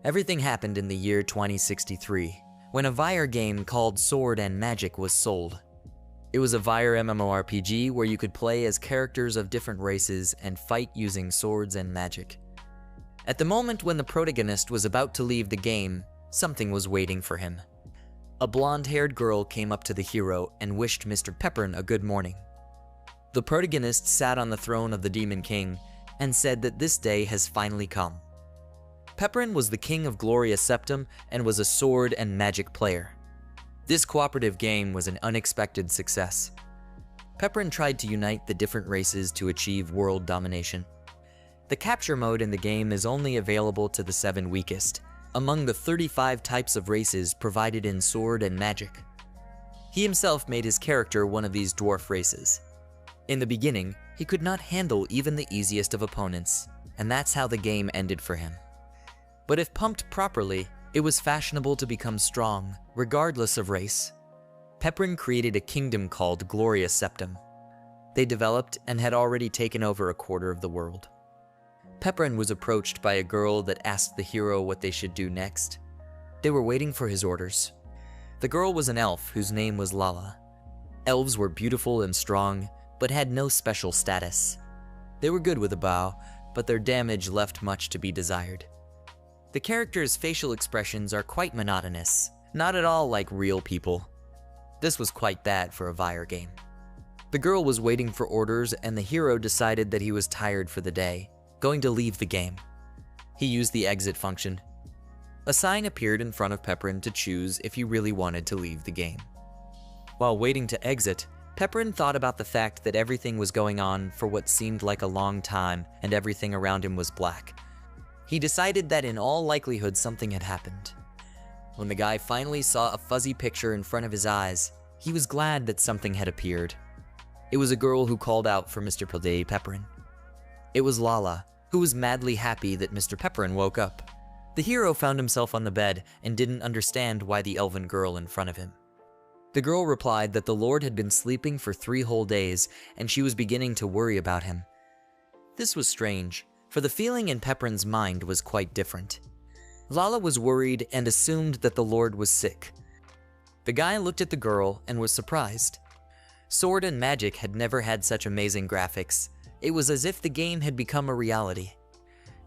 Everything happened in the year 2063, when a VR game called Sword and Magic was sold. It was a VR MMORPG where you could play as characters of different races and fight using swords and magic. At the moment when the protagonist was about to leave the game, something was waiting for him. A blonde-haired girl came up to the hero and wished Mr. Pepperin a good morning. The protagonist sat on the throne of the Demon King and said that this day has finally come. Pepperin was the king of Gloria Septum and was a sword and magic player. This cooperative game was an unexpected success. Pepperin tried to unite the different races to achieve world domination. The capture mode in the game is only available to the 7 weakest, among the 35 types of races provided in Sword and Magic. He himself made his character one of these dwarf races. In the beginning, he could not handle even the easiest of opponents, and that's how the game ended for him. But if pumped properly, it was fashionable to become strong, regardless of race. Pepperin created a kingdom called Gloria Septum. They developed and had already taken over a quarter of the world. Pepperin was approached by a girl that asked the hero what they should do next. They were waiting for his orders. The girl was an elf whose name was Lala. Elves were beautiful and strong, but had no special status. They were good with a bow, but their damage left much to be desired. The characters' facial expressions are quite monotonous, not at all like real people. This was quite bad for a VR game. The girl was waiting for orders and the hero decided that he was tired for the day, going to leave the game. He used the exit function. A sign appeared in front of Pepperin to choose if he really wanted to leave the game. While waiting to exit, Pepperin thought about the fact that everything was going on for what seemed like a long time and everything around him was black. He decided that in all likelihood something had happened. When the guy finally saw a fuzzy picture in front of his eyes, he was glad that something had appeared. It was a girl who called out for Mr. Pepperin. It was Lala, who was madly happy that Mr. Pepperin woke up. The hero found himself on the bed and didn't understand why the elven girl in front of him. The girl replied that the Lord had been sleeping for 3 whole days and she was beginning to worry about him. This was strange, for the feeling in Pepperin's mind was quite different. Lala was worried and assumed that the Lord was sick. The guy looked at the girl and was surprised. Sword and Magic had never had such amazing graphics. It was as if the game had become a reality.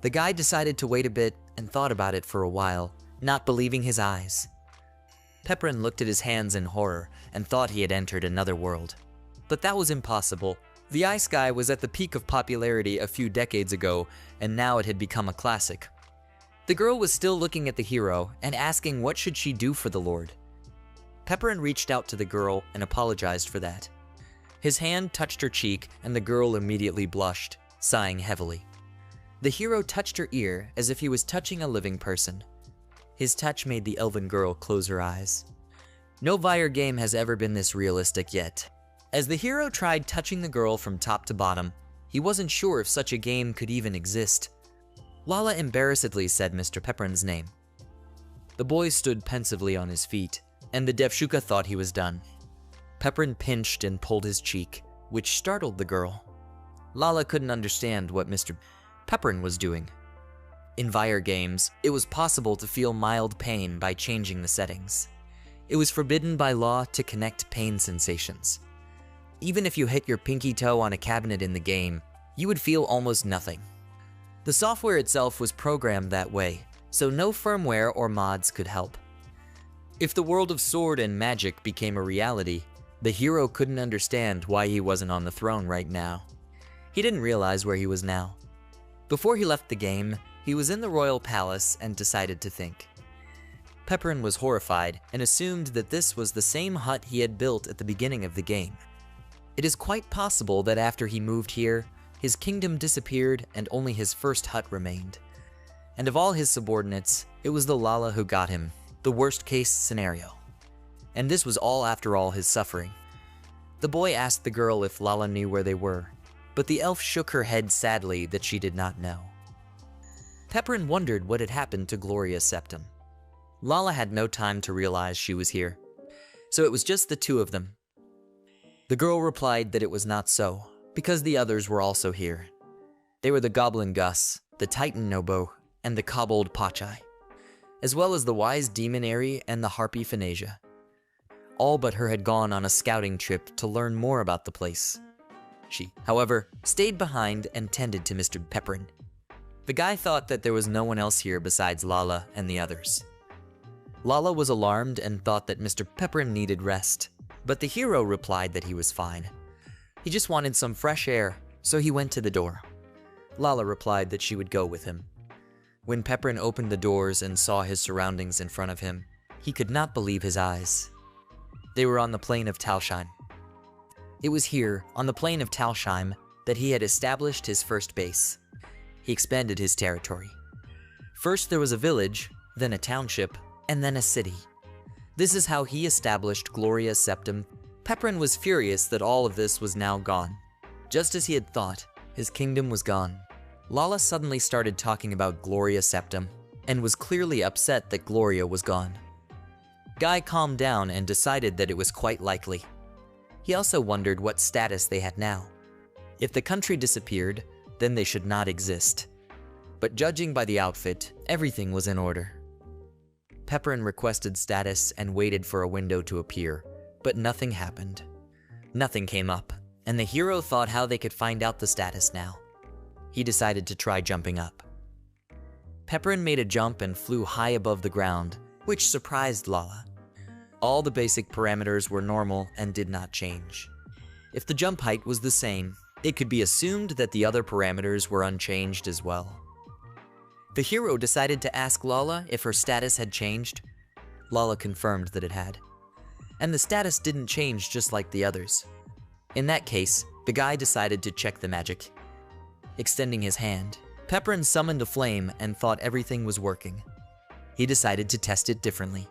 The guy decided to wait a bit and thought about it for a while, not believing his eyes. Pepperin looked at his hands in horror and thought he had entered another world. But that was impossible. The Ice Guy was at the peak of popularity a few decades ago, and now it had become a classic. The girl was still looking at the hero and asking what should she do for the Lord. Pepperin reached out to the girl and apologized for that. His hand touched her cheek and the girl immediately blushed, sighing heavily. The hero touched her ear as if he was touching a living person. His touch made the elven girl close her eyes. No VR game has ever been this realistic yet. As the hero tried touching the girl from top to bottom, he wasn't sure if such a game could even exist. Lala embarrassedly said Mr. Pepperin's name. The boy stood pensively on his feet, and the Devshuka thought he was done. Pepperin pinched and pulled his cheek, which startled the girl. Lala couldn't understand what Mr. Pepperin was doing. In VR games, it was possible to feel mild pain by changing the settings. It was forbidden by law to connect pain sensations. Even if you hit your pinky toe on a cabinet in the game, you would feel almost nothing. The software itself was programmed that way, so no firmware or mods could help. If the world of Sword and Magic became a reality, the hero couldn't understand why he wasn't on the throne right now. He didn't realize where he was now. Before he left the game, he was in the royal palace and decided to think. Pepperin was horrified and assumed that this was the same hut he had built at the beginning of the game. It is quite possible that after he moved here, his kingdom disappeared and only his first hut remained. And of all his subordinates, it was the Lala who got him, the worst case scenario. And this was all after all his suffering. The boy asked the girl if Lala knew where they were, but the elf shook her head sadly that she did not know. Pepperin wondered what had happened to Gloria Septum. Lala had no time to realize she was here, so it was just the 2 of them. The girl replied that it was not so, because the others were also here. They were the Goblin Gus, the Titan Nobo, and the Kobold Pachai. as well as the wise demon Eri and the harpy Phanesia. All but her had gone on a scouting trip to learn more about the place. She, however, stayed behind and tended to Mr. Pepperin. The guy thought that there was no one else here besides Lala and the others. Lala was alarmed and thought that Mr. Pepperin needed rest, but the hero replied that he was fine. He just wanted some fresh air, so he went to the door. Lala replied that she would go with him. When Pepperin opened the doors and saw his surroundings in front of him, he could not believe his eyes. They were on the plain of Talsheim. It was here, on the plain of Talsheim, that he had established his first base. He expanded his territory. First there was a village, then a township, and then a city. This is how he established Gloria Septum. Pepperin was furious that all of this was now gone. Just as he had thought, his kingdom was gone. Lala suddenly started talking about Gloria Septum, and was clearly upset that Gloria was gone. Guy calmed down and decided that it was quite likely. He also wondered what status they had now. If the country disappeared, then they should not exist. But judging by the outfit, everything was in order. Pepperin requested status and waited for a window to appear, but nothing happened. Nothing came up, and the hero thought how they could find out the status now. He decided to try jumping up. Pepperin made a jump and flew high above the ground, which surprised Lala. All the basic parameters were normal and did not change. If the jump height was the same, it could be assumed that the other parameters were unchanged as well. The hero decided to ask Lala if her status had changed. Lala confirmed that it had. And the status didn't change just like the others. In that case, the guy decided to check the magic. Extending his hand, Pepperin summoned a flame and thought everything was working. He decided to test it differently.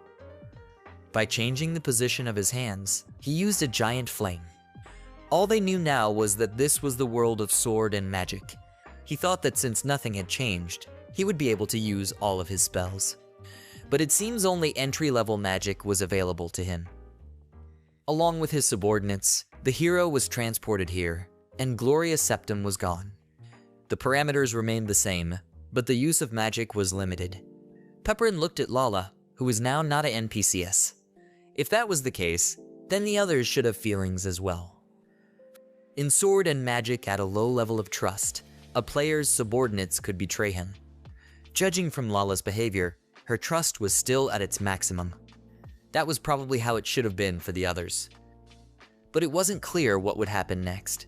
By changing the position of his hands, he used a giant flame. All they knew now was that this was the world of sword and magic. He thought that since nothing had changed, he would be able to use all of his spells. But it seems only entry-level magic was available to him. Along with his subordinates, the hero was transported here, and Gloria Septum was gone. The parameters remained the same, but the use of magic was limited. Pepperin looked at Lala, who was now not an NPCs. If that was the case, then the others should have feelings as well. In sword and magic at a low level of trust, a player's subordinates could betray him. Judging from Lala's behavior, her trust was still at its maximum. That was probably how it should have been for the others. But it wasn't clear what would happen next.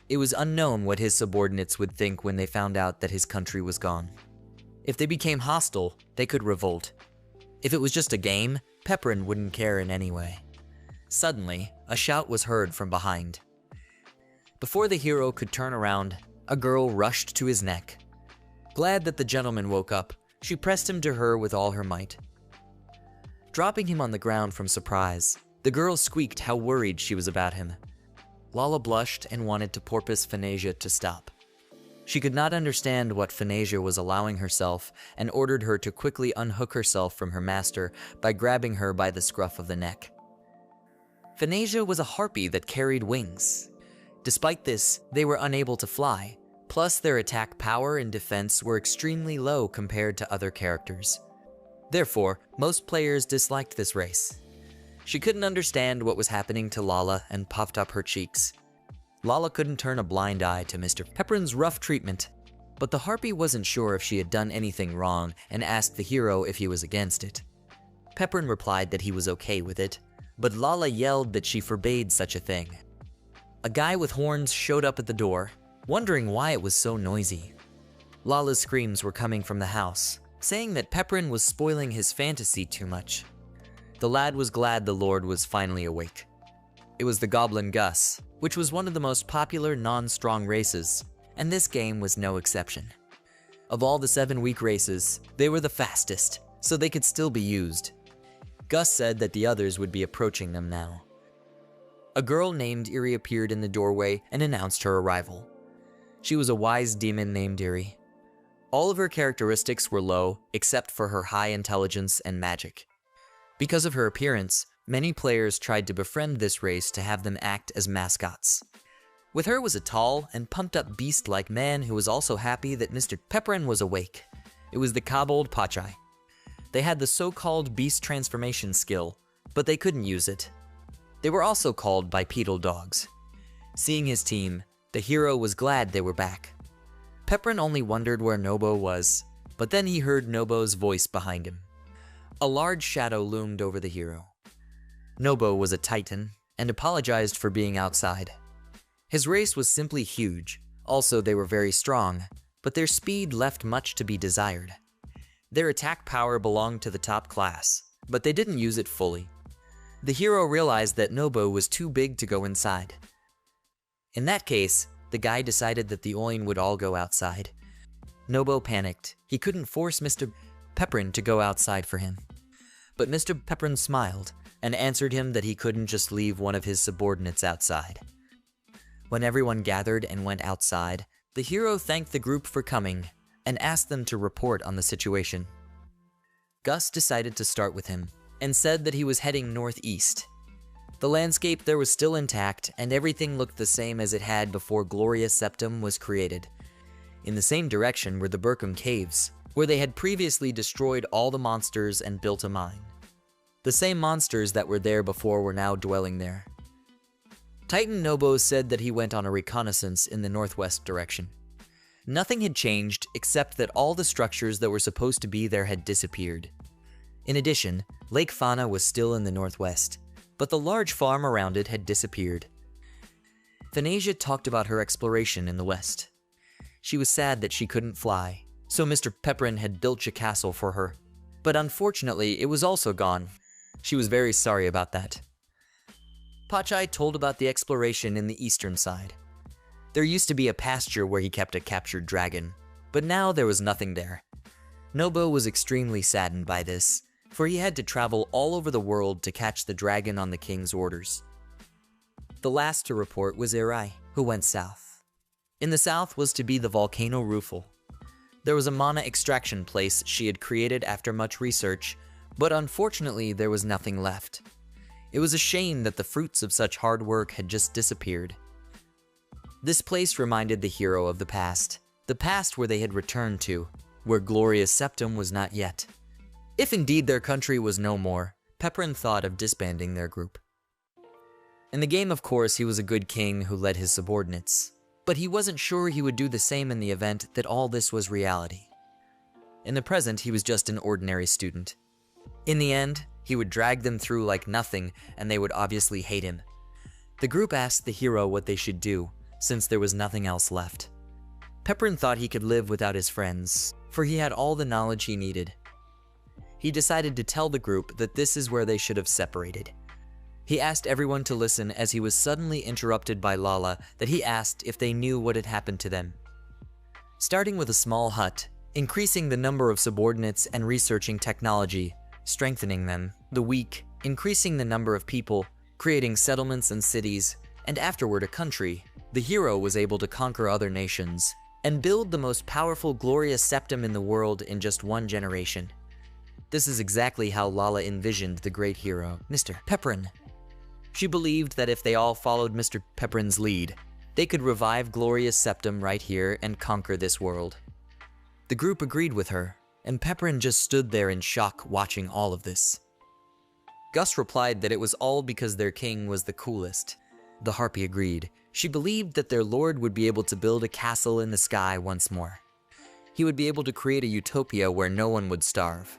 It was unknown what his subordinates would think when they found out that his country was gone. If they became hostile, they could revolt. If it was just a game, Pepperin wouldn't care in any way. Suddenly, a shout was heard from behind. Before the hero could turn around, a girl rushed to his neck. Glad that the gentleman woke up, she pressed him to her with all her might. Dropping him on the ground from surprise, the girl squeaked how worried she was about him. Lala blushed and wanted to porpoise Phanesia to stop. She could not understand what Phanesia was allowing herself and ordered her to quickly unhook herself from her master by grabbing her by the scruff of the neck. Phanesia was a harpy that carried wings. Despite this, they were unable to fly. Plus, their attack power and defense were extremely low compared to other characters. Therefore, most players disliked this race. She couldn't understand what was happening to Lala and puffed up her cheeks. Lala couldn't turn a blind eye to Mr. Pepperin's rough treatment, but the harpy wasn't sure if she had done anything wrong and asked the hero if he was against it. Pepperin replied that he was okay with it, but Lala yelled that she forbade such a thing. A guy with horns showed up at the door, wondering why it was so noisy. Lala's screams were coming from the house, saying that Pepperin was spoiling his fantasy too much. The lad was glad the Lord was finally awake. It was the Goblin Gus, which was one of the most popular non-strong races, and this game was no exception. Of all the 7 weak races, they were the fastest, so they could still be used. Gus said that the others would be approaching them now. A girl named Eri appeared in the doorway and announced her arrival. She was a wise demon named Eri. All of her characteristics were low, except for her high intelligence and magic. Because of her appearance, many players tried to befriend this race to have them act as mascots. With her was a tall and pumped-up beast-like man who was also happy that Mr. Pepperin was awake. It was the Kobold Pachai. They had the so-called beast transformation skill, but they couldn't use it. They were also called bipedal dogs. Seeing his team, the hero was glad they were back. Pepperin only wondered where Nobo was, but then he heard Nobo's voice behind him. A large shadow loomed over the hero. Nobo was a titan, and apologized for being outside. His race was simply huge, also they were very strong, but their speed left much to be desired. Their attack power belonged to the top class, but they didn't use it fully. The hero realized that Nobo was too big to go inside. In that case, the guy decided that the Oin would all go outside. Nobo panicked. He couldn't force Mr. Pepperin to go outside for him. But Mr. Pepperin smiled and answered him that he couldn't just leave one of his subordinates outside. When everyone gathered and went outside, the hero thanked the group for coming and asked them to report on the situation. Gus decided to start with him and said that he was heading northeast. The landscape there was still intact and everything looked the same as it had before Gloria Septum was created. In the same direction were the Burkham Caves, where they had previously destroyed all the monsters and built a mine. The same monsters that were there before were now dwelling there. Titan Nobo said that he went on a reconnaissance in the northwest direction. Nothing had changed except that all the structures that were supposed to be there had disappeared. In addition, Lake Fauna was still in the northwest, but the large farm around it had disappeared. Thanasia talked about her exploration in the west. She was sad that she couldn't fly, so Mr. Pepperin had built a castle for her. But unfortunately, it was also gone. She was very sorry about that. Pachai told about the exploration in the eastern side. There used to be a pasture where he kept a captured dragon, but now there was nothing there. Nobo was extremely saddened by this, for he had to travel all over the world to catch the dragon on the king's orders. The last to report was Irai, who went south. In the south was to be the volcano Rufel. There was a mana extraction place she had created after much research, but unfortunately there was nothing left. It was a shame that the fruits of such hard work had just disappeared. This place reminded the hero of the past where they had returned to, where Gloria's Septum was not yet. If indeed their country was no more, Pepperin thought of disbanding their group. In the game, of course, he was a good king who led his subordinates, but he wasn't sure he would do the same in the event that all this was reality. In the present, he was just an ordinary student. In the end, he would drag them through like nothing, and they would obviously hate him. The group asked the hero what they should do, since there was nothing else left. Pepperin thought he could live without his friends, for he had all the knowledge he needed. He decided to tell the group that this is where they should have separated. He asked everyone to listen as he was suddenly interrupted by Lala that he asked if they knew what had happened to them. Starting with a small hut, increasing the number of subordinates and researching technology, strengthening them, the weak, increasing the number of people, creating settlements and cities, and afterward a country, the hero was able to conquer other nations and build the most powerful Gloria Septum in the world in just one generation. This is exactly how Lala envisioned the great hero, Mr. Pepperin. She believed that if they all followed Mr. Pepperin's lead, they could revive Gloria's Septum right here and conquer this world. The group agreed with her, and Pepperin just stood there in shock watching all of this. Gus replied that it was all because their king was the coolest. The Harpy agreed. She believed that their lord would be able to build a castle in the sky once more. He would be able to create a utopia where no one would starve.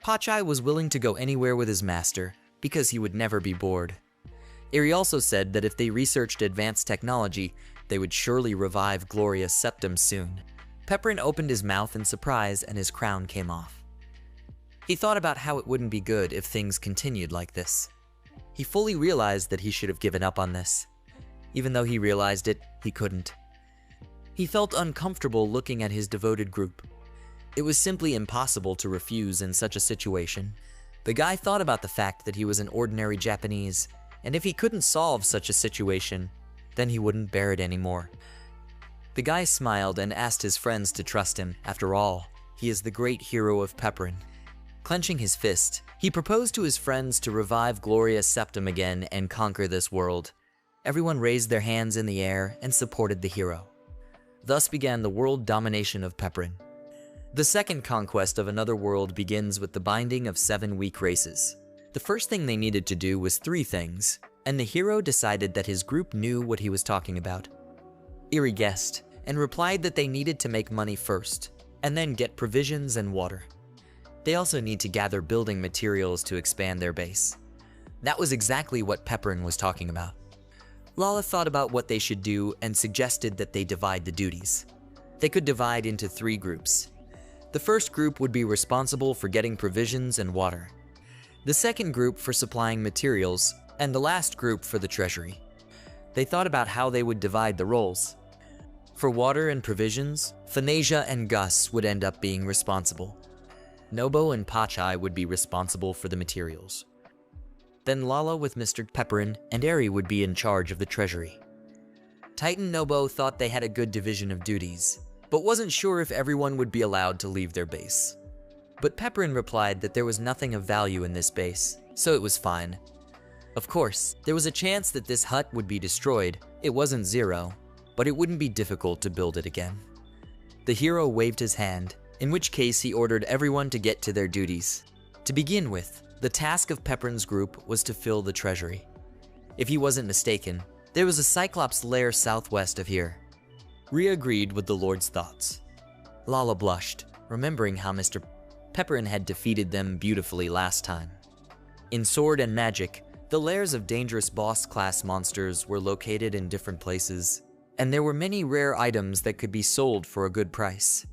Pachai was willing to go anywhere with his master, because he would never be bored. Eri also said that if they researched advanced technology, they would surely revive Gloria's Septum soon. Pepperin opened his mouth in surprise and his crown came off. He thought about how it wouldn't be good if things continued like this. He fully realized that he should have given up on this. Even though he realized it, he couldn't. He felt uncomfortable looking at his devoted group. It was simply impossible to refuse in such a situation. The guy thought about the fact that he was an ordinary Japanese, and if he couldn't solve such a situation, then he wouldn't bear it anymore. The guy smiled and asked his friends to trust him. After all, he is the great hero of Pepperin. Clenching his fist, he proposed to his friends to revive Gloria's Septum again and conquer this world. Everyone raised their hands in the air and supported the hero. Thus began the world domination of Pepperin. The second conquest of another world begins with the binding of 7 weak races. The first thing they needed to do was 3 things, and the hero decided that his group knew what he was talking about. Eri guessed, and replied that they needed to make money first, and then get provisions and water. They also need to gather building materials to expand their base. That was exactly what Pepperin was talking about. Lala thought about what they should do and suggested that they divide the duties. They could divide into 3 groups. The first group would be responsible for getting provisions and water, the second group for supplying materials, and the last group for the treasury. They thought about how they would divide the roles. For water and provisions, Thanasia and Gus would end up being responsible. Nobo and Pachai would be responsible for the materials. Then Lala with Mr. Pepperin and Eri would be in charge of the treasury. Titan Nobo thought they had a good division of duties, but wasn't sure if everyone would be allowed to leave their base. But Pepperin replied that there was nothing of value in this base, so it was fine. Of course, there was a chance that this hut would be destroyed. It wasn't 0, but it wouldn't be difficult to build it again. The hero waved his hand, in which case he ordered everyone to get to their duties. To begin with, the task of Pepperin's group was to fill the treasury. If he wasn't mistaken, there was a Cyclops lair southwest of here. Rhea agreed with the Lord's thoughts. Lala blushed, remembering how Mr. Pepperin had defeated them beautifully last time. In Sword and Magic, the lairs of dangerous boss-class monsters were located in different places, and there were many rare items that could be sold for a good price.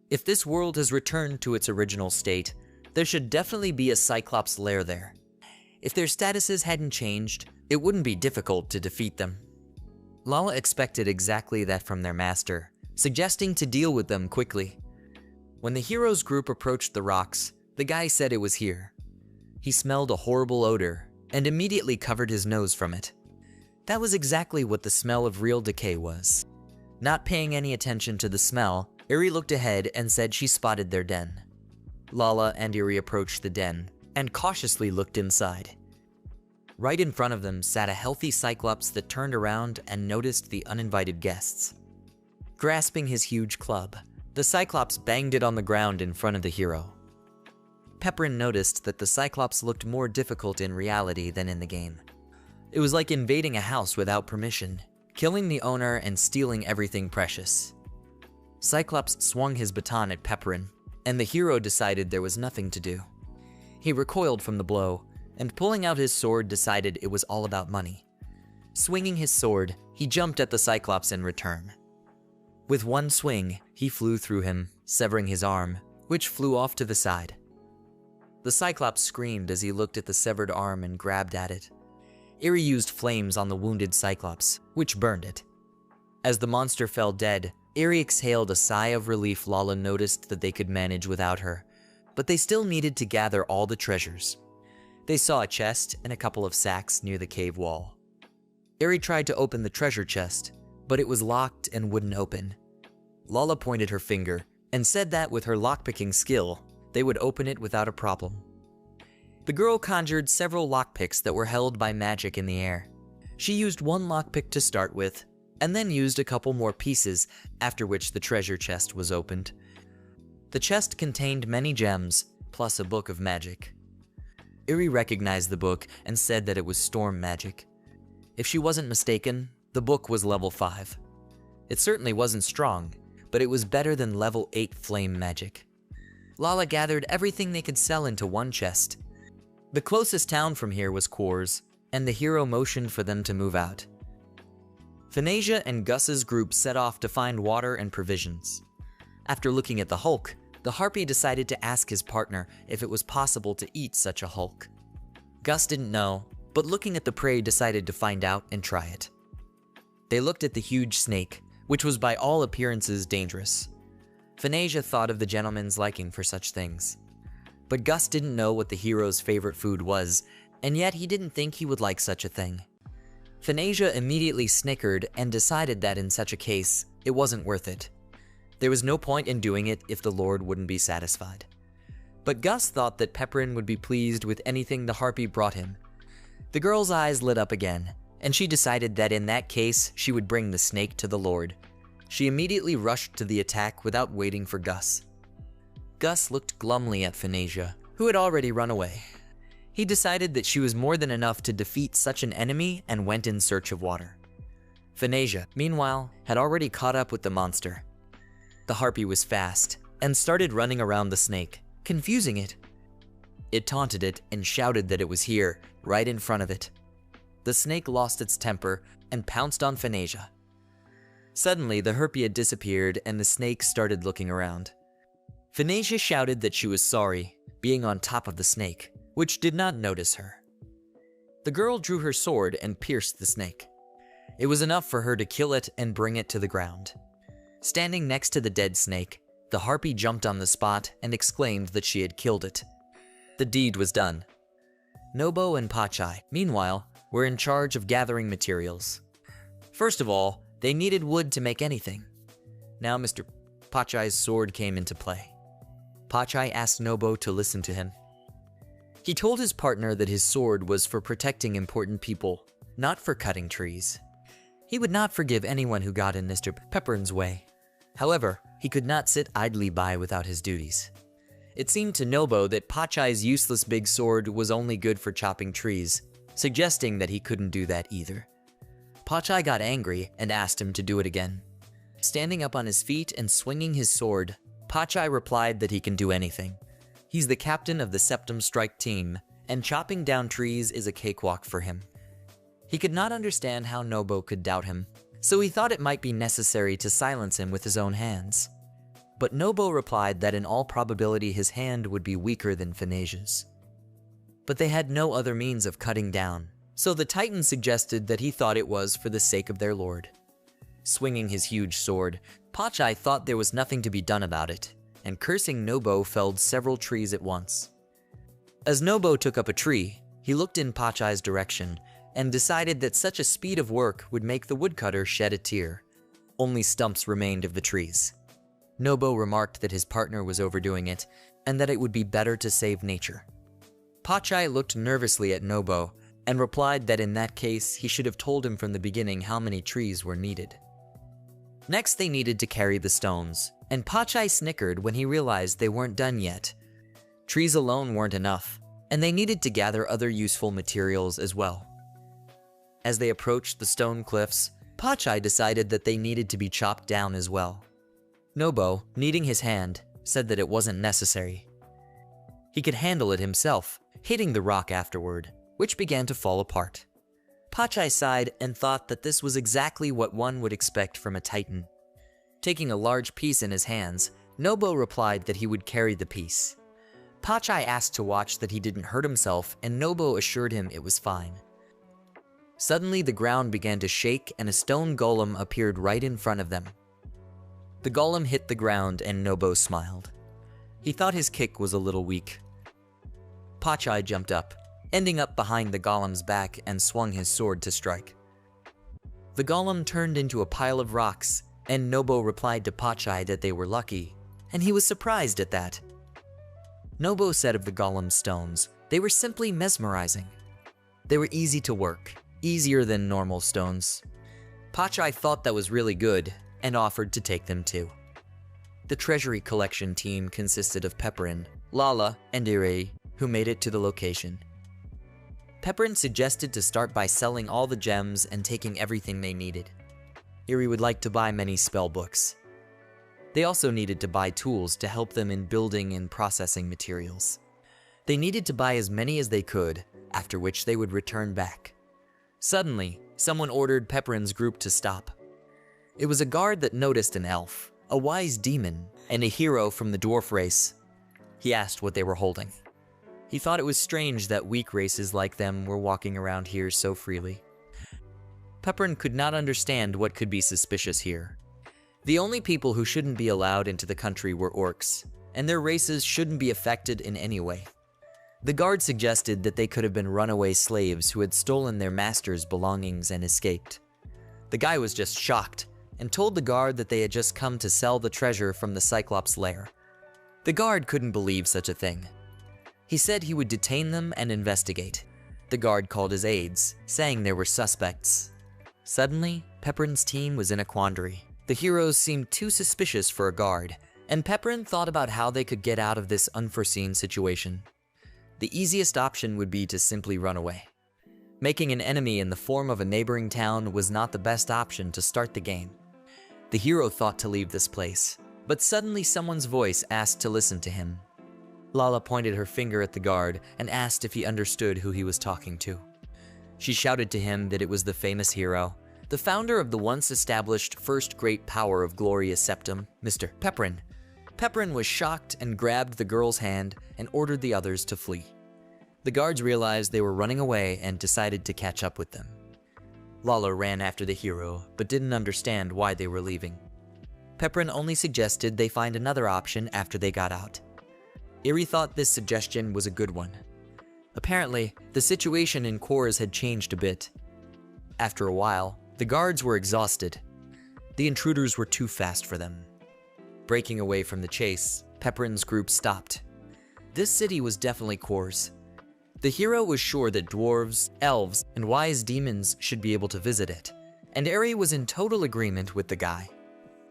If this world has returned to its original state, there should definitely be a Cyclops lair there. If their statuses hadn't changed, it wouldn't be difficult to defeat them. Lala expected exactly that from their master, suggesting to deal with them quickly. When the hero's group approached the rocks, the guy said it was here. He smelled a horrible odor and immediately covered his nose from it. That was exactly what the smell of real decay was. Not paying any attention to the smell, Eri looked ahead and said she spotted their den. Lala and Eri approached the den and cautiously looked inside. Right in front of them sat a healthy Cyclops that turned around and noticed the uninvited guests. Grasping his huge club, the Cyclops banged it on the ground in front of the hero. Pepperin noticed that the Cyclops looked more difficult in reality than in the game. It was like invading a house without permission, killing the owner and stealing everything precious. Cyclops swung his baton at Pepperin, and the hero decided there was nothing to do. He recoiled from the blow, and pulling out his sword decided it was all about money. Swinging his sword, he jumped at the Cyclops in return. With one swing, he flew through him, severing his arm, which flew off to the side. The Cyclops screamed as he looked at the severed arm and grabbed at it. Eri used flames on the wounded Cyclops, which burned it. As the monster fell dead, Eri exhaled a sigh of relief. Lala noticed that they could manage without her, but they still needed to gather all the treasures. They saw a chest and a couple of sacks near the cave wall. Eri tried to open the treasure chest, but it was locked and wouldn't open. Lala pointed her finger and said that with her lockpicking skill, they would open it without a problem. The girl conjured several lockpicks that were held by magic in the air. She used one lockpick to start with, and then used a couple more pieces, after which the treasure chest was opened. The chest contained many gems, plus a book of magic. Eri recognized the book and said that it was storm magic. If she wasn't mistaken, the book was level 5. It certainly wasn't strong, but it was better than level 8 flame magic. Lala gathered everything they could sell into one chest. The closest town from here was Kors, and the hero motioned for them to move out. Thanasia and Gus's group set off to find water and provisions. After looking at the Hulk, the Harpy decided to ask his partner if it was possible to eat such a Hulk. Gus didn't know, but looking at the prey decided to find out and try it. They looked at the huge snake, which was by all appearances dangerous. Thanasia thought of the gentleman's liking for such things. But Gus didn't know what the hero's favorite food was, and yet he didn't think he would like such a thing. Thanasia immediately snickered and decided that in such a case, it wasn't worth it. There was no point in doing it if the Lord wouldn't be satisfied. But Gus thought that Pepperin would be pleased with anything the Harpy brought him. The girl's eyes lit up again, and she decided that in that case, she would bring the snake to the Lord. She immediately rushed to the attack without waiting for Gus. Gus looked glumly at Phanesia, who had already run away. He decided that she was more than enough to defeat such an enemy and went in search of water. Phanesia, meanwhile, had already caught up with the monster. The harpy was fast and started running around the snake, confusing it. It taunted it and shouted that it was here, right in front of it. The snake lost its temper and pounced on Phanesia. Suddenly, the harpy had disappeared and the snake started looking around. Phanesia shouted that she was sorry, being on top of the snake, which did not notice her. The girl drew her sword and pierced the snake. It was enough for her to kill it and bring it to the ground. Standing next to the dead snake, the harpy jumped on the spot and exclaimed that she had killed it. The deed was done. Nobo and Pachai, meanwhile, were in charge of gathering materials. First of all, they needed wood to make anything. Now Mr. Pachai's sword came into play. Pachai asked Nobo to listen to him. He told his partner that his sword was for protecting important people, not for cutting trees. He would not forgive anyone who got in Mr. Pepperan's way. However, he could not sit idly by without his duties. It seemed to Nobo that Pachai's useless big sword was only good for chopping trees, suggesting that he couldn't do that either. Pachai got angry and asked him to do it again. Standing up on his feet and swinging his sword, Pachai replied that he can do anything. He's the captain of the Septum strike team, and chopping down trees is a cakewalk for him. He could not understand how Nobo could doubt him, so he thought it might be necessary to silence him with his own hands. But Nobo replied that in all probability his hand would be weaker than Phanesia's. But they had no other means of cutting down, so the Titan suggested that he thought it was for the sake of their lord. Swinging his huge sword, Pachai thought there was nothing to be done about it, and cursing Nobo felled several trees at once. As Nobo took up a tree, he looked in Pachai's direction and decided that such a speed of work would make the woodcutter shed a tear. Only stumps remained of the trees. Nobo remarked that his partner was overdoing it, and that it would be better to save nature. Pachai looked nervously at Nobo, and replied that in that case he should have told him from the beginning how many trees were needed. Next they needed to carry the stones, and Pachai snickered when he realized they weren't done yet. Trees alone weren't enough, and they needed to gather other useful materials as well. As they approached the stone cliffs, Pachai decided that they needed to be chopped down as well. Nobo, kneading his hand, said that it wasn't necessary. He could handle it himself, hitting the rock afterward, which began to fall apart. Pachai sighed and thought that this was exactly what one would expect from a Titan. Taking a large piece in his hands, Nobo replied that he would carry the piece. Pachai asked to watch that he didn't hurt himself, and Nobo assured him it was fine. Suddenly the ground began to shake and a stone golem appeared right in front of them. The golem hit the ground and Nobo smiled. He thought his kick was a little weak. Pachai jumped up, ending up behind the golem's back and swung his sword to strike. The golem turned into a pile of rocks, and Nobo replied to Pachai that they were lucky, and he was surprised at that. Nobo said of the golem's stones, they were simply mesmerizing. They were easy to work, easier than normal stones. Pachai thought that was really good, and offered to take them too. The treasury collection team consisted of Pepperin, Lala, and Irei, who made it to the location. Pepperin suggested to start by selling all the gems and taking everything they needed. Irei would like to buy many spell books. They also needed to buy tools to help them in building and processing materials. They needed to buy as many as they could, after which they would return back. Suddenly, someone ordered Pepperin's group to stop. It was a guard that noticed an elf, a wise demon, and a hero from the dwarf race. He asked what they were holding. He thought it was strange that weak races like them were walking around here so freely. Pepperin could not understand what could be suspicious here. The only people who shouldn't be allowed into the country were orcs, and their races shouldn't be affected in any way. The guard suggested that they could have been runaway slaves who had stolen their master's belongings and escaped. The guy was just shocked, and told the guard that they had just come to sell the treasure from the Cyclops' lair. The guard couldn't believe such a thing. He said he would detain them and investigate. The guard called his aides, saying there were suspects. Suddenly, Pepperin's team was in a quandary. The heroes seemed too suspicious for a guard, and Pepperin thought about how they could get out of this unforeseen situation. The easiest option would be to simply run away. Making an enemy in the form of a neighboring town was not the best option to start the game. The hero thought to leave this place, but suddenly someone's voice asked to listen to him. Lala pointed her finger at the guard and asked if he understood who he was talking to. She shouted to him that it was the famous hero, the founder of the once established first great power of Gloria Septum, Mr. Pepperin. Pepperin was shocked and grabbed the girl's hand and ordered the others to flee. The guards realized they were running away and decided to catch up with them. Lala ran after the hero, but didn't understand why they were leaving. Pepperin only suggested they find another option after they got out. Eri thought this suggestion was a good one. Apparently, the situation in Kors had changed a bit. After a while, the guards were exhausted. The intruders were too fast for them. Breaking away from the chase, Pepperin's group stopped. This city was definitely Kors. The hero was sure that dwarves, elves, and wise demons should be able to visit it, and Eri was in total agreement with the guy.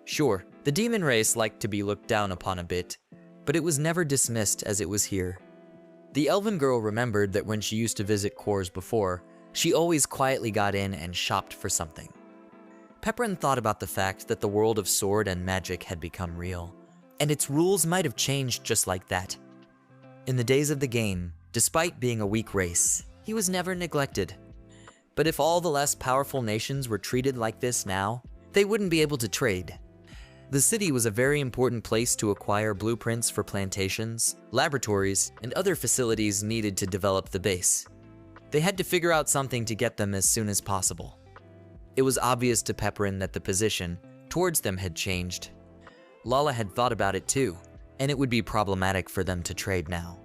Sure, the demon race liked to be looked down upon a bit, but it was never dismissed as it was here. The elven girl remembered that when she used to visit Kors before, she always quietly got in and shopped for something. Pepperin thought about the fact that the world of sword and magic had become real, and its rules might have changed just like that. In the days of the game, despite being a weak race, he was never neglected. But if all the less powerful nations were treated like this now, they wouldn't be able to trade. The city was a very important place to acquire blueprints for plantations, laboratories, and other facilities needed to develop the base. They had to figure out something to get them as soon as possible. It was obvious to Pepperin that the position towards them had changed. Lala had thought about it too, and it would be problematic for them to trade now.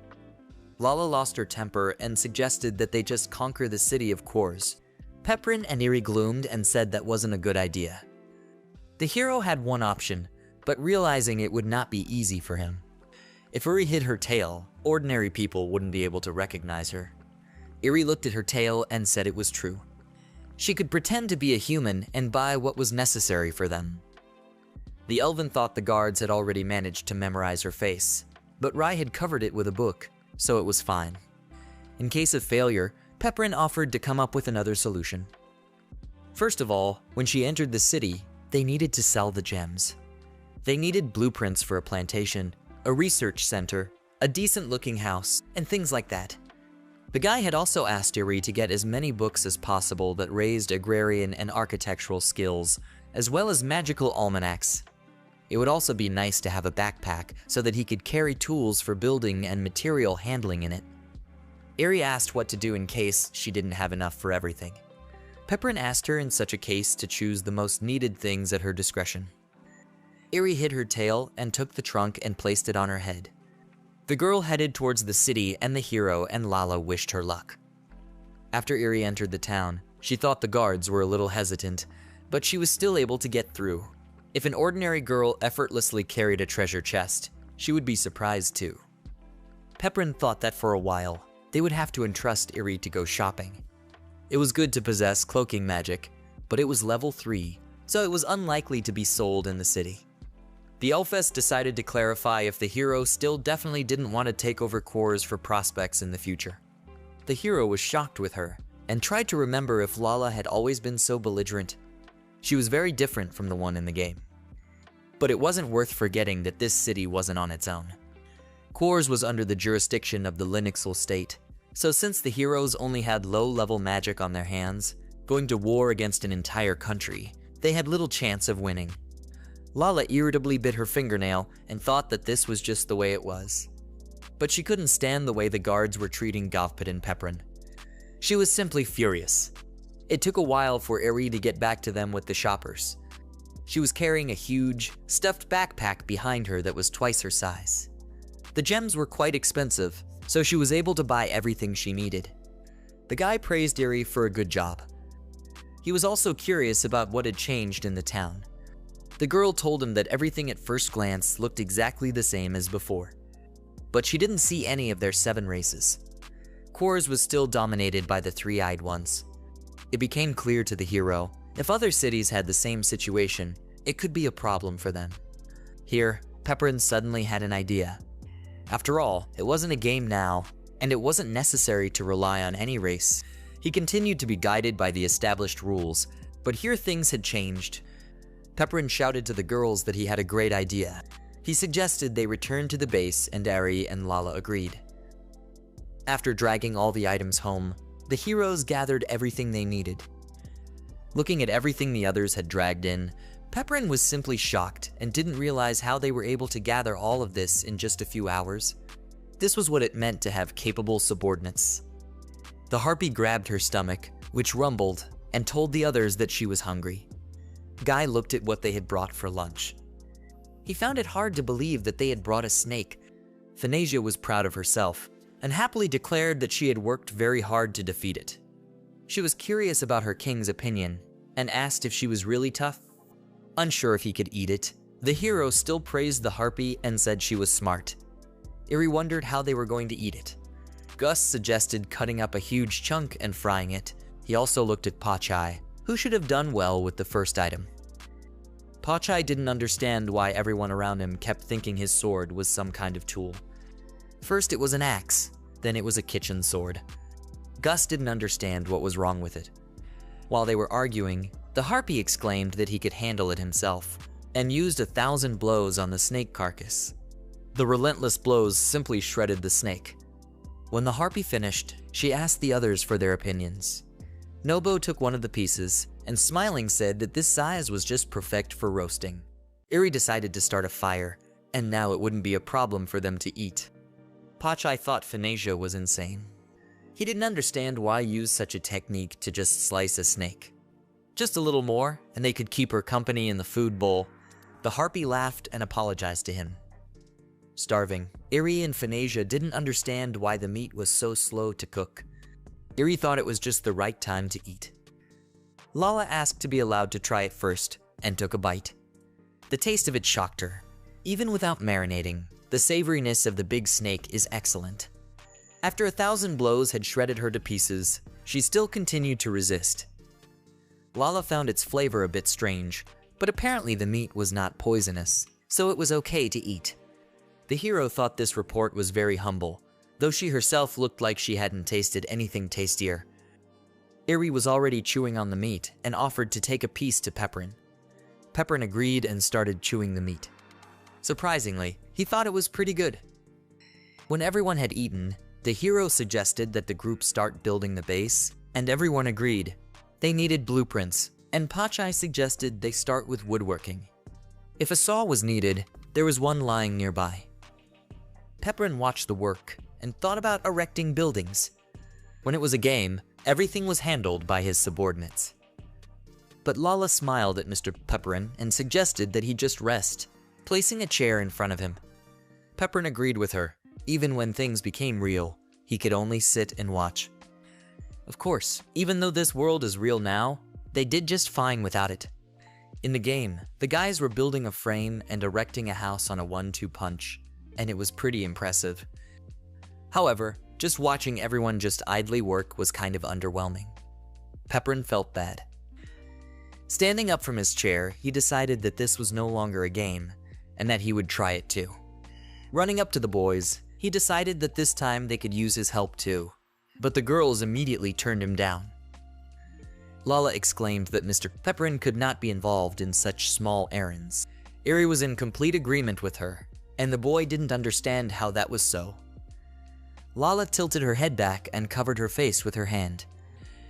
Lala lost her temper and suggested that they just conquer the city of Kors. Pepperin and Eri gloomed and said that wasn't a good idea. The hero had one option, but realizing it would not be easy for him. If Eri hid her tail, ordinary people wouldn't be able to recognize her. Eri looked at her tail and said it was true. She could pretend to be a human and buy what was necessary for them. The elven thought the guards had already managed to memorize her face, but Rai had covered it with a book, so it was fine. In case of failure, Pepperin offered to come up with another solution. First of all, when she entered the city, they needed to sell the gems. They needed blueprints for a plantation, a research center, a decent-looking house, and things like that. The guy had also asked Eri to get as many books as possible that raised agrarian and architectural skills, as well as magical almanacs. It would also be nice to have a backpack so that he could carry tools for building and material handling in it. Eri asked what to do in case she didn't have enough for everything. Pepperin asked her in such a case to choose the most needed things at her discretion. Eri hid her tail and took the trunk and placed it on her head. The girl headed towards the city and the hero, and Lala wished her luck. After Eri entered the town, she thought the guards were a little hesitant, but she was still able to get through. If an ordinary girl effortlessly carried a treasure chest, she would be surprised too. Pepperin thought that for a while, they would have to entrust Eri to go shopping. It was good to possess cloaking magic, but it was level 3, so it was unlikely to be sold in the city. The Elfess decided to clarify if the hero still definitely didn't want to take over Kors for prospects in the future. The hero was shocked with her, and tried to remember if Lala had always been so belligerent. She was very different from the one in the game. But it wasn't worth forgetting that this city wasn't on its own. Kors was under the jurisdiction of the Linuxal state, so since the heroes only had low-level magic on their hands, going to war against an entire country, they had little chance of winning. Lala irritably bit her fingernail and thought that this was just the way it was. But she couldn't stand the way the guards were treating Govpit and Pepperin. She was simply furious. It took a while for Eri to get back to them with the shoppers. She was carrying a huge, stuffed backpack behind her that was twice her size. The gems were quite expensive, so she was able to buy everything she needed. The guy praised Eri for a good job. He was also curious about what had changed in the town. The girl told him that everything at first glance looked exactly the same as before. But she didn't see any of their 7 races. Kors was still dominated by the 3-eyed ones. It became clear to the hero, if other cities had the same situation, it could be a problem for them. Here, Pepperin suddenly had an idea. After all, it wasn't a game now, and it wasn't necessary to rely on any race. He continued to be guided by the established rules, but here things had changed. Pepperin shouted to the girls that he had a great idea. He suggested they return to the base, and Eri and Lala agreed. After dragging all the items home, the heroes gathered everything they needed. Looking at everything the others had dragged in, Pepperin was simply shocked and didn't realize how they were able to gather all of this in just a few hours. This was what it meant to have capable subordinates. The harpy grabbed her stomach, which rumbled, and told the others that she was hungry. Guy looked at what they had brought for lunch. He found it hard to believe that they had brought a snake. Phanesia was proud of herself, and happily declared that she had worked very hard to defeat it. She was curious about her king's opinion, and asked if she was really tough. Unsure if he could eat it, the hero still praised the harpy and said she was smart. Eri wondered how they were going to eat it. Gus suggested cutting up a huge chunk and frying it. He also looked at Pachai, who should have done well with the first item. Pachai didn't understand why everyone around him kept thinking his sword was some kind of tool. First it was an axe, then it was a kitchen sword. Gus didn't understand what was wrong with it. While they were arguing, the harpy exclaimed that he could handle it himself, and used 1,000 blows on the snake carcass. The relentless blows simply shredded the snake. When the harpy finished, she asked the others for their opinions. Nobo took one of the pieces, and smiling said that this size was just perfect for roasting. Eri decided to start a fire, and now it wouldn't be a problem for them to eat. Pachai thought Phanesia was insane. He didn't understand why use such a technique to just slice a snake. Just a little more, and they could keep her company in the food bowl. The harpy laughed and apologized to him. Starving, Eri and Phanesia didn't understand why the meat was so slow to cook. Eri thought it was just the right time to eat. Lala asked to be allowed to try it first, and took a bite. The taste of it shocked her. Even without marinating, the savoriness of the big snake is excellent. After 1,000 blows had shredded her to pieces, she still continued to resist. Lala found its flavor a bit strange, but apparently the meat was not poisonous, so it was okay to eat. The hero thought this report was very humble, though she herself looked like she hadn't tasted anything tastier. Eri was already chewing on the meat and offered to take a piece to Pepperin. Pepperin agreed and started chewing the meat. Surprisingly, he thought it was pretty good. When everyone had eaten, the hero suggested that the group start building the base, and everyone agreed. They needed blueprints, and Pachai suggested they start with woodworking. If a saw was needed, there was one lying nearby. Pepperin watched the work and thought about erecting buildings. When it was a game, everything was handled by his subordinates. But Lala smiled at Mr. Pepperin and suggested that he just rest, placing a chair in front of him. Pepperin agreed with her. Even when things became real, he could only sit and watch. Of course, even though this world is real now, they did just fine without it. In the game, the guys were building a frame and erecting a house on a 1-2 punch, and it was pretty impressive. However, just watching everyone just idly work was kind of underwhelming. Pepperin felt bad. Standing up from his chair, he decided that this was no longer a game, and that he would try it too. Running up to the boys, he decided that this time they could use his help too, but the girls immediately turned him down. Lala exclaimed that Mr. Pepperin could not be involved in such small errands. Eri was in complete agreement with her, and the boy didn't understand how that was so. Lala tilted her head back and covered her face with her hand.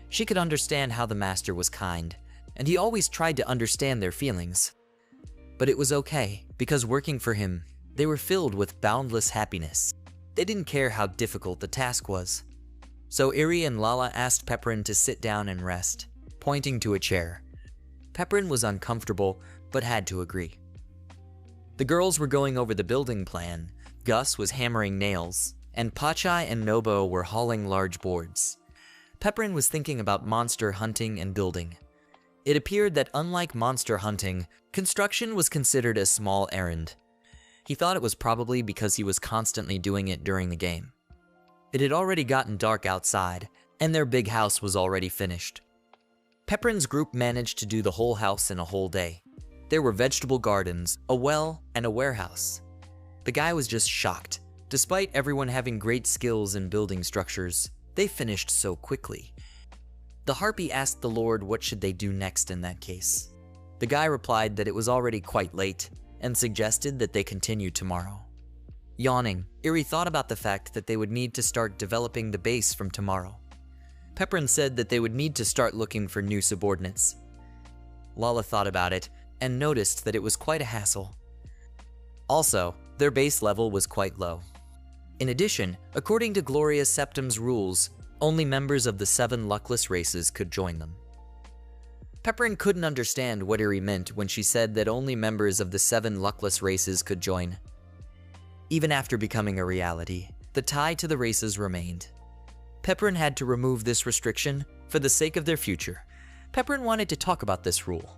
She could understand how the master was kind, and he always tried to understand their feelings. But it was okay, because working for him, they were filled with boundless happiness. They didn't care how difficult the task was. So Eri and Lala asked Pepperin to sit down and rest, pointing to a chair. Pepperin was uncomfortable, but had to agree. The girls were going over the building plan, Gus was hammering nails, and Pachai and Nobo were hauling large boards. Pepperin was thinking about monster hunting and building. It appeared that unlike monster hunting, construction was considered a small errand. He thought it was probably because he was constantly doing it during the game. It had already gotten dark outside, and their big house was already finished. Pepperin's group managed to do the whole house in a whole day. There were vegetable gardens, a well, and a warehouse. The guy was just shocked. Despite everyone having great skills in building structures, they finished so quickly. The harpy asked the Lord what should they do next in that case. The guy replied that it was already quite late and suggested that they continue tomorrow. Yawning, Eri thought about the fact that they would need to start developing the base from tomorrow. Pepperin said that they would need to start looking for new subordinates. Lala thought about it and noticed that it was quite a hassle. Also, their base level was quite low. In addition, according to Gloria's Septum's rules, only members of the 7 luckless races could join them. Pepperin couldn't understand what Eri meant when she said that only members of the 7 luckless races could join. Even after becoming a reality, the tie to the races remained. Pepperin had to remove this restriction for the sake of their future. Pepperin wanted to talk about this rule.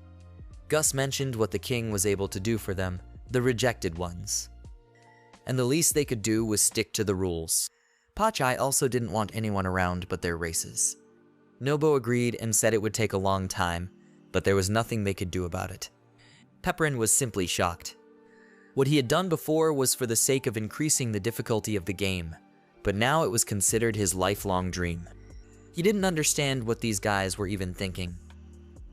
Gus mentioned what the king was able to do for them, the rejected ones. And the least they could do was stick to the rules. Pachai also didn't want anyone around but their races. Nobo agreed and said it would take a long time, but there was nothing they could do about it. Pepperin was simply shocked. What he had done before was for the sake of increasing the difficulty of the game, but now it was considered his lifelong dream. He didn't understand what these guys were even thinking.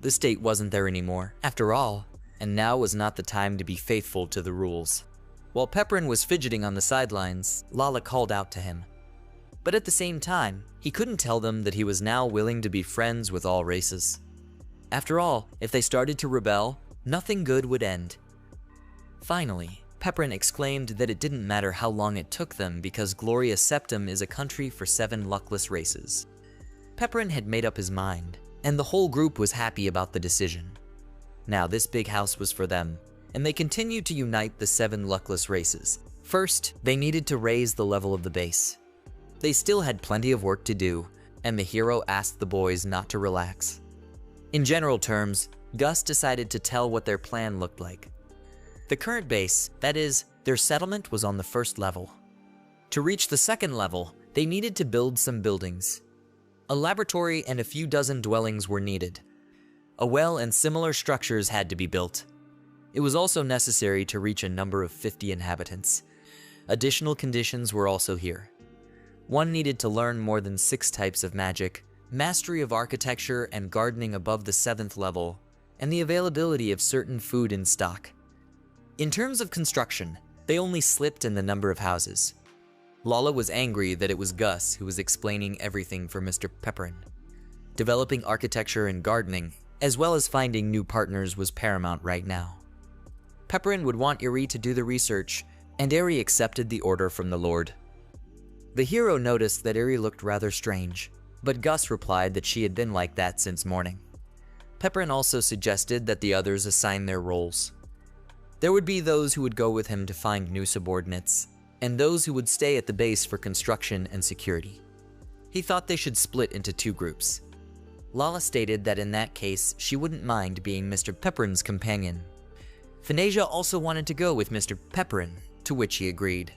The state wasn't there anymore, after all, and now was not the time to be faithful to the rules. While Pepperin was fidgeting on the sidelines, Lala called out to him. But at the same time, he couldn't tell them that he was now willing to be friends with all races. After all, if they started to rebel, nothing good would end. Finally, Pepperin exclaimed that it didn't matter how long it took them because Gloria Septum is a country for 7 luckless races. Pepperin had made up his mind, and the whole group was happy about the decision. Now this big house was for them, and they continued to unite the 7 luckless races. First, they needed to raise the level of the base. They still had plenty of work to do, and the hero asked the boys not to relax. In general terms, Gus decided to tell what their plan looked like. The current base, that is, their settlement, was on the 1st level. To reach the 2nd level, they needed to build some buildings. A laboratory and a few dozen dwellings were needed. A well and similar structures had to be built. It was also necessary to reach a number of 50 inhabitants. Additional conditions were also here. One needed to learn more than 6 types of magic, mastery of architecture and gardening above the 7th level, and the availability of certain food in stock. In terms of construction, they only slipped in the number of houses. Lala was angry that it was Gus who was explaining everything for Mr. Pepperin. Developing architecture and gardening, as well as finding new partners, was paramount right now. Pepperin would want Eri to do the research, and Eri accepted the order from the Lord. The hero noticed that Eri looked rather strange, but Gus replied that she had been like that since morning. Pepperin also suggested that the others assign their roles. There would be those who would go with him to find new subordinates, and those who would stay at the base for construction and security. He thought they should split into 2 groups. Lala stated that in that case, she wouldn't mind being Mr. Pepperin's companion. Finasia also wanted to go with Mr. Pepperin, to which he agreed.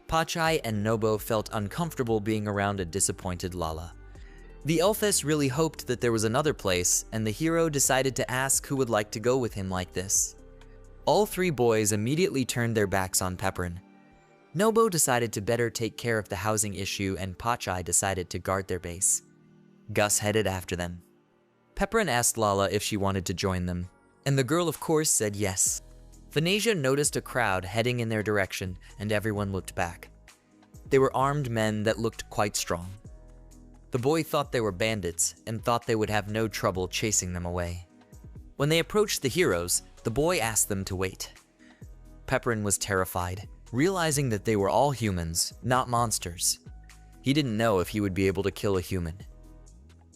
Pachai and Nobo felt uncomfortable being around a disappointed Lala. The elfess really hoped that there was another place, and the hero decided to ask who would like to go with him like this. All 3 boys immediately turned their backs on Pepperin. Nobo decided to better take care of the housing issue, and Pachai decided to guard their base. Gus headed after them. Pepperin asked Lala if she wanted to join them, and the girl of course said yes. Finasia noticed a crowd heading in their direction, and everyone looked back. They were armed men that looked quite strong. The boy thought they were bandits and thought they would have no trouble chasing them away. When they approached the heroes, the boy asked them to wait. Pepperin was terrified, realizing that they were all humans, not monsters. He didn't know if he would be able to kill a human.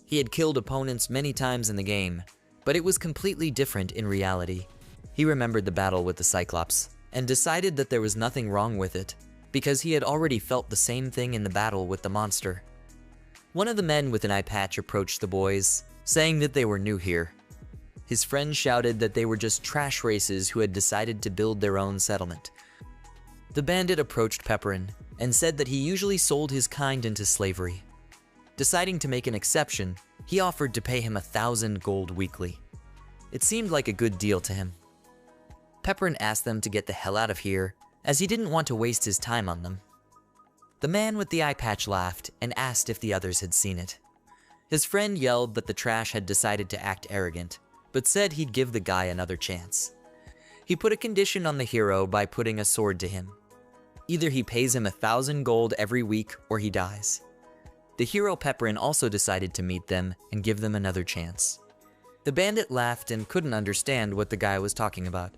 He had killed opponents many times in the game, but it was completely different in reality. He remembered the battle with the Cyclops, and decided that there was nothing wrong with it, because he had already felt the same thing in the battle with the monster. One of the men with an eye patch approached the boys, saying that they were new here. His friend shouted that they were just trash races who had decided to build their own settlement. The bandit approached Pepperin, and said that he usually sold his kind into slavery. Deciding to make an exception, he offered to pay him 1,000 gold weekly. It seemed like a good deal to him. Pepperin asked them to get the hell out of here, as he didn't want to waste his time on them. The man with the eye patch laughed and asked if the others had seen it. His friend yelled that the trash had decided to act arrogant, but said he'd give the guy another chance. He put a condition on the hero by putting a sword to him. Either he pays him 1,000 gold every week or he dies. The hero Pepperin also decided to meet them and give them another chance. The bandit laughed and couldn't understand what the guy was talking about.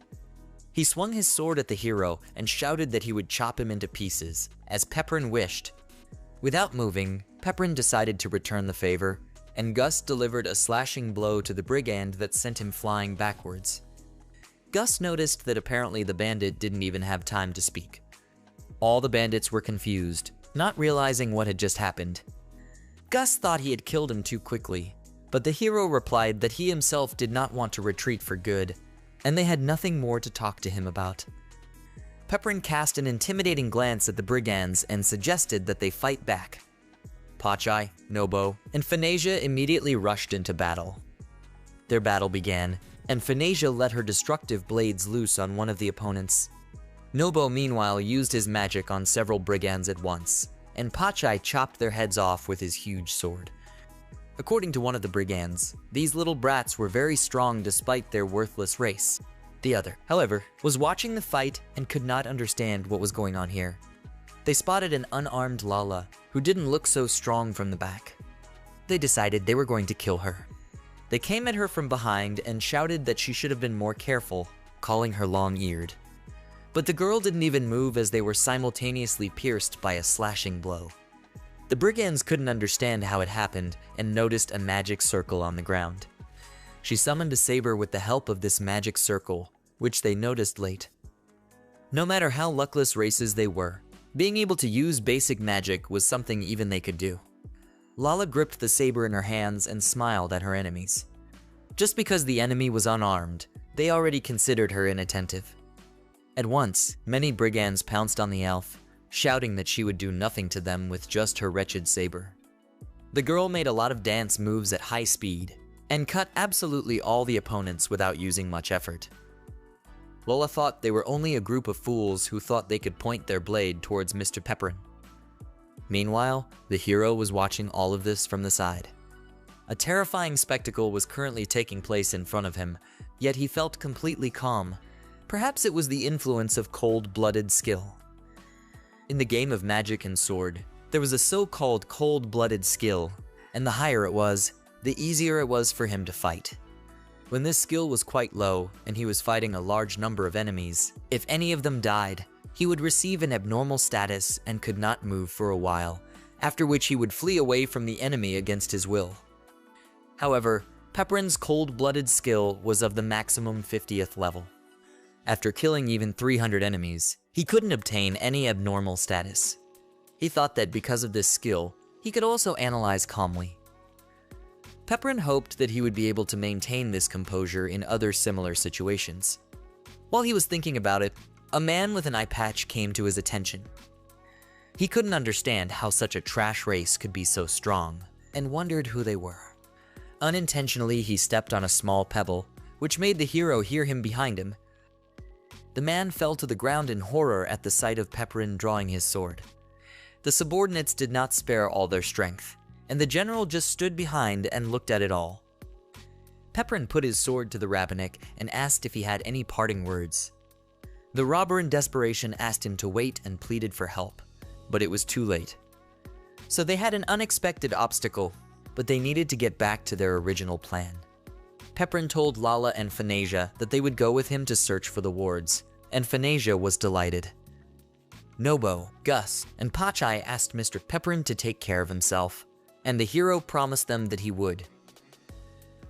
He swung his sword at the hero and shouted that he would chop him into pieces, as Pepperin wished. Without moving, Pepperin decided to return the favor, and Gus delivered a slashing blow to the brigand that sent him flying backwards. Gus noticed that apparently the bandit didn't even have time to speak. All the bandits were confused, not realizing what had just happened. Gus thought he had killed him too quickly, but the hero replied that he himself did not want to retreat for good, and they had nothing more to talk to him about. Pepperin cast an intimidating glance at the brigands and suggested that they fight back. Pachai, Nobo, and Fanasia immediately rushed into battle. Their battle began, and Fanasia let her destructive blades loose on one of the opponents. Nobo meanwhile used his magic on several brigands at once, and Pachai chopped their heads off with his huge sword. According to one of the brigands, these little brats were very strong despite their worthless race. The other, however, was watching the fight and could not understand what was going on here. They spotted an unarmed Lala, who didn't look so strong from the back. They decided they were going to kill her. They came at her from behind and shouted that she should have been more careful, calling her long-eared. But the girl didn't even move as they were simultaneously pierced by a slashing blow. The brigands couldn't understand how it happened and noticed a magic circle on the ground. She summoned a saber with the help of this magic circle, which they noticed late. No matter how luckless races they were, being able to use basic magic was something even they could do. Lala gripped the saber in her hands and smiled at her enemies. Just because the enemy was unarmed, they already considered her inattentive. At once, many brigands pounced on the elf, shouting that she would do nothing to them with just her wretched saber. The girl made a lot of dance moves at high speed, and cut absolutely all the opponents without using much effort. Lola thought they were only a group of fools who thought they could point their blade towards Mr. Pepperin. Meanwhile, the hero was watching all of this from the side. A terrifying spectacle was currently taking place in front of him, yet he felt completely calm. Perhaps it was the influence of cold-blooded skill. In the game of magic and sword, there was a so-called cold-blooded skill, and the higher it was, the easier it was for him to fight. When this skill was quite low, and he was fighting a large number of enemies, if any of them died, he would receive an abnormal status and could not move for a while, after which he would flee away from the enemy against his will. However, Pepperin's cold-blooded skill was of the maximum 50th level. After killing even 300 enemies, he couldn't obtain any abnormal status. He thought that because of this skill, he could also analyze calmly. Pepperin hoped that he would be able to maintain this composure in other similar situations. While he was thinking about it, a man with an eye patch came to his attention. He couldn't understand how such a trash race could be so strong, and wondered who they were. Unintentionally, he stepped on a small pebble, which made the hero hear him behind him. The man fell to the ground in horror at the sight of Pepperin drawing his sword. The subordinates did not spare all their strength, and the general just stood behind and looked at it all. Pepperin put his sword to the rabbinic and asked if he had any parting words. The robber in desperation asked him to wait and pleaded for help, but it was too late. So they had an unexpected obstacle, but they needed to get back to their original plan. Pepperin told Lala and Fanasia that they would go with him to search for the wards, and Fanasia was delighted. Nobo, Gus, and Pachai asked Mr. Pepperin to take care of himself, and the hero promised them that he would.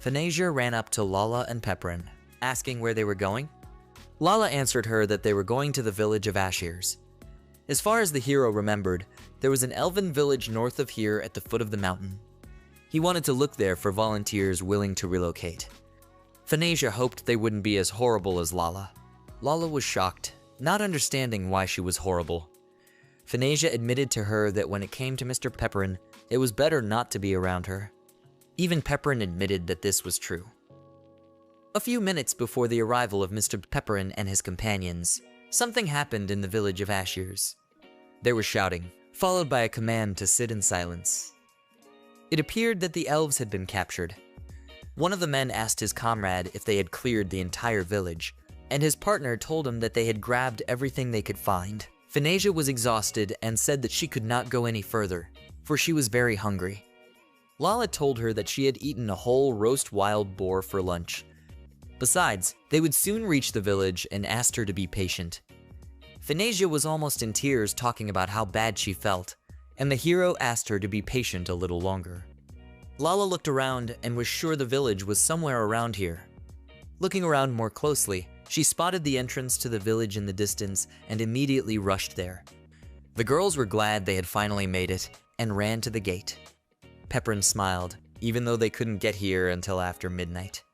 Fanasia ran up to Lala and Pepperin, asking where they were going. Lala answered her that they were going to the village of Ashirs. As far as the hero remembered, there was an elven village north of here at the foot of the mountain. He wanted to look there for volunteers willing to relocate. Fanasia hoped they wouldn't be as horrible as Lala. Lala was shocked, not understanding why she was horrible. Fanasia admitted to her that when it came to Mr. Pepperin, it was better not to be around her. Even Pepperin admitted that this was true. A few minutes before the arrival of Mr. Pepperin and his companions, Something happened in the village of Ashiers. There was shouting, followed by a command to sit in silence. It appeared that the elves had been captured. One of the men asked his comrade if they had cleared the entire village, and his partner told him that they had grabbed everything they could find. Finasia was exhausted and said that she could not go any further, for she was very hungry. Lala told her that she had eaten a whole roast wild boar for lunch. Besides, they would soon reach the village and asked her to be patient. Finasia was almost in tears talking about how bad she felt, and the hero asked her to be patient a little longer. Lala looked around and was sure the village was somewhere around here. Looking around more closely, she spotted the entrance to the village in the distance and immediately rushed there. The girls were glad they had finally made it and ran to the gate. Pepperin smiled, even though they couldn't get here until after midnight.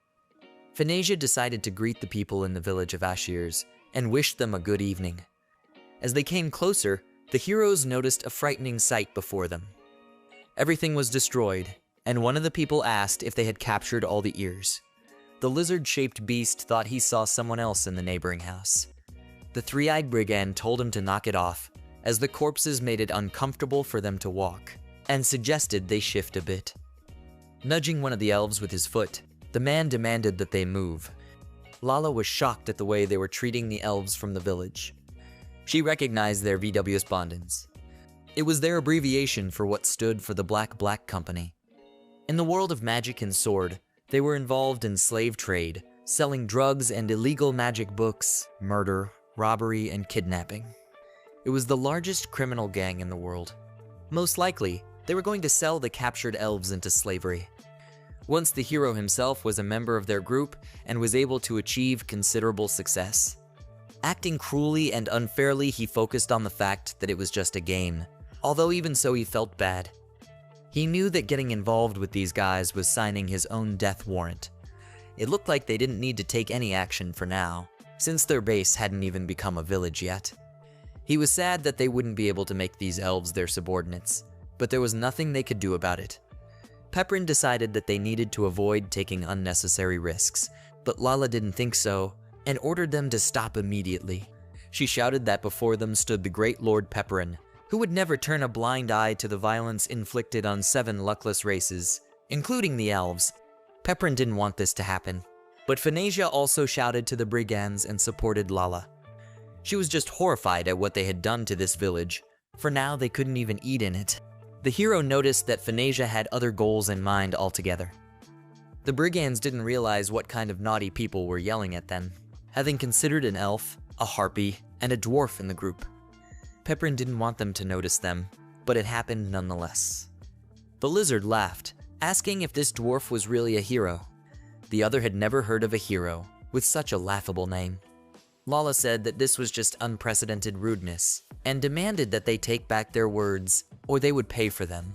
Finasia decided to greet the people in the village of Ashiers and wished them a good evening. As they came closer, the heroes noticed a frightening sight before them. Everything was destroyed, and one of the people asked if they had captured all the ears. The lizard-shaped beast thought he saw someone else in the neighboring house. The three-eyed brigand told him to knock it off, as the corpses made it uncomfortable for them to walk, and suggested they shift a bit. Nudging one of the elves with his foot, the man demanded that they move. Lala was shocked at the way they were treating the elves from the village. She recognized their VW's bandits. It was their abbreviation for what stood for the Black Company. In the world of magic and sword, they were involved in slave trade, selling drugs and illegal magic books, murder, robbery, and kidnapping. It was the largest criminal gang in the world. Most likely, they were going to sell the captured elves into slavery. Once the hero himself was a member of their group and was able to achieve considerable success. Acting cruelly and unfairly, he focused on the fact that it was just a game, although even so he felt bad. He knew that getting involved with these guys was signing his own death warrant. It looked like they didn't need to take any action for now, since their base hadn't even become a village yet. He was sad that they wouldn't be able to make these elves their subordinates, but there was nothing they could do about it. Pepperin decided that they needed to avoid taking unnecessary risks, but Lala didn't think so, and ordered them to stop immediately. She shouted that before them stood the great Lord Pepperin, who would never turn a blind eye to the violence inflicted on 7 luckless races, including the elves. Pepperin didn't want this to happen, but Finasia also shouted to the brigands and supported Lala. She was just horrified at what they had done to this village, for now they couldn't even eat in it. The hero noticed that Finasia had other goals in mind altogether. The brigands didn't realize what kind of naughty people were yelling at them, having considered an elf, a harpy, and a dwarf in the group. Pepperin didn't want them to notice them, but it happened nonetheless. The lizard laughed, asking if this dwarf was really a hero. The other had never heard of a hero with such a laughable name. Lala said that this was just unprecedented rudeness, and demanded that they take back their words, or they would pay for them.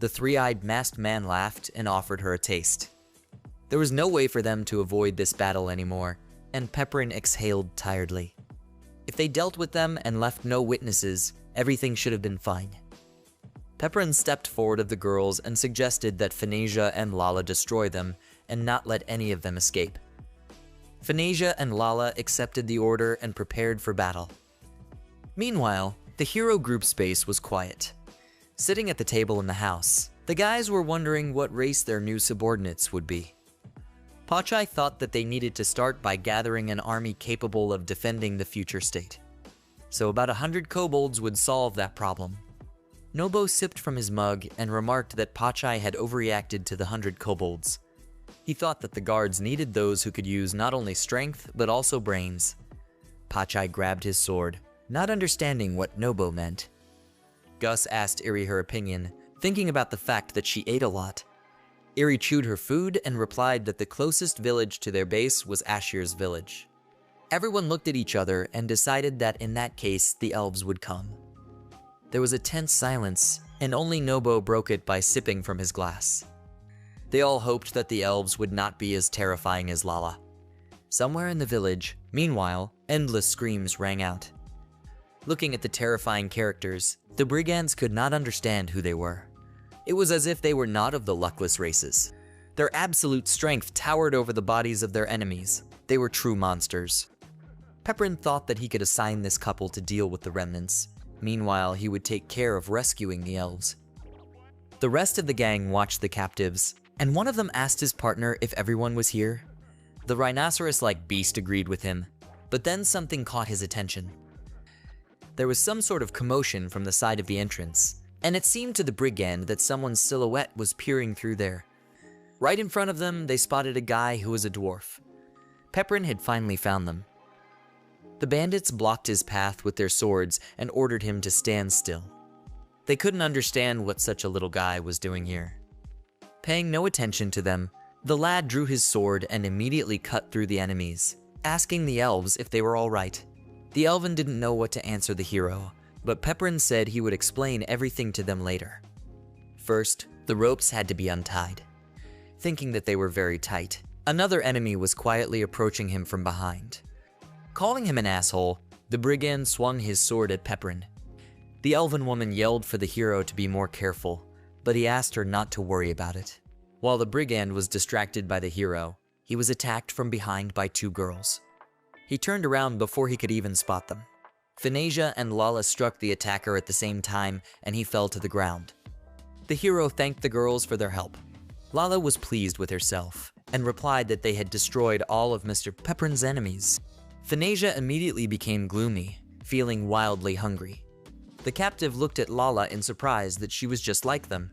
The three-eyed masked man laughed and offered her a taste. There was no way for them to avoid this battle anymore, and Pepperin exhaled tiredly. If they dealt with them and left no witnesses, everything should have been fine. Pepperin stepped forward of the girls and suggested that Finasia and Lala destroy them and not let any of them escape. Finasia and Lala accepted the order and prepared for battle. Meanwhile, the hero group space was quiet. Sitting at the table in the house, the guys were wondering what race their new subordinates would be. Pachai thought that they needed to start by gathering an army capable of defending the future state. So about 100 kobolds would solve that problem. Nobo sipped from his mug and remarked that Pachai had overreacted to the 100 kobolds. He thought that the guards needed those who could use not only strength, but also brains. Pachai grabbed his sword, not understanding what Nobo meant. Gus asked Iri her opinion, thinking about the fact that she ate a lot. Iri chewed her food and replied that the closest village to their base was Ashir's village. Everyone looked at each other and decided that in that case, the elves would come. There was a tense silence, and only Nobo broke it by sipping from his glass. They all hoped that the elves would not be as terrifying as Lala. Somewhere in the village, meanwhile, endless screams rang out. Looking at the terrifying characters, the brigands could not understand who they were. It was as if they were not of the luckless races. Their absolute strength towered over the bodies of their enemies. They were true monsters. Pepperin thought that he could assign this couple to deal with the remnants. Meanwhile, he would take care of rescuing the elves. The rest of the gang watched the captives, and one of them asked his partner if everyone was here. The rhinoceros-like beast agreed with him, but then something caught his attention. There was some sort of commotion from the side of the entrance, and it seemed to the brigand that someone's silhouette was peering through there. Right in front of them, they spotted a guy who was a dwarf. Pepperin had finally found them. The bandits blocked his path with their swords and ordered him to stand still. They couldn't understand what such a little guy was doing here. Paying no attention to them, the lad drew his sword and immediately cut through the enemies, asking the elves if they were all right. The elven didn't know what to answer the hero, but Pepperin said he would explain everything to them later. First, the ropes had to be untied. Thinking that they were very tight, another enemy was quietly approaching him from behind. Calling him an asshole, the brigand swung his sword at Pepperin. The elven woman yelled for the hero to be more careful, but he asked her not to worry about it. While the brigand was distracted by the hero, he was attacked from behind by two girls. He turned around before he could even spot them. Finasia and Lala struck the attacker at the same time, and he fell to the ground. The hero thanked the girls for their help. Lala was pleased with herself, and replied that they had destroyed all of Mr. Pepperin's enemies. Finasia immediately became gloomy, feeling wildly hungry. The captive looked at Lala in surprise that she was just like them.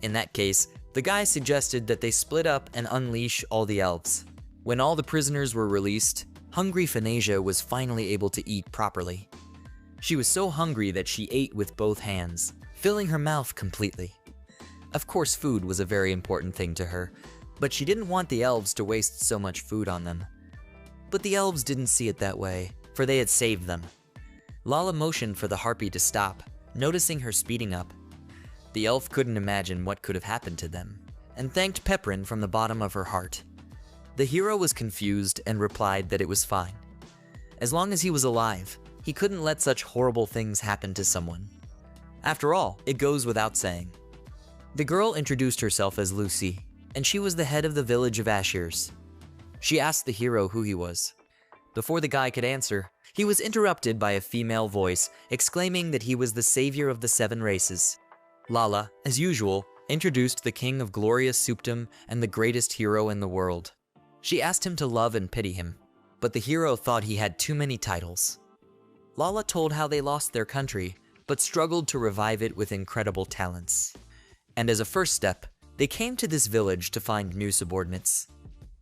In that case, the guy suggested that they split up and unleash all the elves. When all the prisoners were released, hungry Finasia was finally able to eat properly. She was so hungry that she ate with both hands, filling her mouth completely. Of course, food was a very important thing to her, but she didn't want the elves to waste so much food on them. But the elves didn't see it that way, for they had saved them. Lala motioned for the harpy to stop, noticing her speeding up. The elf couldn't imagine what could have happened to them, and thanked Pepperin from the bottom of her heart. The hero was confused and replied that it was fine. As long as he was alive, he couldn't let such horrible things happen to someone. After all, it goes without saying. The girl introduced herself as Lucy, and she was the head of the village of Ashirs. She asked the hero who he was. Before the guy could answer, he was interrupted by a female voice exclaiming that he was the savior of the 7 races. Lala, as usual, introduced the king of Gloria Septum and the greatest hero in the world. She asked him to love and pity him, but the hero thought he had too many titles. Lala told how they lost their country, but struggled to revive it with incredible talents. And as a first step, they came to this village to find new subordinates.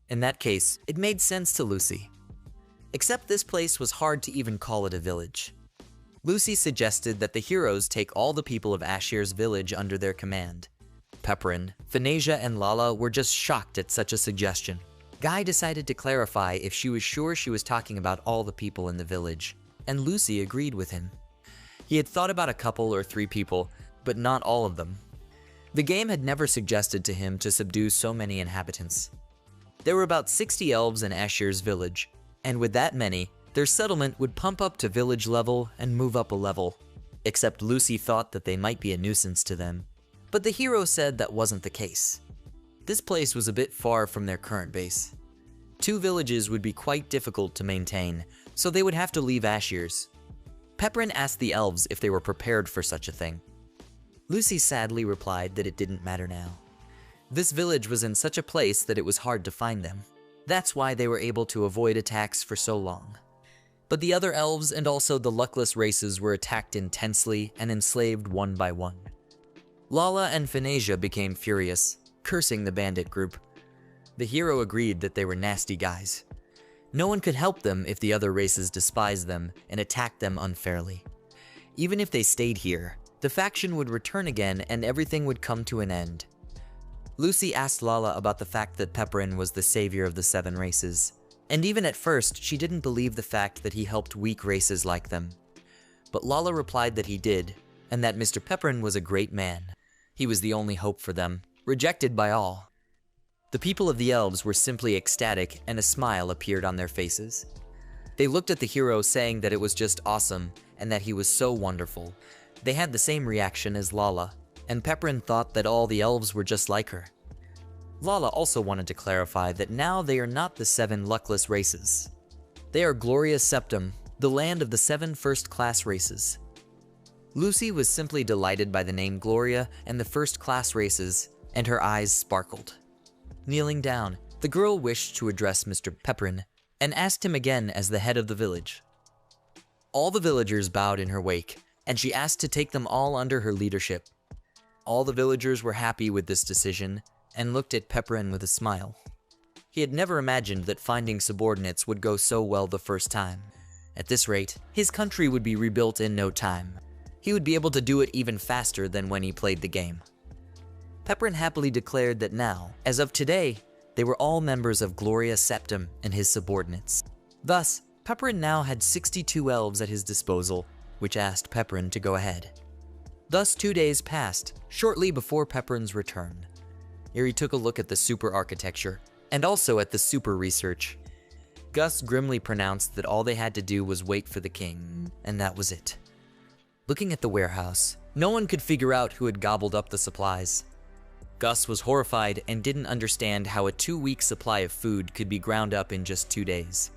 In that case, it made sense to Lucy. Except this place was hard to even call it a village. Lucy suggested that the heroes take all the people of Ashir's village under their command. Pepperin, Finasia, and Lala were just shocked at such a suggestion. Guy decided to clarify if she was sure she was talking about all the people in the village, and Lucy agreed with him. He had thought about a couple or 3 people, but not all of them. The game had never suggested to him to subdue so many inhabitants. There were about 60 elves in Ashir's village, and with that many, their settlement would pump up to village level and move up a level. Except Lucy thought that they might be a nuisance to them, but the hero said that wasn't the case. This place was a bit far from their current base. 2 villages would be quite difficult to maintain, so they would have to leave Ashir's. Pepperin asked the elves if they were prepared for such a thing. Lucy sadly replied that it didn't matter now. This village was in such a place that it was hard to find them. That's why they were able to avoid attacks for so long. But the other elves and also the luckless races were attacked intensely and enslaved one by one. Lala and Finasia became furious, cursing the bandit group. The hero agreed that they were nasty guys. No one could help them if the other races despised them and attacked them unfairly. Even if they stayed here, the faction would return again and everything would come to an end. Lucy asked Lala about the fact that Pepperin was the savior of the 7 races, and even at first she didn't believe the fact that he helped weak races like them. But Lala replied that he did, and that Mr. Pepperin was a great man. He was the only hope for them, rejected by all. The people of the elves were simply ecstatic and a smile appeared on their faces. They looked at the hero saying that it was just awesome and that he was so wonderful. They had the same reaction as Lala, and Pepperin thought that all the elves were just like her. Lala also wanted to clarify that now they are not the 7 luckless races. They are Gloria Septum, the land of the 7 first-class races. Lucy was simply delighted by the name Gloria and the first-class races, and her eyes sparkled. Kneeling down, the girl wished to address Mr. Pepperin and asked him again as the head of the village. All the villagers bowed in her wake, and she asked to take them all under her leadership. All the villagers were happy with this decision and looked at Pepperin with a smile. He had never imagined that finding subordinates would go so well the first time. At this rate, his country would be rebuilt in no time. He would be able to do it even faster than when he played the game. Pepperin happily declared that now, as of today, they were all members of Gloria Septum and his subordinates. Thus, Pepperin now had 62 elves at his disposal, which asked Pepperin to go ahead. Thus 2 days passed, shortly before Pepperin's return. Eri took a look at the super architecture, and also at the super research. Gus grimly pronounced that all they had to do was wait for the king, and that was it. Looking at the warehouse, no one could figure out who had gobbled up the supplies. Gus was horrified and didn't understand how a 2-week supply of food could be ground up in just 2 days.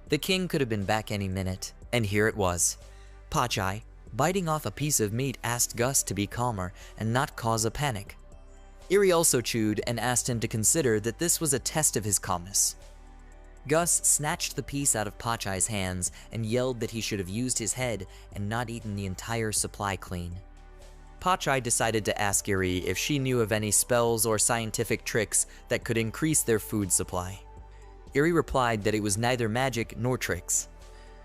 The king could have been back any minute, and here it was. Pachai, biting off a piece of meat, asked Gus to be calmer and not cause a panic. Eri also chewed and asked him to consider that this was a test of his calmness. Gus snatched the piece out of Pachai's hands and yelled that he should have used his head and not eaten the entire supply clean. Pachai decided to ask Eri if she knew of any spells or scientific tricks that could increase their food supply. Eri replied that it was neither magic nor tricks.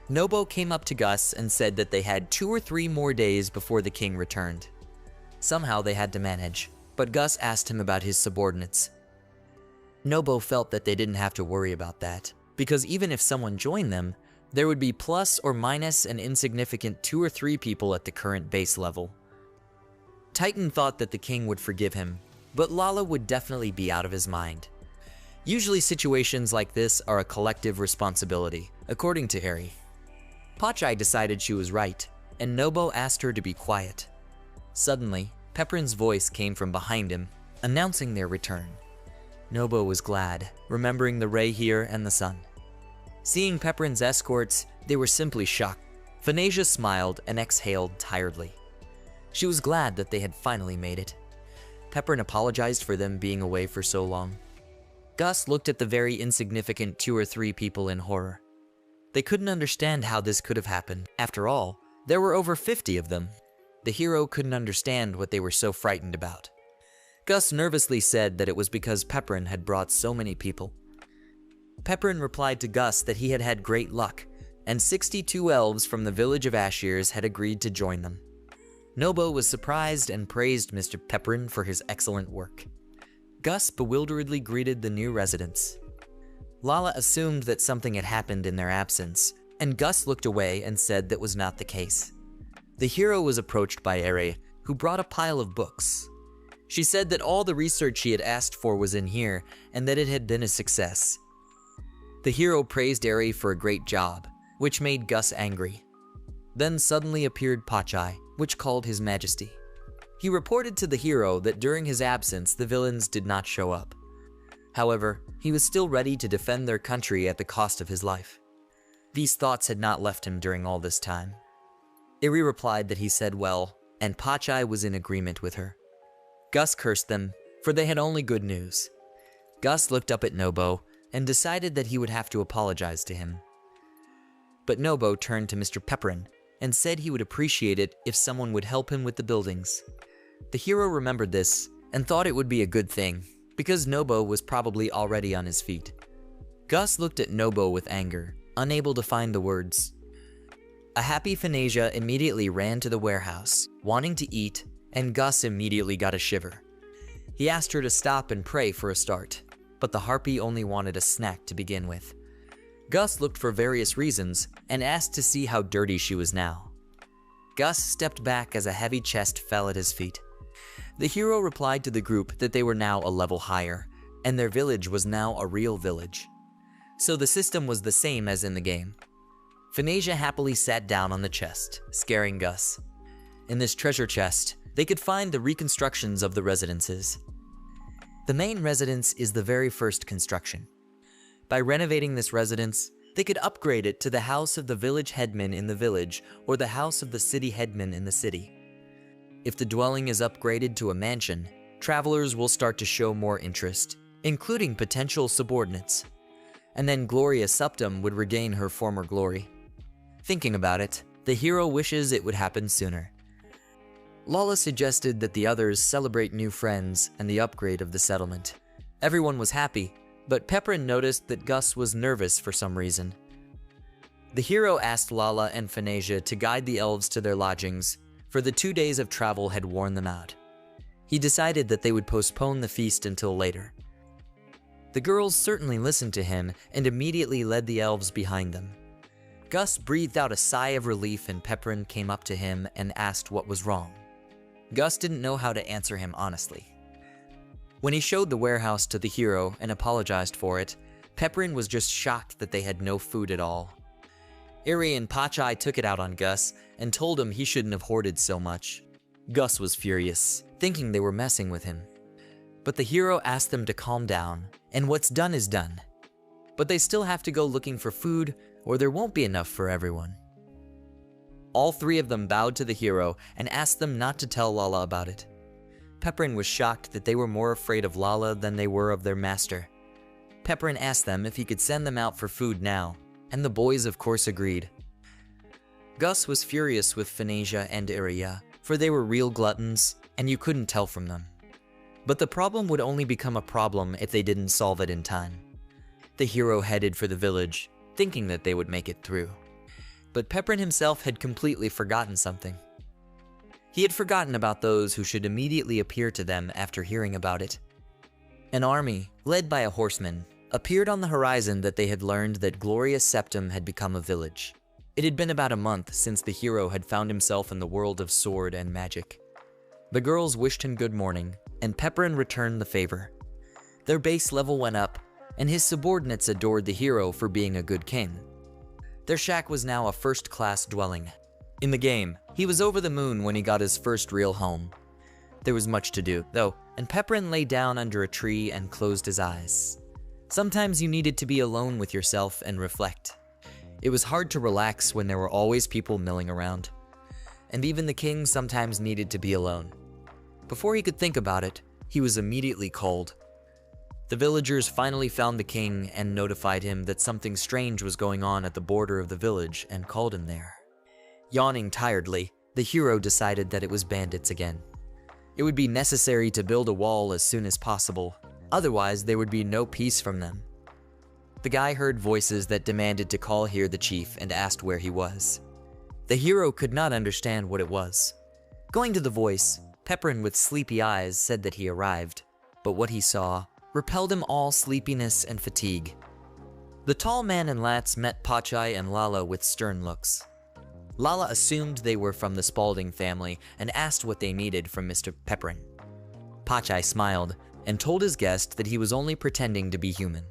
Nobo came up to Gus and said that they had 2 or 3 more days before the king returned. Somehow they had to manage, but Gus asked him about his subordinates. Nobo felt that they didn't have to worry about that, because even if someone joined them, there would be plus or minus an insignificant 2 or 3 people at the current base level. Titan thought that the king would forgive him, but Lala would definitely be out of his mind. Usually situations like this are a collective responsibility, according to Eri. Pachai decided she was right, and Nobo asked her to be quiet. Suddenly, Pepperin's voice came from behind him, announcing their return. Nobo was glad, remembering the ray here and the sun. Seeing Pepperin's escorts, they were simply shocked. Phanesia smiled and exhaled tiredly. She was glad that they had finally made it. Pepperin apologized for them being away for so long. Gus looked at the very insignificant 2 or 3 people in horror. They couldn't understand how this could have happened. After all, there were over 50 of them. The hero couldn't understand what they were so frightened about. Gus nervously said that it was because Pepperin had brought so many people. Pepperin replied to Gus that he had had great luck, and 62 elves from the village of Ashirs had agreed to join them. Nobo was surprised and praised Mr. Pepperin for his excellent work. Gus bewilderedly greeted the new residents. Lala assumed that something had happened in their absence, and Gus looked away and said that was not the case. The hero was approached by Eri, who brought a pile of books. She said that all the research she had asked for was in here, and that it had been a success. The hero praised Eri for a great job, which made Gus angry. Then suddenly appeared Pachai, which called his majesty. He reported to the hero that during his absence the villains did not show up. However, he was still ready to defend their country at the cost of his life. These thoughts had not left him during all this time. Eri replied that he said well, and Pachai was in agreement with her. Gus cursed them, for they had only good news. Gus looked up at Nobo and decided that he would have to apologize to him. But Nobo turned to Mr. Pepperin and said he would appreciate it if someone would help him with the buildings. The hero remembered this and thought it would be a good thing, because Nobo was probably already on his feet. Gus looked at Nobo with anger, unable to find the words. A happy Phanesia immediately ran to the warehouse, wanting to eat, and Gus immediately got a shiver. He asked her to stop and pray for a start, but the harpy only wanted a snack to begin with. Gus looked for various reasons and asked to see how dirty she was now. Gus stepped back as a heavy chest fell at his feet. The hero replied to the group that they were now a level higher, and their village was now a real village. So the system was the same as in the game. Phanesia happily sat down on the chest, scaring Gus. In this treasure chest, they could find the reconstructions of the residences. The main residence is the very first construction. By renovating this residence, They could upgrade it to the house of the village headman in the village or the house of the city headman in the city. If the dwelling is upgraded to a mansion, travelers will start to show more interest, including potential subordinates. And then Gloria Septum would regain her former glory. Thinking about it, the hero wishes it would happen sooner. Lala suggested that the others celebrate new friends and the upgrade of the settlement. Everyone was happy, but Pepperin noticed that Gus was nervous for some reason. The hero asked Lala and Phanesia to guide the elves to their lodgings, for the 2 days of travel had worn them out. He decided that they would postpone the feast until later. The girls certainly listened to him and immediately led the elves behind them. Gus breathed out a sigh of relief and Pepperin came up to him and asked what was wrong. Gus didn't know how to answer him honestly. When he showed the warehouse to the hero and apologized for it, Pepperin was just shocked that they had no food at all. Eri and Pachai took it out on Gus and told him he shouldn't have hoarded so much. Gus was furious, thinking they were messing with him. But the hero asked them to calm down, and what's done is done. But they still have to go looking for food, or there won't be enough for everyone. All three of them bowed to the hero and asked them not to tell Lala about it. Pepperin was shocked that they were more afraid of Lala than they were of their master. Pepperin asked them if he could send them out for food now, and the boys of course agreed. Gus was furious with Phanesia and Iria, for they were real gluttons, and you couldn't tell from them. But the problem would only become a problem if they didn't solve it in time. The hero headed for the village, thinking that they would make it through. But Pepperin himself had completely forgotten something. He had forgotten about those who should immediately appear to them after hearing about it. An army, led by a horseman, appeared on the horizon that they had learned that Gloria Septum had become a village. It had been about a month since the hero had found himself in the world of sword and magic. The girls wished him good morning, and Pepperin returned the favor. Their base level went up, and his subordinates adored the hero for being a good king. Their shack was now a first-class dwelling. In the game, he was over the moon when he got his first real home. There was much to do, though, and Pepperin lay down under a tree and closed his eyes. Sometimes you needed to be alone with yourself and reflect. It was hard to relax when there were always people milling around. And even the king sometimes needed to be alone. Before he could think about it, he was immediately called. The villagers finally found the king and notified him that something strange was going on at the border of the village and called him there. Yawning tiredly, the hero decided that it was bandits again. It would be necessary to build a wall as soon as possible, otherwise there would be no peace from them. The guy heard voices that demanded to call here the chief and asked where he was. The hero could not understand what it was. Going to the voice, Pepperin with sleepy eyes said that he arrived, but what he saw repelled him all sleepiness and fatigue. The tall man and Lats met Pachai and Lala with stern looks. Lala assumed they were from the Spalding family and asked what they needed from Mr. Pepperin. Pachai smiled and told his guest that he was only pretending to be human.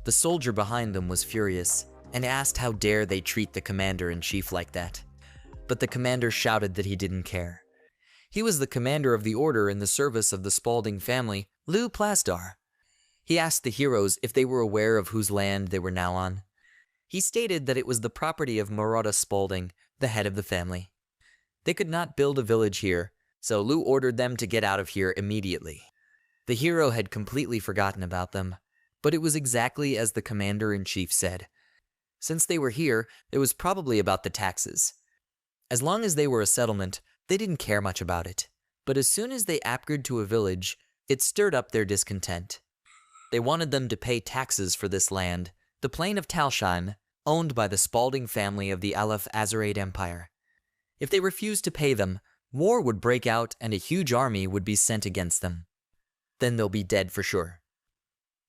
The soldier behind them was furious and asked how dare they treat the commander-in-chief like that. But the commander shouted that he didn't care. He was the commander of the order in the service of the Spalding family, Lou Plasdar. He asked the heroes if they were aware of whose land they were now on. He stated that it was the property of Marotta Spalding, the head of the family. They could not build a village here, so Lou ordered them to get out of here immediately. The hero had completely forgotten about them, but it was exactly as the commander-in-chief said. Since they were here, it was probably about the taxes. As long as they were a settlement, they didn't care much about it. But as soon as they upgraded to a village, it stirred up their discontent. They wanted them to pay taxes for this land, the plain of Talsheim, owned by the Spalding family of the Aleph Azerade Empire. If they refused to pay them, war would break out and a huge army would be sent against them. Then they'll be dead for sure.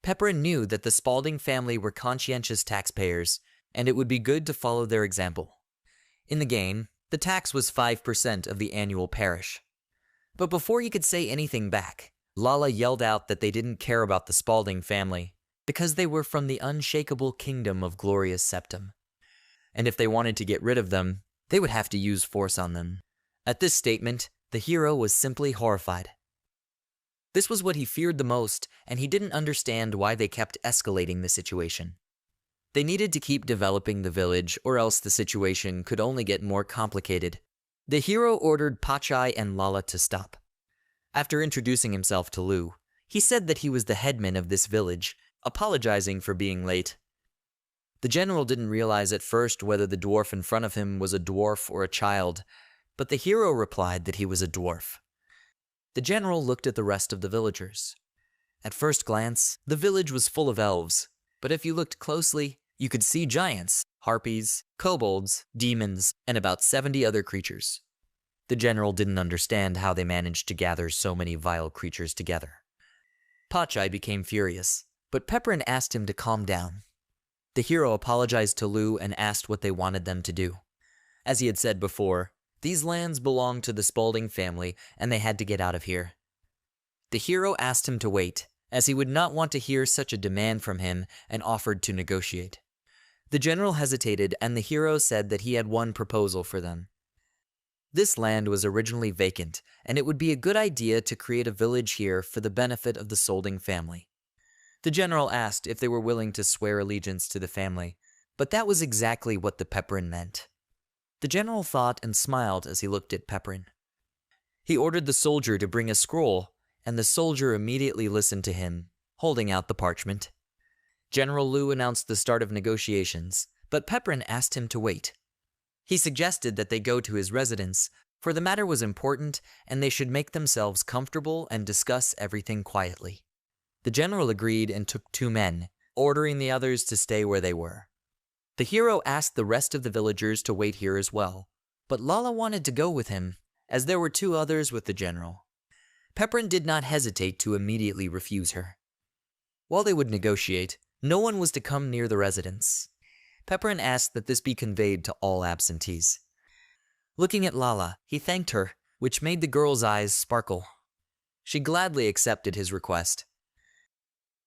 Pepperin knew that the Spalding family were conscientious taxpayers, and it would be good to follow their example. In the game, the tax was 5% of the annual parish. But before he could say anything back, Lala yelled out that they didn't care about the Spalding family, because they were from the unshakable kingdom of Gloria Septum. And if they wanted to get rid of them, they would have to use force on them. At this statement, the hero was simply horrified. This was what he feared the most, and he didn't understand why they kept escalating the situation. They needed to keep developing the village, or else the situation could only get more complicated. The hero ordered Pachai and Lala to stop. After introducing himself to Lu, he said that he was the headman of this village, apologizing for being late. The general didn't realize at first whether the dwarf in front of him was a dwarf or a child, but the hero replied that he was a dwarf. The general looked at the rest of the villagers. At first glance, the village was full of elves, but if you looked closely, you could see giants, harpies, kobolds, demons, and about 70 other creatures. The general didn't understand how they managed to gather so many vile creatures together. Pachai became furious, but Pepperin asked him to calm down. The hero apologized to Lu and asked what they wanted them to do. As he had said before, these lands belonged to the Spaulding family and they had to get out of here. The hero asked him to wait, as he would not want to hear such a demand from him, and offered to negotiate. The general hesitated, and the hero said that he had one proposal for them. This land was originally vacant, and it would be a good idea to create a village here for the benefit of the Spaulding family. The general asked if they were willing to swear allegiance to the family, but that was exactly what the Pepperin meant. The general thought and smiled as he looked at Pepperin. He ordered the soldier to bring a scroll, and the soldier immediately listened to him, holding out the parchment. General Lu announced the start of negotiations, but Pepperin asked him to wait. He suggested that they go to his residence, for the matter was important and they should make themselves comfortable and discuss everything quietly. The general agreed and took 2 men, ordering the others to stay where they were. The hero asked the rest of the villagers to wait here as well, but Lala wanted to go with him, as there were 2 others with the general. Pepperin did not hesitate to immediately refuse her. While they would negotiate, no one was to come near the residence. Pepperin asked that this be conveyed to all absentees. Looking at Lala, he thanked her, which made the girl's eyes sparkle. She gladly accepted his request.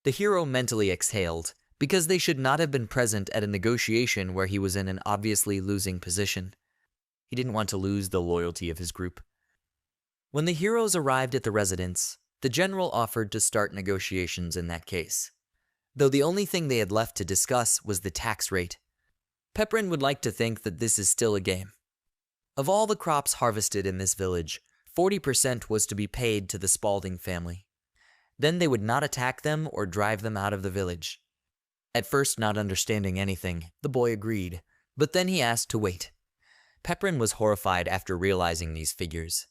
The hero mentally exhaled, because they should not have been present at a negotiation where he was in an obviously losing position. He didn't want to lose the loyalty of his group. When the heroes arrived at the residence, the general offered to start negotiations in that case, though the only thing they had left to discuss was the tax rate. Pepperin would like to think that this is still a game. Of all the crops harvested in this village, 40% was to be paid to the Spaulding family. Then they would not attack them or drive them out of the village. At first, not understanding anything, the boy agreed, but then he asked to wait. Pepperin was horrified after realizing these figures.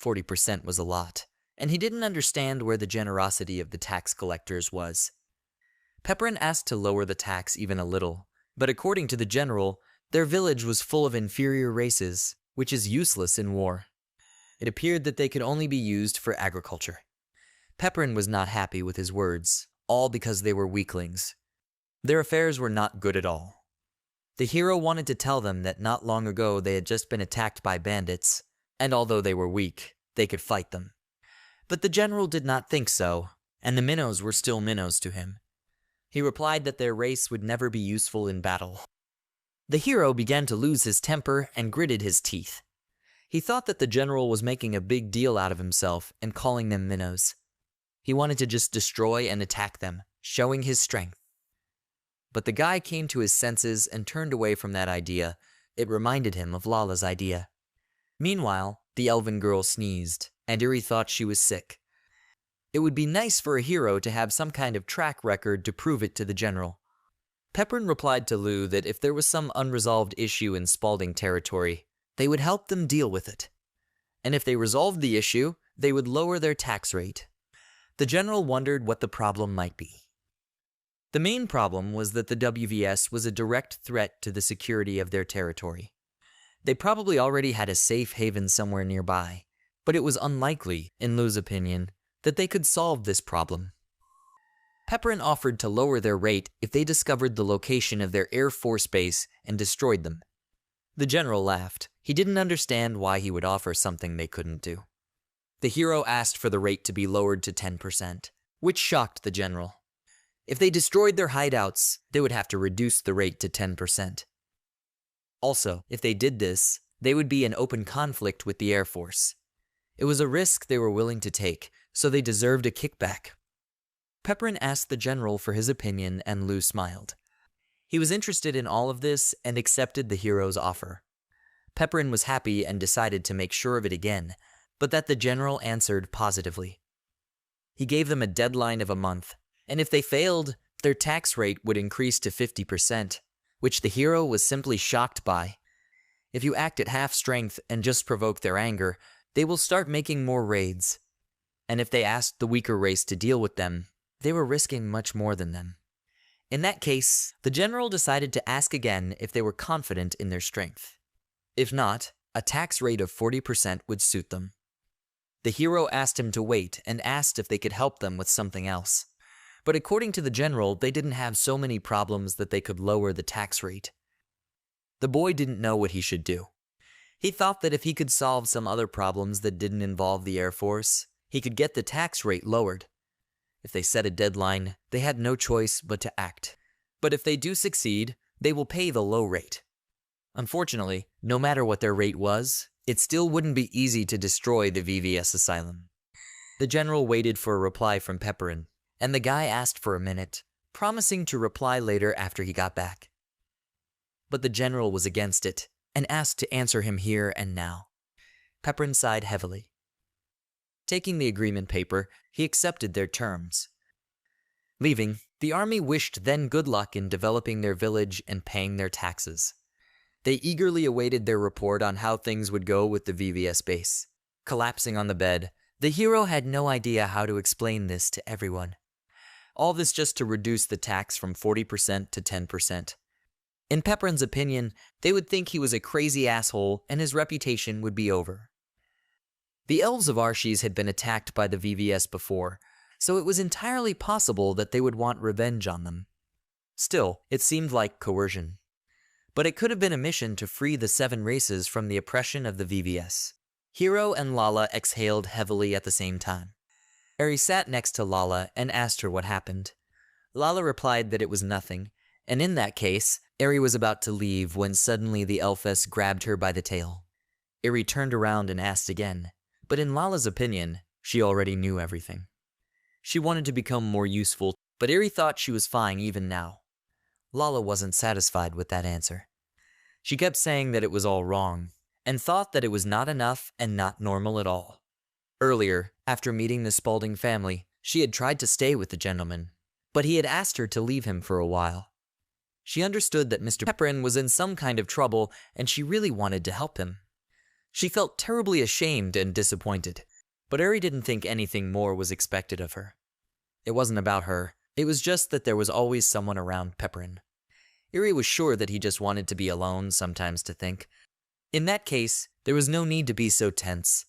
40% was a lot, and he didn't understand where the generosity of the tax collectors was. Pepperin asked to lower the tax even a little, but according to the general, their village was full of inferior races, which is useless in war. It appeared that they could only be used for agriculture. Pepperin was not happy with his words, all because they were weaklings. Their affairs were not good at all. The hero wanted to tell them that not long ago they had just been attacked by bandits, and although they were weak, they could fight them. But the general did not think so, and the minnows were still minnows to him. He replied that their race would never be useful in battle. The hero began to lose his temper and gritted his teeth. He thought that the general was making a big deal out of himself and calling them minnows. He wanted to just destroy and attack them, showing his strength. But the guy came to his senses and turned away from that idea. It reminded him of Lala's idea. Meanwhile, the elven girl sneezed, and Iri thought she was sick. It would be nice for a hero to have some kind of track record to prove it to the general. Pepperin replied to Lu that if there was some unresolved issue in Spaulding territory, they would help them deal with it. And if they resolved the issue, they would lower their tax rate. The general wondered what the problem might be. The main problem was that the WVS was a direct threat to the security of their territory. They probably already had a safe haven somewhere nearby, but it was unlikely, in Lu's opinion, that they could solve this problem. Pepperin offered to lower their rate if they discovered the location of their Air Force base and destroyed them. The general laughed. He didn't understand why he would offer something they couldn't do. The hero asked for the rate to be lowered to 10%, which shocked the general. If they destroyed their hideouts, they would have to reduce the rate to 10%. Also, if they did this, they would be in open conflict with the Air Force. It was a risk they were willing to take, so they deserved a kickback. Pepperin asked the general for his opinion, and Lu smiled. He was interested in all of this and accepted the hero's offer. Pepperin was happy and decided to make sure of it again, but that the general answered positively. He gave them a deadline of a month, and if they failed, their tax rate would increase to 50%, which the hero was simply shocked by. If you act at half strength and just provoke their anger, they will start making more raids. And if they asked the weaker race to deal with them, they were risking much more than them. In that case, the general decided to ask again if they were confident in their strength. If not, a tax rate of 40% would suit them. The hero asked him to wait and asked if they could help them with something else. But according to the general, they didn't have so many problems that they could lower the tax rate. The boy didn't know what he should do. He thought that if he could solve some other problems that didn't involve the Air Force, he could get the tax rate lowered. If they set a deadline, they had no choice but to act. But if they do succeed, they will pay the low rate. Unfortunately, no matter what their rate was, it still wouldn't be easy to destroy the VVS asylum. The general waited for a reply from Pepperin, and the guy asked for a minute, promising to reply later after he got back. But the general was against it, and asked to answer him here and now. Pepperin sighed heavily. Taking the agreement paper, he accepted their terms. Leaving, the army wished them good luck in developing their village and paying their taxes. They eagerly awaited their report on how things would go with the VVS base. Collapsing on the bed, the hero had no idea how to explain this to everyone. All this just to reduce the tax from 40% to 10%. In Pepperin's opinion, they would think he was a crazy asshole and his reputation would be over. The elves of Arshis had been attacked by the VVS before, so it was entirely possible that they would want revenge on them. Still, it seemed like coercion. But it could have been a mission to free the 7 races from the oppression of the VVS. Hiro and Lala exhaled heavily at the same time. Eri sat next to Lala and asked her what happened. Lala replied that it was nothing, and in that case, Eri was about to leave when suddenly the elfess grabbed her by the tail. Eri turned around and asked again, but in Lala's opinion, she already knew everything. She wanted to become more useful, but Eri thought she was fine even now. Lala wasn't satisfied with that answer. She kept saying that it was all wrong, and thought that it was not enough and not normal at all. Earlier, after meeting the Spaulding family, she had tried to stay with the gentleman, but he had asked her to leave him for a while. She understood that Mr. Pepperin was in some kind of trouble, and she really wanted to help him. She felt terribly ashamed and disappointed, but Eri didn't think anything more was expected of her. It wasn't about her, it was just that there was always someone around Pepperin. Eri was sure that he just wanted to be alone sometimes to think. In that case, there was no need to be so tense.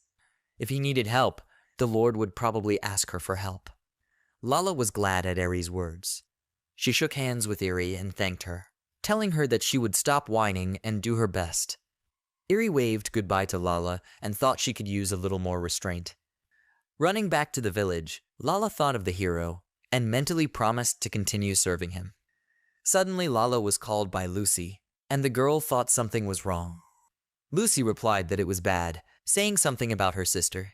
If he needed help, the Lord would probably ask her for help. Lala was glad at Eri's words. She shook hands with Eri and thanked her, telling her that she would stop whining and do her best. Eri waved goodbye to Lala and thought she could use a little more restraint. Running back to the village, Lala thought of the hero and mentally promised to continue serving him. Suddenly, Lala was called by Lucy, and the girl thought something was wrong. Lucy replied that it was bad, saying something about her sister.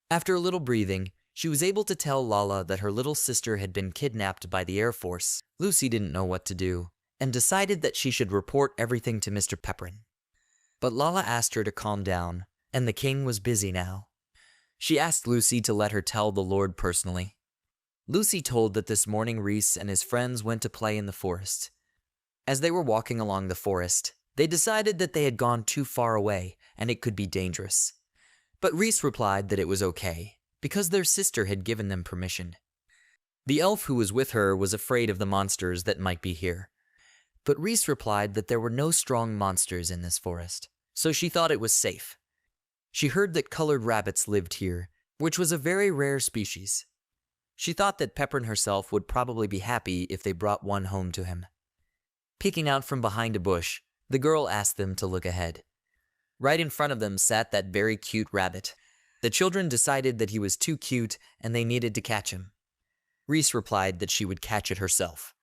After a little breathing, she was able to tell Lala that her little sister had been kidnapped by the Air Force. Lucy didn't know what to do, and decided that she should report everything to Mr. Pepperin. But Lala asked her to calm down, and the king was busy now. She asked Lucy to let her tell the Lord personally. Lucy told that this morning Reese and his friends went to play in the forest. As they were walking along the forest, they decided that they had gone too far away and it could be dangerous. But Reese replied that it was okay, because their sister had given them permission. The elf who was with her was afraid of the monsters that might be here. But Reese replied that there were no strong monsters in this forest, so she thought it was safe. She heard that colored rabbits lived here, which was a very rare species. She thought that Pepperin herself would probably be happy if they brought one home to him. Peeking out from behind a bush, the girl asked them to look ahead. Right in front of them sat that very cute rabbit. The children decided that he was too cute and they needed to catch him. Reese replied that she would catch it herself.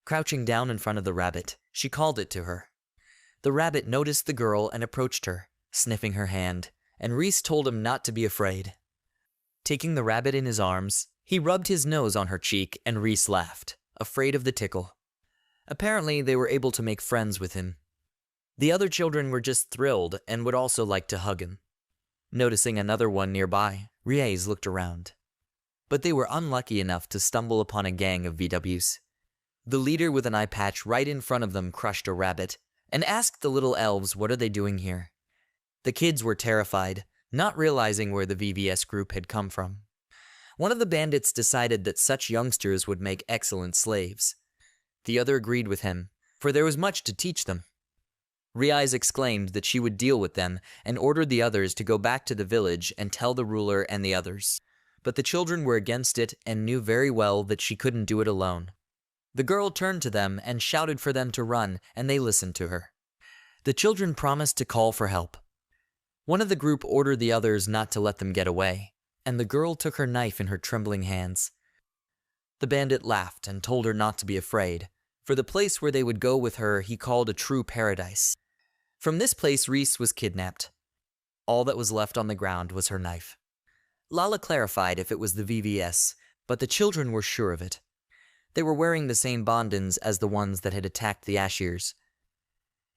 Crouching down in front of the rabbit, she called it to her. The rabbit noticed the girl and approached her, sniffing her hand, and Reese told him not to be afraid. Taking the rabbit in his arms, he rubbed his nose on her cheek and Reese laughed, afraid of the tickle. Apparently, they were able to make friends with him. The other children were just thrilled and would also like to hug him. Noticing another one nearby, Reese looked around. But they were unlucky enough to stumble upon a gang of VWs. The leader with an eye patch right in front of them crushed a rabbit and asked the little elves what are they doing here. The kids were terrified, not realizing where the VVS group had come from. One of the bandits decided that such youngsters would make excellent slaves. The other agreed with him, for there was much to teach them. Reise exclaimed that she would deal with them and ordered the others to go back to the village and tell the ruler and the others. But the children were against it and knew very well that she couldn't do it alone. The girl turned to them and shouted for them to run, and they listened to her. The children promised to call for help. One of the group ordered the others not to let them get away, and the girl took her knife in her trembling hands. The bandit laughed and told her not to be afraid, for the place where they would go with her he called a true paradise. From this place Reese was kidnapped. All that was left on the ground was her knife. Lala clarified if it was the VVS, but the children were sure of it. They were wearing the same bandans as the ones that had attacked the Ashirs.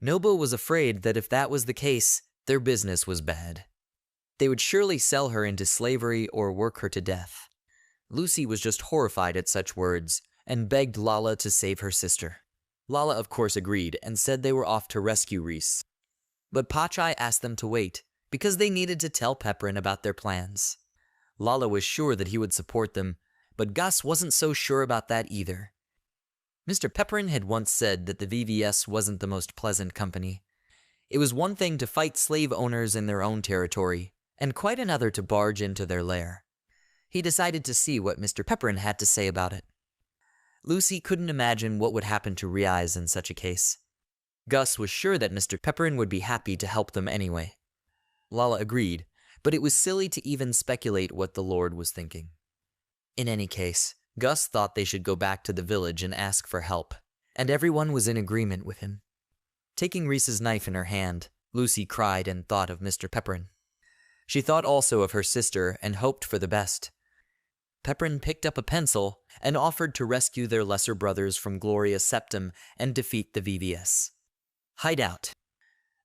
Nobu was afraid that if that was the case, their business was bad. They would surely sell her into slavery or work her to death. Lucy was just horrified at such words and begged Lala to save her sister. Lala of course agreed and said they were off to rescue Reese. But Pachai asked them to wait because they needed to tell Pepperin about their plans. Lala was sure that he would support them, but Gus wasn't so sure about that either. Mr. Pepperin had once said that the VVS wasn't the most pleasant company. It was one thing to fight slave owners in their own territory, and quite another to barge into their lair. He decided to see what Mr. Pepperin had to say about it. Lucy couldn't imagine what would happen to Reise in such a case. Gus was sure that Mr. Pepperin would be happy to help them anyway. Lala agreed, but it was silly to even speculate what the Lord was thinking. In any case, Gus thought they should go back to the village and ask for help, and everyone was in agreement with him. Taking Reese's knife in her hand, Lucy cried and thought of Mr. Pepperin. She thought also of her sister and hoped for the best. Pepperin picked up a pencil and offered to rescue their lesser brothers from Gloria's Septum and defeat the VVS. Hideout.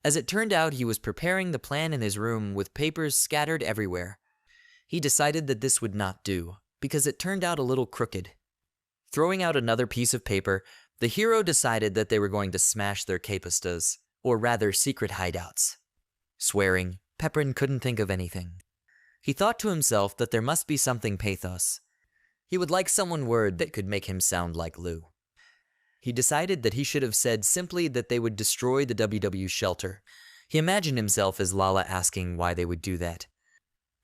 As it turned out, he was preparing the plan in his room with papers scattered everywhere. He decided that this would not do, because it turned out a little crooked. Throwing out another piece of paper, the hero decided that they were going to smash their capistas, or rather secret hideouts. Swearing, Pepperin couldn't think of anything. He thought to himself that there must be something pathos. He would like someone word that could make him sound like Lou. He decided that he should have said simply that they would destroy the WW shelter. He imagined himself as Lala asking why they would do that.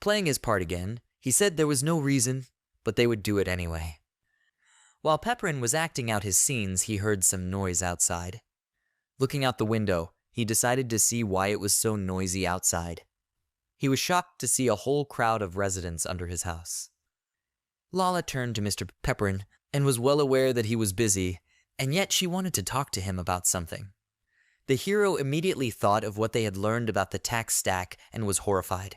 Playing his part again, he said there was no reason, but they would do it anyway. While Pepperin was acting out his scenes, he heard some noise outside. Looking out the window, he decided to see why it was so noisy outside. He was shocked to see a whole crowd of residents under his house. Lala turned to Mr. Pepperin and was well aware that he was busy, and yet she wanted to talk to him about something. The hero immediately thought of what they had learned about the tax stack and was horrified.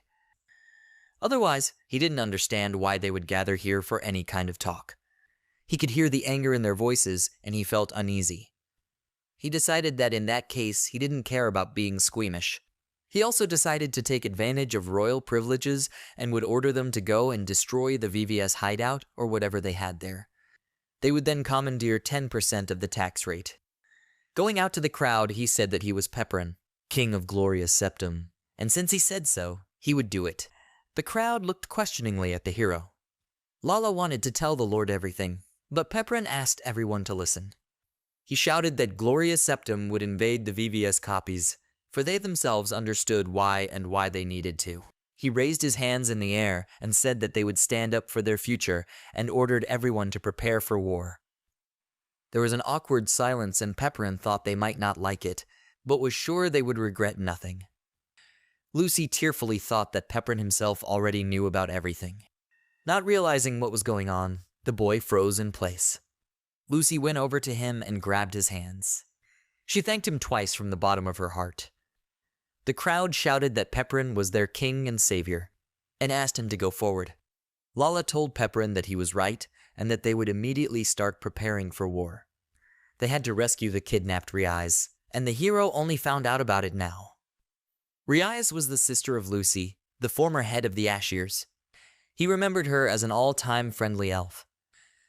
Otherwise, he didn't understand why they would gather here for any kind of talk. He could hear the anger in their voices, and he felt uneasy. He decided that in that case, he didn't care about being squeamish. He also decided to take advantage of royal privileges and would order them to go and destroy the VVS hideout or whatever they had there. They would then commandeer 10% of the tax rate. Going out to the crowd, he said that he was Pepperin, king of Gloria's Septum, and since he said so, he would do it. The crowd looked questioningly at the hero. Lala wanted to tell the Lord everything, but Pepperin asked everyone to listen. He shouted that Gloria's Septum would invade the VVS copies, for they themselves understood why and why they needed to. He raised his hands in the air and said that they would stand up for their future and ordered everyone to prepare for war. There was an awkward silence and Pepperin thought they might not like it, but was sure they would regret nothing. Lucy tearfully thought that Pepperin himself already knew about everything. Not realizing what was going on, the boy froze in place. Lucy went over to him and grabbed his hands. She thanked him twice from the bottom of her heart. The crowd shouted that Pepperin was their king and savior, and asked him to go forward. Lala told Pepperin that he was right, and that they would immediately start preparing for war. They had to rescue the kidnapped Reise, and the hero only found out about it now. Reise was the sister of Lucy, the former head of the Ashirs. He remembered her as an all-time friendly elf.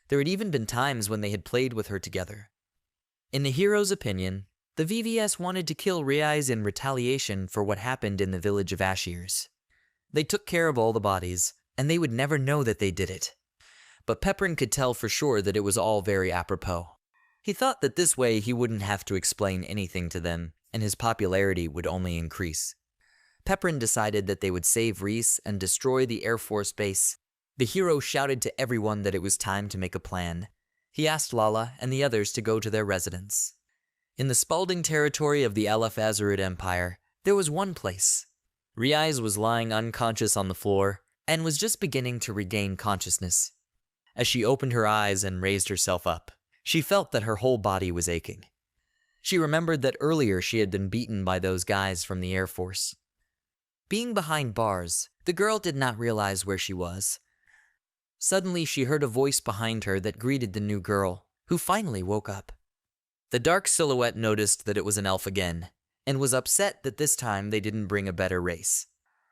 There had even been times when they had played with her together. In the hero's opinion, the VVS wanted to kill Reise in retaliation for what happened in the village of Ashirs. They took care of all the bodies, and they would never know that they did it. But Pepperin could tell for sure that it was all very apropos. He thought that this way he wouldn't have to explain anything to them, and his popularity would only increase. Pepperin decided that they would save Reese and destroy the Air Force base. The hero shouted to everyone that it was time to make a plan. He asked Lala and the others to go to their residence. In the Spalding territory of the Aleph Azurud Empire, there was one place. Reise was lying unconscious on the floor and was just beginning to regain consciousness. As she opened her eyes and raised herself up, she felt that her whole body was aching. She remembered that earlier she had been beaten by those guys from the Air Force. Being behind bars, the girl did not realize where she was. Suddenly, she heard a voice behind her that greeted the new girl, who finally woke up. The dark silhouette noticed that it was an elf again, and was upset that this time they didn't bring a better race.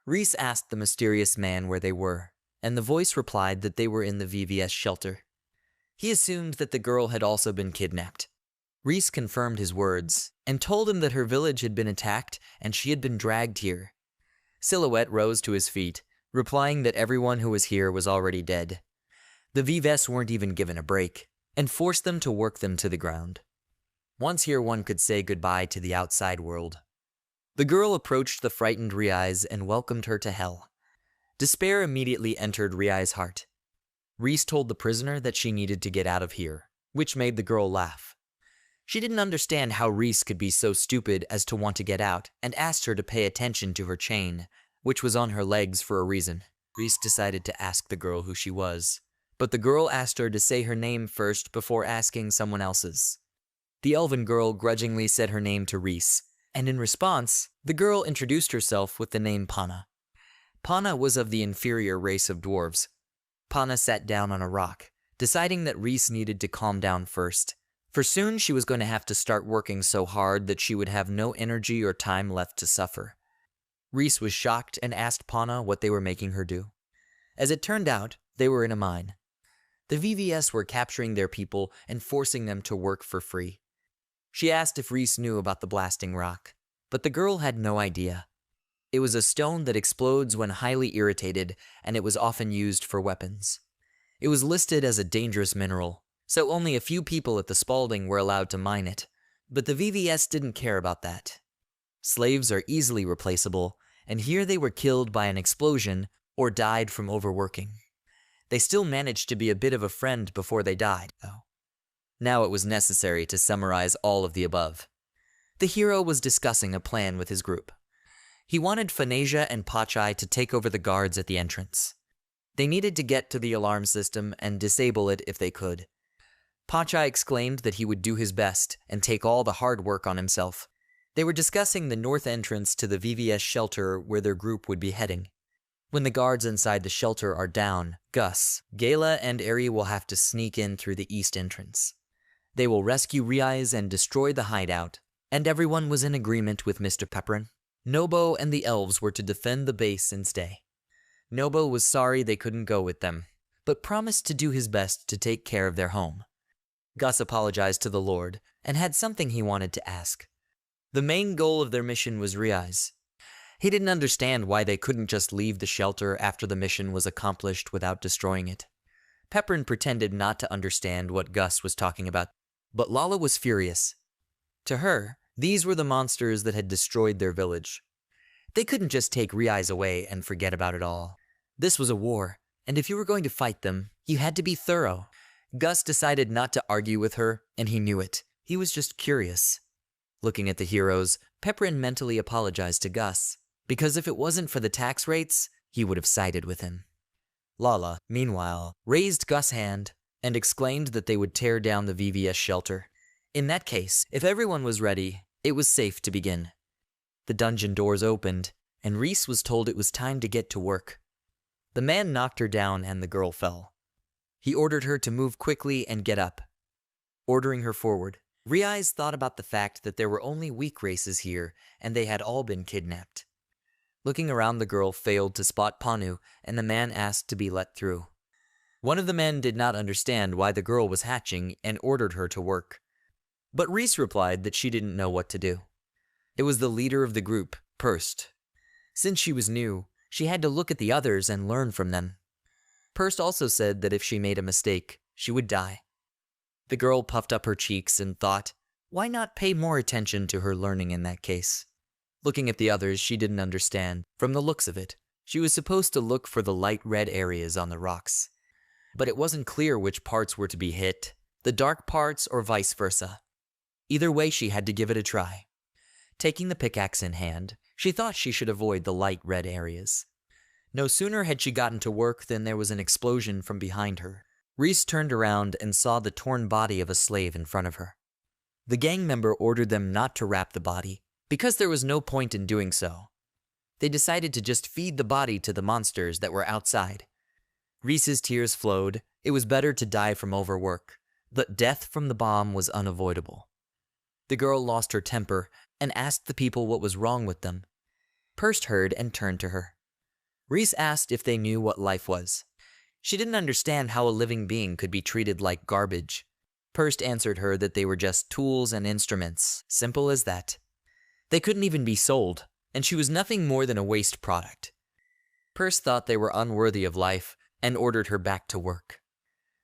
Reese asked the mysterious man where they were, and the voice replied that they were in the VVS shelter. He assumed that the girl had also been kidnapped. Reese confirmed his words, and told him that her village had been attacked and she had been dragged here. Silhouette rose to his feet, replying that everyone who was here was already dead. The VVS weren't even given a break, and forced them to work them to the ground. Once here one could say goodbye to the outside world. The girl approached the frightened Reise and welcomed her to hell. Despair immediately entered Reise's heart. Reese told the prisoner that she needed to get out of here, which made the girl laugh. She didn't understand how Reese could be so stupid as to want to get out, and asked her to pay attention to her chain, which was on her legs for a reason. Reese decided to ask the girl who she was, but the girl asked her to say her name first before asking someone else's. The elven girl grudgingly said her name to Reese, and in response, the girl introduced herself with the name Pana. Pana was of the inferior race of dwarves. Pana sat down on a rock, deciding that Reese needed to calm down first, for soon she was going to have to start working so hard that she would have no energy or time left to suffer. Reese was shocked and asked Pana what they were making her do. As it turned out, they were in a mine. The VVS were capturing their people and forcing them to work for free. She asked if Reese knew about the blasting rock, but the girl had no idea. It was a stone that explodes when highly irritated, and it was often used for weapons. It was listed as a dangerous mineral, so only a few people at the Spalding were allowed to mine it, but the VVS didn't care about that. Slaves are easily replaceable, and here they were killed by an explosion or died from overworking. They still managed to be a bit of a friend before they died, though. Now it was necessary to summarize all of the above. The hero was discussing a plan with his group. He wanted Phanasia and Pachai to take over the guards at the entrance. They needed to get to the alarm system and disable it if they could. Pachai exclaimed that he would do his best and take all the hard work on himself. They were discussing the north entrance to the VVS shelter where their group would be heading. When the guards inside the shelter are down, Gus, Gala, and Eri will have to sneak in through the east entrance. They will rescue Reise and destroy the hideout, and everyone was in agreement with Mr. Pepperin. Nobo and the elves were to defend the base and stay. Nobo was sorry they couldn't go with them, but promised to do his best to take care of their home. Gus apologized to the Lord and had something he wanted to ask. The main goal of their mission was Reise. He didn't understand why they couldn't just leave the shelter after the mission was accomplished without destroying it. Pepperin pretended not to understand what Gus was talking about, but Lala was furious. To her, these were the monsters that had destroyed their village. They couldn't just take Reise away and forget about it all. This was a war, and if you were going to fight them, you had to be thorough. Gus decided not to argue with her, and he knew it. He was just curious. Looking at the heroes, Pepperin mentally apologized to Gus, because if it wasn't for the tax rates, he would have sided with him. Lala, meanwhile, raised Gus' hand and exclaimed that they would tear down the VVS shelter. In that case, if everyone was ready, it was safe to begin. The dungeon doors opened, and Reese was told it was time to get to work. The man knocked her down and the girl fell. He ordered her to move quickly and get up. Ordering her forward, Reese thought about the fact that there were only weak races here, and they had all been kidnapped. Looking around, the girl failed to spot Panu, and the man asked to be let through. One of the men did not understand why the girl was hatching and ordered her to work. But Reese replied that she didn't know what to do. It was the leader of the group, Purst. Since she was new, she had to look at the others and learn from them. Purst also said that if she made a mistake, she would die. The girl puffed up her cheeks and thought, why not pay more attention to her learning in that case? Looking at the others, she didn't understand. From the looks of it, she was supposed to look for the light red areas on the rocks. But it wasn't clear which parts were to be hit, the dark parts or vice versa. Either way, she had to give it a try. Taking the pickaxe in hand, she thought she should avoid the light red areas. No sooner had she gotten to work than there was an explosion from behind her. Reese turned around and saw the torn body of a slave in front of her. The gang member ordered them not to wrap the body, because there was no point in doing so. They decided to just feed the body to the monsters that were outside. Reese's tears flowed. It was better to die from overwork, but death from the bomb was unavoidable. The girl lost her temper and asked the people what was wrong with them. Purst heard and turned to her. Reese asked if they knew what life was. She didn't understand how a living being could be treated like garbage. Purst answered her that they were just tools and instruments, simple as that. They couldn't even be sold, and she was nothing more than a waste product. Purst thought they were unworthy of life and ordered her back to work.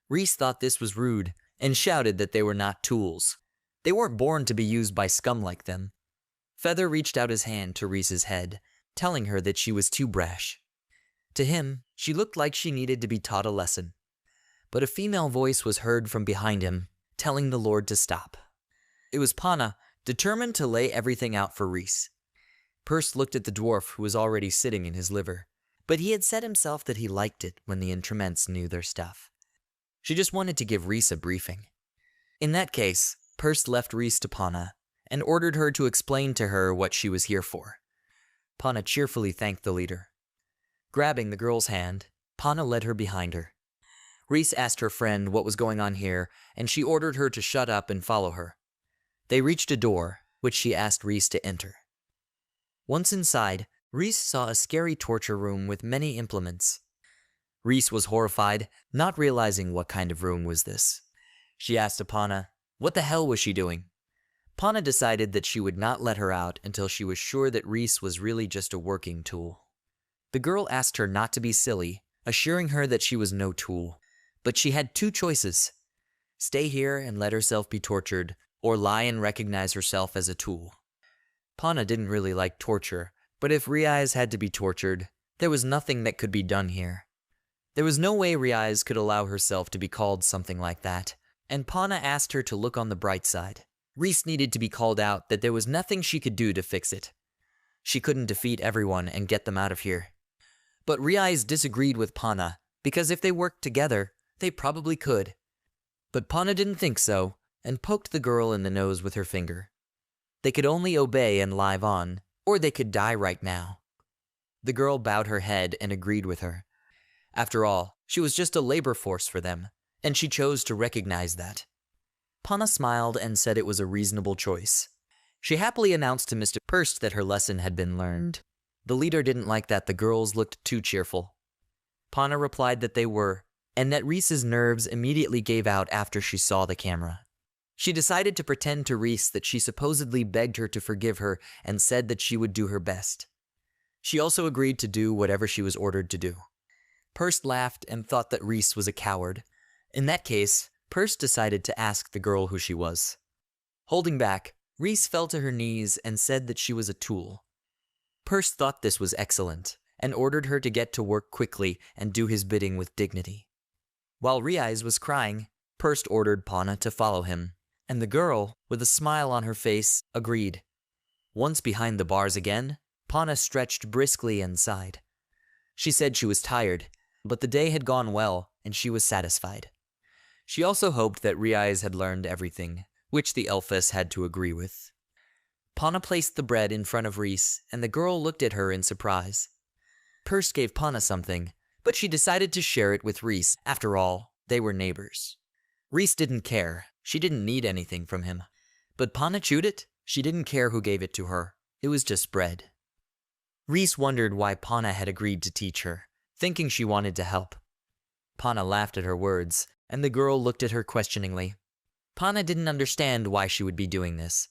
Reese thought this was rude and shouted that they were not tools. They weren't born to be used by scum like them. Feather reached out his hand to Reese's head, telling her that she was too brash. To him, she looked like she needed to be taught a lesson. But a female voice was heard from behind him, telling the Lord to stop. It was Pana, determined to lay everything out for Reese. Purst looked at the dwarf who was already sitting in his liver, but he had said himself that he liked it when the Intrements knew their stuff. She just wanted to give Reese a briefing. In that case, Purst left Reese to Pana and ordered her to explain to her what she was here for. Pana cheerfully thanked the leader. Grabbing the girl's hand, Pana led her behind her. Reese asked her friend what was going on here, and she ordered her to shut up and follow her. They reached a door, which she asked Reese to enter. Once inside, Reese saw a scary torture room with many implements. Reese was horrified, not realizing what kind of room was this. She asked Pana, what the hell was she doing? Pana decided that she would not let her out until she was sure that Reese was really just a working tool. The girl asked her not to be silly, assuring her that she was no tool. But she had two choices: stay here and let herself be tortured, or lie and recognize herself as a tool. Pana didn't really like torture, but if Reise had to be tortured, there was nothing that could be done here. There was no way Reise could allow herself to be called something like that, and Pana asked her to look on the bright side. Reese needed to be called out that there was nothing she could do to fix it. She couldn't defeat everyone and get them out of here. But Reise disagreed with Pana, because if they worked together, they probably could. But Pana didn't think so, and poked the girl in the nose with her finger. They could only obey and live on, or they could die right now. The girl bowed her head and agreed with her. After all, she was just a labor force for them, and she chose to recognize that. Pana smiled and said it was a reasonable choice. She happily announced to Mr. Purst that her lesson had been learned. The leader didn't like that the girls looked too cheerful. Pana replied that they were, and that Reese's nerves immediately gave out after she saw the camera. She decided to pretend to Reese that she supposedly begged her to forgive her and said that she would do her best. She also agreed to do whatever she was ordered to do. Purst laughed and thought that Reese was a coward. In that case, Purst decided to ask the girl who she was. Holding back, Reese fell to her knees and said that she was a tool. Purst thought this was excellent, and ordered her to get to work quickly and do his bidding with dignity. While Reise was crying, Purst ordered Pana to follow him, and the girl, with a smile on her face, agreed. Once behind the bars again, Pana stretched briskly and sighed. She said she was tired, but the day had gone well, and she was satisfied. She also hoped that Reise had learned everything, which the elfess had to agree with. Pana placed the bread in front of Reese, and the girl looked at her in surprise. Purst gave Pana something, but she decided to share it with Reese. After all, they were neighbors. Reese didn't care. She didn't need anything from him. But Pana chewed it. She didn't care who gave it to her. It was just bread. Reese wondered why Pana had agreed to teach her, thinking she wanted to help. Pana laughed at her words, and the girl looked at her questioningly. Pana didn't understand why she would be doing this.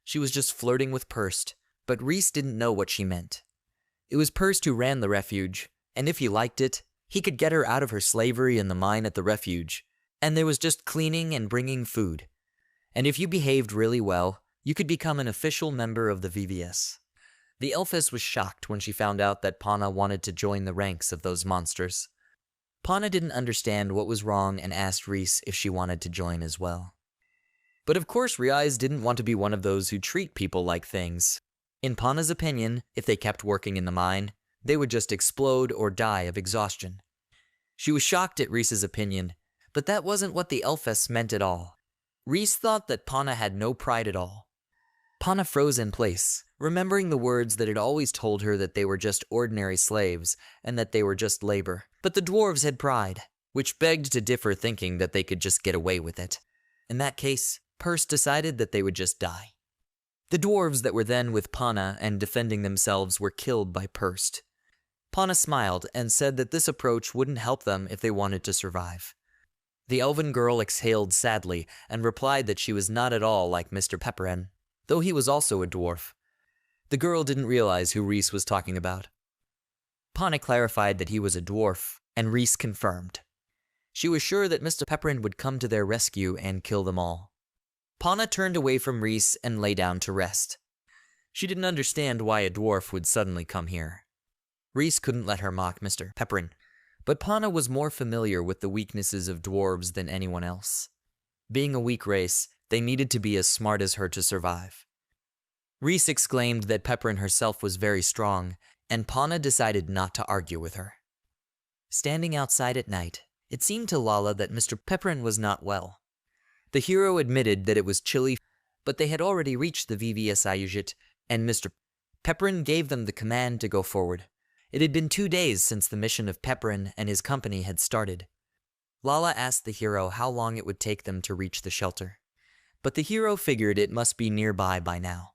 She was just flirting with Purst, but Reese didn't know what she meant. It was Purst who ran the refuge, and if he liked it, he could get her out of her slavery in the mine at the refuge, and there was just cleaning and bringing food. And if you behaved really well, you could become an official member of the VVS. The elfess was shocked when she found out that Pana wanted to join the ranks of those monsters. Pana didn't understand what was wrong and asked Reese if she wanted to join as well. But of course Reise didn't want to be one of those who treat people like things. In Pana's opinion, if they kept working in the mine, they would just explode or die of exhaustion. She was shocked at Reese's opinion, but that wasn't what the elfess meant at all. Reese thought that Pana had no pride at all. Pana froze in place, remembering the words that had always told her that they were just ordinary slaves and that they were just labor. But the dwarves had pride, which begged to differ, thinking that they could just get away with it. In that case, Purst decided that they would just die. The dwarves that were then with Pana and defending themselves were killed by Purst. Pana smiled and said that this approach wouldn't help them if they wanted to survive. The elven girl exhaled sadly and replied that she was not at all like Mr. Pepperin, though he was also a dwarf. The girl didn't realize who Reese was talking about. Pana clarified that he was a dwarf, and Reese confirmed. She was sure that Mr. Pepperin would come to their rescue and kill them all. Pana turned away from Reese and lay down to rest. She didn't understand why a dwarf would suddenly come here. Reese couldn't let her mock Mr. Pepperin, but Pana was more familiar with the weaknesses of dwarves than anyone else. Being a weak race, they needed to be as smart as her to survive. Reese exclaimed that Pepperin herself was very strong, and Pana decided not to argue with her. Standing outside at night, it seemed to Lala that Mr. Pepperin was not well. The hero admitted that it was chilly, but they had already reached the VVS Ayujit, and Mr. Pepperin gave them the command to go forward. It had been 2 days since the mission of Pepperin and his company had started. Lala asked the hero how long it would take them to reach the shelter, but the hero figured it must be nearby by now.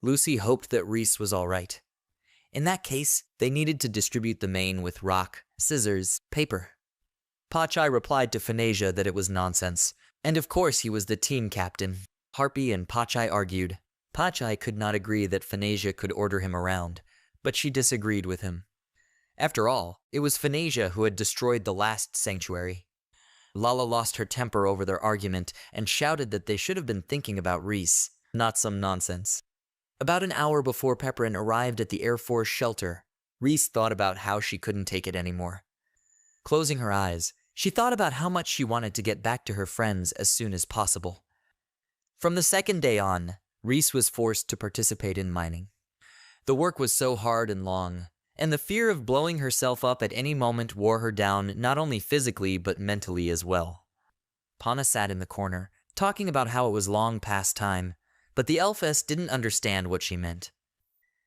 Lucy hoped that Reese was all right. In that case, they needed to distribute the main with rock, scissors, paper. Pachai replied to Phanesia that it was nonsense, and of course he was the team captain. Harpy and Pachai argued. Pachai could not agree that Phanesia could order him around, but she disagreed with him. After all, it was Phanesia who had destroyed the last sanctuary. Lala lost her temper over their argument and shouted that they should have been thinking about Reese, not some nonsense. About an hour before Pepperin arrived at the Air Force shelter, Reese thought about how she couldn't take it anymore. Closing her eyes, she thought about how much she wanted to get back to her friends as soon as possible. From the second day on, Reese was forced to participate in mining. The work was so hard and long, and the fear of blowing herself up at any moment wore her down not only physically but mentally as well. Pana sat in the corner, talking about how it was long past time, but the elfess didn't understand what she meant.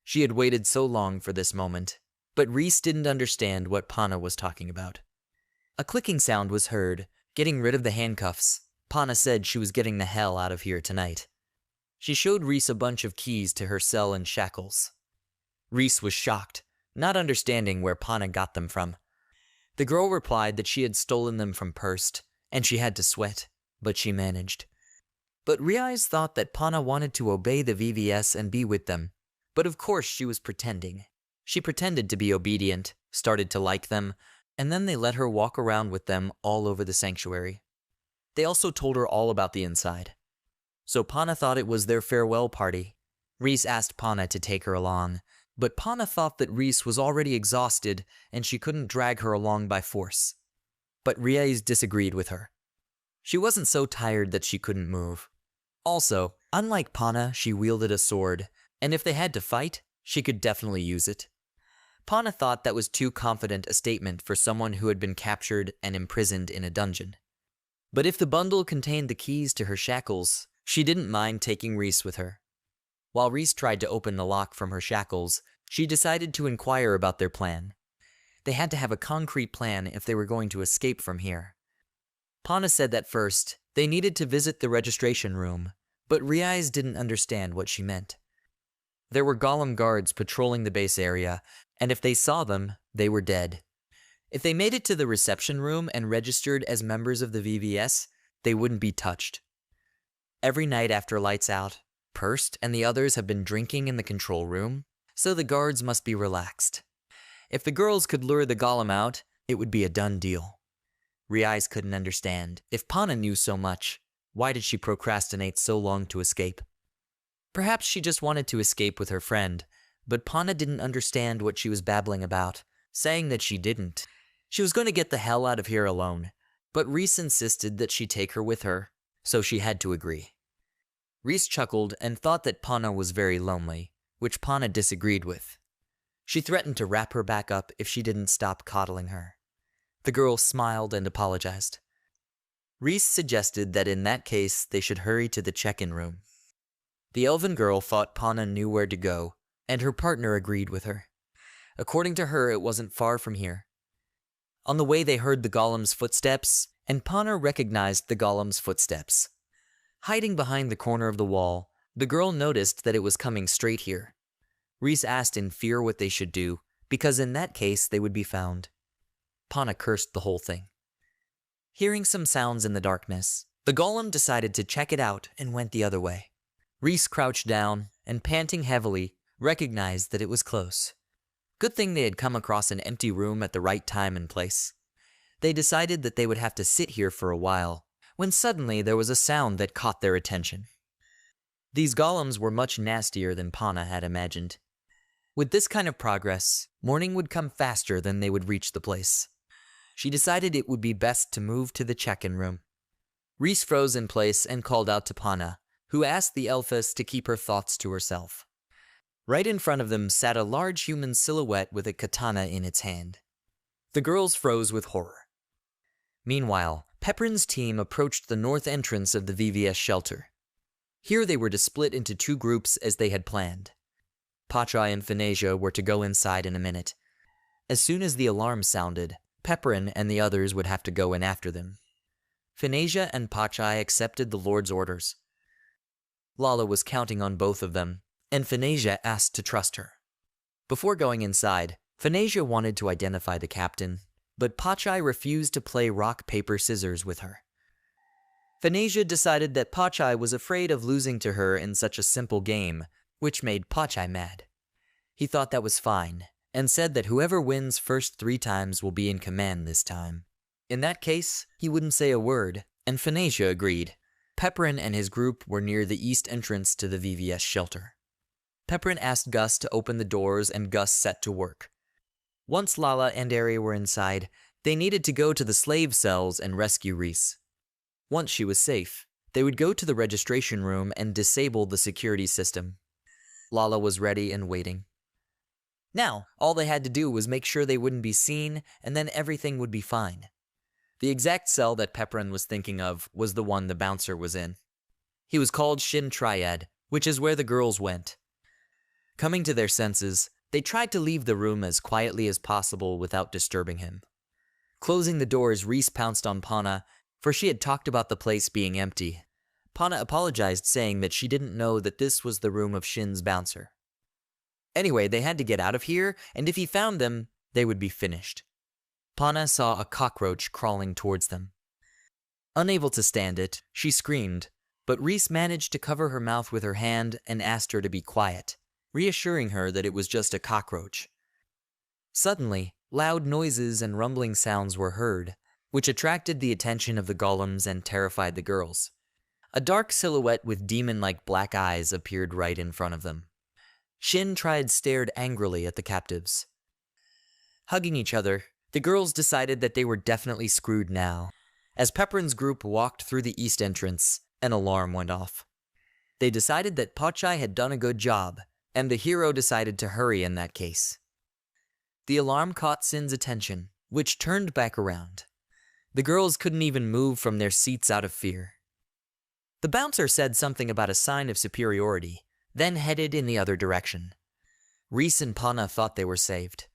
She had waited so long for this moment, but Reese didn't understand what Pana was talking about. A clicking sound was heard, getting rid of the handcuffs. Pana said she was getting the hell out of here tonight. She showed Reese a bunch of keys to her cell and shackles. Reese was shocked, not understanding where Pana got them from. The girl replied that she had stolen them from Purst, and she had to sweat, but she managed. But Reise thought that Pana wanted to obey the VVS and be with them, but of course she was pretending. She pretended to be obedient, started to like them, and then they let her walk around with them all over the sanctuary. They also told her all about the inside. So Pana thought it was their farewell party. Reese asked Pana to take her along, but Pana thought that Reese was already exhausted and she couldn't drag her along by force. But Reise disagreed with her. She wasn't so tired that she couldn't move. Also, unlike Pana, she wielded a sword, and if they had to fight, she could definitely use it. Pana thought that was too confident a statement for someone who had been captured and imprisoned in a dungeon. But if the bundle contained the keys to her shackles, she didn't mind taking Reese with her. While Reese tried to open the lock from her shackles, she decided to inquire about their plan. They had to have a concrete plan if they were going to escape from here. Pana said that first, they needed to visit the registration room, but Reese didn't understand what she meant. There were golem guards patrolling the base area, and if they saw them, they were dead. If they made it to the reception room and registered as members of the VVS, they wouldn't be touched. Every night after lights out, Purst and the others have been drinking in the control room, so the guards must be relaxed. If the girls could lure the golem out, it would be a done deal. Reese couldn't understand. If Pana knew so much, why did she procrastinate so long to escape? Perhaps she just wanted to escape with her friend, but Pana didn't understand what she was babbling about, saying that she didn't. She was going to get the hell out of here alone, but Reese insisted that she take her with her, so she had to agree. Reese chuckled and thought that Pana was very lonely, which Pana disagreed with. She threatened to wrap her back up if she didn't stop coddling her. The girl smiled and apologized. Reese suggested that in that case they should hurry to the check-in room. The elven girl thought Pana knew where to go, and her partner agreed with her. According to her, it wasn't far from here. On the way they heard the golem's footsteps, and Pana recognized the golem's footsteps. Hiding behind the corner of the wall, the girl noticed that it was coming straight here. Reese asked in fear what they should do, because in that case they would be found. Pana cursed the whole thing. Hearing some sounds in the darkness, the golem decided to check it out and went the other way. Reese crouched down and, panting heavily, recognized that it was close. Good thing they had come across an empty room at the right time and place. They decided that they would have to sit here for a while, when suddenly there was a sound that caught their attention. These golems were much nastier than Pana had imagined. With this kind of progress, morning would come faster than they would reach the place. She decided it would be best to move to the check-in room. Reese froze in place and called out to Pana, who asked the elfess to keep her thoughts to herself. Right in front of them sat a large human silhouette with a katana in its hand. The girls froze with horror. Meanwhile, Peprin's team approached the north entrance of the VVS shelter. Here they were to split into two groups as they had planned. Pachai and Phanesia were to go inside in a minute. As soon as the alarm sounded, Peprin and the others would have to go in after them. Phanesia and Pachai accepted the Lord's orders. Lala was counting on both of them, and Phanesia asked to trust her. Before going inside, Phanesia wanted to identify the captain, but Pachai refused to play rock, paper, scissors with her. Phanesia decided that Pachai was afraid of losing to her in such a simple game, which made Pachai mad. He thought that was fine, and said that whoever wins first 3 times will be in command this time. In that case, he wouldn't say a word, and Phanesia agreed. Peprin and his group were near the east entrance to the VVS shelter. Peprin asked Gus to open the doors, and Gus set to work. Once Lala and Ari were inside, they needed to go to the slave cells and rescue Reese. Once she was safe, they would go to the registration room and disable the security system. Lala was ready and waiting. Now, all they had to do was make sure they wouldn't be seen, and then everything would be fine. The exact cell that Peprin was thinking of was the one the bouncer was in. He was called Shin Triad, which is where the girls went. Coming to their senses, they tried to leave the room as quietly as possible without disturbing him. Closing the doors, Reese pounced on Pana, for she had talked about the place being empty. Pana apologized, saying that she didn't know that this was the room of Shin's bouncer. Anyway, they had to get out of here, and if he found them, they would be finished. Pana saw a cockroach crawling towards them. Unable to stand it, she screamed, but Reese managed to cover her mouth with her hand and asked her to be quiet, reassuring her that it was just a cockroach. Suddenly, loud noises and rumbling sounds were heard, which attracted the attention of the golems and terrified the girls. A dark silhouette with demon-like black eyes appeared right in front of them. Shin Triad stared angrily at the captives. Hugging each other, the girls decided that they were definitely screwed now. As Peprin's group walked through the east entrance, an alarm went off. They decided that Pachai had done a good job, and the hero decided to hurry in that case. The alarm caught Sin's attention, which turned back around. The girls couldn't even move from their seats out of fear. The bouncer said something about a sign of superiority, then headed in the other direction. Reese and Pana thought they were saved.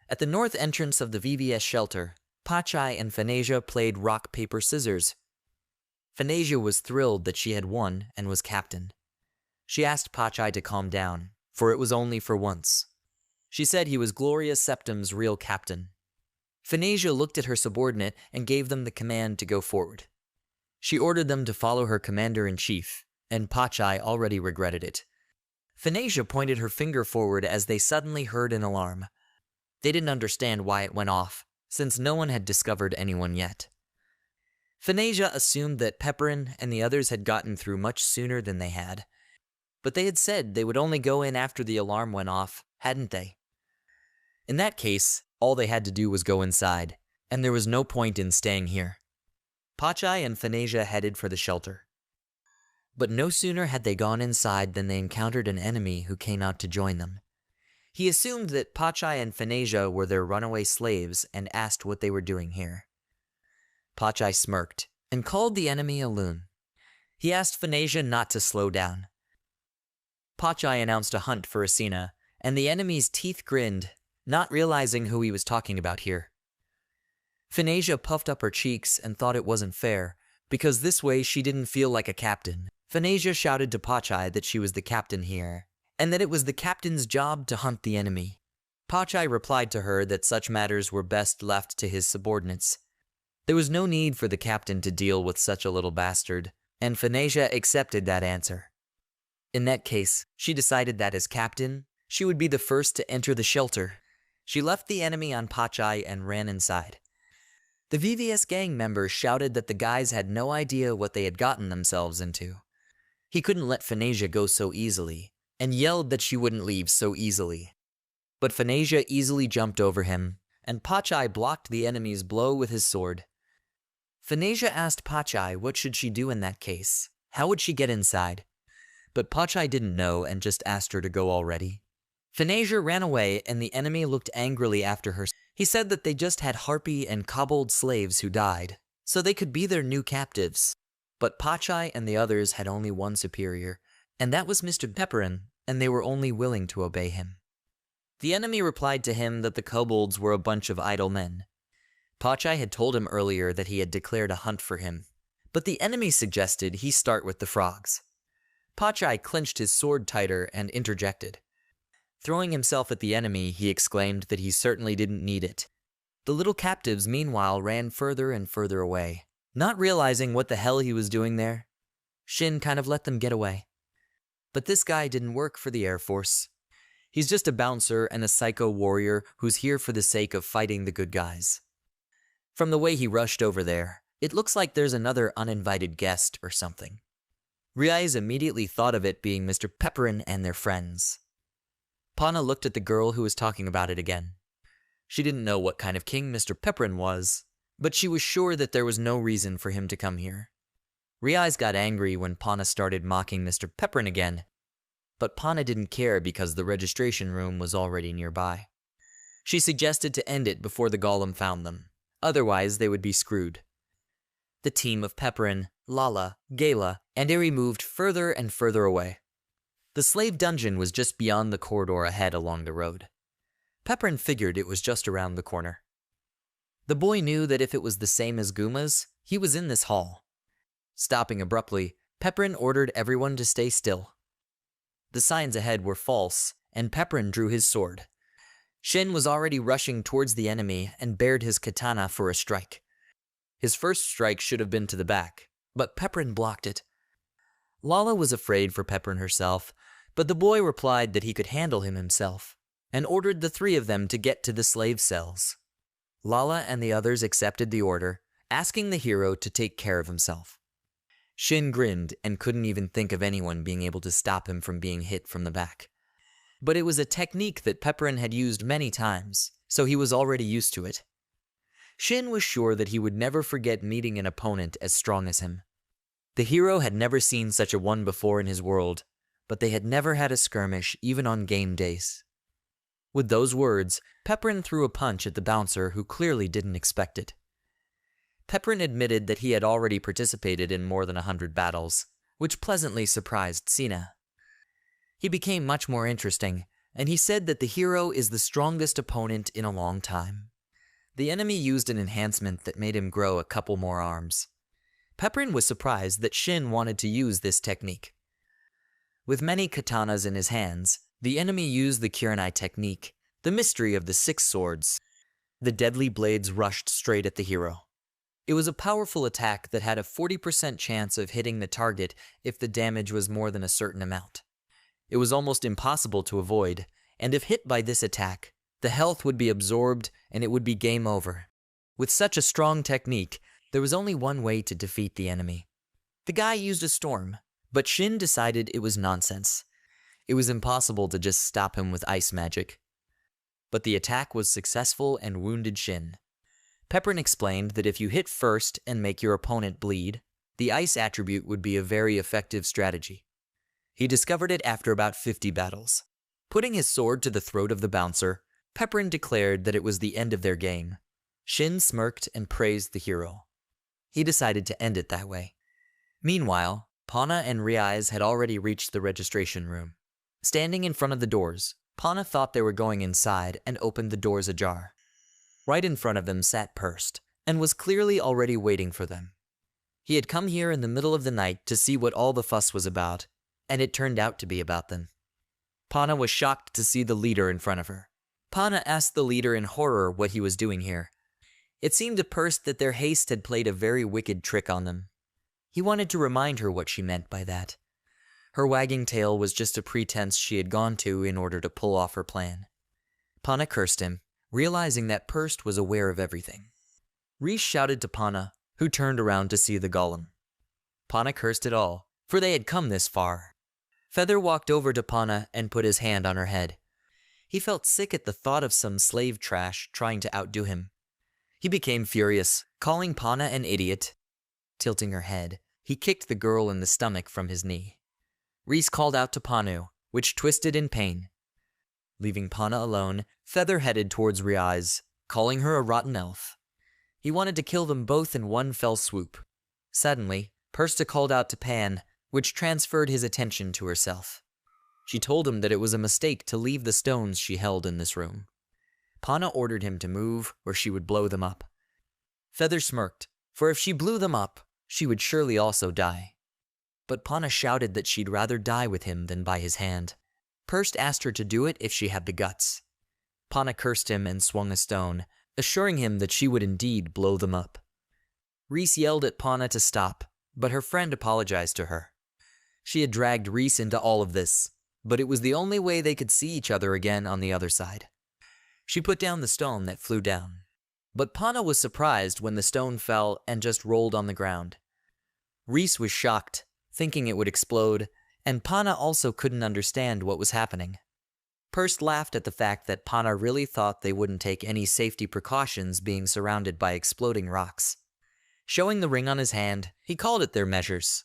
At the north entrance of the VVS shelter, Pachai and Phanesia played rock, paper, scissors. Fanasia was thrilled that she had won and was captain. She asked Pachai to calm down, for it was only for once. She said he was Gloria Septum's real captain. Fanasia looked at her subordinate and gave them the command to go forward. She ordered them to follow her commander-in-chief, and Pachai already regretted it. Fanasia pointed her finger forward as they suddenly heard an alarm. They didn't understand why it went off, since no one had discovered anyone yet. Fanasia assumed that Pepperin and the others had gotten through much sooner than they had. But they had said they would only go in after the alarm went off, hadn't they? In that case, all they had to do was go inside, and there was no point in staying here. Pachai and Fanasia headed for the shelter. But no sooner had they gone inside than they encountered an enemy who came out to join them. He assumed that Pachai and Fanasia were their runaway slaves and asked what they were doing here. Pachai smirked and called the enemy a loon. He asked Fanasia not to slow down. Pachai announced a hunt for Asina, and the enemy's teeth grinned, not realizing who he was talking about here. Fanasia puffed up her cheeks and thought it wasn't fair, because this way she didn't feel like a captain. Fanasia shouted to Pachai that she was the captain here, and that it was the captain's job to hunt the enemy. Pachai replied to her that such matters were best left to his subordinates. There was no need for the captain to deal with such a little bastard, and Fanasia accepted that answer. In that case, she decided that as captain, she would be the first to enter the shelter. She left the enemy on Pachai and ran inside. The VVS gang members shouted that the guys had no idea what they had gotten themselves into. He couldn't let Fanasia go so easily, and yelled that she wouldn't leave so easily. But Fanasia easily jumped over him, and Pachai blocked the enemy's blow with his sword. Fanasia asked Pachai what should she do in that case. How would she get inside? But Pachai didn't know and just asked her to go already. Fanasia ran away and the enemy looked angrily after her. He said that they just had harpy and kobold slaves who died, so they could be their new captives. But Pachai and the others had only one superior, and that was Mr. Pepperin, and they were only willing to obey him. The enemy replied to him that the kobolds were a bunch of idle men. Pachai had told him earlier that he had declared a hunt for him, but the enemy suggested he start with the frogs. Pachai clenched his sword tighter and interjected. Throwing himself at the enemy, he exclaimed that he certainly didn't need it. The little captives, meanwhile, ran further and further away, not realizing what the hell he was doing there. Shin kind of let them get away. But this guy didn't work for the Air Force. He's just a bouncer and a psycho warrior who's here for the sake of fighting the good guys. From the way he rushed over there, it looks like there's another uninvited guest or something. Reese immediately thought of it being Mr. Pepperin and their friends. Pana looked at the girl who was talking about it again. She didn't know what kind of king Mr. Pepperin was, but she was sure that there was no reason for him to come here. Reese got angry when Pana started mocking Mr. Pepperin again, but Pana didn't care because the registration room was already nearby. She suggested to end it before the golem found them, otherwise they would be screwed. The team of Pepperin, Lala, Gala, and Eri moved further and further away. The slave dungeon was just beyond the corridor ahead along the road. Pepperin figured it was just around the corner. The boy knew that if it was the same as Guma's, he was in this hall. Stopping abruptly, Pepperin ordered everyone to stay still. The signs ahead were false, and Pepperin drew his sword. Shin was already rushing towards the enemy and bared his katana for a strike. His first strike should have been to the back, but Pepperin blocked it. Lala was afraid for Pepperin herself, but the boy replied that he could handle him himself, and ordered the three of them to get to the slave cells. Lala and the others accepted the order, asking the hero to take care of himself. Shin grinned and couldn't even think of anyone being able to stop him from being hit from the back. But it was a technique that Pepperin had used many times, so he was already used to it. Shin was sure that he would never forget meeting an opponent as strong as him. The hero had never seen such a one before in his world, but they had never had a skirmish even on game days. With those words, Pepperin threw a punch at the bouncer who clearly didn't expect it. Pepperin admitted that he had already participated in more than 100 battles, which pleasantly surprised Sina. He became much more interesting, and he said that the hero is the strongest opponent in a long time. The enemy used an enhancement that made him grow a couple more arms. Pepperin was surprised that Shin wanted to use this technique. With many katanas in his hands, the enemy used the Kurenai technique, the mystery of the 6 swords. The deadly blades rushed straight at the hero. It was a powerful attack that had a 40% chance of hitting the target if the damage was more than a certain amount. It was almost impossible to avoid, and if hit by this attack, the health would be absorbed and it would be game over. With such a strong technique, there was only one way to defeat the enemy. The guy used a storm, but Shin decided it was nonsense. It was impossible to just stop him with ice magic. But the attack was successful and wounded Shin. Pepperin explained that if you hit first and make your opponent bleed, the ice attribute would be a very effective strategy. He discovered it after about 50 battles. Putting his sword to the throat of the bouncer, Pepperin declared that it was the end of their game. Shin smirked and praised the hero. He decided to end it that way. Meanwhile, Pana and Reese had already reached the registration room. Standing in front of the doors, Pana thought they were going inside and opened the doors ajar. Right in front of them sat Pursed, and was clearly already waiting for them. He had come here in the middle of the night to see what all the fuss was about, and it turned out to be about them. Pana was shocked to see the leader in front of her. Pana asked the leader in horror what he was doing here. It seemed to Pursed that their haste had played a very wicked trick on them. He wanted to remind her what she meant by that. Her wagging tail was just a pretense she had gone to in order to pull off her plan. Pana cursed him, realizing that Pursed was aware of everything. Reese shouted to Pana, who turned around to see the golem. Pana cursed it all, for they had come this far. Feather walked over to Pana and put his hand on her head. He felt sick at the thought of some slave trash trying to outdo him. He became furious, calling Pana an idiot. Tilting her head, he kicked the girl in the stomach from his knee. Reese called out to Panu, which twisted in pain. Leaving Pana alone, Feather headed towards Reese, calling her a rotten elf. He wanted to kill them both in one fell swoop. Suddenly, Persta called out to Pan, which transferred his attention to herself. She told him that it was a mistake to leave the stones she held in this room. Pana ordered him to move, or she would blow them up. Feather smirked, for if she blew them up, she would surely also die. But Pana shouted that she'd rather die with him than by his hand. Perst asked her to do it if she had the guts. Pana cursed him and swung a stone, assuring him that she would indeed blow them up. Reese yelled at Pana to stop, but her friend apologized to her. She had dragged Reese into all of this, but it was the only way they could see each other again on the other side. She put down the stone that flew down. But Pana was surprised when the stone fell and just rolled on the ground. Reese was shocked, thinking it would explode, and Pana also couldn't understand what was happening. Perst laughed at the fact that Pana really thought they wouldn't take any safety precautions being surrounded by exploding rocks. Showing the ring on his hand, he called it their measures.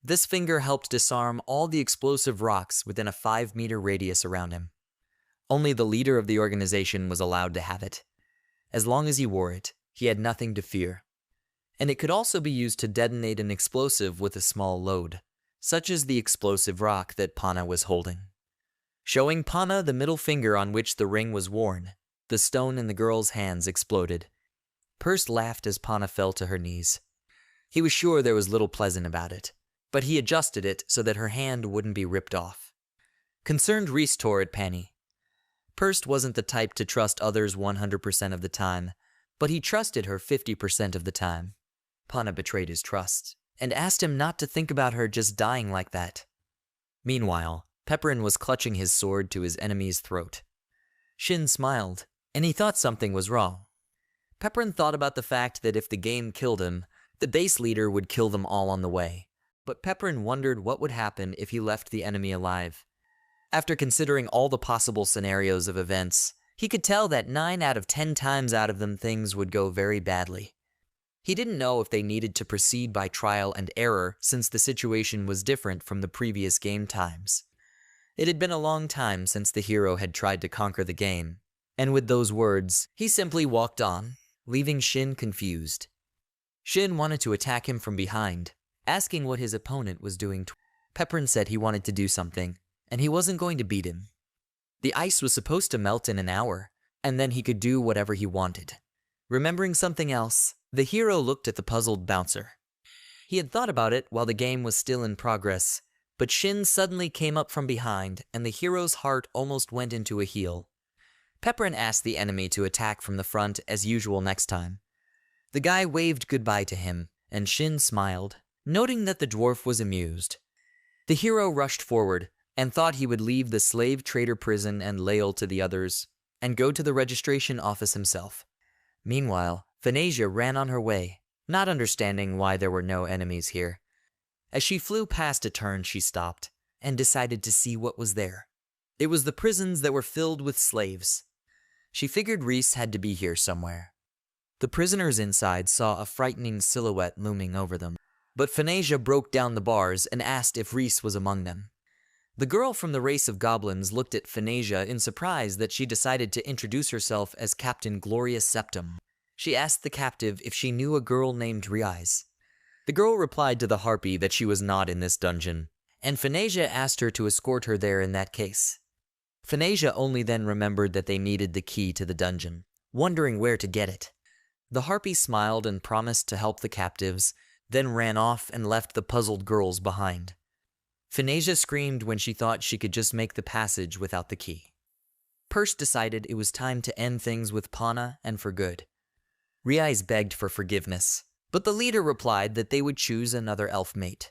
This finger helped disarm all the explosive rocks within a 5-meter radius around him. Only the leader of the organization was allowed to have it. As long as he wore it, he had nothing to fear. And it could also be used to detonate an explosive with a small load, such as the explosive rock that Pana was holding. Showing Pana the middle finger on which the ring was worn, the stone in the girl's hands exploded. Perst laughed as Pana fell to her knees. He was sure there was little pleasant about it, but he adjusted it so that her hand wouldn't be ripped off. Concerned Reese tore at Pani. Perst wasn't the type to trust others 100% of the time, but he trusted her 50% of the time. Pana betrayed his trust, and asked him not to think about her just dying like that. Meanwhile, Pepperin was clutching his sword to his enemy's throat. Shin smiled, and he thought something was wrong. Pepperin thought about the fact that if the game killed him, the base leader would kill them all on the way, but Pepperin wondered what would happen if he left the enemy alive. After considering all the possible scenarios of events, he could tell that 9 out of 10 times out of them things would go very badly. He didn't know if they needed to proceed by trial and error since the situation was different from the previous game times. It had been a long time since the hero had tried to conquer the game, and with those words, he simply walked on, leaving Shin confused. Shin wanted to attack him from behind, asking what his opponent was doing. Pepperin said he wanted to do something, and he wasn't going to beat him. The ice was supposed to melt in an hour, and then he could do whatever he wanted. Remembering something else, the hero looked at the puzzled bouncer. He had thought about it while the game was still in progress, but Shin suddenly came up from behind and the hero's heart almost went into a heel. Pepperin asked the enemy to attack from the front as usual next time. The guy waved goodbye to him, and Shin smiled, noting that the dwarf was amused. The hero rushed forward and thought he would leave the slave trader prison and loyal to the others, and go to the registration office himself. Meanwhile, Phanesia ran on her way, not understanding why there were no enemies here. As she flew past a turn, she stopped, and decided to see what was there. It was the prisons that were filled with slaves. She figured Reese had to be here somewhere. The prisoners inside saw a frightening silhouette looming over them, but Phanesia broke down the bars and asked if Reese was among them. The girl from the race of goblins looked at Phanesia in surprise that she decided to introduce herself as Captain Gloria Septum. She asked the captive if she knew a girl named Reese. The girl replied to the harpy that she was not in this dungeon, and Phanesia asked her to escort her there in that case. Phanesia only then remembered that they needed the key to the dungeon, wondering where to get it. The harpy smiled and promised to help the captives, then ran off and left the puzzled girls behind. Phanesia screamed when she thought she could just make the passage without the key. Perse decided it was time to end things with Pana and for good. Reese begged for forgiveness, but the leader replied that they would choose another elf mate.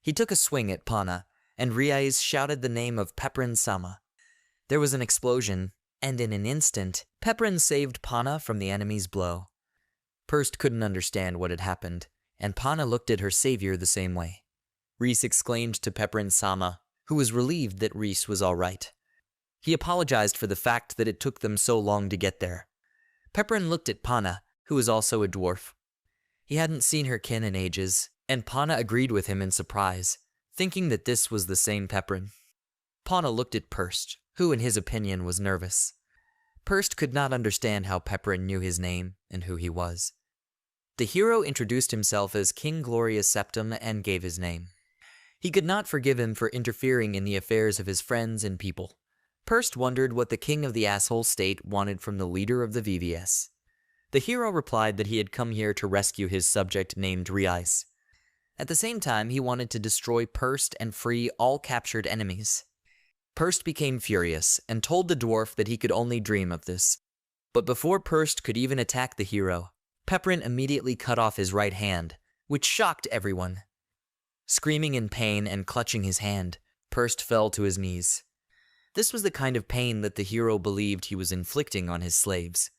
He took a swing at Pana, and Reese shouted the name of Pepperin-sama. There was an explosion, and in an instant, Pepperin saved Pana from the enemy's blow. Perse couldn't understand what had happened, and Pana looked at her savior the same way. Reese exclaimed to Pepperin-sama, who was relieved that Reese was all right. He apologized for the fact that it took them so long to get there. Pepperin looked at Pana, who was also a dwarf. He hadn't seen her kin in ages, and Pana agreed with him in surprise, thinking that this was the same Pepperin. Pana looked at Perse, who in his opinion was nervous. Perse could not understand how Pepperin knew his name and who he was. The hero introduced himself as King Gloria Septum and gave his name. He could not forgive him for interfering in the affairs of his friends and people. Perse wondered what the king of the asshole state wanted from the leader of the VVS. The hero replied that he had come here to rescue his subject named Reese. At the same time, he wanted to destroy Perse and free all captured enemies. Perse became furious and told the dwarf that he could only dream of this. But before Perse could even attack the hero, Pepperin immediately cut off his right hand, which shocked everyone. Screaming in pain and clutching his hand, Perse fell to his knees. This was the kind of pain that the hero believed he was inflicting on his slaves.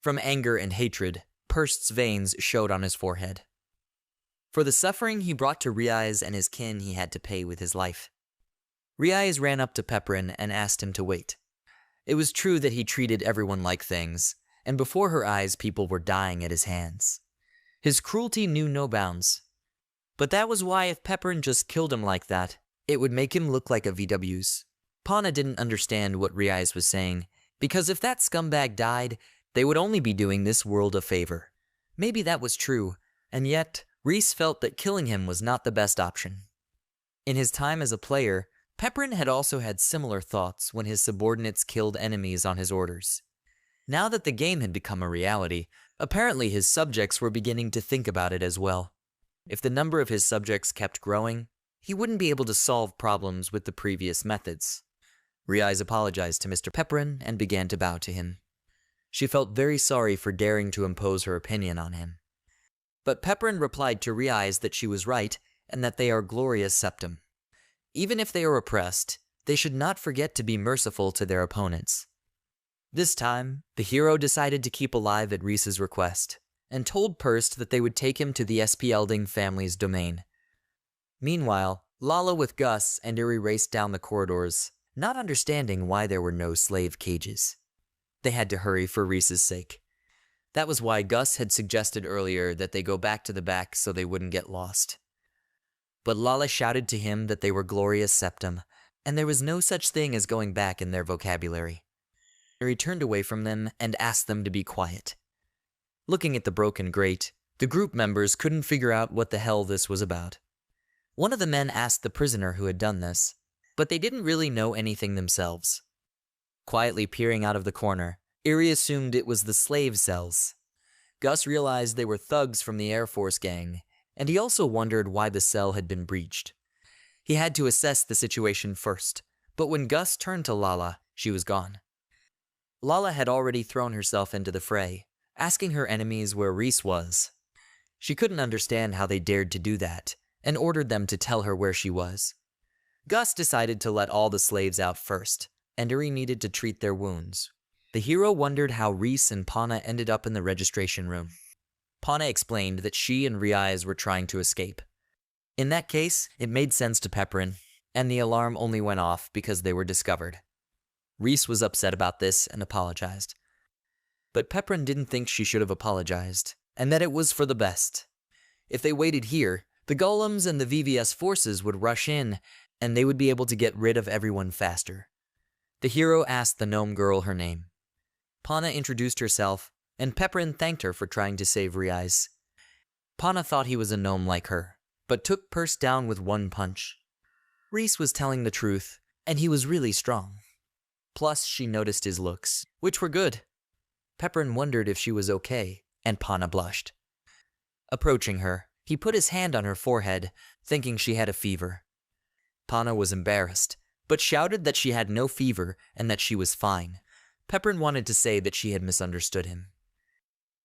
From anger and hatred, Perse's veins showed on his forehead. For the suffering he brought to Reese and his kin, he had to pay with his life. Reese ran up to Pepperin and asked him to wait. It was true that he treated everyone like things, and before her eyes people were dying at his hands. His cruelty knew no bounds. But that was why if Pepperin just killed him like that, it would make him look like a VW's. Pana didn't understand what Reese was saying, because if that scumbag died, they would only be doing this world a favor. Maybe that was true, and yet Reese felt that killing him was not the best option. In his time as a player, Pepperin had also had similar thoughts when his subordinates killed enemies on his orders. Now that the game had become a reality, apparently his subjects were beginning to think about it as well. If the number of his subjects kept growing, he wouldn't be able to solve problems with the previous methods. Reese apologized to Mr. Pepperin and began to bow to him. She felt very sorry for daring to impose her opinion on him. But Pepperin replied to Reese that she was right and that they are Gloria's Septum. Even if they are oppressed, they should not forget to be merciful to their opponents. This time, the hero decided to keep alive at Reese's request, and told Perse that they would take him to the SPLding family's domain. Meanwhile, Lala with Gus and Iri raced down the corridors, not understanding why there were no slave cages. They had to hurry for Reese's sake. That was why Gus had suggested earlier that they go back to the back so they wouldn't get lost. But Lala shouted to him that they were Gloria's Septum, and there was no such thing as going back in their vocabulary. Iri turned away from them and asked them to be quiet. Looking at the broken grate, the group members couldn't figure out what the hell this was about. One of the men asked the prisoner who had done this, but they didn't really know anything themselves. Quietly peering out of the corner, Iri assumed it was the slave cells. Gus realized they were thugs from the Air Force gang, and he also wondered why the cell had been breached. He had to assess the situation first, but when Gus turned to Lala, she was gone. Lala had already thrown herself into the fray, asking her enemies where Reese was. She couldn't understand how they dared to do that, and ordered them to tell her where she was. Gus decided to let all the slaves out first, and Uri needed to treat their wounds. The hero wondered how Reese and Pana ended up in the registration room. Pana explained that she and Reise were trying to escape. In that case, it made sense to Pepperin, and the alarm only went off because they were discovered. Reese was upset about this and apologized. But Pepperin didn't think she should have apologized, and that it was for the best. If they waited here, the golems and the VVS forces would rush in, and they would be able to get rid of everyone faster. The hero asked the gnome girl her name. Pana introduced herself, and Pepperin thanked her for trying to save Reise. Pana thought he was a gnome like her, but took Purse down with one punch. Reese was telling the truth, and he was really strong. Plus, she noticed his looks, which were good. Pepperin wondered if she was okay, and Pana blushed. Approaching her, he put his hand on her forehead, thinking she had a fever. Pana was embarrassed, but shouted that she had no fever and that she was fine. Pepperin wanted to say that she had misunderstood him.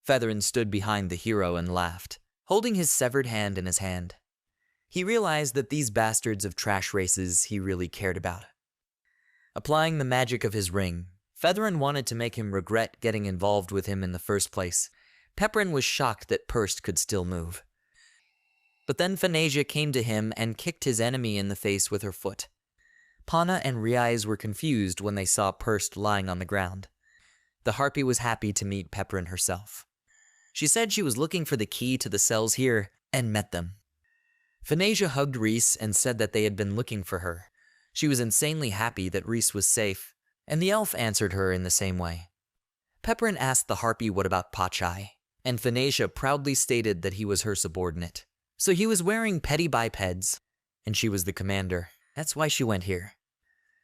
Featherin stood behind the hero and laughed, holding his severed hand in his hand. He realized that these bastards of trash races he really cared about. Applying the magic of his ring, Featherin wanted to make him regret getting involved with him in the first place. Pepperin was shocked that Purse could still move. But then Phanasia came to him and kicked his enemy in the face with her foot. Pana and Reise were confused when they saw Purse lying on the ground. The harpy was happy to meet Pepperin herself. She said she was looking for the key to the cells here, and met them. Phanasia hugged Reese and said that they had been looking for her. She was insanely happy that Reese was safe, and the elf answered her in the same way. Pepperin asked the harpy what about Pachai, and Phanasia proudly stated that he was her subordinate. So he was wearing petty bipeds, and she was the commander. That's why she went here.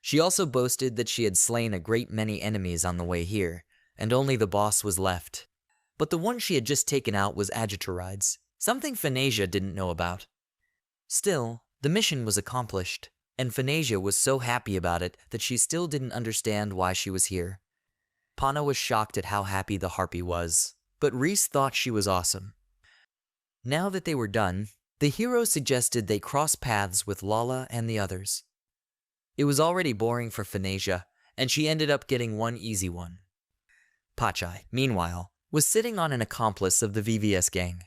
She also boasted that she had slain a great many enemies on the way here, and only the boss was left. But the one she had just taken out was Agitorides, something Phanasia didn't know about. Still, the mission was accomplished, and Phanasia was so happy about it that she still didn't understand why she was here. Pana was shocked at how happy the harpy was, but Reese thought she was awesome. Now that they were done, the hero suggested they cross paths with Lala and the others. It was already boring for Phanasia, and she ended up getting one easy one. Pachai, meanwhile, was sitting on an accomplice of the VVS gang.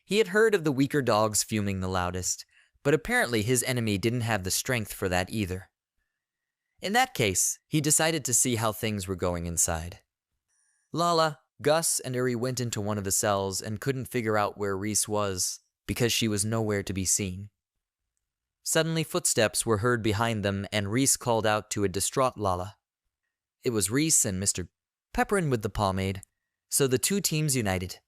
He had heard of the weaker dogs fuming the loudest, but apparently his enemy didn't have the strength for that either. In that case, he decided to see how things were going inside. Lala, Gus, and Uri went into one of the cells and couldn't figure out where Reese was, because she was nowhere to be seen. Suddenly footsteps were heard behind them and Reese called out to a distraught Lala. It was Reese and Mr. Pepperin with the pomade, so the two teams united.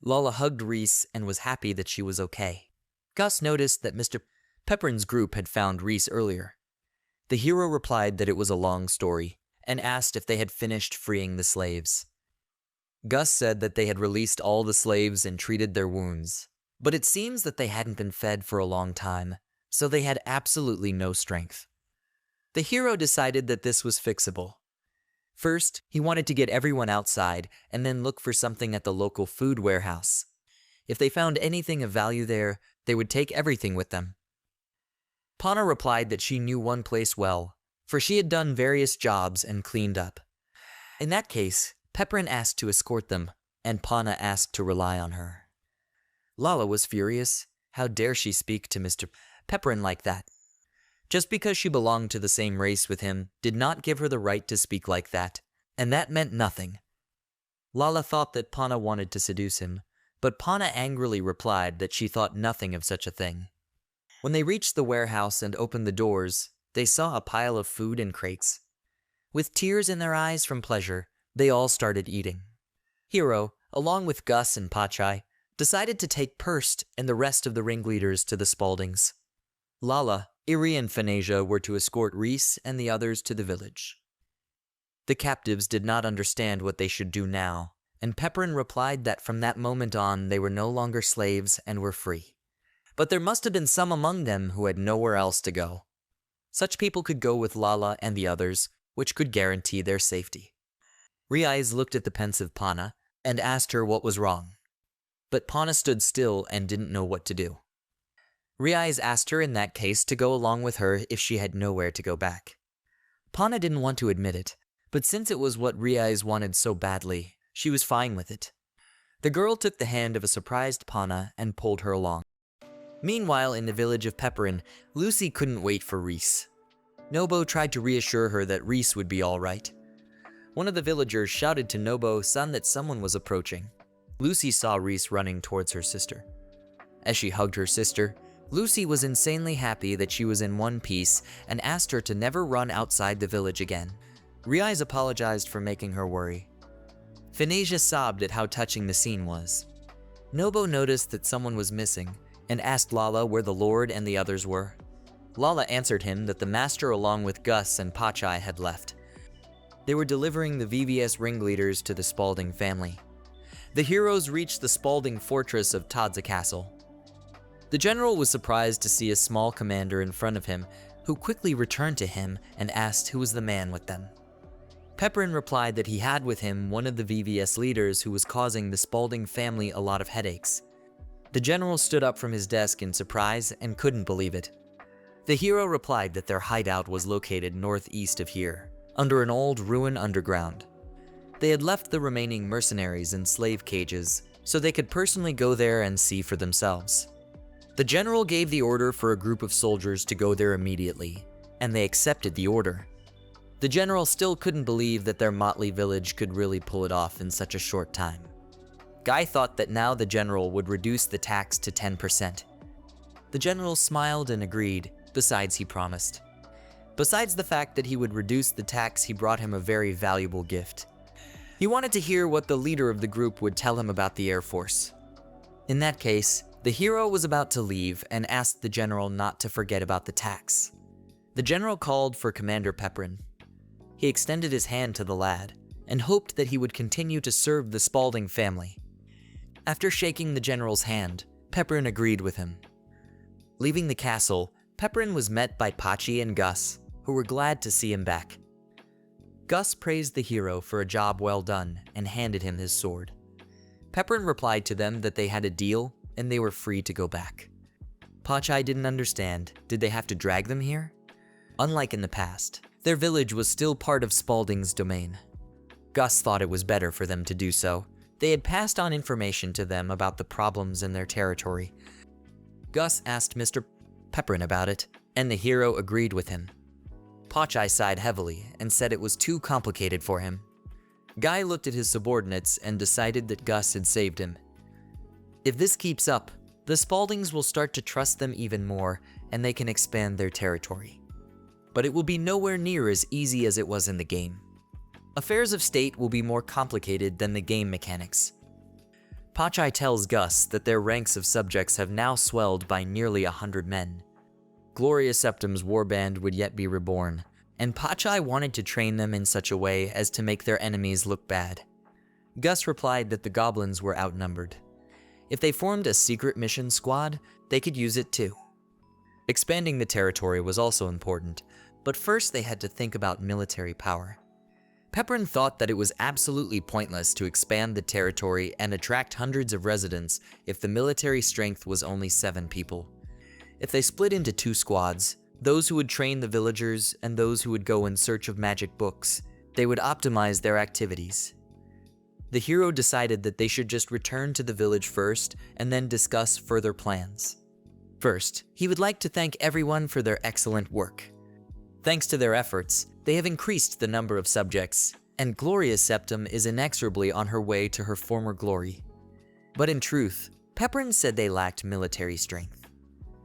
Lala hugged Reese and was happy that she was okay. Gus noticed that Mr. Pepperin's group had found Reese earlier. The hero replied that it was a long story, and asked if they had finished freeing the slaves. Gus said that they had released all the slaves and treated their wounds, but it seems that they hadn't been fed for a long time, so they had absolutely no strength. The hero decided that this was fixable. First, he wanted to get everyone outside and then look for something at the local food warehouse. If they found anything of value there, they would take everything with them. Pana replied that she knew one place well, for she had done various jobs and cleaned up. In that case, Pepperin asked to escort them, and Pana asked to rely on her. Lala was furious. How dare she speak to Mr. Pepperin like that? Just because she belonged to the same race with him did not give her the right to speak like that, and that meant nothing. Lala thought that Pana wanted to seduce him, but Pana angrily replied that she thought nothing of such a thing. When they reached the warehouse and opened the doors, they saw a pile of food in crates. With tears in their eyes from pleasure, they all started eating. Hero, along with Gus and Pachai, decided to take Purst and the rest of the ringleaders to the Spaldings. Lala, Iri, and Phanasia were to escort Reese and the others to the village. The captives did not understand what they should do now, and Pepperin replied that from that moment on they were no longer slaves and were free. But there must have been some among them who had nowhere else to go. Such people could go with Lala and the others, which could guarantee their safety. Reese looked at the pensive Pana and asked her what was wrong. But Pana stood still and didn't know what to do. Reese asked her in that case to go along with her if she had nowhere to go back. Pana didn't want to admit it, but since it was what Reese wanted so badly, she was fine with it. The girl took the hand of a surprised Pana and pulled her along. Meanwhile, in the village of Pepperin, Lucy couldn't wait for Reese. Nobo tried to reassure her that Reese would be all right. One of the villagers shouted to Nobo-san that someone was approaching. Lucy saw Reese running towards her sister. As she hugged her sister, Lucy was insanely happy that she was in one piece and asked her to never run outside the village again. Reese apologized for making her worry. Finasia sobbed at how touching the scene was. Nobo noticed that someone was missing and asked Lala where the Lord and the others were. Lala answered him that the master along with Gus and Pachai had left. They were delivering the VVS ringleaders to the Spalding family. The heroes reached the Spalding fortress of Tadza Castle. The general was surprised to see a small commander in front of him, who quickly returned to him and asked who was the man with them. Pepperin replied that he had with him one of the VVS leaders who was causing the Spalding family a lot of headaches. The general stood up from his desk in surprise and couldn't believe it. The hero replied that their hideout was located northeast of here, under an old ruin underground. They had left the remaining mercenaries in slave cages, so they could personally go there and see for themselves. The general gave the order for a group of soldiers to go there immediately, and they accepted the order. The general still couldn't believe that their motley village could really pull it off in such a short time. Guy thought that now the general would reduce the tax to 10%. The general smiled and agreed, besides he promised. Besides the fact that he would reduce the tax, he brought him a very valuable gift. He wanted to hear what the leader of the group would tell him about the Air Force. In that case, the hero was about to leave and asked the general not to forget about the tax. The general called for Commander Pepperin. He extended his hand to the lad and hoped that he would continue to serve the Spalding family. After shaking the general's hand, Pepperin agreed with him. Leaving the castle, Pepperin was met by Pachi and Gus, who were glad to see him back. Gus praised the hero for a job well done and handed him his sword. Pepperin replied to them that they had a deal and they were free to go back. Pachai didn't understand. Did they have to drag them here? Unlike in the past, their village was still part of Spalding's domain. Gus thought it was better for them to do so. They had passed on information to them about the problems in their territory. Gus asked Mr. Pepperin about it, and the hero agreed with him. Pachai sighed heavily and said it was too complicated for him. Guy looked at his subordinates and decided that Gus had saved him. If this keeps up, the Spaldings will start to trust them even more, and they can expand their territory. But it will be nowhere near as easy as it was in the game. Affairs of state will be more complicated than the game mechanics. Pachai tells Gus that their ranks of subjects have now swelled by nearly 100 men. Gloria Septum's warband would yet be reborn, and Pachai wanted to train them in such a way as to make their enemies look bad. Gus replied that the goblins were outnumbered. If they formed a secret mission squad, they could use it too. Expanding the territory was also important, but first they had to think about military power. Pepperin thought that it was absolutely pointless to expand the territory and attract hundreds of residents if the military strength was only 7 people. If they split into 2 squads, those who would train the villagers and those who would go in search of magic books, they would optimize their activities. The hero decided that they should just return to the village first and then discuss further plans. First, he would like to thank everyone for their excellent work. Thanks to their efforts, they have increased the number of subjects, and Gloria's Septum is inexorably on her way to her former glory. But in truth, Pepperin said they lacked military strength.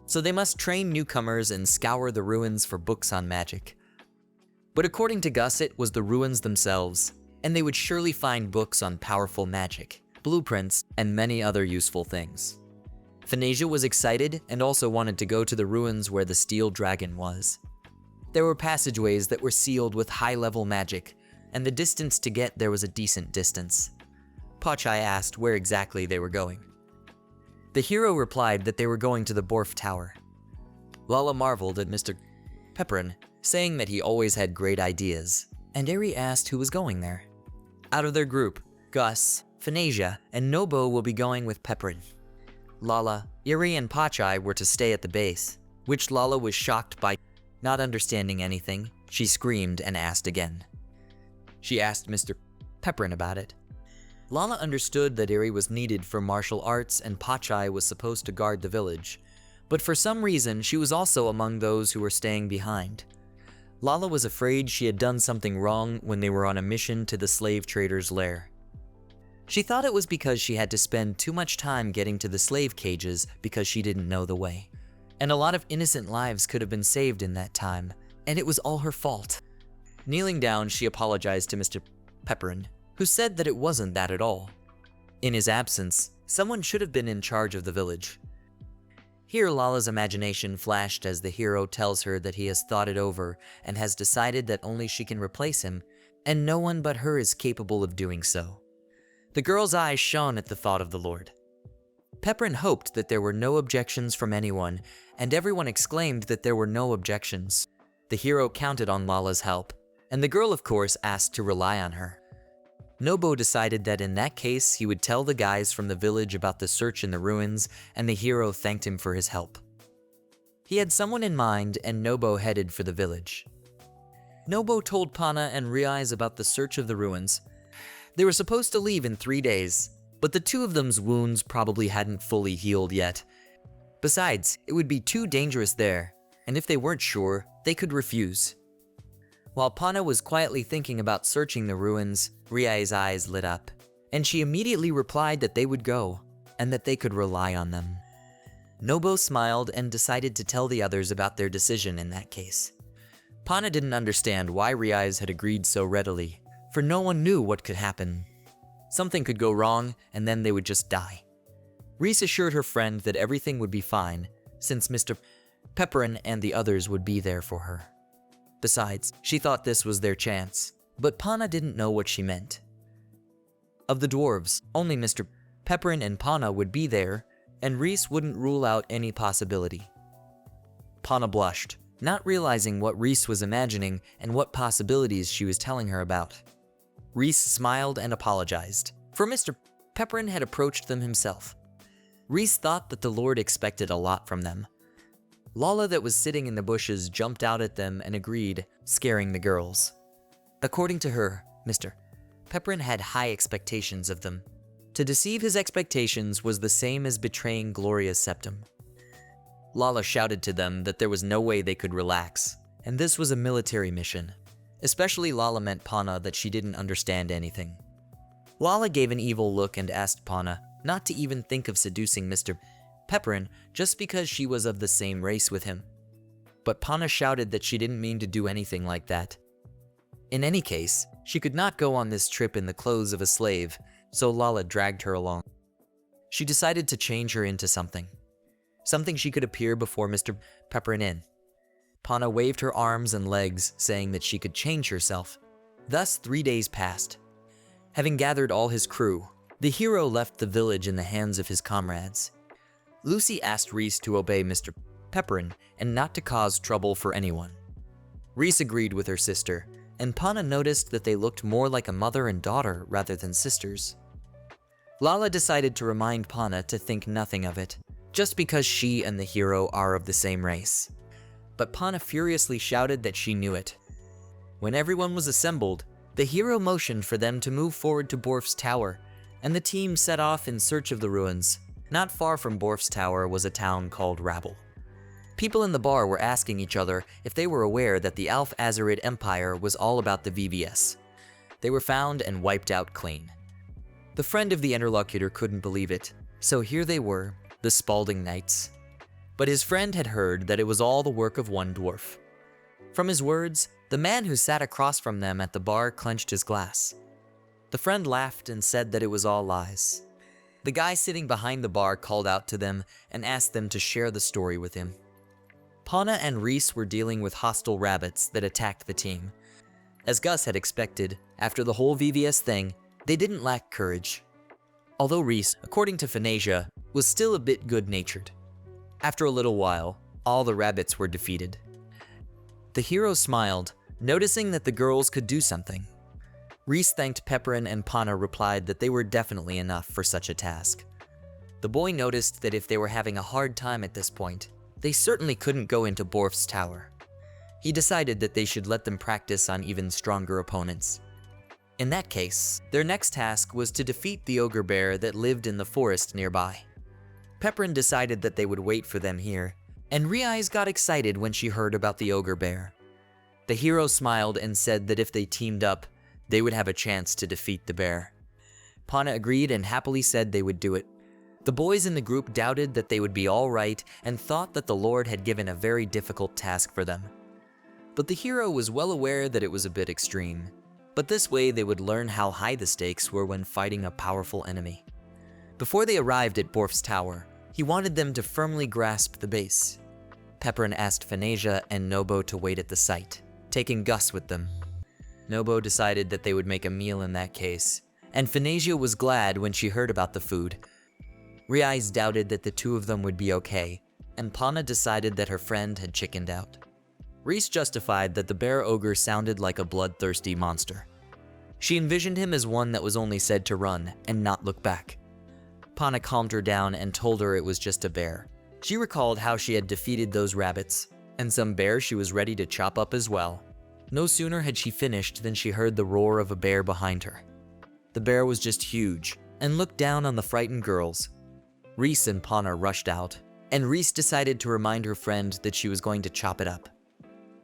So they must train newcomers and scour the ruins for books on magic. But according to Gus, it was the ruins themselves, and they would surely find books on powerful magic, blueprints, and many other useful things. Finasia was excited and also wanted to go to the ruins where the steel dragon was. There were passageways that were sealed with high-level magic, and the distance to get there was a decent distance. Pachai asked where exactly they were going. The hero replied that they were going to the Borf Tower. Lala marveled at Mr. Pepperin, saying that he always had great ideas, and Eri asked who was going there. Out of their group, Gus, Phanasia, and Nobo will be going with Pepperin. Lala, Eri, and Pachai were to stay at the base, which Lala was shocked by. Not understanding anything, she screamed and asked again. She asked Mr. Pepperin about it. Lala understood that Eri was needed for martial arts and Pachai was supposed to guard the village, but for some reason she was also among those who were staying behind. Lala was afraid she had done something wrong when they were on a mission to the slave trader's lair. She thought it was because she had to spend too much time getting to the slave cages because she didn't know the way. And a lot of innocent lives could have been saved in that time, and it was all her fault. Kneeling down, she apologized to Mr. Pepperin, who said that it wasn't that at all. In his absence, someone should have been in charge of the village. Here Lala's imagination flashed as the hero tells her that he has thought it over and has decided that only she can replace him, and no one but her is capable of doing so. The girl's eyes shone at the thought of the Lord. Pepperin hoped that there were no objections from anyone, and everyone exclaimed that there were no objections. The hero counted on Lala's help, and the girl of course asked to rely on her. Nobo decided that in that case he would tell the guys from the village about the search in the ruins, and the hero thanked him for his help. He had someone in mind, and Nobo headed for the village. Nobo told Pana and Reese about the search of the ruins. They were supposed to leave in 3 days, but the two of them's wounds probably hadn't fully healed yet. Besides, it would be too dangerous there, and if they weren't sure, they could refuse. While Pana was quietly thinking about searching the ruins, Rie's eyes lit up, and she immediately replied that they would go, and that they could rely on them. Nobo smiled and decided to tell the others about their decision in that case. Pana didn't understand why Reese had agreed so readily, for no one knew what could happen. Something could go wrong, and then they would just die. Reese assured her friend that everything would be fine, since Mr. Pepperin and the others would be there for her. Besides, she thought this was their chance, but Pana didn't know what she meant. Of the dwarves, only Mr. Pepperin and Pana would be there, and Reese wouldn't rule out any possibility. Pana blushed, not realizing what Reese was imagining and what possibilities she was telling her about. Reese smiled and apologized, for Mr. Pepperin had approached them himself. Reese thought that the Lord expected a lot from them. Lala that was sitting in the bushes jumped out at them and agreed, scaring the girls. According to her, Mr. Pepperin had high expectations of them. To deceive his expectations was the same as betraying Gloria's Septum. Lala shouted to them that there was no way they could relax, and this was a military mission. Especially Lala meant Pana that she didn't understand anything. Lala gave an evil look and asked Pana not to even think of seducing Mr. Pepperin just because she was of the same race with him. But Pana shouted that she didn't mean to do anything like that. In any case, she could not go on this trip in the clothes of a slave, so Lala dragged her along. She decided to change her into something she could appear before Mr. Pepperin in. Pana waved her arms and legs, saying that she could change herself. Thus 3 days passed. Having gathered all his crew, the hero left the village in the hands of his comrades. Lucy asked Reese to obey Mr. Pepperin and not to cause trouble for anyone. Reese agreed with her sister, and Pana noticed that they looked more like a mother and daughter rather than sisters. Lala decided to remind Pana to think nothing of it, just because she and the hero are of the same race. But Pana furiously shouted that she knew it. When everyone was assembled, the hero motioned for them to move forward to Borf's tower, and the team set off in search of the ruins. Not far from Borf's tower was a town called Rabble. People in the bar were asking each other if they were aware that the Alf-Azerid Empire was all about the VVS. They were found and wiped out clean. The friend of the interlocutor couldn't believe it, so here they were, the Spalding Knights. But his friend had heard that it was all the work of one dwarf. From his words, the man who sat across from them at the bar clenched his glass. The friend laughed and said that it was all lies. The guy sitting behind the bar called out to them and asked them to share the story with him. Pana and Reese were dealing with hostile rabbits that attacked the team. As Gus had expected, after the whole VVS thing, they didn't lack courage. Although Reese, according to Phanesia, was still a bit good-natured. After a little while, all the rabbits were defeated. The hero smiled, noticing that the girls could do something. Reese thanked Pepperin, and Pana replied that they were definitely enough for such a task. The boy noticed that if they were having a hard time at this point, they certainly couldn't go into Borf's tower. He decided that they should let them practice on even stronger opponents. In that case, their next task was to defeat the ogre bear that lived in the forest nearby. Pepperin decided that they would wait for them here, and Reese got excited when she heard about the ogre bear. The hero smiled and said that if they teamed up, they would have a chance to defeat the bear. Pana agreed and happily said they would do it. The boys in the group doubted that they would be all right and thought that the Lord had given a very difficult task for them. But the hero was well aware that it was a bit extreme. But this way they would learn how high the stakes were when fighting a powerful enemy. Before they arrived at Borf's tower, he wanted them to firmly grasp the base. Pepperin asked Phanesia and Nobo to wait at the site, taking Gus with them. Nobo decided that they would make a meal in that case, and Phanesia was glad when she heard about the food. Reese doubted that the two of them would be okay, and Pana decided that her friend had chickened out. Reese justified that the bear ogre sounded like a bloodthirsty monster. She envisioned him as one that was only said to run and not look back. Pana calmed her down and told her it was just a bear. She recalled how she had defeated those rabbits, and some bears she was ready to chop up as well. No sooner had she finished than she heard the roar of a bear behind her. The bear was just huge and looked down on the frightened girls. Reese and Pana rushed out, and Reese decided to remind her friend that she was going to chop it up.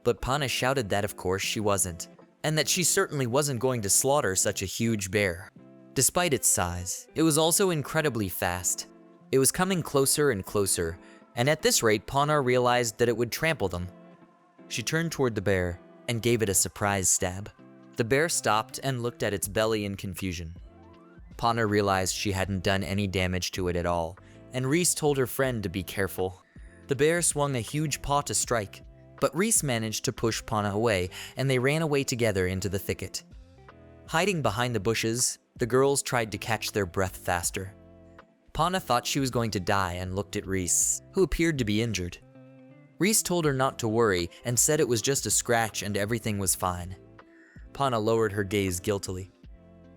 But Pana shouted that of course she wasn't, and that she certainly wasn't going to slaughter such a huge bear. Despite its size, it was also incredibly fast. It was coming closer and closer, and at this rate Pana realized that it would trample them. She turned toward the bear and gave it a surprise stab. The bear stopped and looked at its belly in confusion. Pana realized she hadn't done any damage to it at all, and Reese told her friend to be careful. The bear swung a huge paw to strike, but Reese managed to push Pana away, and they ran away together into the thicket. Hiding behind the bushes, the girls tried to catch their breath faster. Pana thought she was going to die and looked at Reese, who appeared to be injured. Reese told her not to worry and said it was just a scratch and everything was fine. Pana lowered her gaze guiltily.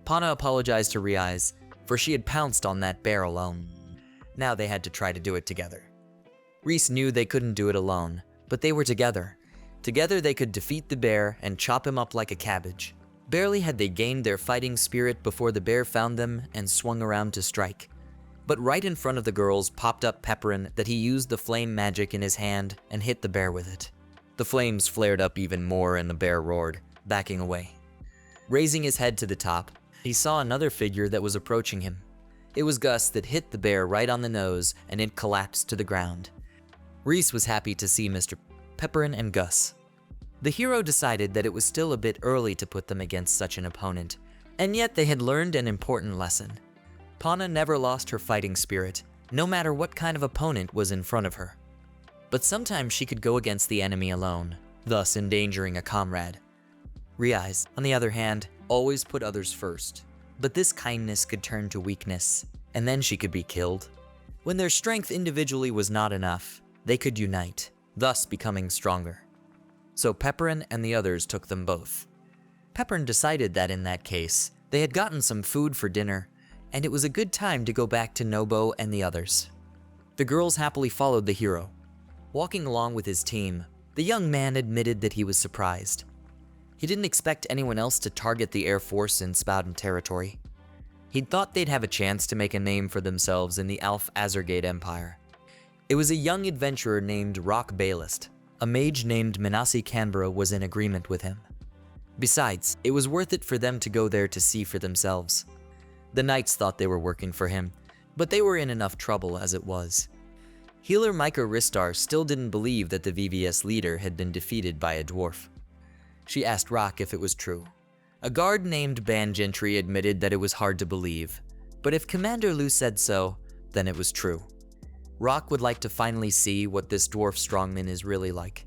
Pana apologized to Reese, for she had pounced on that bear alone. Now they had to try to do it together. Reese knew they couldn't do it alone, but they were together. Together they could defeat the bear and chop him up like a cabbage. Barely had they gained their fighting spirit before the bear found them and swung around to strike. But right in front of the girls popped up Pepperin that he used the flame magic in his hand and hit the bear with it. The flames flared up even more and the bear roared, backing away. Raising his head to the top, he saw another figure that was approaching him. It was Gus that hit the bear right on the nose and it collapsed to the ground. Reese was happy to see Mr. Pepperin and Gus. The hero decided that it was still a bit early to put them against such an opponent, and yet they had learned an important lesson. Pana never lost her fighting spirit, no matter what kind of opponent was in front of her. But sometimes she could go against the enemy alone, thus endangering a comrade. Reese, on the other hand, always put others first, but this kindness could turn to weakness, and then she could be killed. When their strength individually was not enough, they could unite, thus becoming stronger. So Pepperin and the others took them both. Pepperin decided that in that case, they had gotten some food for dinner, and it was a good time to go back to Nobo and the others. The girls happily followed the hero. Walking along with his team, the young man admitted that he was surprised. He didn't expect anyone else to target the Air Force in Septum territory. He'd thought they'd have a chance to make a name for themselves in the Alf-Azergate Empire. It was a young adventurer named Rock Baylist. A mage named Manasi Canberra was in agreement with him. Besides, it was worth it for them to go there to see for themselves. The knights thought they were working for him, but they were in enough trouble as it was. Healer Micah Ristar still didn't believe that the VVS leader had been defeated by a dwarf. She asked Rock if it was true. A guard named Ban Gentry admitted that it was hard to believe, but if Commander Lu said so, then it was true. Rock would like to finally see what this dwarf strongman is really like.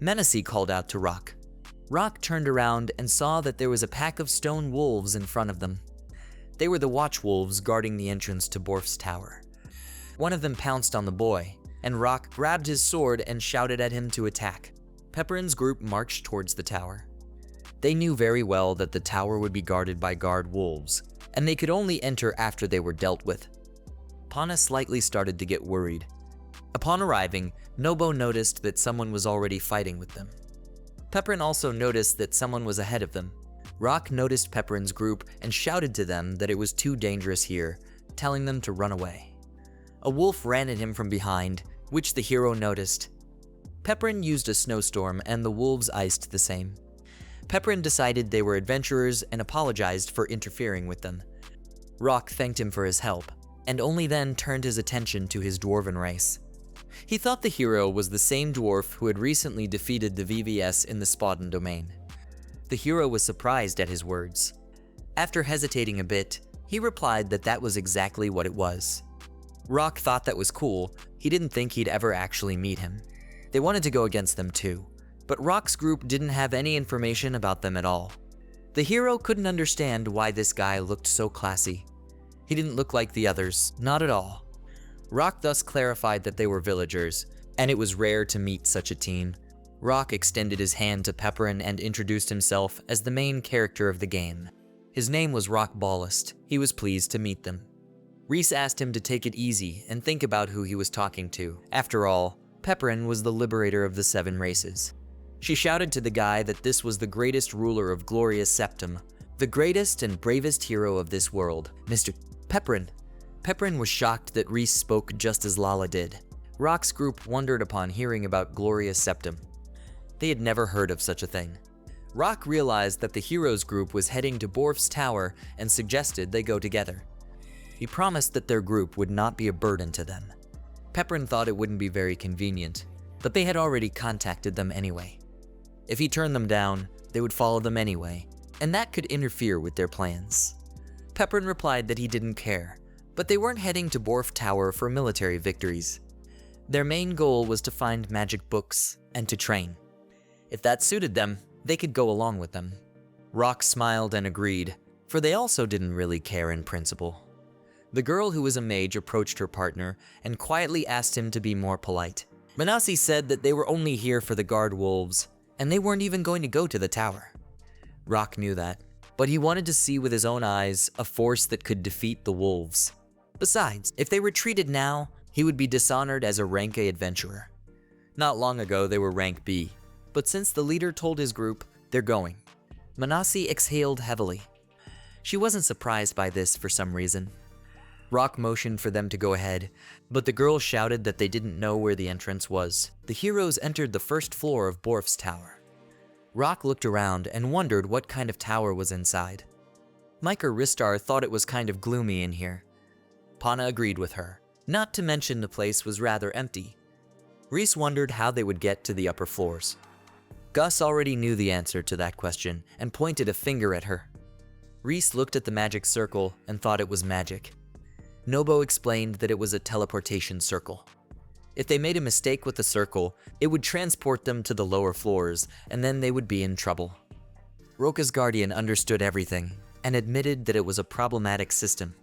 Menacee called out to Rock. Rock turned around and saw that there was a pack of stone wolves in front of them. They were the watch wolves guarding the entrance to Borf's tower. One of them pounced on the boy, and Rock grabbed his sword and shouted at him to attack. Pepperin's group marched towards the tower. They knew very well that the tower would be guarded by guard wolves, and they could only enter after they were dealt with. Pana slightly started to get worried. Upon arriving, Nobo noticed that someone was already fighting with them. Pepperin also noticed that someone was ahead of them. Rock noticed Pepperin's group and shouted to them that it was too dangerous here, telling them to run away. A wolf ran at him from behind, which the hero noticed. Pepperin used a snowstorm and the wolves iced the same. Pepperin decided they were adventurers and apologized for interfering with them. Rock thanked him for his help, and only then turned his attention to his dwarven race. He thought the hero was the same dwarf who had recently defeated the VVS in the Spodden domain. The hero was surprised at his words. After hesitating a bit, he replied that that was exactly what it was. Rock thought that was cool. He didn't think he'd ever actually meet him. They wanted to go against them too, but Rock's group didn't have any information about them at all. The hero couldn't understand why this guy looked so classy. He didn't look like the others, not at all. Rock thus clarified that they were villagers, and it was rare to meet such a team. Rock extended his hand to Pepperin and introduced himself as the main character of the game. His name was Rock Ballast. He was pleased to meet them. Reese asked him to take it easy and think about who he was talking to. After all, Pepperin was the liberator of the 7 races. She shouted to the guy that this was the greatest ruler of Gloria's Septum, the greatest and bravest hero of this world, Mr. Pepperin. Pepperin was shocked that Reese spoke just as Lala did. Rock's group wondered upon hearing about Gloria's Septum. They had never heard of such a thing. Rock realized that the hero's group was heading to Borf's tower and suggested they go together. He promised that their group would not be a burden to them. Pepperin thought it wouldn't be very convenient, but they had already contacted them anyway. If he turned them down, they would follow them anyway, and that could interfere with their plans. Pepperin replied that he didn't care, but they weren't heading to Borf Tower for military victories. Their main goal was to find magic books and to train. If that suited them, they could go along with them. Rock smiled and agreed, for they also didn't really care in principle. The girl who was a mage approached her partner and quietly asked him to be more polite. Manasi said that they were only here for the guard wolves, and they weren't even going to go to the tower. Rock knew that, but he wanted to see with his own eyes a force that could defeat the wolves. Besides, if they retreated now, he would be dishonored as a rank A adventurer. Not long ago, they were rank B, but since the leader told his group, they're going. Manasi exhaled heavily. She wasn't surprised by this for some reason. Rock motioned for them to go ahead, but the girl shouted that they didn't know where the entrance was. The heroes entered the first floor of Borf's tower. Rock looked around and wondered what kind of tower was inside. Mike or Ristar thought it was kind of gloomy in here. Pana agreed with her, not to mention the place was rather empty. Reese wondered how they would get to the upper floors. Gus already knew the answer to that question and pointed a finger at her. Reese looked at the magic circle and thought it was magic. Nobo explained that it was a teleportation circle. If they made a mistake with the circle, it would transport them to the lower floors, and then they would be in trouble. Roka's guardian understood everything and admitted that it was a problematic system.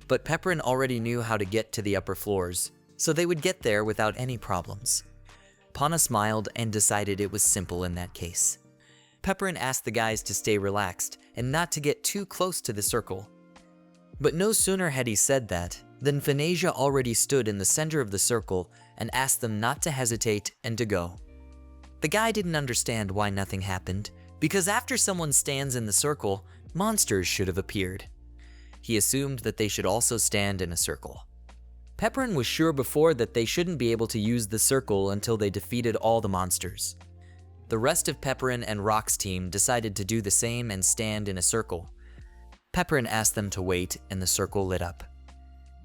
But Pepperin already knew how to get to the upper floors, so they would get there without any problems. Pana smiled and decided it was simple in that case. Pepperin asked the guys to stay relaxed and not to get too close to the circle. But no sooner had he said that, than Phanesia already stood in the center of the circle and asked them not to hesitate and to go. The guy didn't understand why nothing happened, because after someone stands in the circle, monsters should have appeared. He assumed that they should also stand in a circle. Pepperin was sure before that they shouldn't be able to use the circle until they defeated all the monsters. The rest of Pepperin and Rock's team decided to do the same and stand in a circle. Pepperin asked them to wait, and the circle lit up.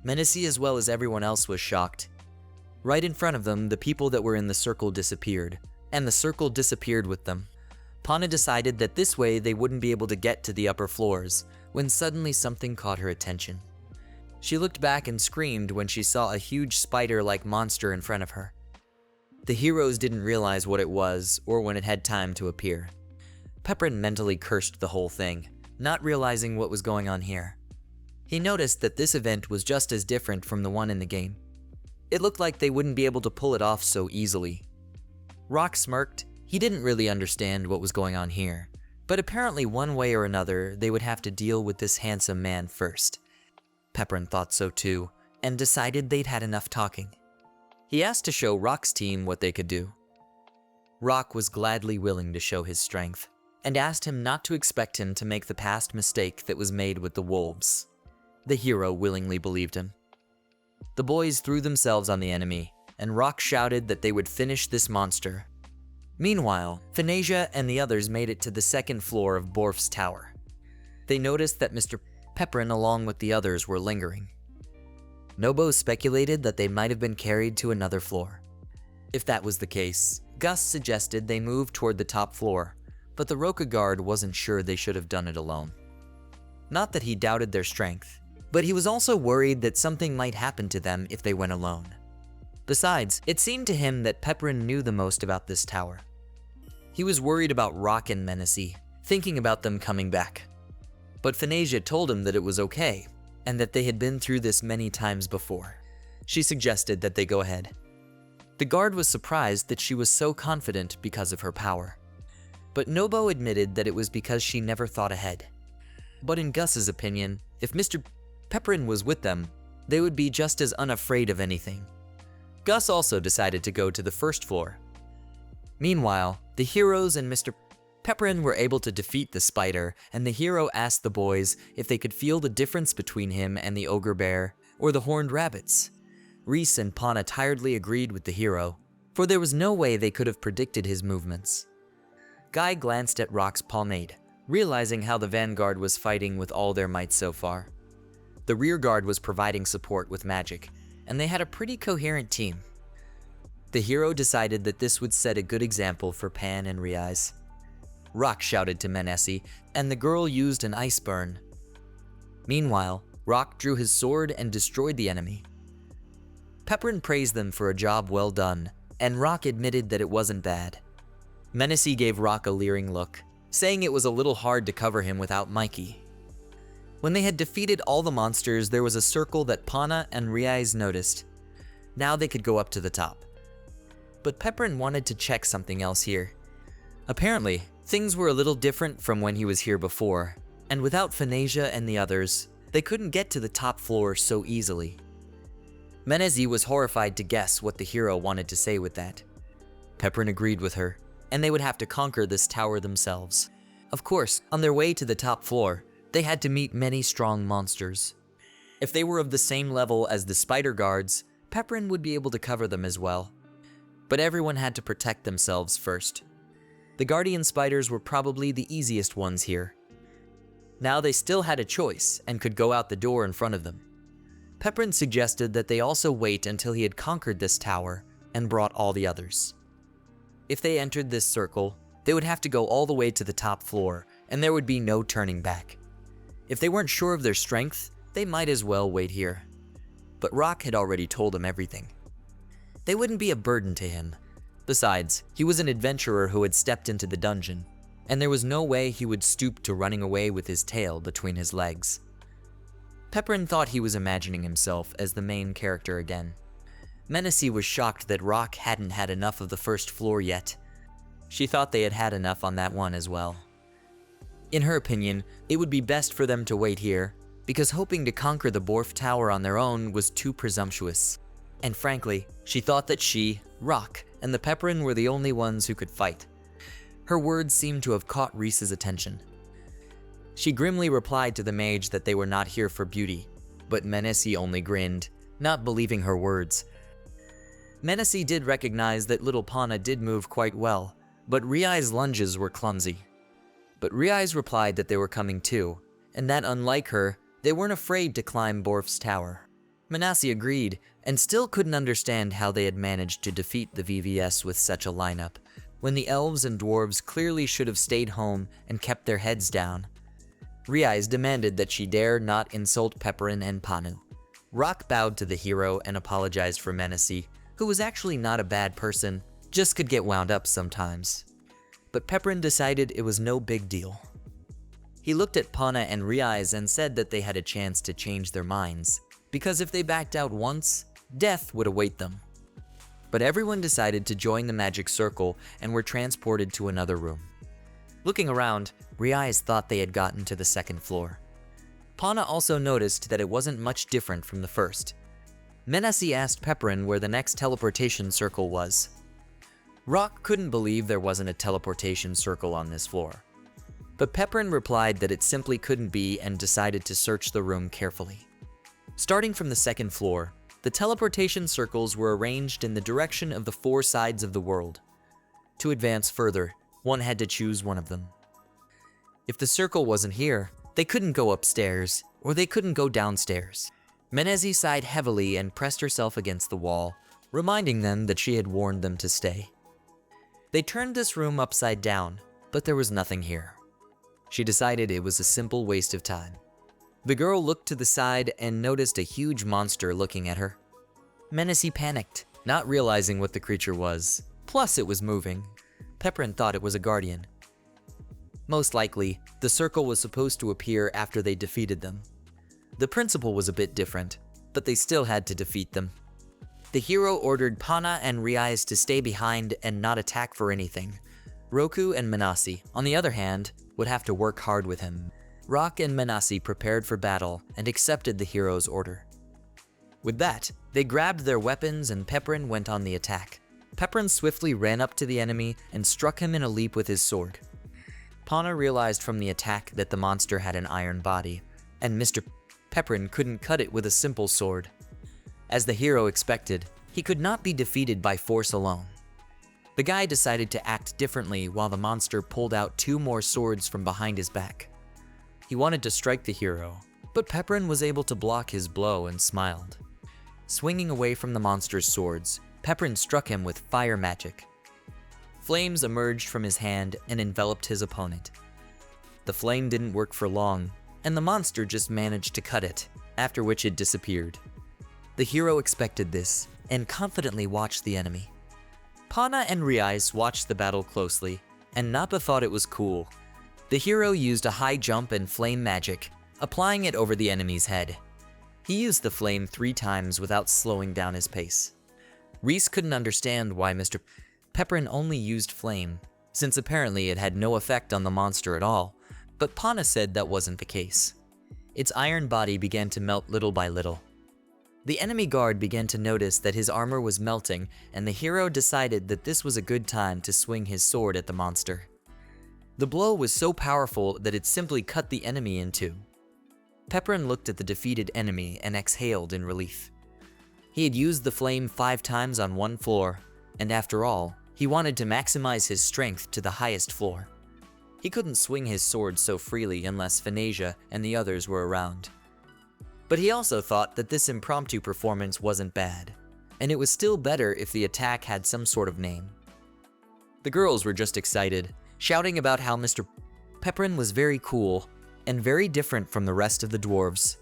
Menacee, as well as everyone else, was shocked. Right in front of them, the people that were in the circle disappeared, and the circle disappeared with them. Pana decided that this way they wouldn't be able to get to the upper floors, when suddenly something caught her attention. She looked back and screamed when she saw a huge spider-like monster in front of her. The heroes didn't realize what it was, or when it had time to appear. Pepperin mentally cursed the whole thing, not realizing what was going on here. He noticed that this event was just as different from the one in the game. It looked like they wouldn't be able to pull it off so easily. Rock smirked. He didn't really understand what was going on here, but apparently one way or another they would have to deal with this handsome man first. Pepperin thought so too, and decided they'd had enough talking. He asked to show Rock's team what they could do. Rock was gladly willing to show his strength, and asked him not to expect him to make the past mistake that was made with the wolves. The hero willingly believed him. The boys threw themselves on the enemy, and Rock shouted that they would finish this monster. Meanwhile, Phanasia and the others made it to the second floor of Borf's tower. They noticed that Mr. Pepperin along with the others were lingering. Nobo speculated that they might have been carried to another floor. If that was the case, Gus suggested they move toward the top floor, but the Roka guard wasn't sure they should have done it alone. Not that he doubted their strength, but he was also worried that something might happen to them if they went alone. Besides, it seemed to him that Pepperin knew the most about this tower. He was worried about Rock and Menacy, thinking about them coming back. But Phanasia told him that it was okay, and that they had been through this many times before. She suggested that they go ahead. The guard was surprised that she was so confident because of her power. But Nobo admitted that it was because she never thought ahead. But in Gus's opinion, if Mr. Pepperin was with them, they would be just as unafraid of anything. Gus also decided to go to the first floor. Meanwhile, the heroes and Mr. Pepperin were able to defeat the spider, and the hero asked the boys if they could feel the difference between him and the ogre bear or the horned rabbits. Reese and Pana tiredly agreed with the hero, for there was no way they could have predicted his movements. Guy glanced at Rock's palmade, realizing how the vanguard was fighting with all their might so far. The rear guard was providing support with magic, and they had a pretty coherent team. The hero decided that this would set a good example for Pan and Reise. Rock shouted to Menacy, and the girl used an ice burn. Meanwhile, Rock drew his sword and destroyed the enemy. Pepperin praised them for a job well done, and Rock admitted that it wasn't bad. Menacy gave Rock a leering look, saying it was a little hard to cover him without Mikey. When they had defeated all the monsters, there was a circle that Pana and Reise noticed. Now they could go up to the top. But Pepperin wanted to check something else here. Apparently, things were a little different from when he was here before, and without Phanasia and the others, they couldn't get to the top floor so easily. Menacy was horrified to guess what the hero wanted to say with that. Pepperin agreed with her, and they would have to conquer this tower themselves. Of course, on their way to the top floor, they had to meet many strong monsters. If they were of the same level as the spider guards, Pepperin would be able to cover them as well. But everyone had to protect themselves first. The guardian spiders were probably the easiest ones here. Now they still had a choice and could go out the door in front of them. Pepperin suggested that they also wait until he had conquered this tower and brought all the others. If they entered this circle, they would have to go all the way to the top floor, and there would be no turning back. If they weren't sure of their strength, they might as well wait here. But Rock had already told them everything. They wouldn't be a burden to him. Besides, he was an adventurer who had stepped into the dungeon, and there was no way he would stoop to running away with his tail between his legs. Pepperin thought he was imagining himself as the main character again. Menacy was shocked that Rock hadn't had enough of the first floor yet. She thought they had had enough on that one as well. In her opinion, it would be best for them to wait here, because hoping to conquer the Borf Tower on their own was too presumptuous. And frankly, she thought that she, Rock, and the Pepperin were the only ones who could fight. Her words seemed to have caught Reese's attention. She grimly replied to the mage that they were not here for beauty, but Menacy only grinned, not believing her words. Menacy did recognize that little Pana did move quite well, but Rei's lunges were clumsy. But Reise replied that they were coming too, and that unlike her, they weren't afraid to climb Borf's tower. Menacy agreed, and still couldn't understand how they had managed to defeat the VVS with such a lineup, when the elves and dwarves clearly should have stayed home and kept their heads down. Reise demanded that she dare not insult Pepperin and Panu. Rock bowed to the hero and apologized for Menacy, who was actually not a bad person, just could get wound up sometimes. But Pepperin decided it was no big deal. He looked at Pana and Reese and said that they had a chance to change their minds, because if they backed out once, death would await them. But everyone decided to join the magic circle and were transported to another room. Looking around, Reese thought they had gotten to the second floor. Pana also noticed that it wasn't much different from the first. Menassi asked Pepperin where the next teleportation circle was. Rock couldn't believe there wasn't a teleportation circle on this floor. But Pepperin replied that it simply couldn't be and decided to search the room carefully. Starting from the second floor, the teleportation circles were arranged in the direction of the 4 sides of the world. To advance further, one had to choose one of them. If the circle wasn't here, they couldn't go upstairs, or they couldn't go downstairs. Menassi sighed heavily and pressed herself against the wall, reminding them that she had warned them to stay. They turned this room upside down, but there was nothing here. She decided it was a simple waste of time. The girl looked to the side and noticed a huge monster looking at her. Menassi panicked, not realizing what the creature was. Plus, it was moving. Pepperin thought it was a guardian. Most likely, the circle was supposed to appear after they defeated them. The principle was a bit different, but they still had to defeat them. The hero ordered Pana and Reise to stay behind and not attack for anything. Roku and Menassi, on the other hand, would have to work hard with him. Rock and Menassi prepared for battle and accepted the hero's order. With that, they grabbed their weapons and Pepperin went on the attack. Pepperin swiftly ran up to the enemy and struck him in a leap with his sword. Pana realized from the attack that the monster had an iron body, and Mr. Pepperin couldn't cut it with a simple sword. As the hero expected, he could not be defeated by force alone. The guy decided to act differently while the monster pulled out 2 more swords from behind his back. He wanted to strike the hero, but Pepperin was able to block his blow and smiled. Swinging away from the monster's swords, Pepperin struck him with fire magic. Flames emerged from his hand and enveloped his opponent. The flame didn't work for long, and the monster just managed to cut it, after which it disappeared. The hero expected this, and confidently watched the enemy. Pana and Reise watched the battle closely, and Nappa thought it was cool. The hero used a high jump and flame magic, applying it over the enemy's head. He used the flame 3 times without slowing down his pace. Reese couldn't understand why Mr. Pepperin only used flame, since apparently it had no effect on the monster at all, but Pana said that wasn't the case. Its iron body began to melt little by little. The enemy guard began to notice that his armor was melting, and the hero decided that this was a good time to swing his sword at the monster. The blow was so powerful that it simply cut the enemy in 2. Pepperin looked at the defeated enemy and exhaled in relief. He had used the flame 5 times on one floor, and after all, he wanted to maximize his strength to the highest floor. He couldn't swing his sword so freely unless Phanesia and the others were around. But he also thought that this impromptu performance wasn't bad, and it was still better if the attack had some sort of name. The girls were just excited, shouting about how Mr. Pepperin was very cool and very different from the rest of the dwarves.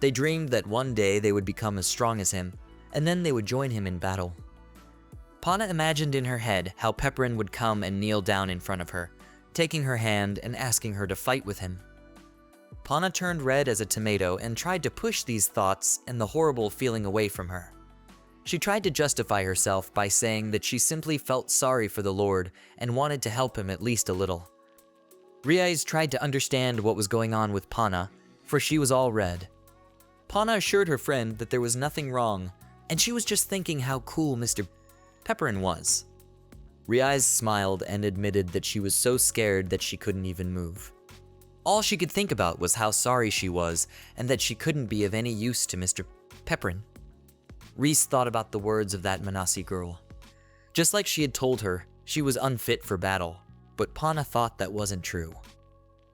They dreamed that one day they would become as strong as him, and then they would join him in battle. Pana imagined in her head how Pepperin would come and kneel down in front of her, taking her hand and asking her to fight with him. Pana turned red as a tomato and tried to push these thoughts and the horrible feeling away from her. She tried to justify herself by saying that she simply felt sorry for the Lord and wanted to help him at least a little. Reise tried to understand what was going on with Pana, for she was all red. Pana assured her friend that there was nothing wrong, and she was just thinking how cool Mr. Pepperin was. Reise smiled and admitted that she was so scared that she couldn't even move. All she could think about was how sorry she was and that she couldn't be of any use to Mr. Pepperin. Reese thought about the words of that Menassi girl. Just like she had told her, she was unfit for battle, but Pana thought that wasn't true.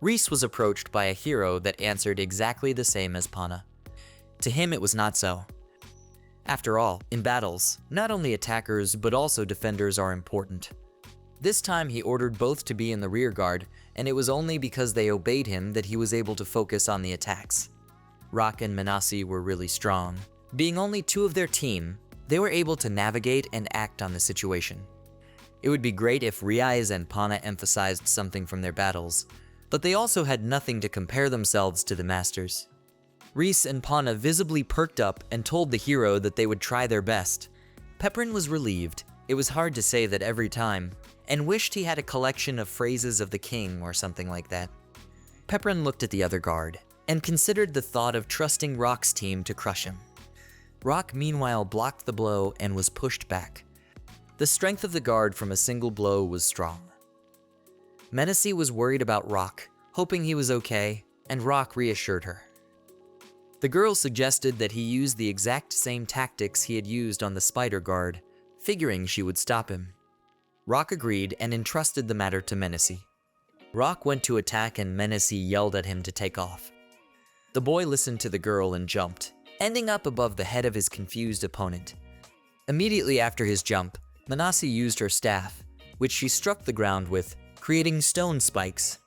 Reese was approached by a hero that answered exactly the same as Pana. To him, it was not so. After all, in battles, not only attackers but also defenders are important. This time he ordered both to be in the rear guard, and it was only because they obeyed him that he was able to focus on the attacks. Rock and Menassi were really strong. Being only 2 of their team, they were able to navigate and act on the situation. It would be great if Reise and Pana emphasized something from their battles, But they also had nothing to compare themselves to the masters. Reese and Pana visibly perked up and told the hero that they would try their best. Pepperin was relieved, it was hard to say that every time, and wished he had a collection of phrases of the king or something like that. Pepperin looked at the other guard, and considered the thought of trusting Rock's team to crush him. Rock meanwhile blocked the blow and was pushed back. The strength of the guard from a single blow was strong. Menacy was worried about Rock, hoping he was okay, and Rock reassured her. The girl suggested that he use the exact same tactics he had used on the spider guard, figuring she would stop him. Rock agreed and entrusted the matter to Menacy. Rock went to attack and Menacy yelled at him to take off. The boy listened to the girl and jumped, ending up above the head of his confused opponent. Immediately after his jump, Menacy used her staff, which she struck the ground with, creating stone spikes.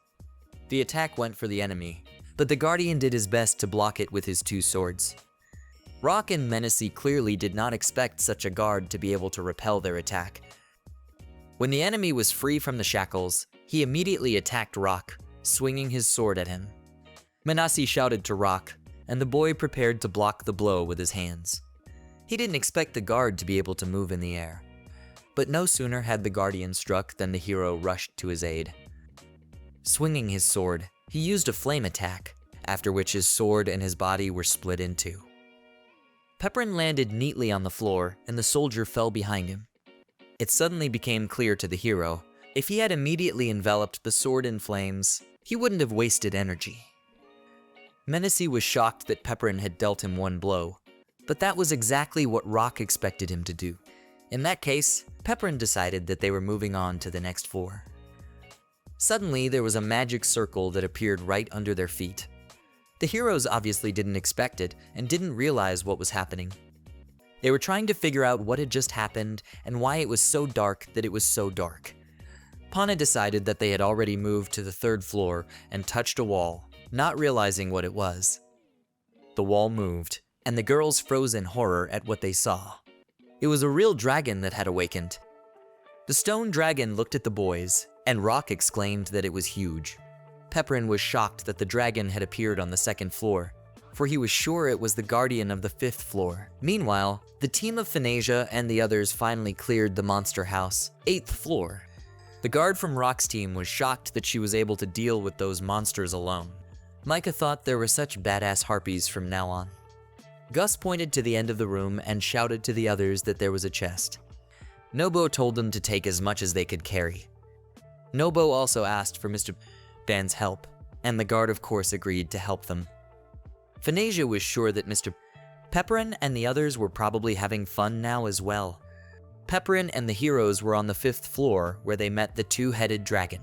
The attack went for the enemy, but the Guardian did his best to block it with his two swords. Rock and Menacy clearly did not expect such a guard to be able to repel their attack. When the enemy was free from the shackles, he immediately attacked Rock, swinging his sword at him. Menacy shouted to Rock, and the boy prepared to block the blow with his hands. He didn't expect the guard to be able to move in the air. But no sooner had the Guardian struck than the hero rushed to his aid. Swinging his sword, he used a flame attack, after which his sword and his body were split in two. Pepperin landed neatly on the floor, and the soldier fell behind him. It suddenly became clear to the hero, if he had immediately enveloped the sword in flames, he wouldn't have wasted energy. Menacy was shocked that Pepperin had dealt him one blow, but that was exactly what Rock expected him to do. In that case, Pepperin decided that they were moving on to the next floor. Suddenly, there was a magic circle that appeared right under their feet. The heroes obviously didn't expect it and didn't realize what was happening. They were trying to figure out what had just happened and why it was so dark that it was so dark. Pana decided that they had already moved to the third floor and touched a wall, not realizing what it was. The wall moved, and the girls froze in horror at what they saw. It was a real dragon that had awakened. The stone dragon looked at the boys, and Rock exclaimed that it was huge. Pepperin was shocked that the dragon had appeared on the second floor, for he was sure it was the guardian of the fifth floor. Meanwhile, the team of Phanesia and the others finally cleared the monster house, 8th floor. The guard from Rock's team was shocked that she was able to deal with those monsters alone. Micah thought there were such badass harpies from now on. Gus pointed to the end of the room and shouted to the others that there was a chest. Nobo told them to take as much as they could carry. Nobo also asked for Mr. Ban's help, and the guard of course agreed to help them. Phanesia was sure that Mr. Pepperin and the others were probably having fun now as well. Pepperin and the heroes were on the 5th floor where they met the two-headed dragon.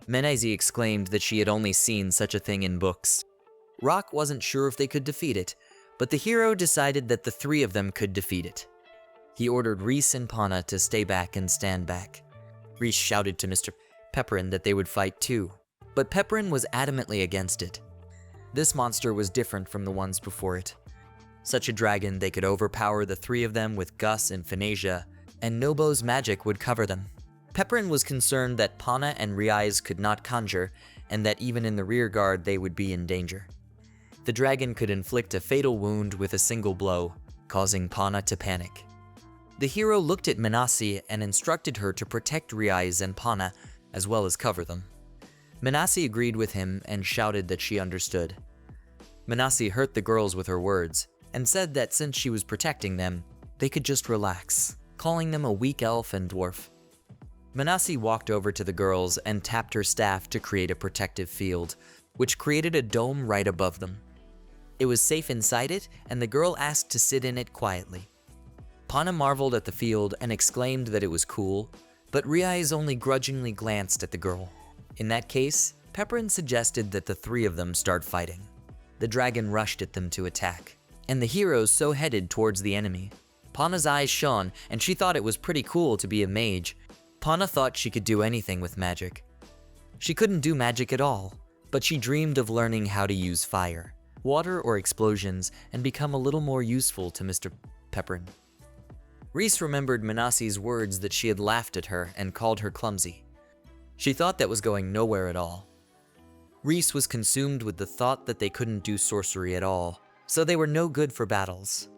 Menacy exclaimed that she had only seen such a thing in books. Rock wasn't sure if they could defeat it, but the hero decided that the three of them could defeat it. He ordered Reese and Pana to stay back and stand back. Reese shouted to Mr. Pepperin that they would fight too, but Pepperin was adamantly against it. This monster was different from the ones before it. Such a dragon, they could overpower the three of them with Gus and Phanesia, and Nobo's magic would cover them. Pepperin was concerned that Pana and Reise could not conjure, and that even in the rear guard they would be in danger. The dragon could inflict a fatal wound with a single blow, causing Pana to panic. The hero looked at Menacy and instructed her to protect Reise and Pana, as well as cover them. Menacy agreed with him and shouted that she understood. Menacy hurt the girls with her words, and said that since she was protecting them, they could just relax, calling them a weak elf and dwarf. Menacy walked over to the girls and tapped her staff to create a protective field, which created a dome right above them. It was safe inside it, and the girl asked to sit in it quietly. Pana marveled at the field and exclaimed that it was cool, but Reise only grudgingly glanced at the girl. In that case, Pepperin suggested that the three of them start fighting. The dragon rushed at them to attack, and the heroes so headed towards the enemy. Pana's eyes shone, and she thought it was pretty cool to be a mage. Pana thought she could do anything with magic. She couldn't do magic at all, but she dreamed of learning how to use fire, water, or explosions and become a little more useful to Mr. Pepperin. Reese remembered Menacy's words that she had laughed at her and called her clumsy. She thought that was going nowhere at all. Reese was consumed with the thought that they couldn't do sorcery at all, so they were no good for battles.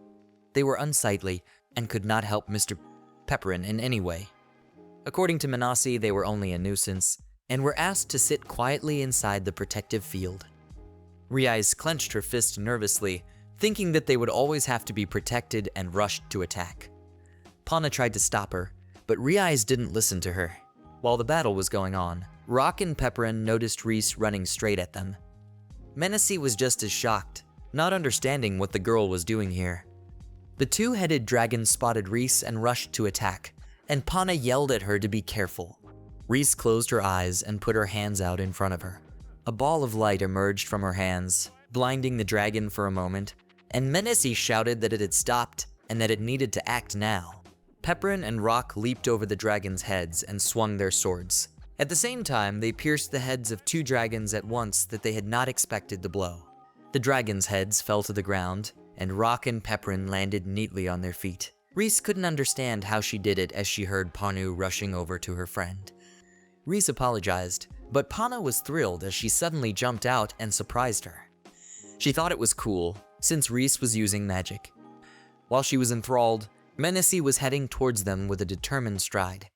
They were unsightly and could not help Mr. Pepperin in any way. According to Manasi, they were only a nuisance and were asked to sit quietly inside the protective field. Reise clenched her fist nervously, thinking that they would always have to be protected, and rushed to attack. Pana tried to stop her, but Reise didn't listen to her. While the battle was going on, Rock and Pepperin noticed Reese running straight at them. Menacee was just as shocked, not understanding what the girl was doing here. The two-headed dragon spotted Reese and rushed to attack, and Pana yelled at her to be careful. Reese closed her eyes and put her hands out in front of her. A ball of light emerged from her hands, blinding the dragon for a moment, and Menacee shouted that it had stopped and that it needed to act now. Pepperin and Rock leaped over the dragons' heads and swung their swords. At the same time, they pierced the heads of two dragons at once that they had not expected the blow. The dragons' heads fell to the ground, and Rock and Pepperin landed neatly on their feet. Reese couldn't understand how she did it as she heard Panu rushing over to her friend. Reese apologized, but Pana was thrilled as she suddenly jumped out and surprised her. She thought it was cool, since Reese was using magic. While she was enthralled, Menacee was heading towards them with a determined stride.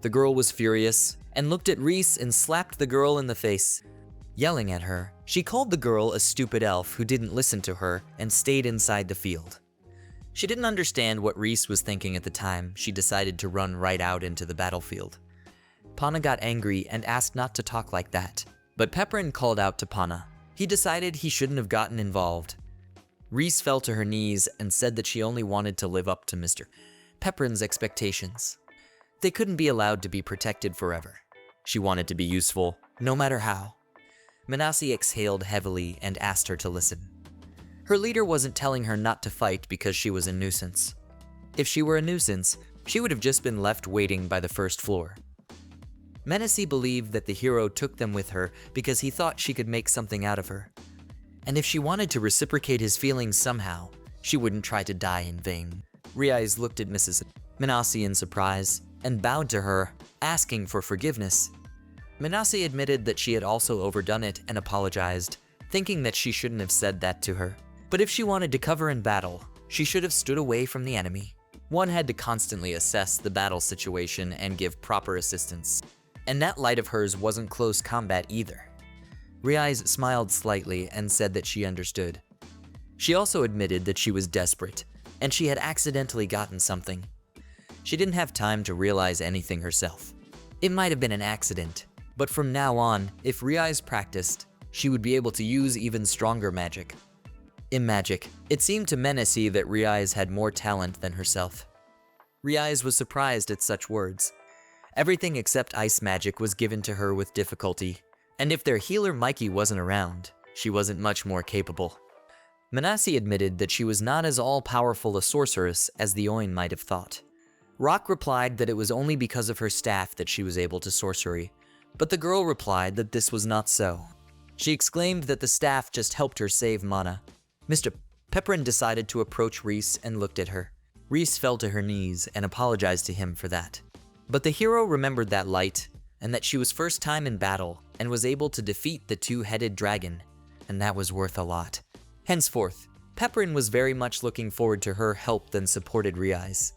The girl was furious and looked at Reese and slapped the girl in the face. Yelling at her, she called the girl a stupid elf who didn't listen to her and stayed inside the field. She didn't understand what Reese was thinking at the time she decided to run right out into the battlefield. Pana got angry and asked not to talk like that, but Pepperin called out to Pana. He decided he shouldn't have gotten involved. Reese fell to her knees and said that she only wanted to live up to Mr. Pepperin's expectations. They couldn't be allowed to be protected forever. She wanted to be useful, no matter how. Menacee exhaled heavily and asked her to listen. Her leader wasn't telling her not to fight because she was a nuisance. If she were a nuisance, she would have just been left waiting by the first floor. Menacee believed that the hero took them with her because he thought she could make something out of her. And if she wanted to reciprocate his feelings somehow, she wouldn't try to die in vain. Reise looked at Mrs. Menacee in surprise and bowed to her, asking for forgiveness. Menacee admitted that she had also overdone it and apologized, thinking that she shouldn't have said that to her. But if she wanted to cover in battle, she should have stood away from the enemy. One had to constantly assess the battle situation and give proper assistance. And that light of hers wasn't close combat either. Reise smiled slightly and said that she understood. She also admitted that she was desperate, and she had accidentally gotten something. She didn't have time to realize anything herself. It might have been an accident, but from now on, if Reise practiced, she would be able to use even stronger magic. In magic, it seemed to Menacee that Reise had more talent than herself. Reise was surprised at such words. Everything except ice magic was given to her with difficulty, and if their healer Mikey wasn't around, she wasn't much more capable. Menacee admitted that she was not as all-powerful a sorceress as the Oin might have thought. Rock replied that it was only because of her staff that she was able to sorcery, but the girl replied that this was not so. She exclaimed that the staff just helped her save mana. Mr. Pepperin decided to approach Reese and looked at her. Reese fell to her knees and apologized to him for that. But the hero remembered that light, and that she was first time in battle and was able to defeat the two-headed dragon, and that was worth a lot. Henceforth, Pepperin was very much looking forward to her help and supported Reise.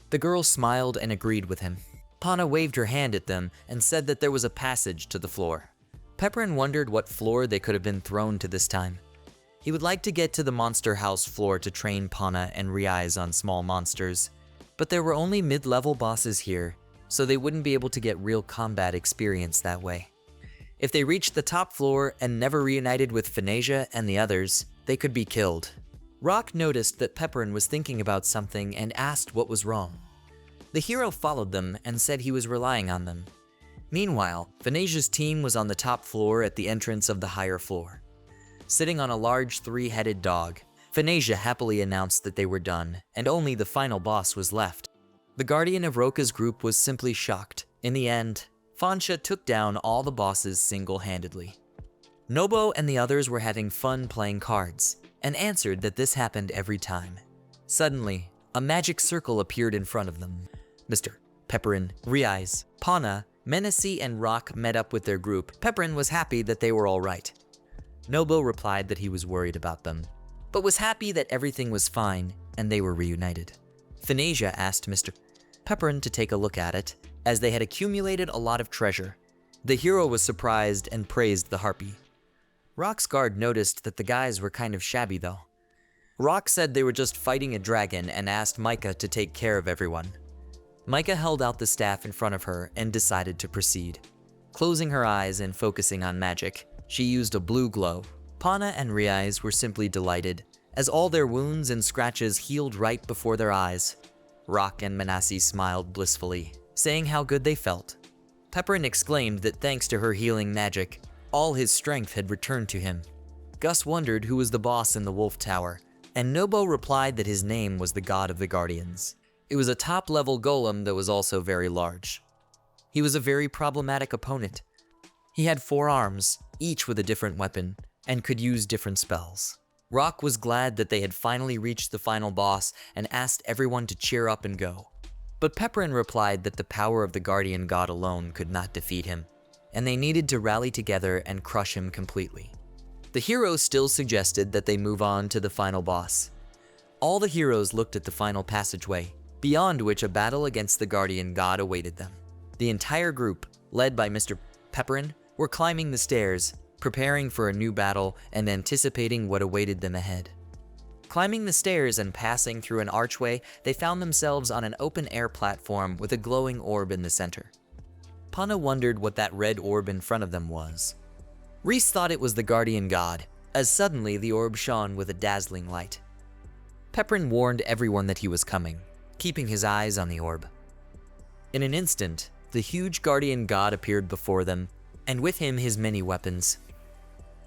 The girl smiled and agreed with him. Pana waved her hand at them and said that there was a passage to the floor. Pepperin wondered what floor they could have been thrown to this time. He would like to get to the monster house floor to train Pana and Reise on small monsters, but there were only mid-level bosses here, so they wouldn't be able to get real combat experience that way. If they reached the top floor and never reunited with Phanesia and the others, they could be killed. Rock noticed that Pepperin was thinking about something and asked what was wrong. The hero followed them and said he was relying on them. Meanwhile, Phanesia's team was on the top floor at the entrance of the higher floor. Sitting on a large three-headed dog, Phanesia happily announced that they were done, and only the final boss was left. The guardian of Roka's group was simply shocked. In the end, Fansha took down all the bosses single-handedly. Nobo and the others were having fun playing cards, and answered that this happened every time. Suddenly, a magic circle appeared in front of them. Mr. Pepperin, Reise, Pana, Menacee and Rock met up with their group. Pepperin was happy that they were all right. Nobo replied that he was worried about them, but was happy that everything was fine and they were reunited. Thanasia asked Mr. Pepperin to take a look at it, as they had accumulated a lot of treasure. The hero was surprised and praised the harpy. Rock's guard noticed that the guys were kind of shabby though. Rock said they were just fighting a dragon and asked Micah to take care of everyone. Micah held out the staff in front of her and decided to proceed. Closing her eyes and focusing on magic, she used a blue glow. Pana and Reese were simply delighted, as all their wounds and scratches healed right before their eyes. Rock and Menacee smiled blissfully, saying how good they felt. Pepperin exclaimed that thanks to her healing magic, all his strength had returned to him. Gus wondered who was the boss in the Wolf Tower, and Nobo replied that his name was the God of the Guardians. It was a top-level golem that was also very large. He was a very problematic opponent. He had 4 arms, each with a different weapon, and could use different spells. Rock was glad that they had finally reached the final boss and asked everyone to cheer up and go. But Pepperin replied that the power of the Guardian God alone could not defeat him, and they needed to rally together and crush him completely. The heroes still suggested that they move on to the final boss. All the heroes looked at the final passageway, beyond which a battle against the Guardian God awaited them. The entire group, led by Mr. Pepperin, were climbing the stairs, preparing for a new battle and anticipating what awaited them ahead. Climbing the stairs and passing through an archway, they found themselves on an open-air platform with a glowing orb in the center. Pana wondered what that red orb in front of them was. Reese thought it was the Guardian God, as suddenly the orb shone with a dazzling light. Pepperin warned everyone that he was coming, keeping his eyes on the orb. In an instant, the huge Guardian God appeared before them, and with him his many weapons.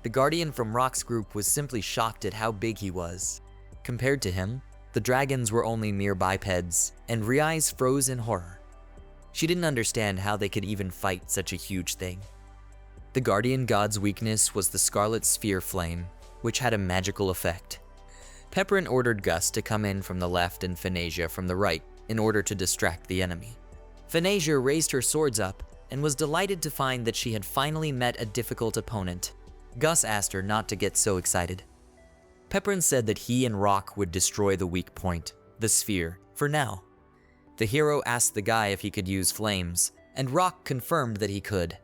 The Guardian from Rock's group was simply shocked at how big he was. Compared to him, the dragons were only mere bipeds, and Reese froze in horror. She didn't understand how they could even fight such a huge thing. The Guardian God's weakness was the Scarlet Sphere Flame, which had a magical effect. Pepperin ordered Gus to come in from the left and Thanasia from the right in order to distract the enemy. Thanasia raised her swords up and was delighted to find that she had finally met a difficult opponent. Gus asked her not to get so excited. Pepperin said that he and Rock would destroy the weak point, the sphere, for now. The hero asked the guy if he could use flames, and Rock confirmed that he could.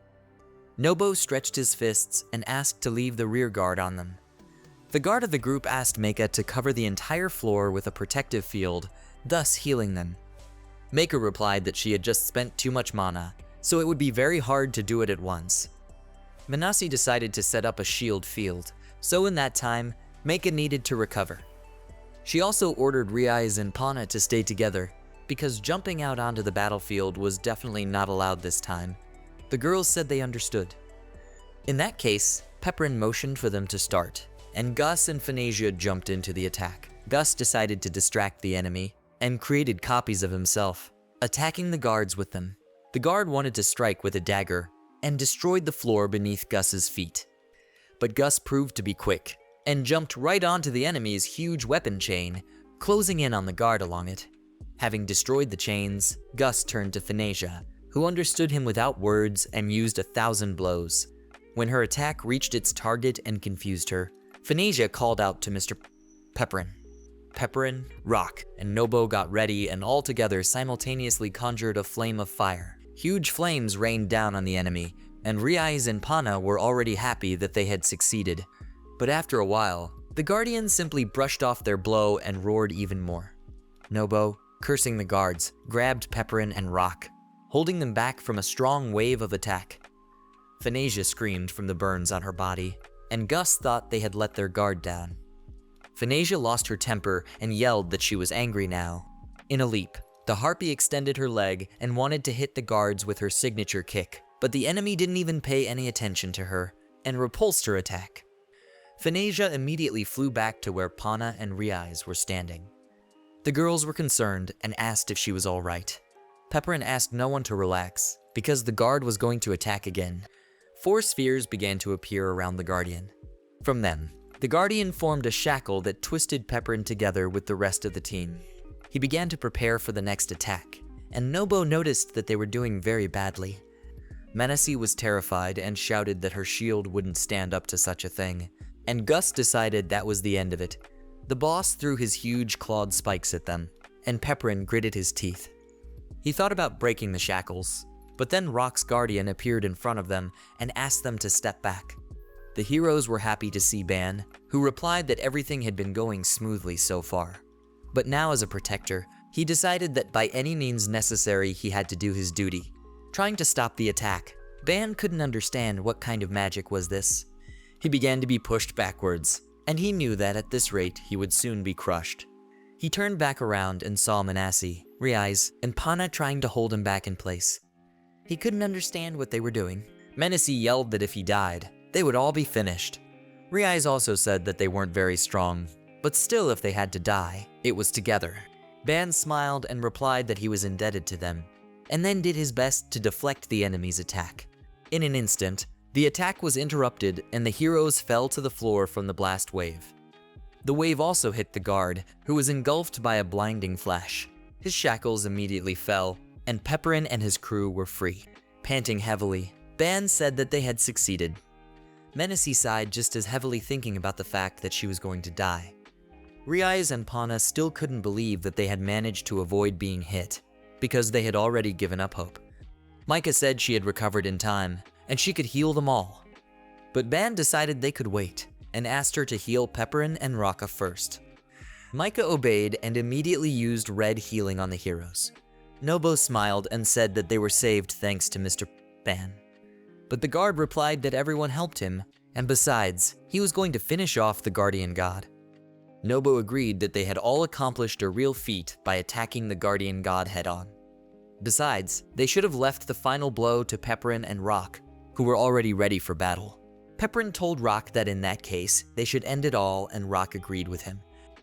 Nobo stretched his fists and asked to leave the rear guard on them. The guard of the group asked Manga to cover the entire floor with a protective field, thus healing them. Manga replied that she had just spent too much mana, so it would be very hard to do it at once. Menacee decided to set up a shield field, so in that time, Manga needed to recover. She also ordered Reese and Pana to stay together, because jumping out onto the battlefield was definitely not allowed this time. The girls said they understood. In that case, Pepperin motioned for them to start, and Gus and Thanasia jumped into the attack. Gus decided to distract the enemy, and created copies of himself, attacking the guards with them. The guard wanted to strike with a dagger, and destroyed the floor beneath Gus's feet. But Gus proved to be quick, and jumped right onto the enemy's huge weapon chain, closing in on the guard along it. Having destroyed the chains, Gus turned to Thanasia, who understood him without words and used 1,000 blows. When her attack reached its target and confused her, Thanasia called out to Mr. Pepperin. Pepperin, Rock, and Nobo got ready and all together simultaneously conjured a flame of fire. Huge flames rained down on the enemy, and Reese and Pana were already happy that they had succeeded. But after a while, the Guardians simply brushed off their blow and roared even more. Nobo, cursing the guards, grabbed Pepperin and Rock, holding them back from a strong wave of attack. Thanasia screamed from the burns on her body, and Gus thought they had let their guard down. Thanasia lost her temper and yelled that she was angry now. In a leap, the harpy extended her leg and wanted to hit the guards with her signature kick, but the enemy didn't even pay any attention to her and repulsed her attack. Thanasia immediately flew back to where Pana and Reese were standing. The girls were concerned and asked if she was all right. Pepperin asked no one to relax because the guard was going to attack again. 4 spheres began to appear around the Guardian. From them, the Guardian formed a shackle that twisted Pepperin together with the rest of the team. He began to prepare for the next attack, and Nobo noticed that they were doing very badly. Menassie was terrified and shouted that her shield wouldn't stand up to such a thing, and Gus decided that was the end of it. The boss threw his huge clawed spikes at them, and Pepperin gritted his teeth. He thought about breaking the shackles, but then Rock's guardian appeared in front of them and asked them to step back. The heroes were happy to see Ban, who replied that everything had been going smoothly so far. But now as a protector, he decided that by any means necessary he had to do his duty, trying to stop the attack. Ban couldn't understand what kind of magic was this. He began to be pushed backwards, and he knew that at this rate he would soon be crushed. He turned back around and saw Menassie, Reese, and Pana trying to hold him back in place. He couldn't understand what they were doing. Menassie yelled that if he died, they would all be finished. Reese also said that they weren't very strong, but still if they had to die, it was together. Ban smiled and replied that he was indebted to them, and then did his best to deflect the enemy's attack. In an instant, the attack was interrupted and the heroes fell to the floor from the blast wave. The wave also hit the guard, who was engulfed by a blinding flash. His shackles immediately fell, and Pepperin and his crew were free. Panting heavily, Ban said that they had succeeded. Menassie sighed just as heavily, thinking about the fact that she was going to die. Reese and Pana still couldn't believe that they had managed to avoid being hit, because they had already given up hope. Micah said she had recovered in time, and she could heal them all. But Ban decided they could wait, and asked her to heal Pepperin and Raka first. Micah obeyed and immediately used red healing on the heroes. Nobo smiled and said that they were saved thanks to Mr. Ban. But the guard replied that everyone helped him, and besides, he was going to finish off the guardian god. Nobo agreed that they had all accomplished a real feat by attacking the guardian god head-on. Besides, they should have left the final blow to Pepperin and Rock, who were already ready for battle. Pepperin told Rock that in that case, they should end it all, and Rock agreed with him.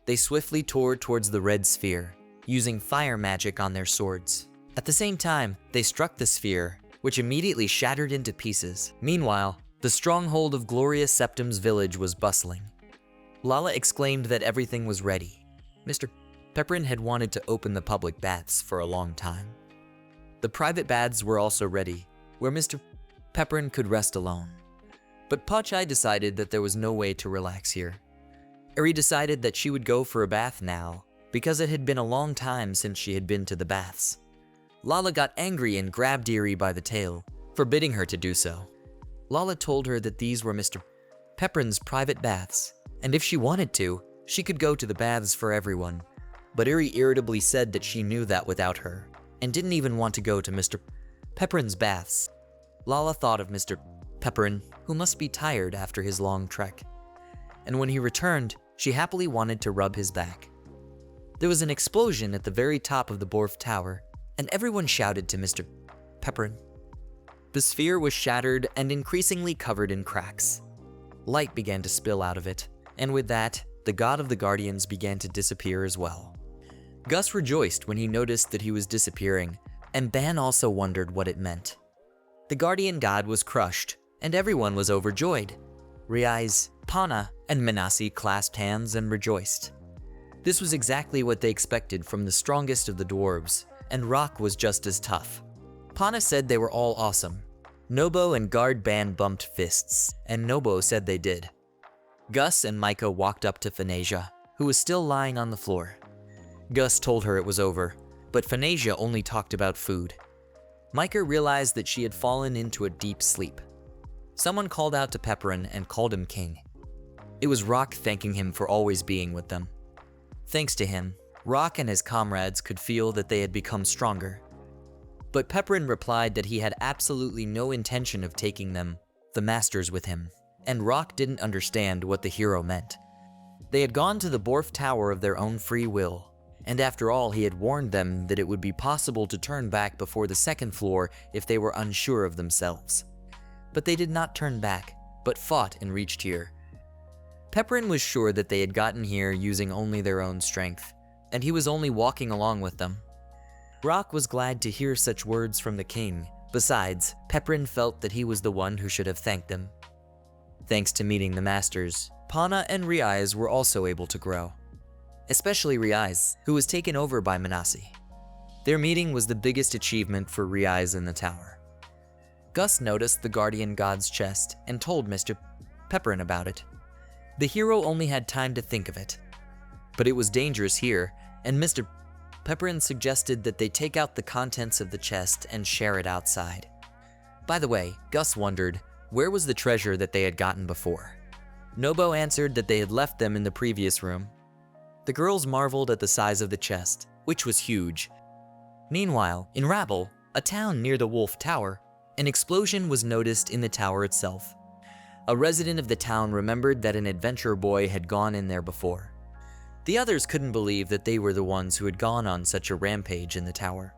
They swiftly tore towards the red sphere, using fire magic on their swords. At the same time, they struck the sphere, which immediately shattered into pieces. Meanwhile, the stronghold of Gloria Septum's village was bustling. Lala exclaimed that everything was ready. Mr. Pepperin had wanted to open the public baths for a long time. The private baths were also ready, where Mr. Pepperin could rest alone. But Pachai decided that there was no way to relax here. Eri decided that she would go for a bath now, because it had been a long time since she had been to the baths. Lala got angry and grabbed Eri by the tail, forbidding her to do so. Lala told her that these were Mr. Pepperin's private baths, and if she wanted to, she could go to the baths for everyone. But Eri irritably said that she knew that without her, and didn't even want to go to Mr. Pepperin's baths. Lala thought of Mr. Pepperin, who must be tired after his long trek. And when he returned, she happily wanted to rub his back. There was an explosion at the very top of the Borf tower, and everyone shouted to Mr. Pepperin. The sphere was shattered and increasingly covered in cracks. Light began to spill out of it, and with that, the god of the guardians began to disappear as well. Gus rejoiced when he noticed that he was disappearing, and Ban also wondered what it meant. The guardian god was crushed, and everyone was overjoyed. Reise, Pana, and Menassie clasped hands and rejoiced. This was exactly what they expected from the strongest of the dwarves, and Rock was just as tough. Pana said they were all awesome. Nobo and guard Ban bumped fists, and Nobo said they did. Gus and Micah walked up to Phanasia, who was still lying on the floor. Gus told her it was over, but Phanasia only talked about food. Micah realized that she had fallen into a deep sleep. Someone called out to Pepperin and called him king. It was Rock thanking him for always being with them. Thanks to him, Rock and his comrades could feel that they had become stronger. But Pepperin replied that he had absolutely no intention of taking them, the masters, with him, and Rock didn't understand what the hero meant. They had gone to the Borf Tower of their own free will, and after all he had warned them that it would be possible to turn back before the second floor if they were unsure of themselves. But they did not turn back, but fought and reached here. Pepperin was sure that they had gotten here using only their own strength, and he was only walking along with them. Rock was glad to hear such words from the king. Besides, Pepperin felt that he was the one who should have thanked them. Thanks to meeting the masters, Pana and Reise were also able to grow. Especially Reise, who was taken over by Menassie. Their meeting was the biggest achievement for Reise in the tower. Gus noticed the guardian god's chest and told Mr. Pepperin about it. The hero only had time to think of it. But it was dangerous here, and Mr. Pepperin suggested that they take out the contents of the chest and share it outside. By the way, Gus wondered, where was the treasure that they had gotten before? Nobo answered that they had left them in the previous room. The girls marveled at the size of the chest, which was huge. Meanwhile, in Rabble, a town near the Wolf Tower, an explosion was noticed in the tower itself. A resident of the town remembered that an adventurer boy had gone in there before. The others couldn't believe that they were the ones who had gone on such a rampage in the tower.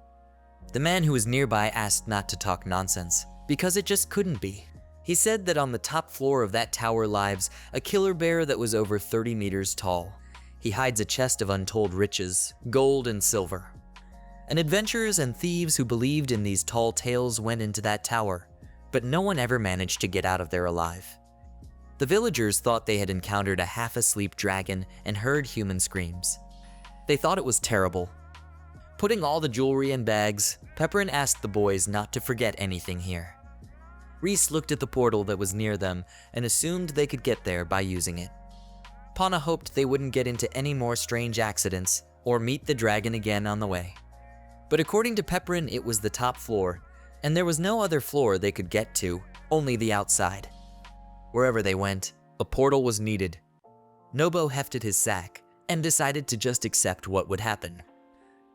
The man who was nearby asked not to talk nonsense, because it just couldn't be. He said that on the top floor of that tower lives a killer bear that was over 30 meters tall. He hides a chest of untold riches, gold and silver. And adventurers and thieves who believed in these tall tales went into that tower, but no one ever managed to get out of there alive. The villagers thought they had encountered a half-asleep dragon and heard human screams. They thought it was terrible. Putting all the jewelry in bags, Pepperin asked the boys not to forget anything here. Reese looked at the portal that was near them and assumed they could get there by using it. Pana hoped they wouldn't get into any more strange accidents or meet the dragon again on the way. But according to Pepperin, it was the top floor, and there was no other floor they could get to, only the outside. Wherever they went, a portal was needed. Nobo hefted his sack and decided to just accept what would happen.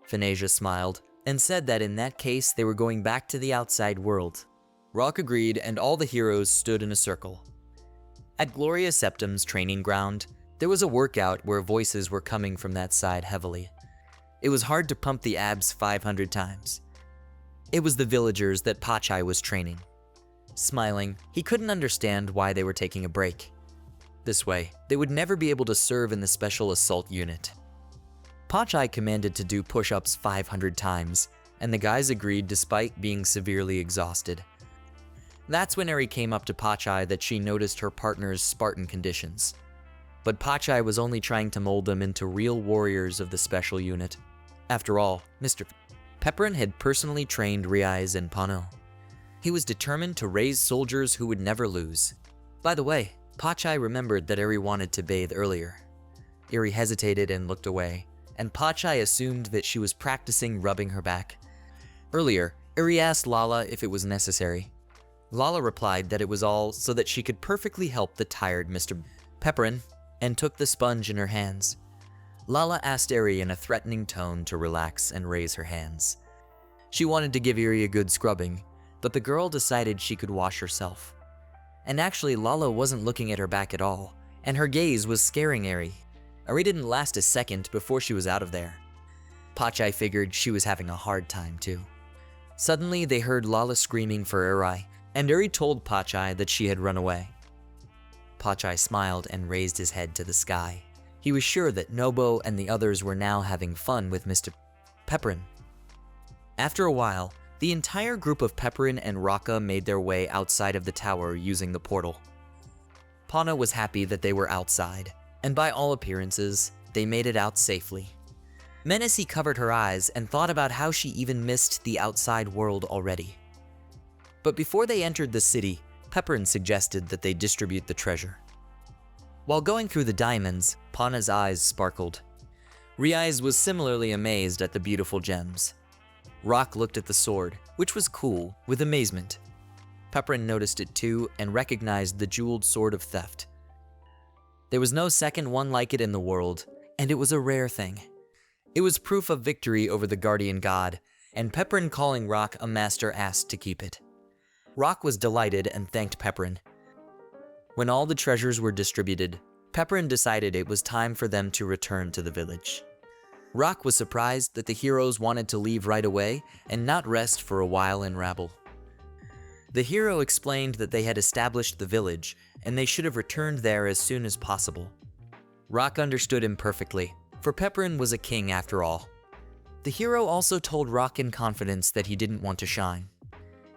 Finasia smiled and said that in that case they were going back to the outside world. Rock agreed, and all the heroes stood in a circle. At Gloria Septum's training ground, there was a workout where voices were coming from that side heavily. It was hard to pump the abs 500 times. It was the villagers that Pachai was training. Smiling, he couldn't understand why they were taking a break. This way, they would never be able to serve in the special assault unit. Pachai commanded to do push-ups 500 times, and the guys agreed despite being severely exhausted. That's when Eri came up to Pachai that she noticed her partner's Spartan conditions. But Pachai was only trying to mold them into real warriors of the special unit. After all, Mr. Pepperin had personally trained Reise and Pano. He was determined to raise soldiers who would never lose. By the way, Pachai remembered that Eri wanted to bathe earlier. Eri hesitated and looked away, and Pachai assumed that she was practicing rubbing her back. Earlier, Eri asked Lala if it was necessary. Lala replied that it was all so that she could perfectly help the tired Mr. Pepperin, and took the sponge in her hands. Lala asked Eri in a threatening tone to relax and raise her hands. She wanted to give Eri a good scrubbing, but the girl decided she could wash herself. And actually, Lala wasn't looking at her back at all, and her gaze was scaring Eri. Eri didn't last a second before she was out of there. Pachai figured she was having a hard time too. Suddenly, they heard Lala screaming for Eri, and Eri told Pachai that she had run away. Pachai smiled and raised his head to the sky. He was sure that Nobo and the others were now having fun with Mr. Pepperin. After a while, the entire group of Pepperin and Raka made their way outside of the tower using the portal. Pana was happy that they were outside, and by all appearances, they made it out safely. Menacey covered her eyes and thought about how she even missed the outside world already. But before they entered the city, Pepperin suggested that they distribute the treasure. While going through the diamonds, Pana's eyes sparkled. Reise was similarly amazed at the beautiful gems. Rock looked at the sword, which was cool, with amazement. Pepperin noticed it too and recognized the jeweled sword of theft. There was no second one like it in the world, and it was a rare thing. It was proof of victory over the guardian god, and Pepperin, calling Rock a master, asked to keep it. Rock was delighted and thanked Pepperin. When all the treasures were distributed, Pepperin decided it was time for them to return to the village. Rock was surprised that the heroes wanted to leave right away and not rest for a while in Rabble. The hero explained that they had established the village and they should have returned there as soon as possible. Rock understood him perfectly, for Pepperin was a king after all. The hero also told Rock in confidence that he didn't want to shine.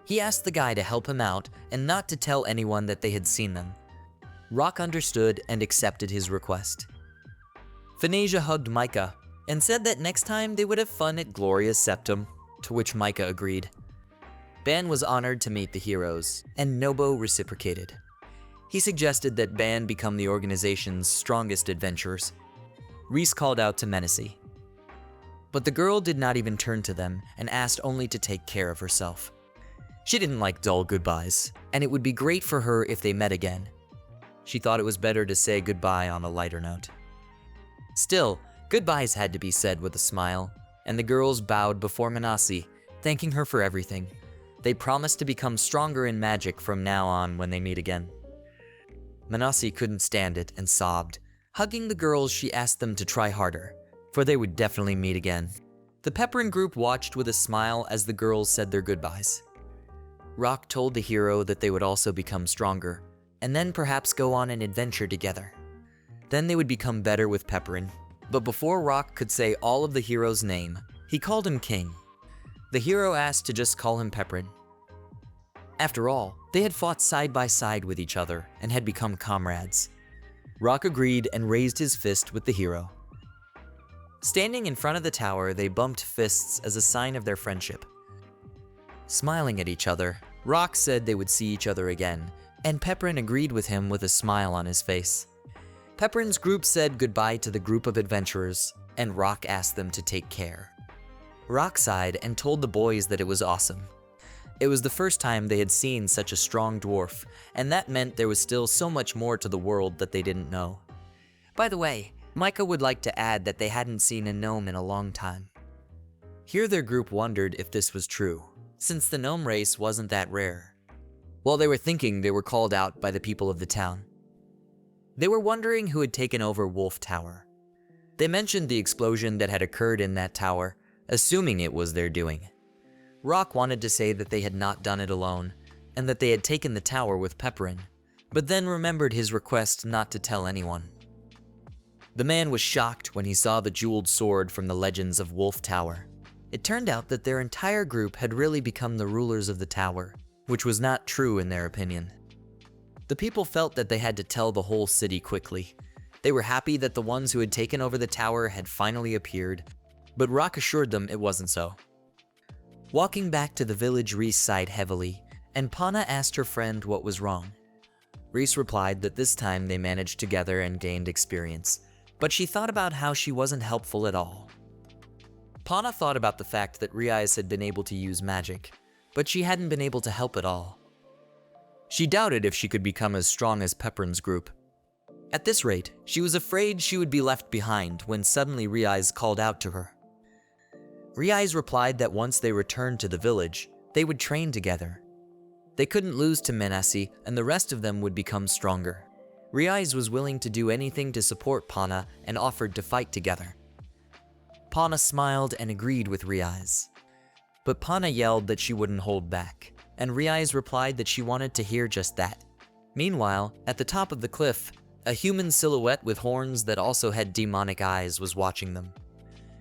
He asked the guy to help him out and not to tell anyone that they had seen them. Rock understood and accepted his request. Finasia hugged Micah and said that next time they would have fun at Gloria's Septum, to which Micah agreed. Ban was honored to meet the heroes, and Nobo reciprocated. He suggested that Ban become the organization's strongest adventurers. Reese called out to Menacee. But the girl did not even turn to them and asked only to take care of herself. She didn't like dull goodbyes, and it would be great for her if they met again. She thought it was better to say goodbye on a lighter note. Still, goodbyes had to be said with a smile, and the girls bowed before Menacee, thanking her for everything. They promised to become stronger in magic from now on when they meet again. Menacee couldn't stand it and sobbed. Hugging the girls, she asked them to try harder, for they would definitely meet again. The Pepperin group watched with a smile as the girls said their goodbyes. Rock told the hero that they would also become stronger, and then perhaps go on an adventure together. Then they would become better with Pepperin. But before Rock could say all of the hero's name, he called him King. The hero asked to just call him Pepperin. After all, they had fought side by side with each other and had become comrades. Rock agreed and raised his fist with the hero. Standing in front of the tower, they bumped fists as a sign of their friendship. Smiling at each other, Rock said they would see each other again, and Pepperin agreed with him with a smile on his face. Pepperin's group said goodbye to the group of adventurers, and Rock asked them to take care. Rock sighed and told the boys that it was awesome. It was the first time they had seen such a strong dwarf, and that meant there was still so much more to the world that they didn't know. By the way, Micah would like to add that they hadn't seen a gnome in a long time. Here their group wondered if this was true, since the gnome race wasn't that rare. While they were thinking, they were called out by the people of the town. They were wondering who had taken over Wolf Tower. They mentioned the explosion that had occurred in that tower, assuming it was their doing. Rock wanted to say that they had not done it alone, and that they had taken the tower with Pepperin, but then remembered his request not to tell anyone. The man was shocked when he saw the jeweled sword from the legends of Wolf Tower. It turned out that their entire group had really become the rulers of the tower, which was not true in their opinion. The people felt that they had to tell the whole city quickly. They were happy that the ones who had taken over the tower had finally appeared, but Rock assured them it wasn't so. Walking back to the village, Reese sighed heavily, and Pana asked her friend what was wrong. Reese replied that this time they managed together and gained experience, but she thought about how she wasn't helpful at all. Pana thought about the fact that Reise had been able to use magic, but she hadn't been able to help at all. She doubted if she could become as strong as Pepperin's group. At this rate, she was afraid she would be left behind when suddenly Reise called out to her. Reise replied that once they returned to the village, they would train together. They couldn't lose to Menacee, and the rest of them would become stronger. Reise was willing to do anything to support Pana and offered to fight together. Pana smiled and agreed with Reise. But Pana yelled that she wouldn't hold back, and Reise replied that she wanted to hear just that. Meanwhile, at the top of the cliff, a human silhouette with horns that also had demonic eyes was watching them.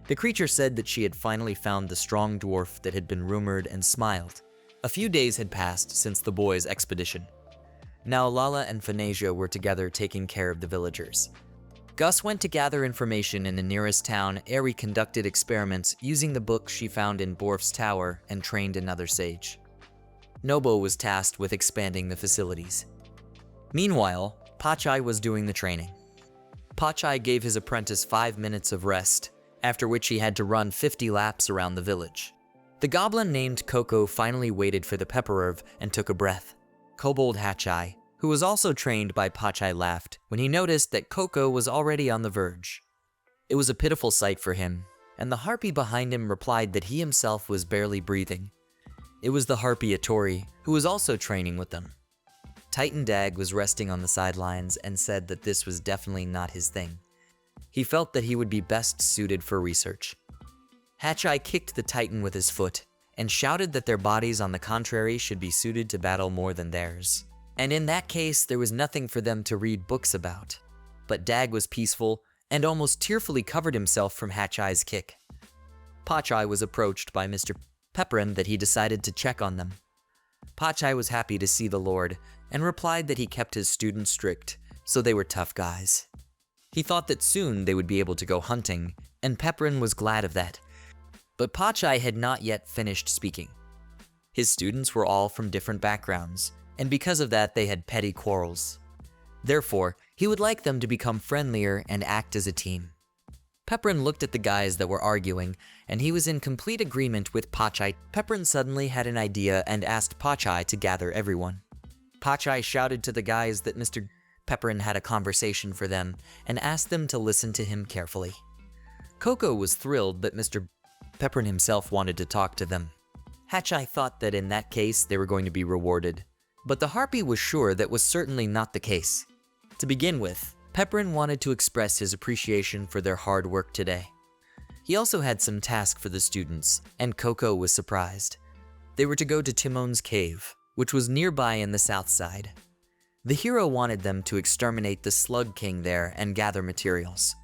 The creature said that she had finally found the strong dwarf that had been rumored and smiled. A few days had passed since the boys' expedition. Now Lala and Phanasia were together taking care of the villagers. Gus went to gather information in the nearest town. Eri conducted experiments using the book she found in Borf's tower and trained another sage. Nobo was tasked with expanding the facilities. Meanwhile, Pachai was doing the training. Pachai gave his apprentice 5 minutes of rest, after which he had to run 50 laps around the village. The goblin named Kokka finally waited for the Peppererv and took a breath. Kobold Hachai, who was also trained by Pachai, laughed when he noticed that Kokka was already on the verge. It was a pitiful sight for him, and the harpy behind him replied that he himself was barely breathing. It was the harpy Atori, who was also training with them. Titan Dag was resting on the sidelines and said that this was definitely not his thing. He felt that he would be best suited for research. Hachai kicked the Titan with his foot and shouted that their bodies, on the contrary, should be suited to battle more than theirs. And in that case, there was nothing for them to read books about. But Dag was peaceful and almost tearfully covered himself from Hachai's kick. Pachai was approached by Mr. Pepperin that he decided to check on them. Pachai was happy to see the Lord and replied that he kept his students strict, so they were tough guys. He thought that soon they would be able to go hunting, and Pepperin was glad of that. But Pachai had not yet finished speaking. His students were all from different backgrounds, and because of that they had petty quarrels. Therefore, he would like them to become friendlier and act as a team. Pepperin looked at the guys that were arguing, and he was in complete agreement with Pachai. Pepperin suddenly had an idea and asked Pachai to gather everyone. Pachai shouted to the guys that Mr. Pepperin had a conversation for them and asked them to listen to him carefully. Kokka was thrilled that Mr. Pepperin himself wanted to talk to them. Hachai thought that in that case they were going to be rewarded, but the Harpy was sure that was certainly not the case. To begin with, Pepperin wanted to express his appreciation for their hard work today. He also had some tasks for the students, and Kokka was surprised. They were to go to Timon's cave, which was nearby in the south side. The hero wanted them to exterminate the Slug King there and gather materials.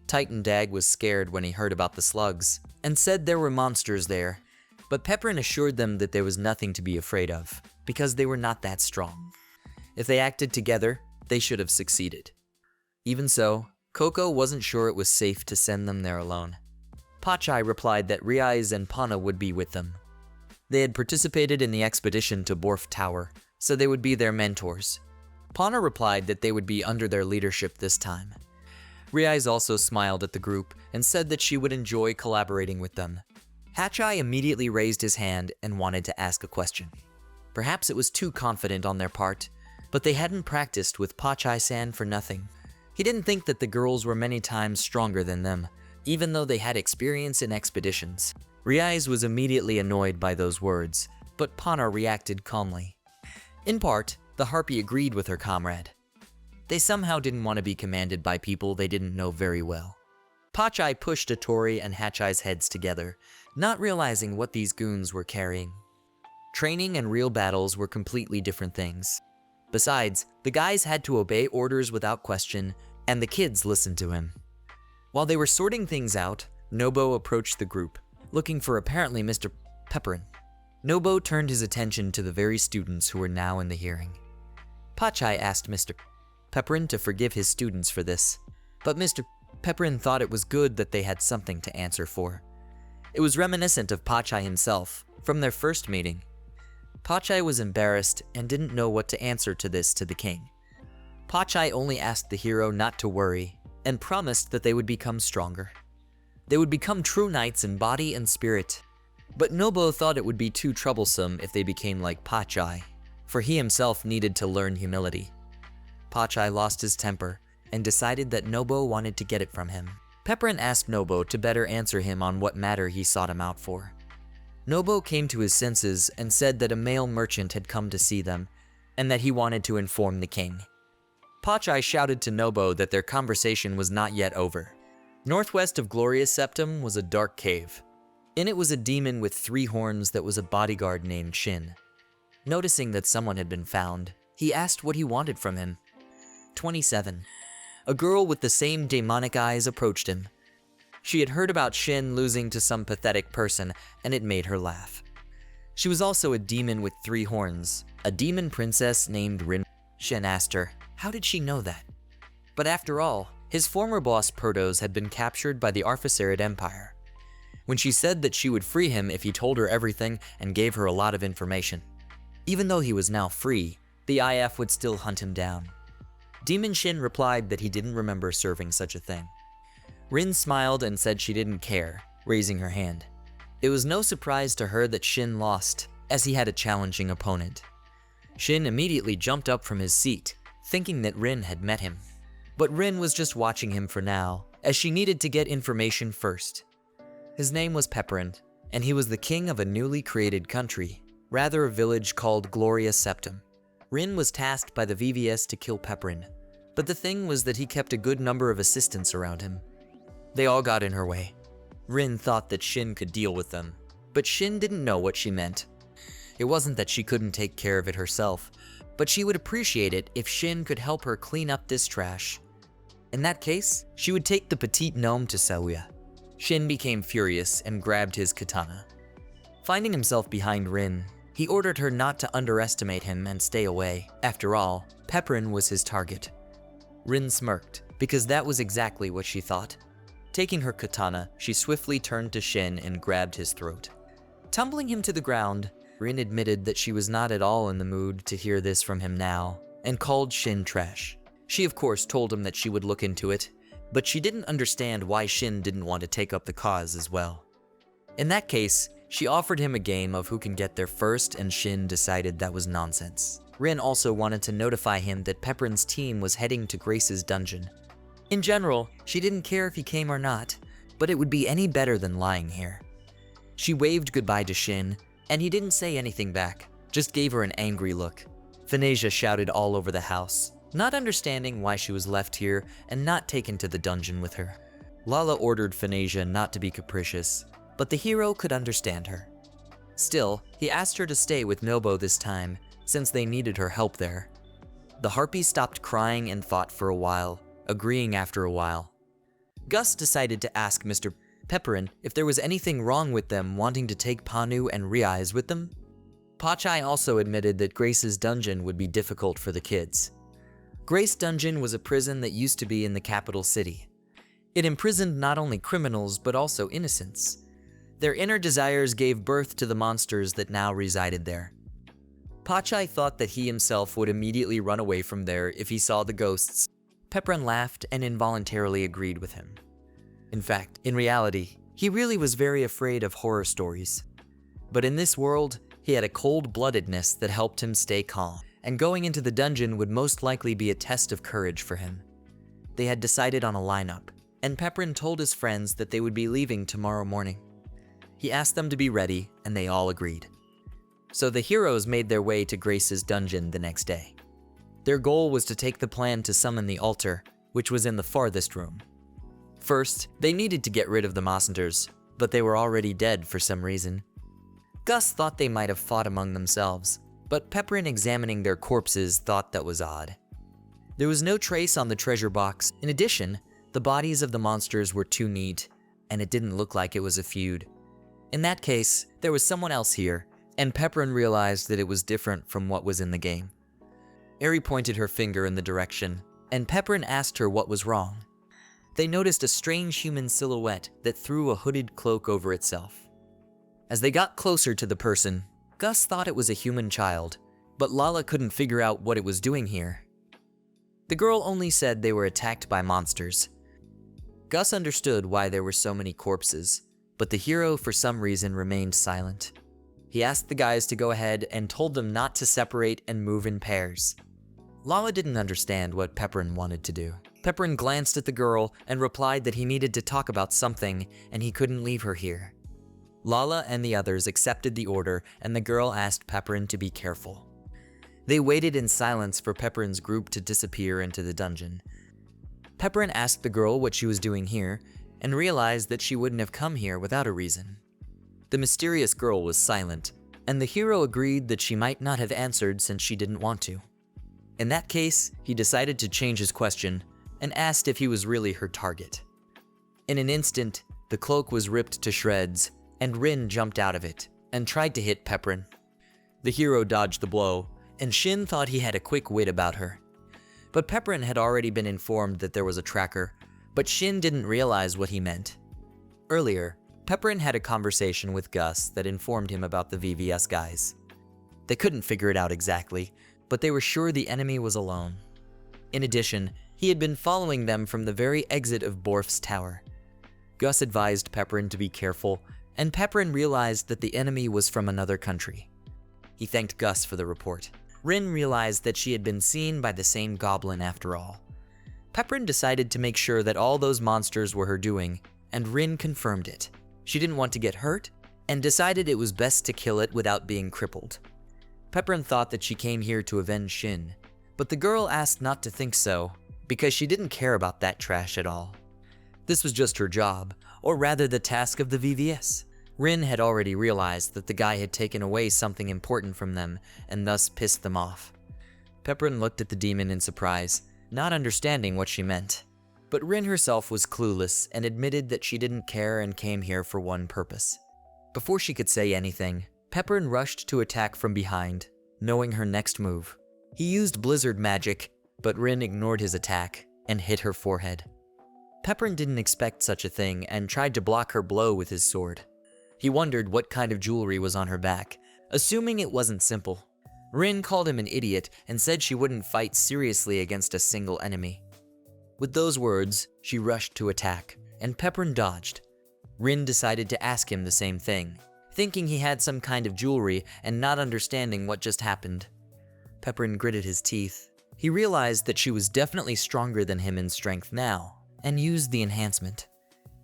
Titan Dag was scared when he heard about the slugs, and said there were monsters there, but Pepperin assured them that there was nothing to be afraid of, because they were not that strong. If they acted together, they should have succeeded. Even so, Kokka wasn't sure it was safe to send them there alone. Pachai replied that Reese and Pana would be with them. They had participated in the expedition to Borf Tower, so they would be their mentors. Pana replied that they would be under their leadership this time. Reese also smiled at the group and said that she would enjoy collaborating with them. Hachai immediately raised his hand and wanted to ask a question. Perhaps it was too confident on their part, but they hadn't practiced with Pachai-san for nothing. He didn't think that the girls were many times stronger than them, even though they had experience in expeditions. Reise was immediately annoyed by those words, but Pana reacted calmly. In part, the Harpy agreed with her comrade. They somehow didn't want to be commanded by people they didn't know very well. Pachai pushed Atori and Hachai's heads together, not realizing what these goons were carrying. Training and real battles were completely different things. Besides, the guys had to obey orders without question, and the kids listened to him. While they were sorting things out, Nobo approached the group, looking for apparently Mr. Pepperin. Nobo turned his attention to the very students who were now in the hearing. Pachai asked Mr. Pepperin to forgive his students for this, but Mr. Pepperin thought it was good that they had something to answer for. It was reminiscent of Pachai himself, from their first meeting. Pachai was embarrassed and didn't know what to answer to this to the king. Pachai only asked the hero not to worry, and promised that they would become stronger. They would become true knights in body and spirit. But Nobo thought it would be too troublesome if they became like Pachai, for he himself needed to learn humility. Pachai lost his temper, and decided that Nobo wanted to get it from him. Pepperin asked Nobo to better answer him on what matter he sought him out for. Nobo came to his senses and said that a male merchant had come to see them, and that he wanted to inform the king. Pachai shouted to Nobo that their conversation was not yet over. Northwest of Gloria's Septum was a dark cave. In it was a demon with 3 horns that was a bodyguard named Shin. Noticing that someone had been found, he asked what he wanted from him. 27. A girl with the same demonic eyes approached him. She had heard about Shin losing to some pathetic person, and it made her laugh. She was also a demon with 3 horns, a demon princess named Rin. Shin asked her, how did she know that? But after all, his former boss Perdos had been captured by the Arphasarid Empire. When she said that she would free him if he told her everything and gave her a lot of information. Even though he was now free, the IF would still hunt him down. Demon Shin replied that he didn't remember serving such a thing. Rin smiled and said she didn't care, raising her hand. It was no surprise to her that Shin lost, as he had a challenging opponent. Shin immediately jumped up from his seat, thinking that Rin had met him. But Rin was just watching him for now, as she needed to get information first. His name was Pepperin, and he was the king of a newly created country, rather a village called Gloria Septum. Rin was tasked by the VVS to kill Pepperin, but the thing was that he kept a good number of assistants around him. They all got in her way. Rin thought that Shin could deal with them, but Shin didn't know what she meant. It wasn't that she couldn't take care of it herself, but she would appreciate it if Shin could help her clean up this trash. In that case, she would take the petite gnome to Saouya. Shin became furious and grabbed his katana. Finding himself behind Rin, he ordered her not to underestimate him and stay away. After all, Pepperin was his target. Rin smirked, because that was exactly what she thought. Taking her katana, she swiftly turned to Shin and grabbed his throat. Tumbling him to the ground, Rin admitted that she was not at all in the mood to hear this from him now, and called Shin trash. She of course told him that she would look into it, but she didn't understand why Shin didn't want to take up the cause as well. In that case, she offered him a game of who can get there first, and Shin decided that was nonsense. Rin also wanted to notify him that Pepperin's team was heading to Grace's dungeon. In general, she didn't care if he came or not, but it would be any better than lying here. She waved goodbye to Shin, and he didn't say anything back, just gave her an angry look. Phanesia shouted all over the house, not understanding why she was left here and not taken to the dungeon with her. Lala ordered Phanesia not to be capricious, but the hero could understand her. Still, he asked her to stay with Nobo this time, since they needed her help there. The harpy stopped crying and thought for a while, agreeing after a while. Gus decided to ask Mr. Pepperin if there was anything wrong with them wanting to take Panu and Reese with them. Pachai also admitted that Grace's dungeon would be difficult for the kids. Grace Dungeon was a prison that used to be in the capital city. It imprisoned not only criminals but also innocents. Their inner desires gave birth to the monsters that now resided there. Pachai thought that he himself would immediately run away from there if he saw the ghosts. Pepperin laughed and involuntarily agreed with him. In fact, in reality, he really was very afraid of horror stories. But in this world, he had a cold-bloodedness that helped him stay calm, and going into the dungeon would most likely be a test of courage for him. They had decided on a lineup, and Pepperin told his friends that they would be leaving tomorrow morning. He asked them to be ready, and they all agreed. So the heroes made their way to Grace's dungeon the next day. Their goal was to take the plan to summon the altar, which was in the farthest room. First, they needed to get rid of the monsters, but they were already dead for some reason. Gus thought they might have fought among themselves, but Pepperin examining their corpses thought that was odd. There was no trace on the treasure box. In addition, the bodies of the monsters were too neat, and it didn't look like it was a feud. In that case, there was someone else here, and Pepperin realized that it was different from what was in the game. Eri pointed her finger in the direction, and Pepperin asked her what was wrong. They noticed a strange human silhouette that threw a hooded cloak over itself. As they got closer to the person, Gus thought it was a human child, but Lala couldn't figure out what it was doing here. The girl only said they were attacked by monsters. Gus understood why there were so many corpses, but the hero for some reason remained silent. He asked the guys to go ahead and told them not to separate and move in pairs. Lala didn't understand what Pepperin wanted to do. Pepperin glanced at the girl and replied that he needed to talk about something and he couldn't leave her here. Lala and the others accepted the order, and the girl asked Pepperin to be careful. They waited in silence for Pepperin's group to disappear into the dungeon. Pepperin asked the girl what she was doing here, and realized that she wouldn't have come here without a reason. The mysterious girl was silent, and the hero agreed that she might not have answered since she didn't want to. In that case, he decided to change his question, and asked if he was really her target. In an instant, the cloak was ripped to shreds, and Rin jumped out of it, and tried to hit Pepperin. The hero dodged the blow, and Shin thought he had a quick wit about her. But Pepperin had already been informed that there was a tracker, but Shin didn't realize what he meant. Earlier, Pepperin had a conversation with Gus that informed him about the VVS guys. They couldn't figure it out exactly, but they were sure the enemy was alone. In addition, he had been following them from the very exit of Borf's tower. Gus advised Pepperin to be careful, and Pepperin realized that the enemy was from another country. He thanked Gus for the report. Rin realized that she had been seen by the same goblin after all. Pepperin decided to make sure that all those monsters were her doing, and Rin confirmed it. She didn't want to get hurt, and decided it was best to kill it without being crippled. Pepperin thought that she came here to avenge Shin, but the girl asked not to think so, because she didn't care about that trash at all. This was just her job, or rather the task of the VVS. Rin had already realized that the guy had taken away something important from them, and thus pissed them off. Pepperin looked at the demon in surprise, not understanding what she meant. But Rin herself was clueless and admitted that she didn't care and came here for one purpose. Before she could say anything, Pepperin rushed to attack from behind, knowing her next move. He used blizzard magic, but Rin ignored his attack and hit her forehead. Pepperin didn't expect such a thing and tried to block her blow with his sword. He wondered what kind of jewelry was on her back, assuming it wasn't simple. Rin called him an idiot and said she wouldn't fight seriously against a single enemy. With those words, she rushed to attack, and Pepperin dodged. Rin decided to ask him the same thing, thinking he had some kind of jewelry and not understanding what just happened. Pepperin gritted his teeth. He realized that she was definitely stronger than him in strength now, and used the enhancement.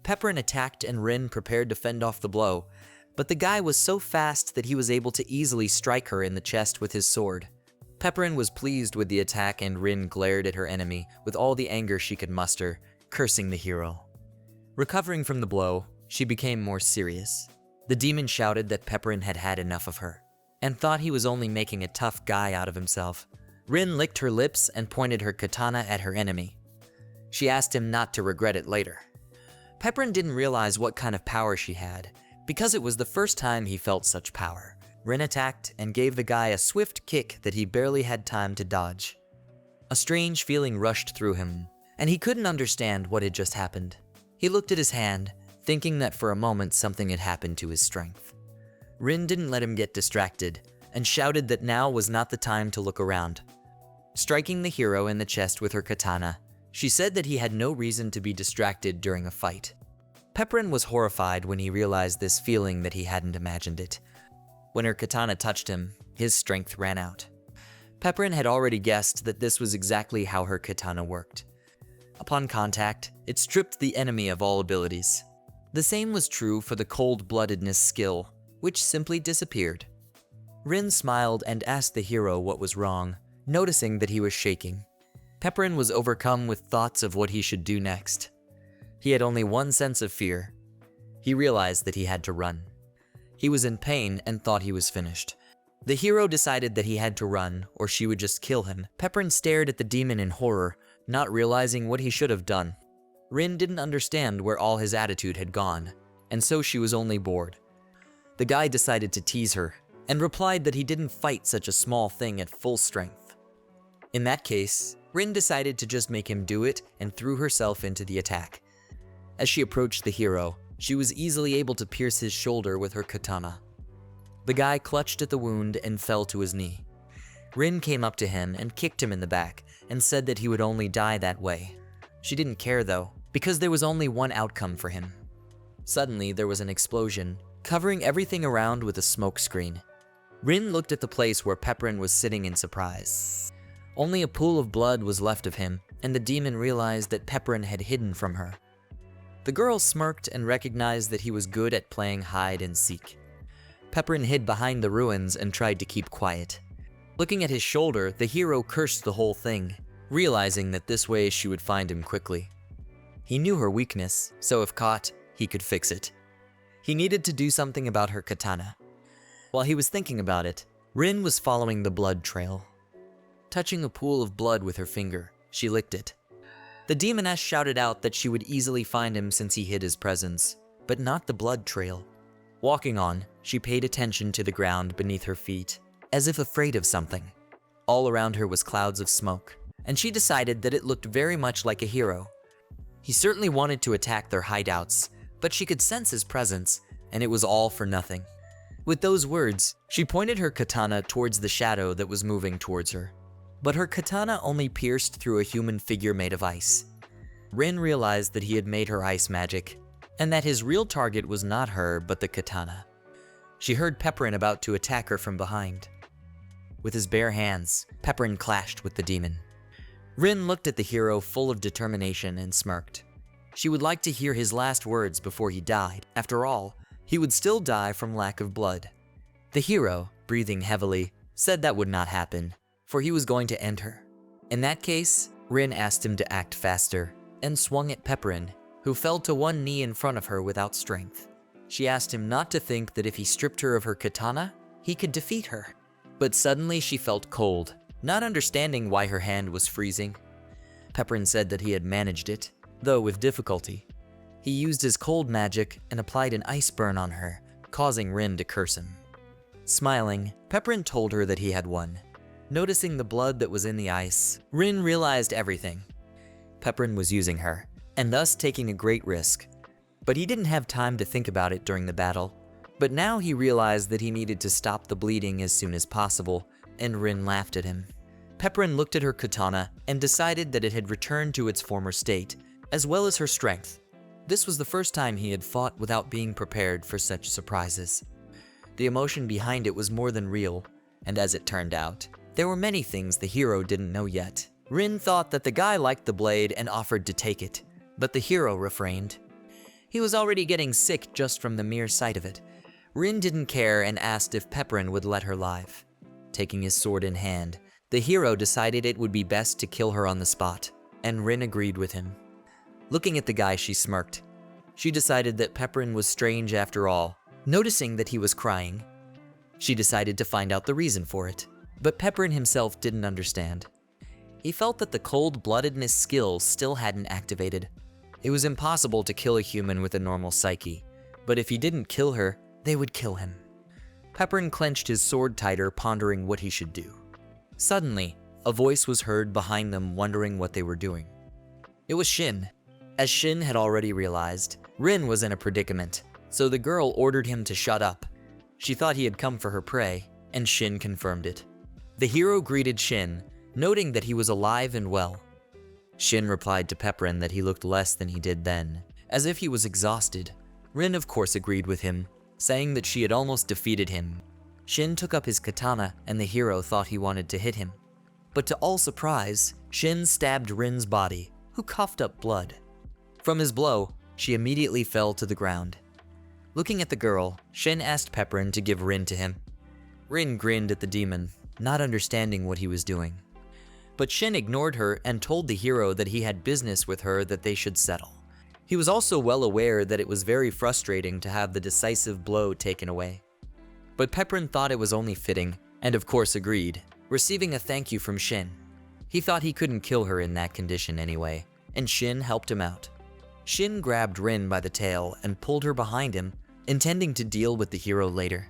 Pepperin attacked and Rin prepared to fend off the blow, but the guy was so fast that he was able to easily strike her in the chest with his sword. Pepperin was pleased with the attack and Rin glared at her enemy with all the anger she could muster, cursing the hero. Recovering from the blow, she became more serious. The demon shouted that Pepperin had had enough of her, and thought he was only making a tough guy out of himself. Rin licked her lips and pointed her katana at her enemy. She asked him not to regret it later. Pepperin didn't realize what kind of power she had, because it was the first time he felt such power. Rin attacked and gave the guy a swift kick that he barely had time to dodge. A strange feeling rushed through him, and he couldn't understand what had just happened. He looked at his hand, thinking that for a moment something had happened to his strength. Rin didn't let him get distracted, and shouted that now was not the time to look around. Striking the hero in the chest with her katana, she said that he had no reason to be distracted during a fight. Pepperin was horrified when he realized this feeling that he hadn't imagined it. When her katana touched him, his strength ran out. Pepperin had already guessed that this was exactly how her katana worked. Upon contact, it stripped the enemy of all abilities. The same was true for the cold-bloodedness skill, which simply disappeared. Rin smiled and asked the hero what was wrong, noticing that he was shaking. Pepperin was overcome with thoughts of what he should do next. He had only one sense of fear. He realized that he had to run. He was in pain and thought he was finished. The hero decided that he had to run, or she would just kill him. Pepperin stared at the demon in horror, not realizing what he should have done. Rin didn't understand where all his attitude had gone, and so she was only bored. The guy decided to tease her, and replied that he didn't fight such a small thing at full strength. In that case, Rin decided to just make him do it and threw herself into the attack. As she approached the hero, she was easily able to pierce his shoulder with her katana. The guy clutched at the wound and fell to his knee. Rin came up to him and kicked him in the back and said that he would only die that way. She didn't care though, because there was only one outcome for him. Suddenly, there was an explosion, covering everything around with a smoke screen. Rin looked at the place where Pepperin was sitting in surprise. Only a pool of blood was left of him, and the demon realized that Pepperin had hidden from her. The girl smirked and recognized that he was good at playing hide and seek. Pepperin hid behind the ruins and tried to keep quiet. Looking at his shoulder, the hero cursed the whole thing, realizing that this way she would find him quickly. He knew her weakness, so if caught, he could fix it. He needed to do something about her katana. While he was thinking about it, Rin was following the blood trail. Touching a pool of blood with her finger, she licked it. The demoness shouted out that she would easily find him since he hid his presence, but not the blood trail. Walking on, she paid attention to the ground beneath her feet, as if afraid of something. All around her was clouds of smoke, and she decided that it looked very much like a hero. He certainly wanted to attack their hideouts, but she could sense his presence, and it was all for nothing. With those words, she pointed her katana towards the shadow that was moving towards her. But her katana only pierced through a human figure made of ice. Rin realized that he had made her ice magic, and that his real target was not her, but the katana. She heard Pepperin about to attack her from behind. With his bare hands, Pepperin clashed with the demon. Rin looked at the hero full of determination and smirked. She would like to hear his last words before he died. After all, he would still die from lack of blood. The hero, breathing heavily, said that would not happen, for he was going to end her. In that case, Rin asked him to act faster, and swung at Pepperin, who fell to one knee in front of her without strength. She asked him not to think that if he stripped her of her katana, he could defeat her. But suddenly she felt cold, not understanding why her hand was freezing. Pepperin said that he had managed it, though with difficulty. He used his cold magic and applied an ice burn on her, causing Rin to curse him. Smiling, Pepperin told her that he had won. Noticing the blood that was in the ice, Rin realized everything. Pepperin was using her, and thus taking a great risk. But he didn't have time to think about it during the battle. But now he realized that he needed to stop the bleeding as soon as possible, and Rin laughed at him. Pepperin looked at her katana and decided that it had returned to its former state, as well as her strength. This was the first time he had fought without being prepared for such surprises. The emotion behind it was more than real, and as it turned out, there were many things the hero didn't know yet. Rin thought that the guy liked the blade and offered to take it, but the hero refrained. He was already getting sick just from the mere sight of it. Rin didn't care and asked if Pepperin would let her live. Taking his sword in hand, the hero decided it would be best to kill her on the spot, and Rin agreed with him. Looking at the guy, she smirked. She decided that Pepperin was strange after all. Noticing that he was crying, she decided to find out the reason for it. But Pepperin himself didn't understand. He felt that the cold-bloodedness skill still hadn't activated. It was impossible to kill a human with a normal psyche, but if he didn't kill her, they would kill him. Pepperin clenched his sword tighter, pondering what he should do. Suddenly, a voice was heard behind them, wondering what they were doing. It was Shin. As Shin had already realized, Rin was in a predicament, so the girl ordered him to shut up. She thought he had come for her prey, and Shin confirmed it. The hero greeted Shin, noting that he was alive and well. Shin replied to Pepperin that he looked less than he did then, as if he was exhausted. Rin of course agreed with him, saying that she had almost defeated him. Shin took up his katana and the hero thought he wanted to hit him. But to all surprise, Shin stabbed Rin's body, who coughed up blood. From his blow, she immediately fell to the ground. Looking at the girl, Shin asked Pepperin to give Rin to him. Rin grinned at the demon, not understanding what he was doing. But Shin ignored her and told the hero that he had business with her that they should settle. He was also well aware that it was very frustrating to have the decisive blow taken away. But Pepperin thought it was only fitting, and of course agreed, receiving a thank you from Shin. He thought he couldn't kill her in that condition anyway, and Shin helped him out. Shin grabbed Rin by the tail and pulled her behind him, intending to deal with the hero later.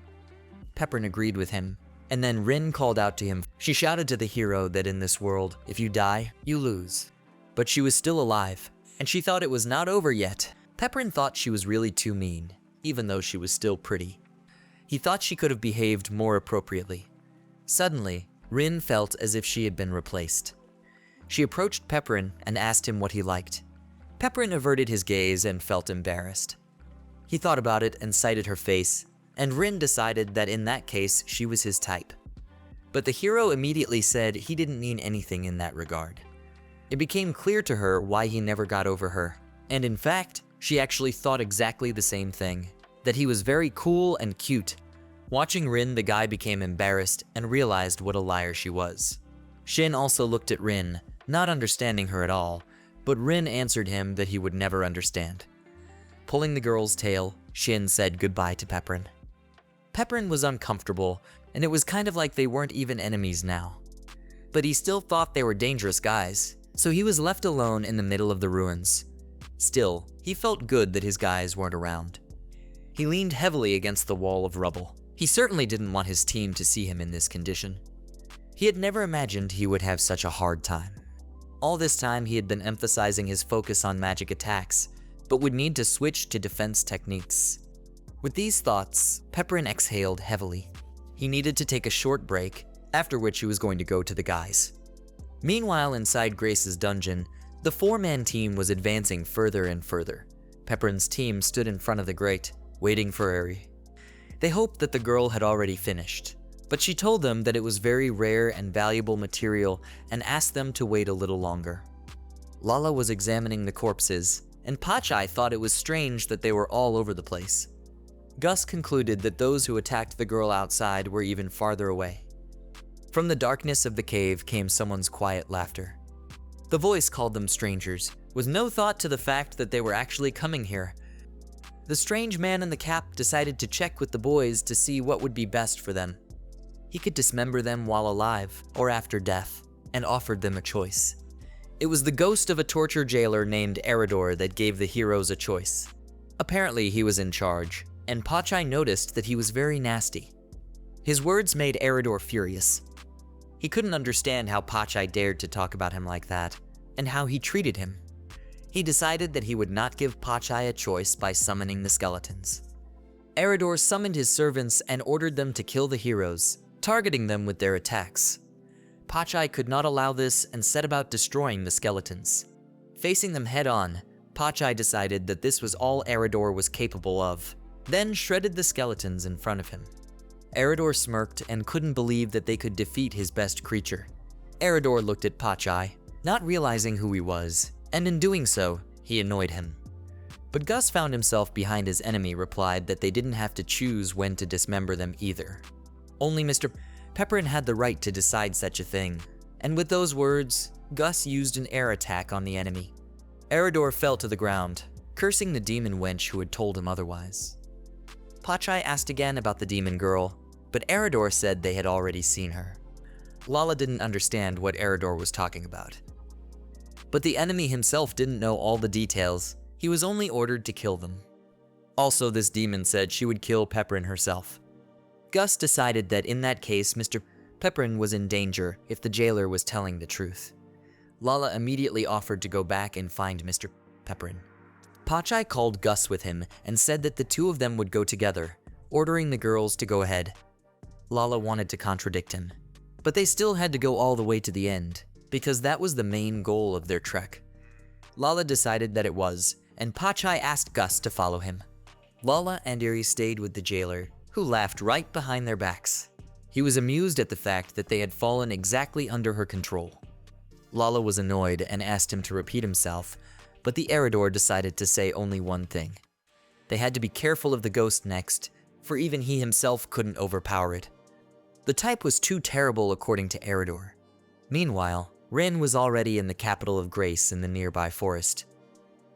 Pepperin agreed with him, and then Rin called out to him. She shouted to the hero that in this world, if you die, you lose. But she was still alive, and she thought it was not over yet. Pepperin thought she was really too mean, even though she was still pretty. He thought she could have behaved more appropriately. Suddenly, Rin felt as if she had been replaced. She approached Pepperin and asked him what he liked. Pepperin averted his gaze and felt embarrassed. He thought about it and cited her face, and Rin decided that in that case she was his type. But the hero immediately said he didn't mean anything in that regard. It became clear to her why he never got over her, and in fact, she actually thought exactly the same thing, that he was very cool and cute. Watching Rin, the guy became embarrassed and realized what a liar she was. Shin also looked at Rin, not understanding her at all, but Rin answered him that he would never understand. Pulling the girl's tail, Shin said goodbye to Pepperin. Pepperin was uncomfortable, and it was kind of like they weren't even enemies now. But he still thought they were dangerous guys, so he was left alone in the middle of the ruins. Still, he felt good that his guys weren't around. He leaned heavily against the wall of rubble. He certainly didn't want his team to see him in this condition. He had never imagined he would have such a hard time. All this time he had been emphasizing his focus on magic attacks, but would need to switch to defense techniques. With these thoughts, Pepperin exhaled heavily. He needed to take a short break, after which he was going to go to the guys. Meanwhile, inside Grace's dungeon, the four-man team was advancing further and further. Pepperin's team stood in front of the grate, waiting for Eri. They hoped that the girl had already finished, but she told them that it was very rare and valuable material and asked them to wait a little longer. Lala was examining the corpses, and Pachai thought it was strange that they were all over the place. Gus concluded that those who attacked the girl outside were even farther away. From the darkness of the cave came someone's quiet laughter. The voice called them strangers, with no thought to the fact that they were actually coming here. The strange man in the cap decided to check with the boys to see what would be best for them. He could dismember them while alive or after death, and offered them a choice. It was the ghost of a torture jailer named Eridor that gave the heroes a choice. Apparently he was in charge, and Pachai noticed that he was very nasty. His words made Eridor furious. He couldn't understand how Pachai dared to talk about him like that, and how he treated him. He decided that he would not give Pachai a choice by summoning the skeletons. Eridor summoned his servants and ordered them to kill the heroes, targeting them with their attacks. Pachai could not allow this and set about destroying the skeletons. Facing them head-on, Pachai decided that this was all Eridor was capable of, then shredded the skeletons in front of him. Eridor smirked and couldn't believe that they could defeat his best creature. Eridor looked at Pachai, not realizing who he was, and in doing so, he annoyed him. But Gus found himself behind his enemy replied that they didn't have to choose when to dismember them either. Only Mr. Pepperin had the right to decide such a thing, and with those words, Gus used an air attack on the enemy. Eridor fell to the ground, cursing the demon wench who had told him otherwise. Pachai asked again about the demon girl, but Eridor said they had already seen her. Lala didn't understand what Eridor was talking about. But the enemy himself didn't know all the details, he was only ordered to kill them. Also, this demon said she would kill Pepperin herself. Gus decided that in that case, Mr. Pepperin was in danger if the jailer was telling the truth. Lala immediately offered to go back and find Mr. Pepperin. Pachai called Gus with him and said that the two of them would go together, ordering the girls to go ahead. Lala wanted to contradict him, but they still had to go all the way to the end, because that was the main goal of their trek. Lala decided that it was, and Pachai asked Gus to follow him. Lala and Eri stayed with the jailer, who laughed right behind their backs. He was amused at the fact that they had fallen exactly under her control. Lala was annoyed and asked him to repeat himself, but the Eridor decided to say only one thing. They had to be careful of the ghost next, for even he himself couldn't overpower it. The type was too terrible according to Eridor. Meanwhile, Rin was already in the capital of Grace in the nearby forest.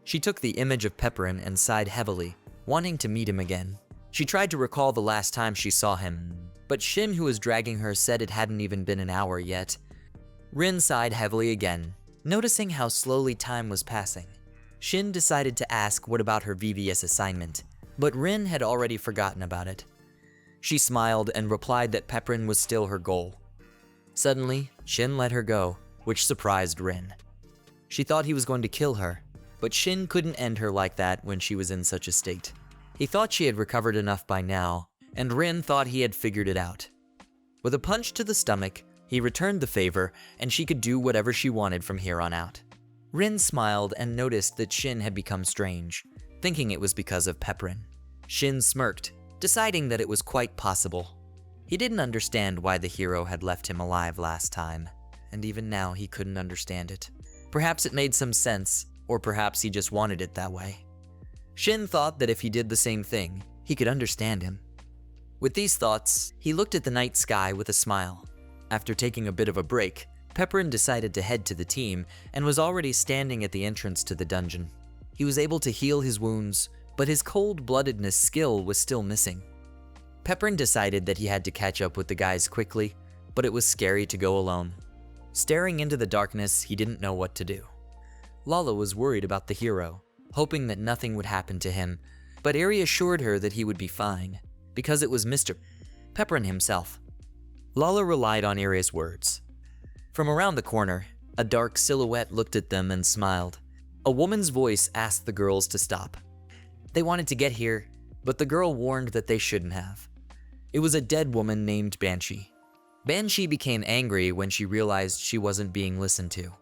She took the image of Pepperin and sighed heavily, wanting to meet him again. She tried to recall the last time she saw him, but Shin, who was dragging her, said it hadn't even been an hour yet. Rin sighed heavily again, noticing how slowly time was passing. Shin decided to ask what about her VVS assignment, but Rin had already forgotten about it. She smiled and replied that Pepperin was still her goal. Suddenly, Shin let her go, which surprised Rin. She thought he was going to kill her, but Shin couldn't end her like that when she was in such a state. He thought she had recovered enough by now, and Rin thought he had figured it out. With a punch to the stomach, he returned the favor, and she could do whatever she wanted from here on out. Rin smiled and noticed that Shin had become strange, thinking it was because of Pepperin. Shin smirked, deciding that it was quite possible. He didn't understand why the hero had left him alive last time, and even now he couldn't understand it. Perhaps it made some sense, or perhaps he just wanted it that way. Shin thought that if he did the same thing, he could understand him. With these thoughts, he looked at the night sky with a smile. After taking a bit of a break, Pepperin decided to head to the team and was already standing at the entrance to the dungeon. He was able to heal his wounds, but his cold-bloodedness skill was still missing. Pepperin decided that he had to catch up with the guys quickly, but it was scary to go alone. Staring into the darkness, he didn't know what to do. Lala was worried about the hero, hoping that nothing would happen to him, but Eri assured her that he would be fine, because it was Mr. Pepperin himself. Lala relied on Eri's words. From around the corner, a dark silhouette looked at them and smiled. A woman's voice asked the girls to stop. They wanted to get here, but the girl warned that they shouldn't have. It was a dead woman named Banshee. Banshee became angry when she realized she wasn't being listened to.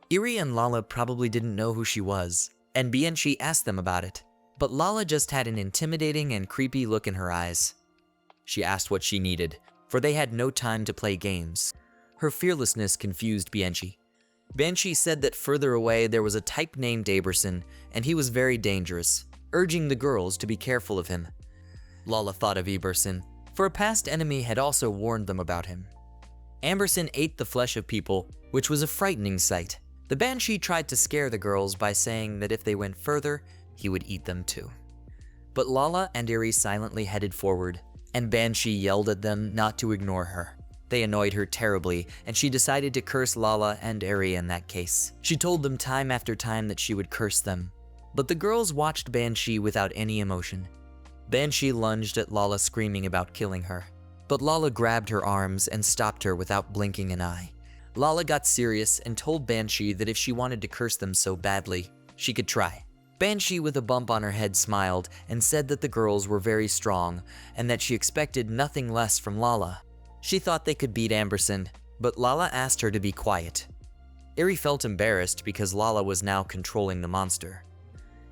Eri and Lala probably didn't know who she was, and Banshee asked them about it, but Lala just had an intimidating and creepy look in her eyes. She asked what she needed, for they had no time to play games. Her fearlessness confused Banshee. Banshee said that further away there was a type named Aberson, and he was very dangerous, urging the girls to be careful of him. Lala thought of Aberson, for a past enemy had also warned them about him. Aberson ate the flesh of people, which was a frightening sight. The Banshee tried to scare the girls by saying that if they went further, he would eat them too. But Lala and Eri silently headed forward, and Banshee yelled at them not to ignore her. They annoyed her terribly, and she decided to curse Lala and Eri in that case. She told them time after time that she would curse them, but the girls watched Banshee without any emotion. Banshee lunged at Lala, screaming about killing her, but Lala grabbed her arms and stopped her without blinking an eye. Lala got serious and told Banshee that if she wanted to curse them so badly, she could try. Banshee with a bump on her head smiled and said that the girls were very strong and that she expected nothing less from Lala. She thought they could beat Amberson, but Lala asked her to be quiet. Eri felt embarrassed because Lala was now controlling the monster.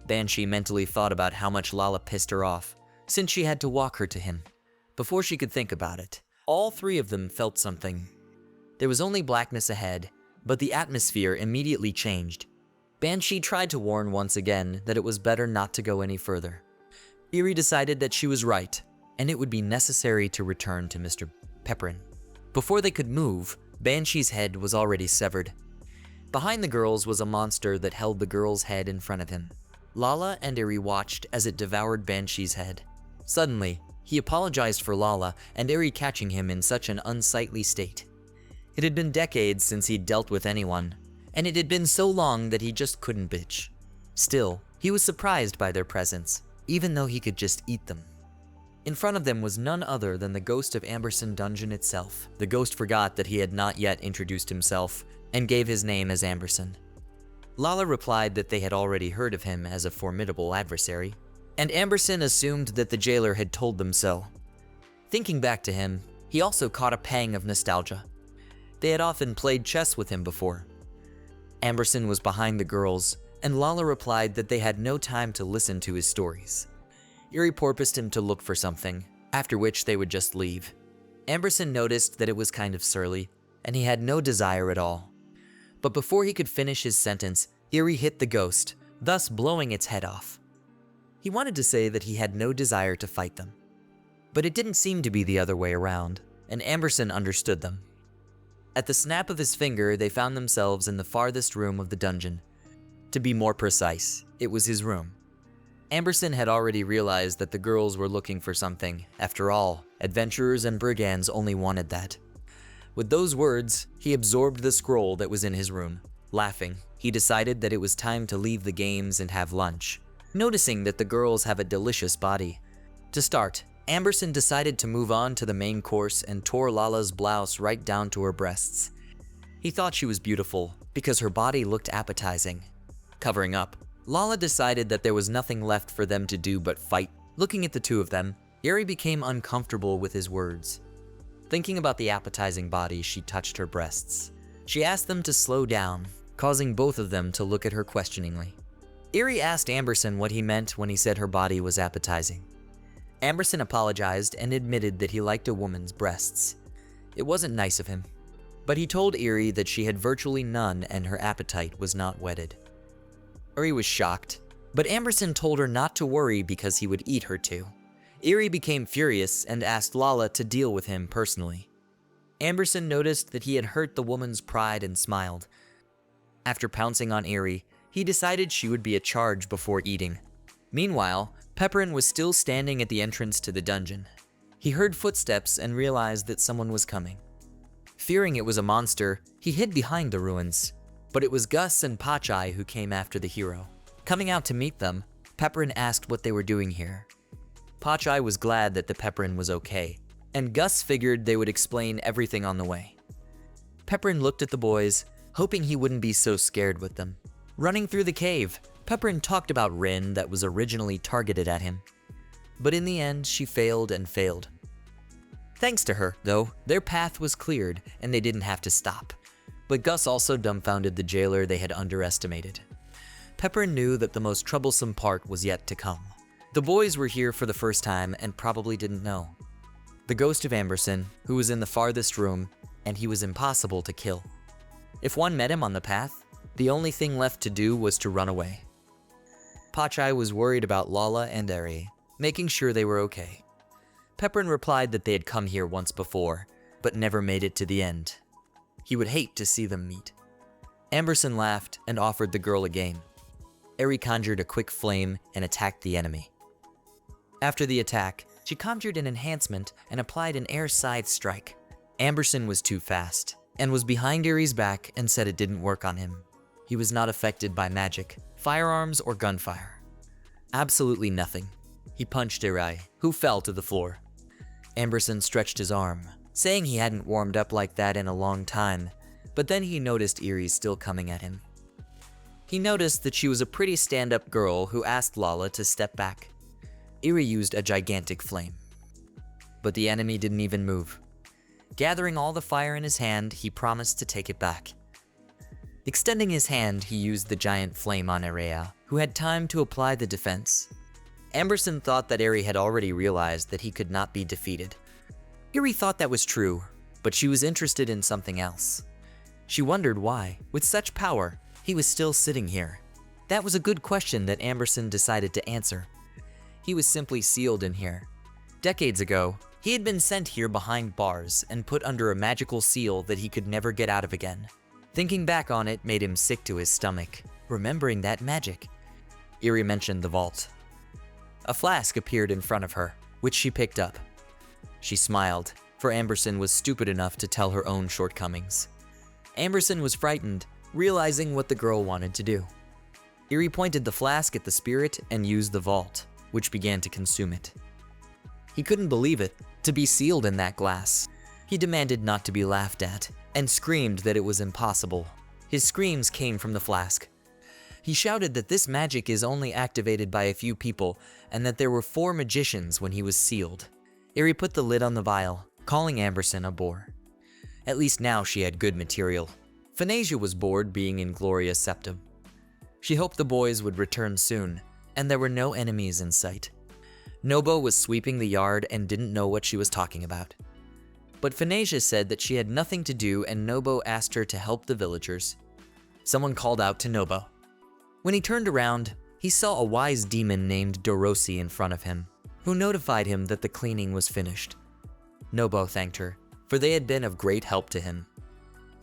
Banshee mentally thought about how much Lala pissed her off, since she had to walk her to him. Before she could think about it, all three of them felt something. There was only blackness ahead, but the atmosphere immediately changed. Banshee tried to warn once again that it was better not to go any further. Eri decided that she was right, and it would be necessary to return to Mr. Pepperin. Before they could move, Banshee's head was already severed. Behind the girls was a monster that held the girl's head in front of him. Lala and Eri watched as it devoured Banshee's head. Suddenly, he apologized for Lala and Eri catching him in such an unsightly state. It had been decades since he'd dealt with anyone, and it had been so long that he just couldn't bitch. Still, he was surprised by their presence, even though he could just eat them. In front of them was none other than the ghost of Amberson Dungeon itself. The ghost forgot that he had not yet introduced himself and gave his name as Amberson. Lala replied that they had already heard of him as a formidable adversary, and Amberson assumed that the jailer had told them so. Thinking back to him, he also caught a pang of nostalgia. They had often played chess with him before. Amberson was behind the girls, and Lala replied that they had no time to listen to his stories. Eri porpoised him to look for something, after which they would just leave. Amberson noticed that it was kind of surly, and he had no desire at all. But before he could finish his sentence, Eri hit the ghost, thus blowing its head off. He wanted to say that he had no desire to fight them. But it didn't seem to be the other way around, and Amberson understood them. At the snap of his finger, they found themselves in the farthest room of the dungeon. To be more precise, it was his room. Amberson had already realized that the girls were looking for something. After all, adventurers and brigands only wanted that. With those words, he absorbed the scroll that was in his room. Laughing, he decided that it was time to leave the games and have lunch, noticing that the girls have a delicious body. To start, Amberson decided to move on to the main course and tore Lala's blouse right down to her breasts. He thought she was beautiful because her body looked appetizing. Covering up, Lala decided that there was nothing left for them to do but fight. Looking at the two of them, Eri became uncomfortable with his words. Thinking about the appetizing body, she touched her breasts. She asked them to slow down, causing both of them to look at her questioningly. Eri asked Amberson what he meant when he said her body was appetizing. Amberson apologized and admitted that he liked a woman's breasts. It wasn't nice of him, but he told Eri that she had virtually none and her appetite was not whetted. Eri was shocked, but Amberson told her not to worry because he would eat her too. Eri became furious and asked Lala to deal with him personally. Amberson noticed that he had hurt the woman's pride and smiled. After pouncing on Eri, he decided she would be a charge before eating. Meanwhile, Pepperin was still standing at the entrance to the dungeon. He heard footsteps and realized that someone was coming. Fearing it was a monster, he hid behind the ruins. But it was Gus and Pachai who came after the hero. Coming out to meet them, Pepperin asked what they were doing here. Pachai was glad that the Pepperin was okay, and Gus figured they would explain everything on the way. Pepperin looked at the boys, hoping he wouldn't be so scared with them. Running through the cave, Pepperin talked about Rin that was originally targeted at him. But in the end, she failed and failed. Thanks to her, though, their path was cleared and they didn't have to stop. But Gus also dumbfounded the jailer they had underestimated. Pepperin knew that the most troublesome part was yet to come. The boys were here for the first time and probably didn't know. The ghost of Amberson, who was in the farthest room, and he was impossible to kill. If one met him on the path, the only thing left to do was to run away. Pachai was worried about Lala and Eri, making sure they were okay. Pepperin replied that they had come here once before, but never made it to the end. He would hate to see them meet. Amberson laughed and offered the girl a game. Eri conjured a quick flame and attacked the enemy. After the attack, she conjured an enhancement and applied an air side strike. Amberson was too fast, and was behind Eri's back and said it didn't work on him. He was not affected by magic, firearms, or gunfire. Absolutely nothing. He punched Eri, who fell to the floor. Amberson stretched his arm, saying he hadn't warmed up like that in a long time, but then he noticed Eri still coming at him. He noticed that she was a pretty stand-up girl who asked Lala to step back. Eri used a gigantic flame. But the enemy didn't even move. Gathering all the fire in his hand, he promised to take it back. Extending his hand, he used the giant flame on Erea, who had time to apply the defense. Amberson thought that Eri had already realized that he could not be defeated. Eri thought that was true, but she was interested in something else. She wondered why, with such power, he was still sitting here. That was a good question that Amberson decided to answer. He was simply sealed in here. Decades ago, he had been sent here behind bars and put under a magical seal that he could never get out of again. Thinking back on it made him sick to his stomach, remembering that magic. Eri mentioned the vault. A flask appeared in front of her, which she picked up. She smiled, for Amberson was stupid enough to tell her own shortcomings. Amberson was frightened, realizing what the girl wanted to do. Eri pointed the flask at the spirit and used the vault, which began to consume it. He couldn't believe it, to be sealed in that glass. He demanded not to be laughed at, and screamed that it was impossible. His screams came from the flask. He shouted that this magic is only activated by a few people, and that there were 4 magicians when he was sealed. Eri put the lid on the vial, calling Amberson a bore. At least now she had good material. Phanesia was bored being in Gloria's Septum. She hoped the boys would return soon, and there were no enemies in sight. Nobo was sweeping the yard and didn't know what she was talking about. But Phanesia said that she had nothing to do and Nobo asked her to help the villagers. Someone called out to Nobo. When he turned around, he saw a wise demon named Dorosi in front of him, who notified him that the cleaning was finished. Nobo thanked her, for they had been of great help to him.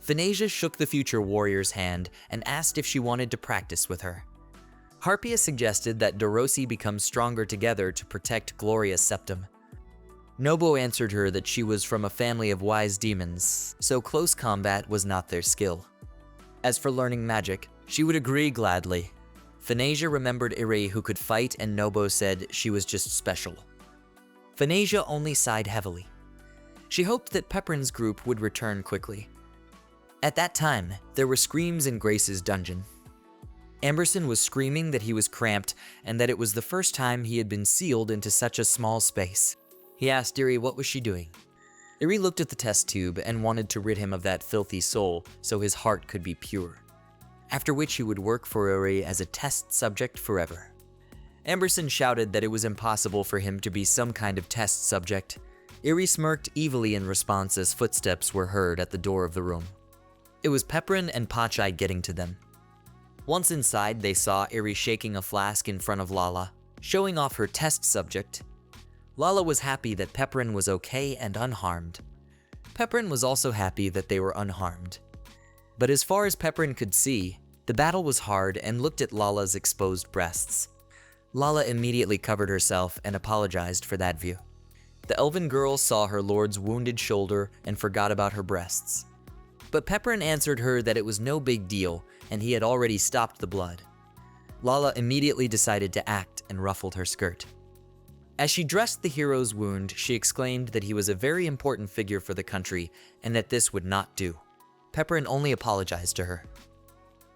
Phanesia shook the future warrior's hand and asked if she wanted to practice with her. Harpia suggested that Dorosi become stronger together to protect Gloria's Septum. Nobo answered her that she was from a family of wise demons, so close combat was not their skill. As for learning magic, she would agree gladly. Phanesia remembered Eri who could fight and Nobo said she was just special. Phanesia only sighed heavily. She hoped that Peprin's group would return quickly. At that time, there were screams in Grace's dungeon. Amberson was screaming that he was cramped and that it was the first time he had been sealed into such a small space. He asked Eri what was she doing. Eri looked at the test tube and wanted to rid him of that filthy soul so his heart could be pure. After which he would work for Eri as a test subject forever. Amberson shouted that it was impossible for him to be some kind of test subject. Eri smirked evilly in response as footsteps were heard at the door of the room. It was Peprin and Pachai getting to them. Once inside, they saw Eri shaking a flask in front of Lala, showing off her test subject. Lala was happy that Peprin was okay and unharmed. Peprin was also happy that they were unharmed. But as far as Peprin could see, the battle was hard and looked at Lala's exposed breasts. Lala immediately covered herself and apologized for that view. The elven girl saw her lord's wounded shoulder and forgot about her breasts. But Peprin answered her that it was no big deal and he had already stopped the blood. Lala immediately decided to act and ruffled her skirt. As she dressed the hero's wound, she exclaimed that he was a very important figure for the country and that this would not do. Peprin only apologized to her.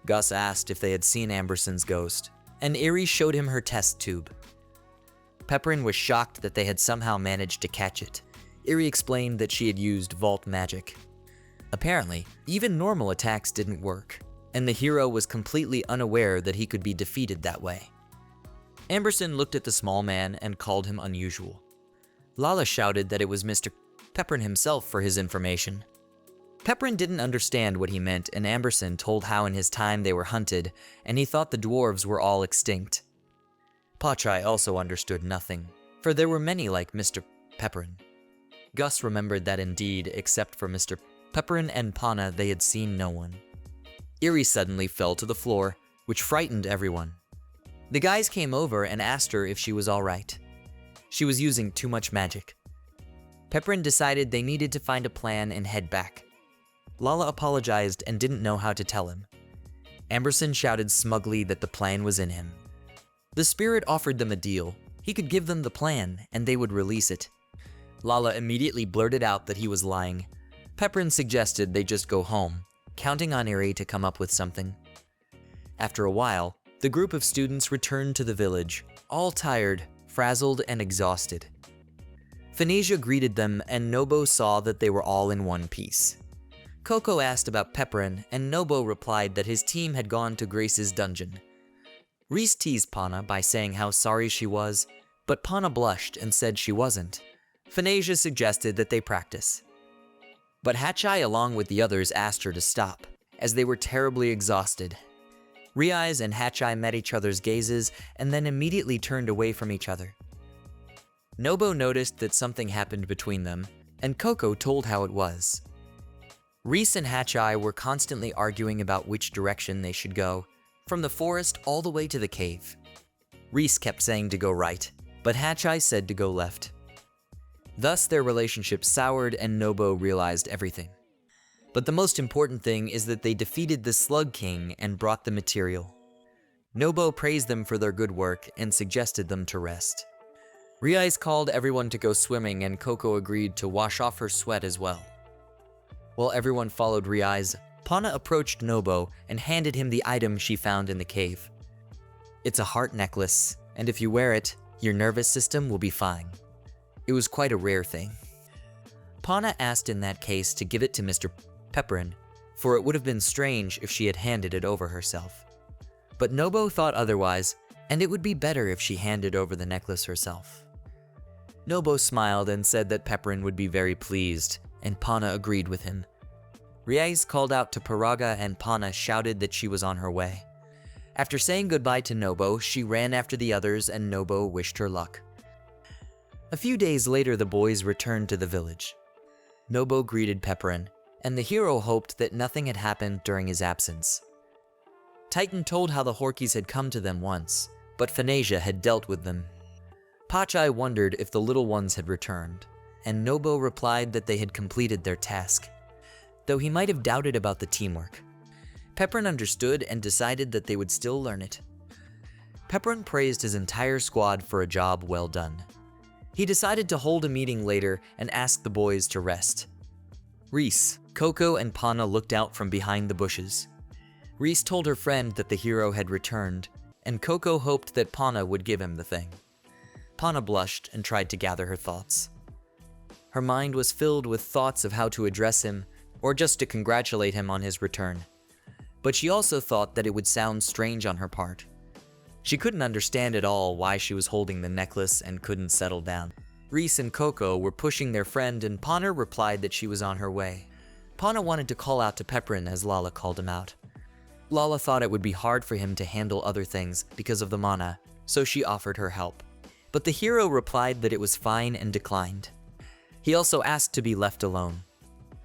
Gus asked if they had seen Amberson's ghost, and Eri showed him her test tube. Peprin was shocked that they had somehow managed to catch it. Eri explained that she had used vault magic. Apparently, even normal attacks didn't work, and the hero was completely unaware that he could be defeated that way. Amberson looked at the small man and called him unusual. Lala shouted that it was Mr. Peprin himself for his information. Peprin didn't understand what he meant, and Amberson told how in his time they were hunted, and he thought the dwarves were all extinct. Pachai also understood nothing, for there were many like Mr. Peprin. Gus remembered that indeed, except for Mr. Peprin and Pana, they had seen no one. Eri suddenly fell to the floor, which frightened everyone. The guys came over and asked her if she was alright. She was using too much magic. Peprin decided they needed to find a plan and head back. Lala apologized and didn't know how to tell him. Amberson shouted smugly that the plan was in him. The spirit offered them a deal. He could give them the plan, and they would release it. Lala immediately blurted out that he was lying. Peprin suggested they just go home, counting on Eri to come up with something. After a while, the group of students returned to the village, all tired, frazzled, and exhausted. Phoenicia greeted them, and Nobo saw that they were all in one piece. Coco asked about Pepperin, and Nobo replied that his team had gone to Grace's dungeon. Reese teased Pana by saying how sorry she was, but Pana blushed and said she wasn't. Phoenicia suggested that they practice. But Hachai, along with the others, asked her to stop, as they were terribly exhausted. Reese and Hachai met each other's gazes and then immediately turned away from each other. Nobo noticed that something happened between them, and Coco told how it was. Reese and Hachai were constantly arguing about which direction they should go, from the forest all the way to the cave. Reese kept saying to go right, but Hachai said to go left. Thus their relationship soured and Nobo realized everything. But the most important thing is that they defeated the Slug King and brought the material. Nobo praised them for their good work and suggested them to rest. Reese called everyone to go swimming, and Coco agreed to wash off her sweat as well. While everyone followed Reese, Pana approached Nobo and handed him the item she found in the cave. It's a heart necklace, and if you wear it, your nervous system will be fine. It was quite a rare thing. Pana asked in that case to give it to Mr. Pepperin, for it would have been strange if she had handed it over herself. But Nobo thought otherwise, and it would be better if she handed over the necklace herself. Nobo smiled and said that Pepperin would be very pleased, and Pana agreed with him. Reise called out to Paraga, and Pana shouted that she was on her way. After saying goodbye to Nobo, she ran after the others, and Nobo wished her luck. A few days later, the boys returned to the village. Nobo greeted Pepperin, and the hero hoped that nothing had happened during his absence. Titan told how the Horkies had come to them once, but Phoenicia had dealt with them. Pachai wondered if the little ones had returned, and Nobo replied that they had completed their task, though he might have doubted about the teamwork. Pepperin understood and decided that they would still learn it. Pepperin praised his entire squad for a job well done. He decided to hold a meeting later and ask the boys to rest. Reese, Coco, and Pana looked out from behind the bushes. Reese told her friend that the hero had returned, and Coco hoped that Pana would give him the thing. Pana blushed and tried to gather her thoughts. Her mind was filled with thoughts of how to address him, or just to congratulate him on his return. But she also thought that it would sound strange on her part. She couldn't understand at all why she was holding the necklace and couldn't settle down. Reese and Coco were pushing their friend, and Pana replied that she was on her way. Pana wanted to call out to Pepperin as Lala called him out. Lala thought it would be hard for him to handle other things because of the mana, so she offered her help. But the hero replied that it was fine and declined. He also asked to be left alone.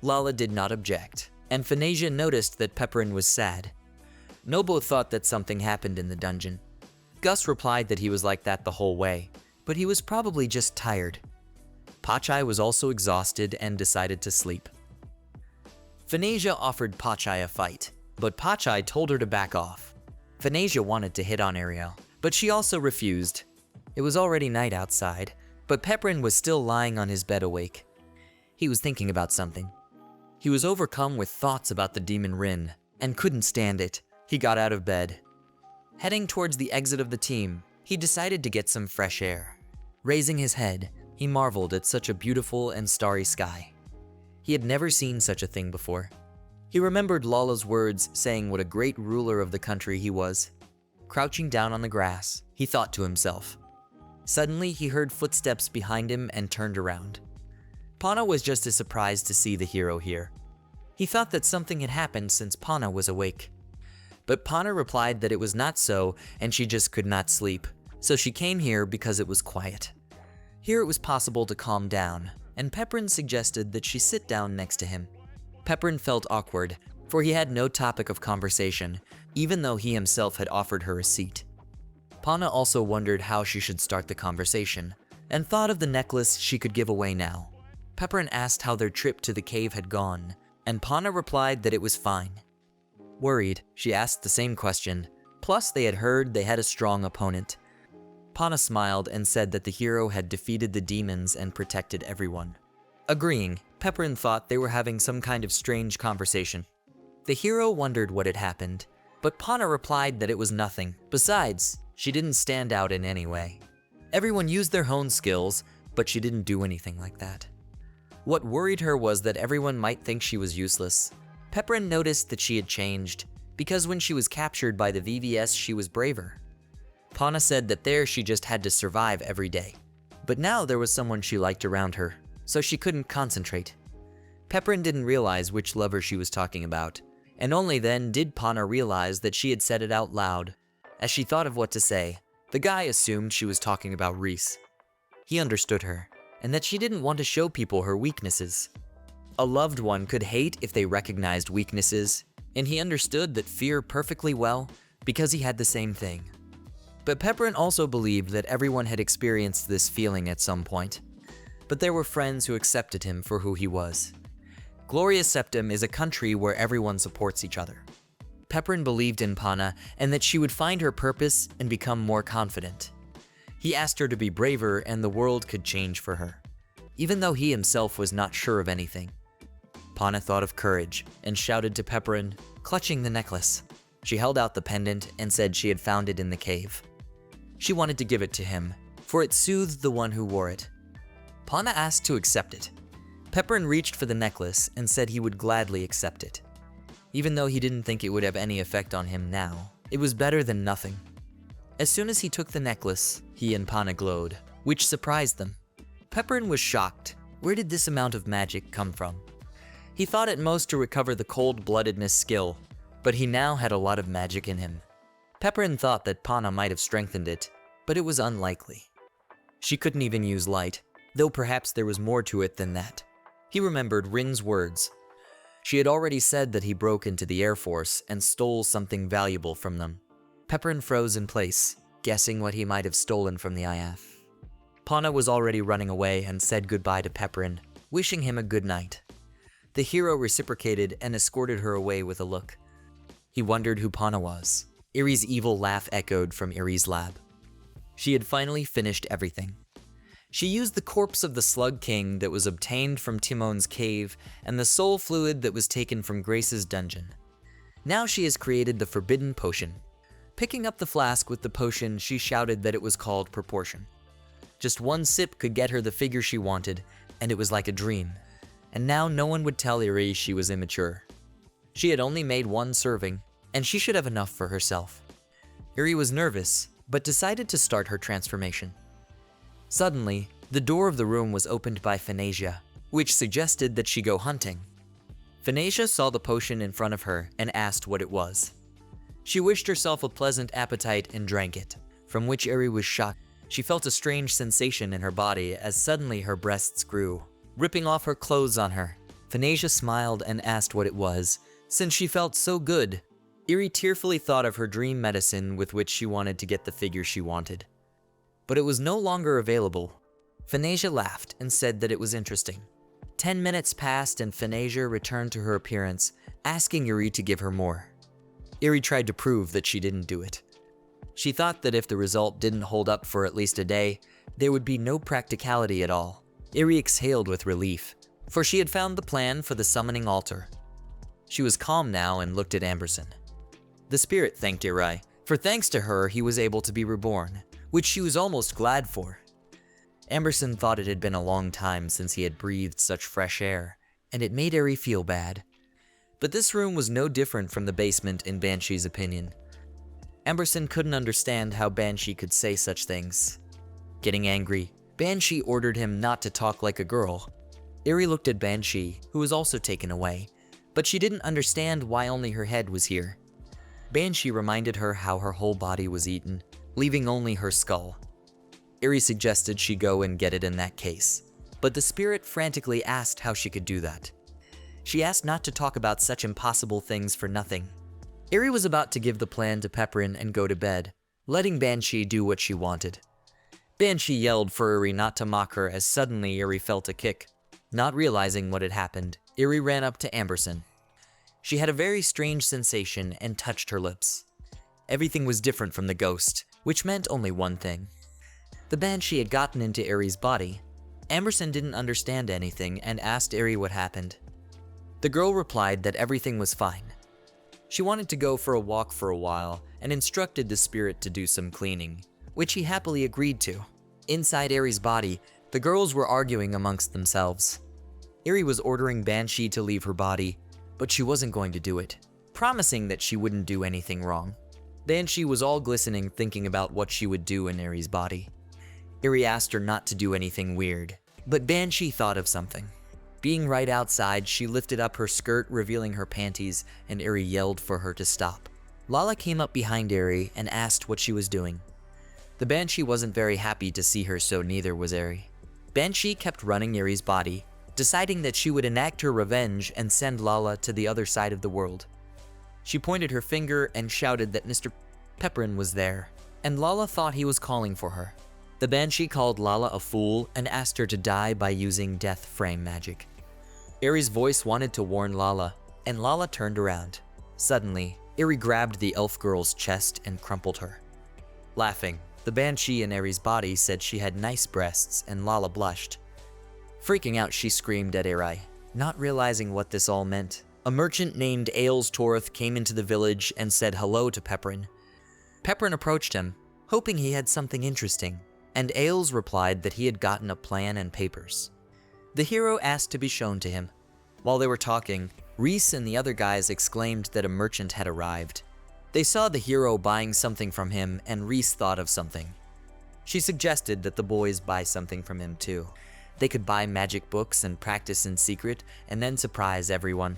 Lala did not object, and Phoenicia noticed that Pepperin was sad. Nobo thought that something happened in the dungeon. Gus replied that he was like that the whole way, but he was probably just tired. Pachai was also exhausted and decided to sleep. Phoenicia offered Pachai a fight, but Pachai told her to back off. Phoenicia wanted to hit on Ariel, but she also refused. It was already night outside, but Pepperin was still lying on his bed awake. He was thinking about something. He was overcome with thoughts about the demon Rin, and couldn't stand it. He got out of bed. Heading towards the exit of the team, he decided to get some fresh air. Raising his head, he marveled at such a beautiful and starry sky. He had never seen such a thing before. He remembered Lala's words saying what a great ruler of the country he was. Crouching down on the grass, he thought to himself. Suddenly, he heard footsteps behind him and turned around. Pana was just as surprised to see the hero here. He thought that something had happened since Pana was awake. But Pana replied that it was not so, and she just could not sleep, so she came here because it was quiet. Here it was possible to calm down, and Pepperin suggested that she sit down next to him. Pepperin felt awkward, for he had no topic of conversation, even though he himself had offered her a seat. Pana also wondered how she should start the conversation, and thought of the necklace she could give away now. Pepperin asked how their trip to the cave had gone, and Pana replied that it was fine. Worried, she asked the same question, plus they had heard they had a strong opponent. Pana smiled and said that the hero had defeated the demons and protected everyone. Agreeing, Pepperin thought they were having some kind of strange conversation. The hero wondered what had happened, But Pana replied that it was nothing. Besides, she didn't stand out in any way. Everyone used their own skills, but she didn't do anything like that. What worried her was that everyone might think she was useless. Pepperin noticed that she had changed, because when she was captured by the VVS she was braver. Pana said that there she just had to survive every day. But now there was someone she liked around her, so she couldn't concentrate. Pepperin didn't realize which lover she was talking about, and only then did Pana realize that she had said it out loud. As she thought of what to say, the guy assumed she was talking about Reese. He understood her, and that she didn't want to show people her weaknesses. A loved one could hate if they recognized weaknesses, and he understood that fear perfectly well because he had the same thing. But Pepperin also believed that everyone had experienced this feeling at some point. But there were friends who accepted him for who he was. Gloria Septum is a country where everyone supports each other. Pepperin believed in Pana and that she would find her purpose and become more confident. He asked her to be braver and the world could change for her, even though he himself was not sure of anything. Pana thought of courage and shouted to Pepperin, clutching the necklace. She held out the pendant and said she had found it in the cave. She wanted to give it to him, for it soothed the one who wore it. Pana asked to accept it. Pepperin reached for the necklace and said he would gladly accept it. Even though he didn't think it would have any effect on him now, it was better than nothing. As soon as he took the necklace, he and Pana glowed, which surprised them. Pepperin was shocked. Where did this amount of magic come from? He thought at most to recover the cold-bloodedness skill, but he now had a lot of magic in him. Pepperin thought that Pana might have strengthened it, but it was unlikely. She couldn't even use light, though perhaps there was more to it than that. He remembered Rin's words. She had already said that he broke into the Air Force and stole something valuable from them. Pepperin froze in place, guessing what he might have stolen from the IF. Pana was already running away and said goodbye to Pepperin, wishing him a good night. The hero reciprocated and escorted her away with a look. He wondered who Pana was. Irie's evil laugh echoed from Irie's lab. She had finally finished everything. She used the corpse of the Slug King that was obtained from Timon's cave and the soul fluid that was taken from Grace's dungeon. Now she has created the forbidden potion. Picking up the flask with the potion, she shouted that it was called Proportion. Just one sip could get her the figure she wanted, and it was like a dream. And now no one would tell Irie she was immature. She had only made one serving, and she should have enough for herself. Irie was nervous, but decided to start her transformation. Suddenly, the door of the room was opened by Phanasia, which suggested that she go hunting. Phanasia saw the potion in front of her and asked what it was. She wished herself a pleasant appetite and drank it, from which Irie was shocked. She felt a strange sensation in her body as suddenly her breasts grew, ripping off her clothes on her. Phanasia smiled and asked what it was, since she felt so good. Irie tearfully thought of her dream medicine with which she wanted to get the figure she wanted. But it was no longer available. Phanasia laughed and said that it was interesting. 10 minutes passed and Phanasia returned to her appearance, asking Irie to give her more. Irie tried to prove that she didn't do it. She thought that if the result didn't hold up for at least a day, there would be no practicality at all. Irie exhaled with relief, for she had found the plan for the summoning altar. She was calm now and looked at Amberson. The spirit thanked Irie, for thanks to her he was able to be reborn, which she was almost glad for. Amberson thought it had been a long time since he had breathed such fresh air, and it made Irie feel bad. But this room was no different from the basement in Banshee's opinion. Amberson couldn't understand how Banshee could say such things. Getting angry, Banshee ordered him not to talk like a girl. Irie looked at Banshee, who was also taken away, but she didn't understand why only her head was here. Banshee reminded her how her whole body was eaten, leaving only her skull. Irie suggested she go and get it in that case, but the spirit frantically asked how she could do that. She asked not to talk about such impossible things for nothing. Irie was about to give the plan to Pepperin and go to bed, letting Banshee do what she wanted. Banshee yelled for Irie not to mock her as suddenly Irie felt a kick. Not realizing what had happened, Irie ran up to Amberson. She had a very strange sensation and touched her lips. Everything was different from the ghost, which meant only one thing. The Banshee had gotten into Irie's body. Amberson didn't understand anything and asked Irie what happened. The girl replied that everything was fine. She wanted to go for a walk for a while and instructed the spirit to do some cleaning, which he happily agreed to. Inside Eri's body, the girls were arguing amongst themselves. Eri was ordering Banshee to leave her body, but she wasn't going to do it, promising that she wouldn't do anything wrong. Banshee was all glistening, thinking about what she would do in Eri's body. Eri asked her not to do anything weird, but Banshee thought of something. Being right outside, she lifted up her skirt, revealing her panties, and Eri yelled for her to stop. Lala came up behind Eri and asked what she was doing. The Banshee wasn't very happy to see her, so neither was Eri. Banshee kept running Eri's body, deciding that she would enact her revenge and send Lala to the other side of the world. She pointed her finger and shouted that Mr. Pepperin was there, and Lala thought he was calling for her. The Banshee called Lala a fool and asked her to die by using death frame magic. Eri's voice wanted to warn Lala, and Lala turned around. Suddenly, Eri grabbed the elf girl's chest and crumpled her. Laughing, the Banshee in Eri's body said she had nice breasts, and Lala blushed. Freaking out, she screamed at Eri, not realizing what this all meant. A merchant named Ailes Torth came into the village and said hello to Pepperin. Pepperin approached him, hoping he had something interesting, and Ailes replied that he had gotten a plan and papers. The hero asked to be shown to him. While they were talking, Reese and the other guys exclaimed that a merchant had arrived. They saw the hero buying something from him, and Reese thought of something. She suggested that the boys buy something from him too. They could buy magic books and practice in secret, and then surprise everyone.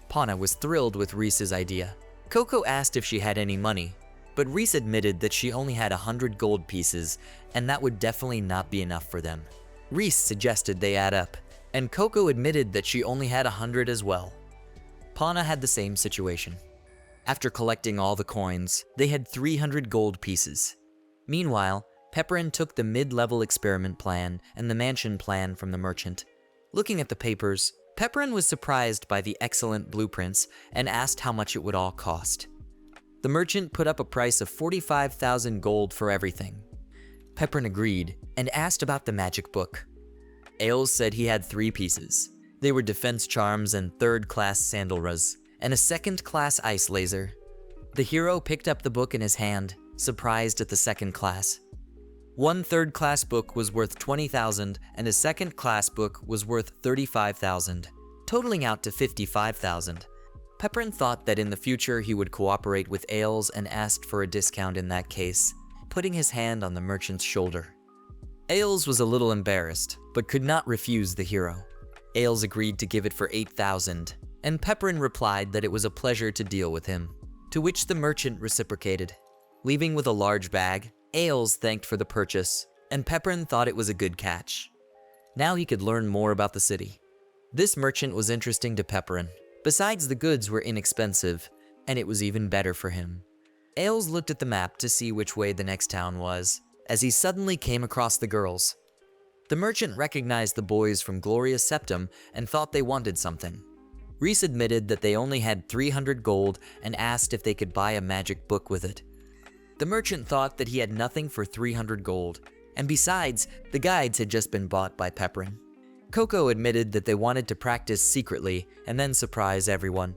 Pana was thrilled with Reese's idea. Coco asked if she had any money, but Reese admitted that she only had 100 gold pieces, and that would definitely not be enough for them. Reese suggested they add up, and Coco admitted that she only had 100 as well. Pana had the same situation. After collecting all the coins, they had 300 gold pieces. Meanwhile, Pepperin took the mid-level experiment plan and the mansion plan from the merchant. Looking at the papers, Pepperin was surprised by the excellent blueprints and asked how much it would all cost. The merchant put up a price of 45,000 gold for everything. Pepperin agreed and asked about the magic book. Ailes said he had 3 pieces. They were defense charms and 3rd-class sandalras, and a 2nd-class ice laser. The hero picked up the book in his hand, surprised at the 2nd class. One 3rd-class book was worth 20,000, and a 2nd-class book was worth 35,000, totaling out to 55,000. Pepperin thought that in the future he would cooperate with Ailes and asked for a discount in that case, putting his hand on the merchant's shoulder. Ailes was a little embarrassed, but could not refuse the hero. Ailes agreed to give it for 8,000, and Pepperin replied that it was a pleasure to deal with him, to which the merchant reciprocated. Leaving with a large bag, Ailes thanked for the purchase, and Pepperin thought it was a good catch. Now he could learn more about the city. This merchant was interesting to Pepperin. Besides, the goods were inexpensive, and it was even better for him. Ailes looked at the map to see which way the next town was, as he suddenly came across the girls. The merchant recognized the boys from Gloria's Septum and thought they wanted something. Reese admitted that they only had 300 gold and asked if they could buy a magic book with it. The merchant thought that he had nothing for 300 gold, and besides, the guides had just been bought by Pepperin. Coco admitted that they wanted to practice secretly and then surprise everyone.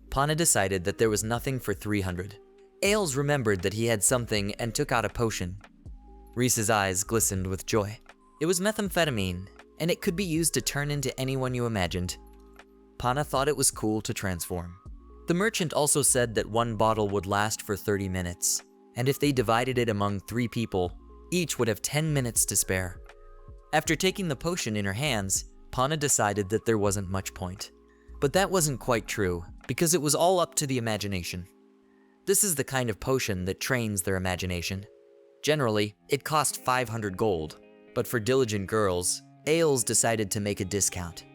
Pana decided that there was nothing for 300. Ailes remembered that he had something and took out a potion. Reese's eyes glistened with joy. It was methamphetamine, and it could be used to turn into anyone you imagined. Pana thought it was cool to transform. The merchant also said that one bottle would last for 30 minutes, and if they divided it among 3 people, each would have 10 minutes to spare. After taking the potion in her hands, Pana decided that there wasn't much point. But that wasn't quite true, because it was all up to the imagination. This is the kind of potion that trains their imagination. Generally, it cost 500 gold, but for diligent girls, Ailes decided to make a discount.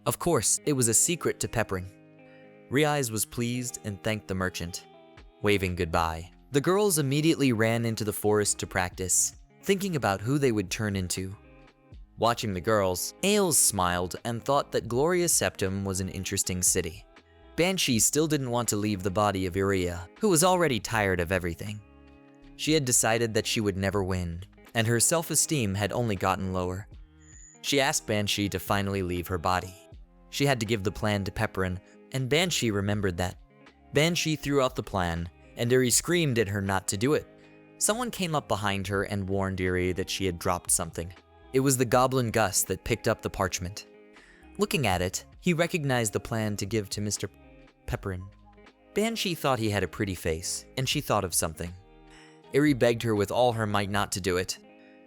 Of course, it was a secret to Pepperin. Reese was pleased and thanked the merchant. Waving goodbye, the girls immediately ran into the forest to practice, thinking about who they would turn into. Watching the girls, Ailes smiled and thought that Gloria's Septum was an interesting city. Banshee still didn't want to leave the body of Iria, who was already tired of everything. She had decided that she would never win, and her self-esteem had only gotten lower. She asked Banshee to finally leave her body. She had to give the plan to Pepperin, and Banshee remembered that. Banshee threw out the plan, and Eri screamed at her not to do it. Someone came up behind her and warned Eri that she had dropped something. It was the goblin Gus that picked up the parchment. Looking at it, he recognized the plan to give to Mr. Pepperin. Banshee thought he had a pretty face, and she thought of something. Eri begged her with all her might not to do it.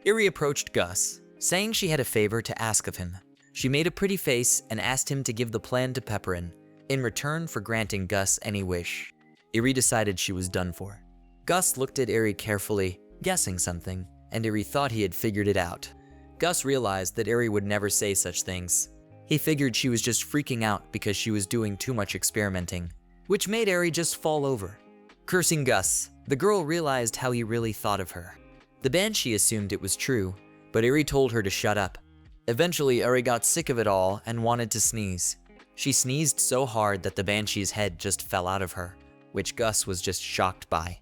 Eri approached Gus, saying she had a favor to ask of him. She made a pretty face and asked him to give the plan to Pepperin, in return for granting Gus any wish. Eri decided she was done for. Gus looked at Eri carefully, guessing something, and Eri thought he had figured it out. Gus realized that Eri would never say such things. He figured she was just freaking out because she was doing too much experimenting, which made Eri just fall over. Cursing Gus, the girl realized how he really thought of her. The Banshee assumed it was true, but Eri told her to shut up. Eventually, Eri got sick of it all and wanted to sneeze. She sneezed so hard that the Banshee's head just fell out of her, which Gus was just shocked by.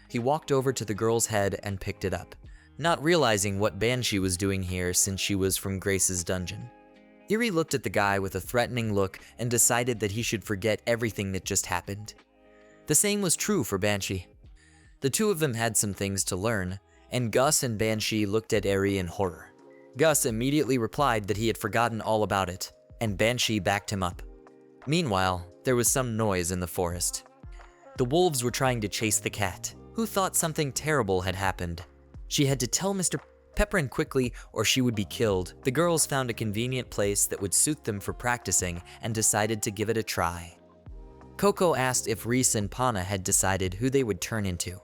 He walked over to the girl's head and picked it up, not realizing what Banshee was doing here since she was from Grace's dungeon. Eri looked at the guy with a threatening look and decided that he should forget everything that just happened. The same was true for Banshee. The two of them had some things to learn, and Gus and Banshee looked at Eri in horror. Gus immediately replied that he had forgotten all about it, and Banshee backed him up. Meanwhile, there was some noise in the forest. The wolves were trying to chase the cat, who thought something terrible had happened. She had to tell Mr. Pepperin quickly or she would be killed. The girls found a convenient place that would suit them for practicing and decided to give it a try. Coco asked if Reese and Pana had decided who they would turn into.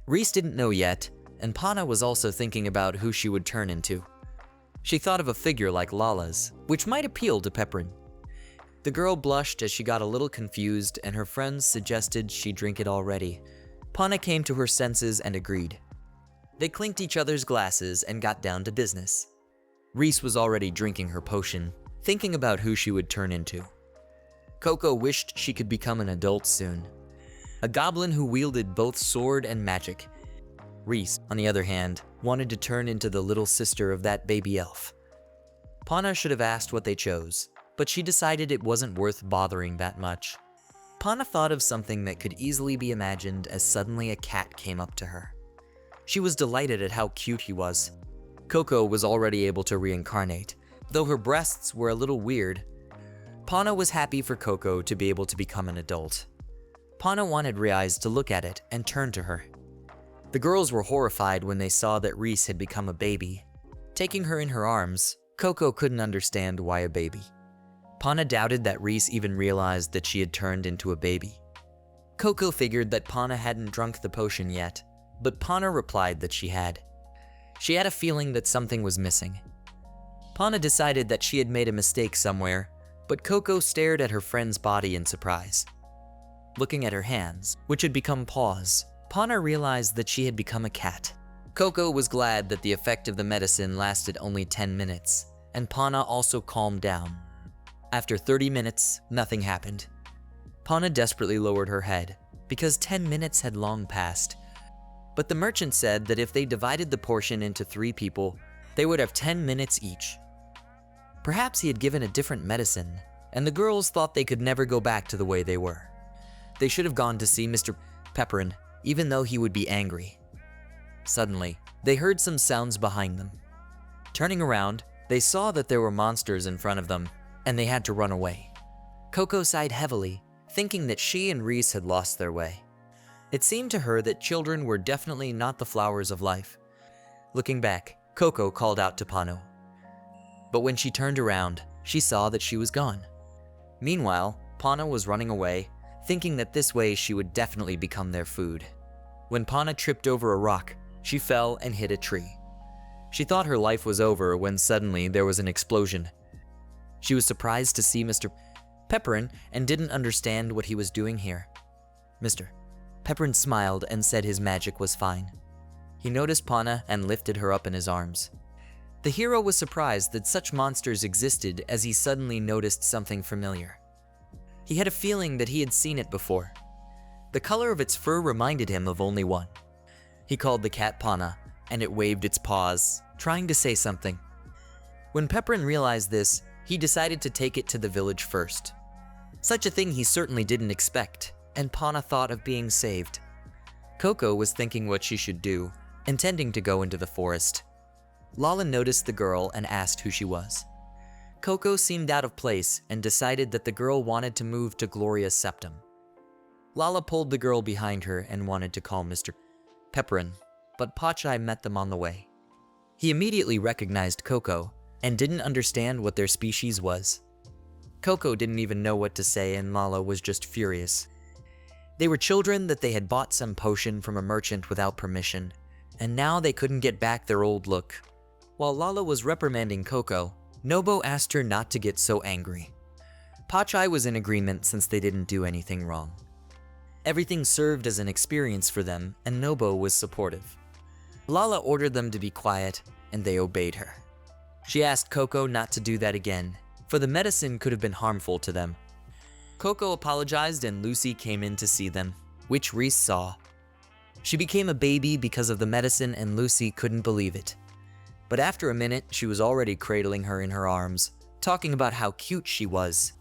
Reese didn't know yet, and Pana was also thinking about who she would turn into. She thought of a figure like Lala's, which might appeal to Pepperin. The girl blushed as she got a little confused, and her friends suggested she drink it already. Pana came to her senses and agreed. They clinked each other's glasses and got down to business. Reese was already drinking her potion, thinking about who she would turn into. Coco wished she could become an adult soon. A goblin who wielded both sword and magic. Reese, on the other hand, wanted to turn into the little sister of that baby elf. Pana should have asked what they chose, but she decided it wasn't worth bothering that much. Pana thought of something that could easily be imagined as suddenly a cat came up to her. She was delighted at how cute he was. Coco was already able to reincarnate, though her breasts were a little weird. Pana was happy for Coco to be able to become an adult. Pana wanted Reise to look at it and turn to her. The girls were horrified when they saw that Reese had become a baby. Taking her in her arms, Coco couldn't understand why a baby. Pana doubted that Reese even realized that she had turned into a baby. Coco figured that Pana hadn't drunk the potion yet, but Pana replied that she had. She had a feeling that something was missing. Pana decided that she had made a mistake somewhere, but Coco stared at her friend's body in surprise. Looking at her hands, which had become paws, Pana realized that she had become a cat. Coco was glad that the effect of the medicine lasted only 10 minutes, and Pana also calmed down. After 30 minutes, nothing happened. Pana desperately lowered her head, because 10 minutes had long passed. But the merchant said that if they divided the portion into 3 people, they would have 10 minutes each. Perhaps he had given a different medicine, and the girls thought they could never go back to the way they were. They should have gone to see Mr. Pepperin, even though he would be angry. Suddenly, they heard some sounds behind them. Turning around, they saw that there were monsters in front of them, and they had to run away. Coco sighed heavily, thinking that she and Reese had lost their way. It seemed to her that children were definitely not the flowers of life. Looking back, Coco called out to Pano. But when she turned around, she saw that she was gone. Meanwhile, Pana was running away, thinking that this way she would definitely become their food. When Pana tripped over a rock, she fell and hit a tree. She thought her life was over when suddenly there was an explosion. She was surprised to see Mr. Pepperin and didn't understand what he was doing here. Mr. Pepperin smiled and said his magic was fine. He noticed Pana and lifted her up in his arms. The hero was surprised that such monsters existed as he suddenly noticed something familiar. He had a feeling that he had seen it before. The color of its fur reminded him of only one. He called the cat Pana, and it waved its paws, trying to say something. When Pepperin realized this, he decided to take it to the village first. Such a thing he certainly didn't expect. and Pana thought of being saved. Coco was thinking what she should do, intending to go into the forest. Lala noticed the girl and asked who she was. Coco seemed out of place and decided that the girl wanted to move to Gloria's Septum. Lala pulled the girl behind her and wanted to call Mr. Pepperin, but Pachai met them on the way. He immediately recognized Coco and didn't understand what their species was. Coco didn't even know what to say and Lala was just furious. They were children that they had bought some potion from a merchant without permission, and now they couldn't get back their old look. While Lala was reprimanding Coco, Nobo asked her not to get so angry. Pachai was in agreement since they didn't do anything wrong. Everything served as an experience for them, and Nobo was supportive. Lala ordered them to be quiet, and they obeyed her. She asked Coco not to do that again, for the medicine could have been harmful to them. Coco apologized and Lucy came in to see them, which Reese saw. She became a baby because of the medicine and Lucy couldn't believe it. But after a minute, she was already cradling her in her arms, talking about how cute she was.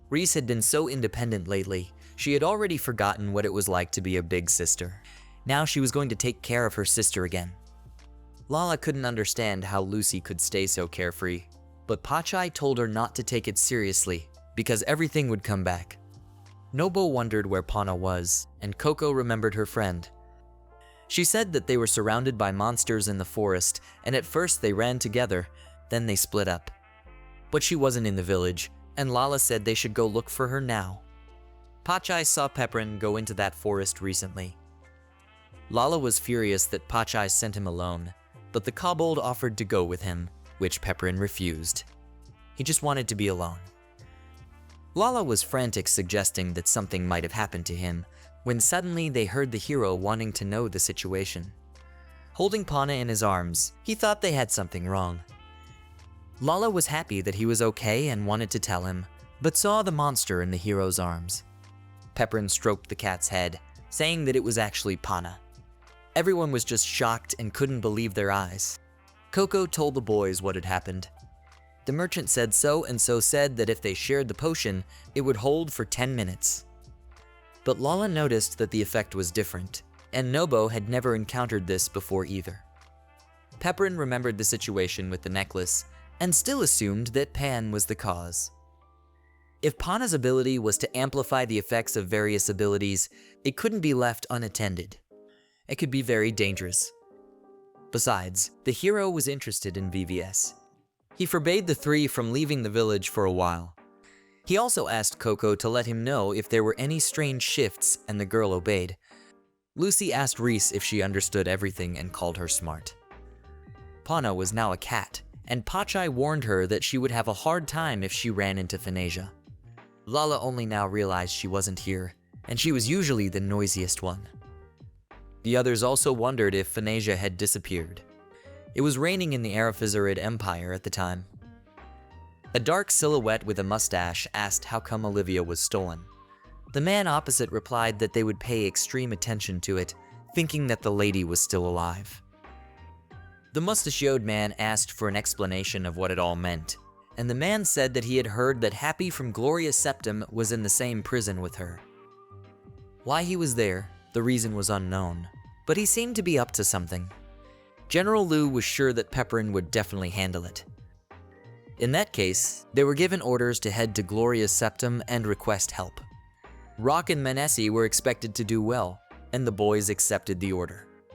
Reese had been so independent lately, she had already forgotten what it was like to be a big sister. Now she was going to take care of her sister again. Lala couldn't understand how Lucy could stay so carefree, but Pachai told her not to take it seriously because everything would come back. Nobo wondered where Pana was, and Coco remembered her friend. She said that they were surrounded by monsters in the forest, and at first they ran together, then they split up. But she wasn't in the village, and Lala said they should go look for her now. Pachai saw Pepperin go into that forest recently. Lala was furious that Pachai sent him alone, but the kobold offered to go with him, which Pepperin refused. He just wanted to be alone. Lala was frantic, suggesting that something might have happened to him, when suddenly they heard the hero wanting to know the situation. Holding Pana in his arms, he thought they had something wrong. Lala was happy that he was okay and wanted to tell him, but saw the monster in the hero's arms. Pepperin stroked the cat's head, saying that it was actually Pana. Everyone was just shocked and couldn't believe their eyes. Coco told the boys what had happened. The merchant said so and so said that if they shared the potion, it would hold for 10 minutes. But Lala noticed that the effect was different, and Nobo had never encountered this before either. Pepperin remembered the situation with the necklace, and still assumed that Pan was the cause. If Pana's ability was to amplify the effects of various abilities, it couldn't be left unattended. It could be very dangerous. Besides, the hero was interested in VVS. He forbade the three from leaving the village for a while. He also asked Coco to let him know if there were any strange shifts, and the girl obeyed. Lucy asked Reese if she understood everything and called her smart. Pana was now a cat, and Pachai warned her that she would have a hard time if she ran into Phanesia. Lala only now realized she wasn't here, and she was usually the noisiest one. The others also wondered if Phanesia had disappeared. It was raining in the Araphizarid Empire at the time. A dark silhouette with a mustache asked how come Olivia was stolen. The man opposite replied that they would pay extreme attention to it, thinking that the lady was still alive. The mustachioed man asked for an explanation of what it all meant, and the man said that he had heard that Happy from Gloria's Septum was in the same prison with her. Why he was there, the reason was unknown, but he seemed to be up to something. General Liu was sure that Pepperin would definitely handle it. In that case, they were given orders to head to Gloria's Septum and request help. Rock and Manesi were expected to do well, and the boys accepted the order.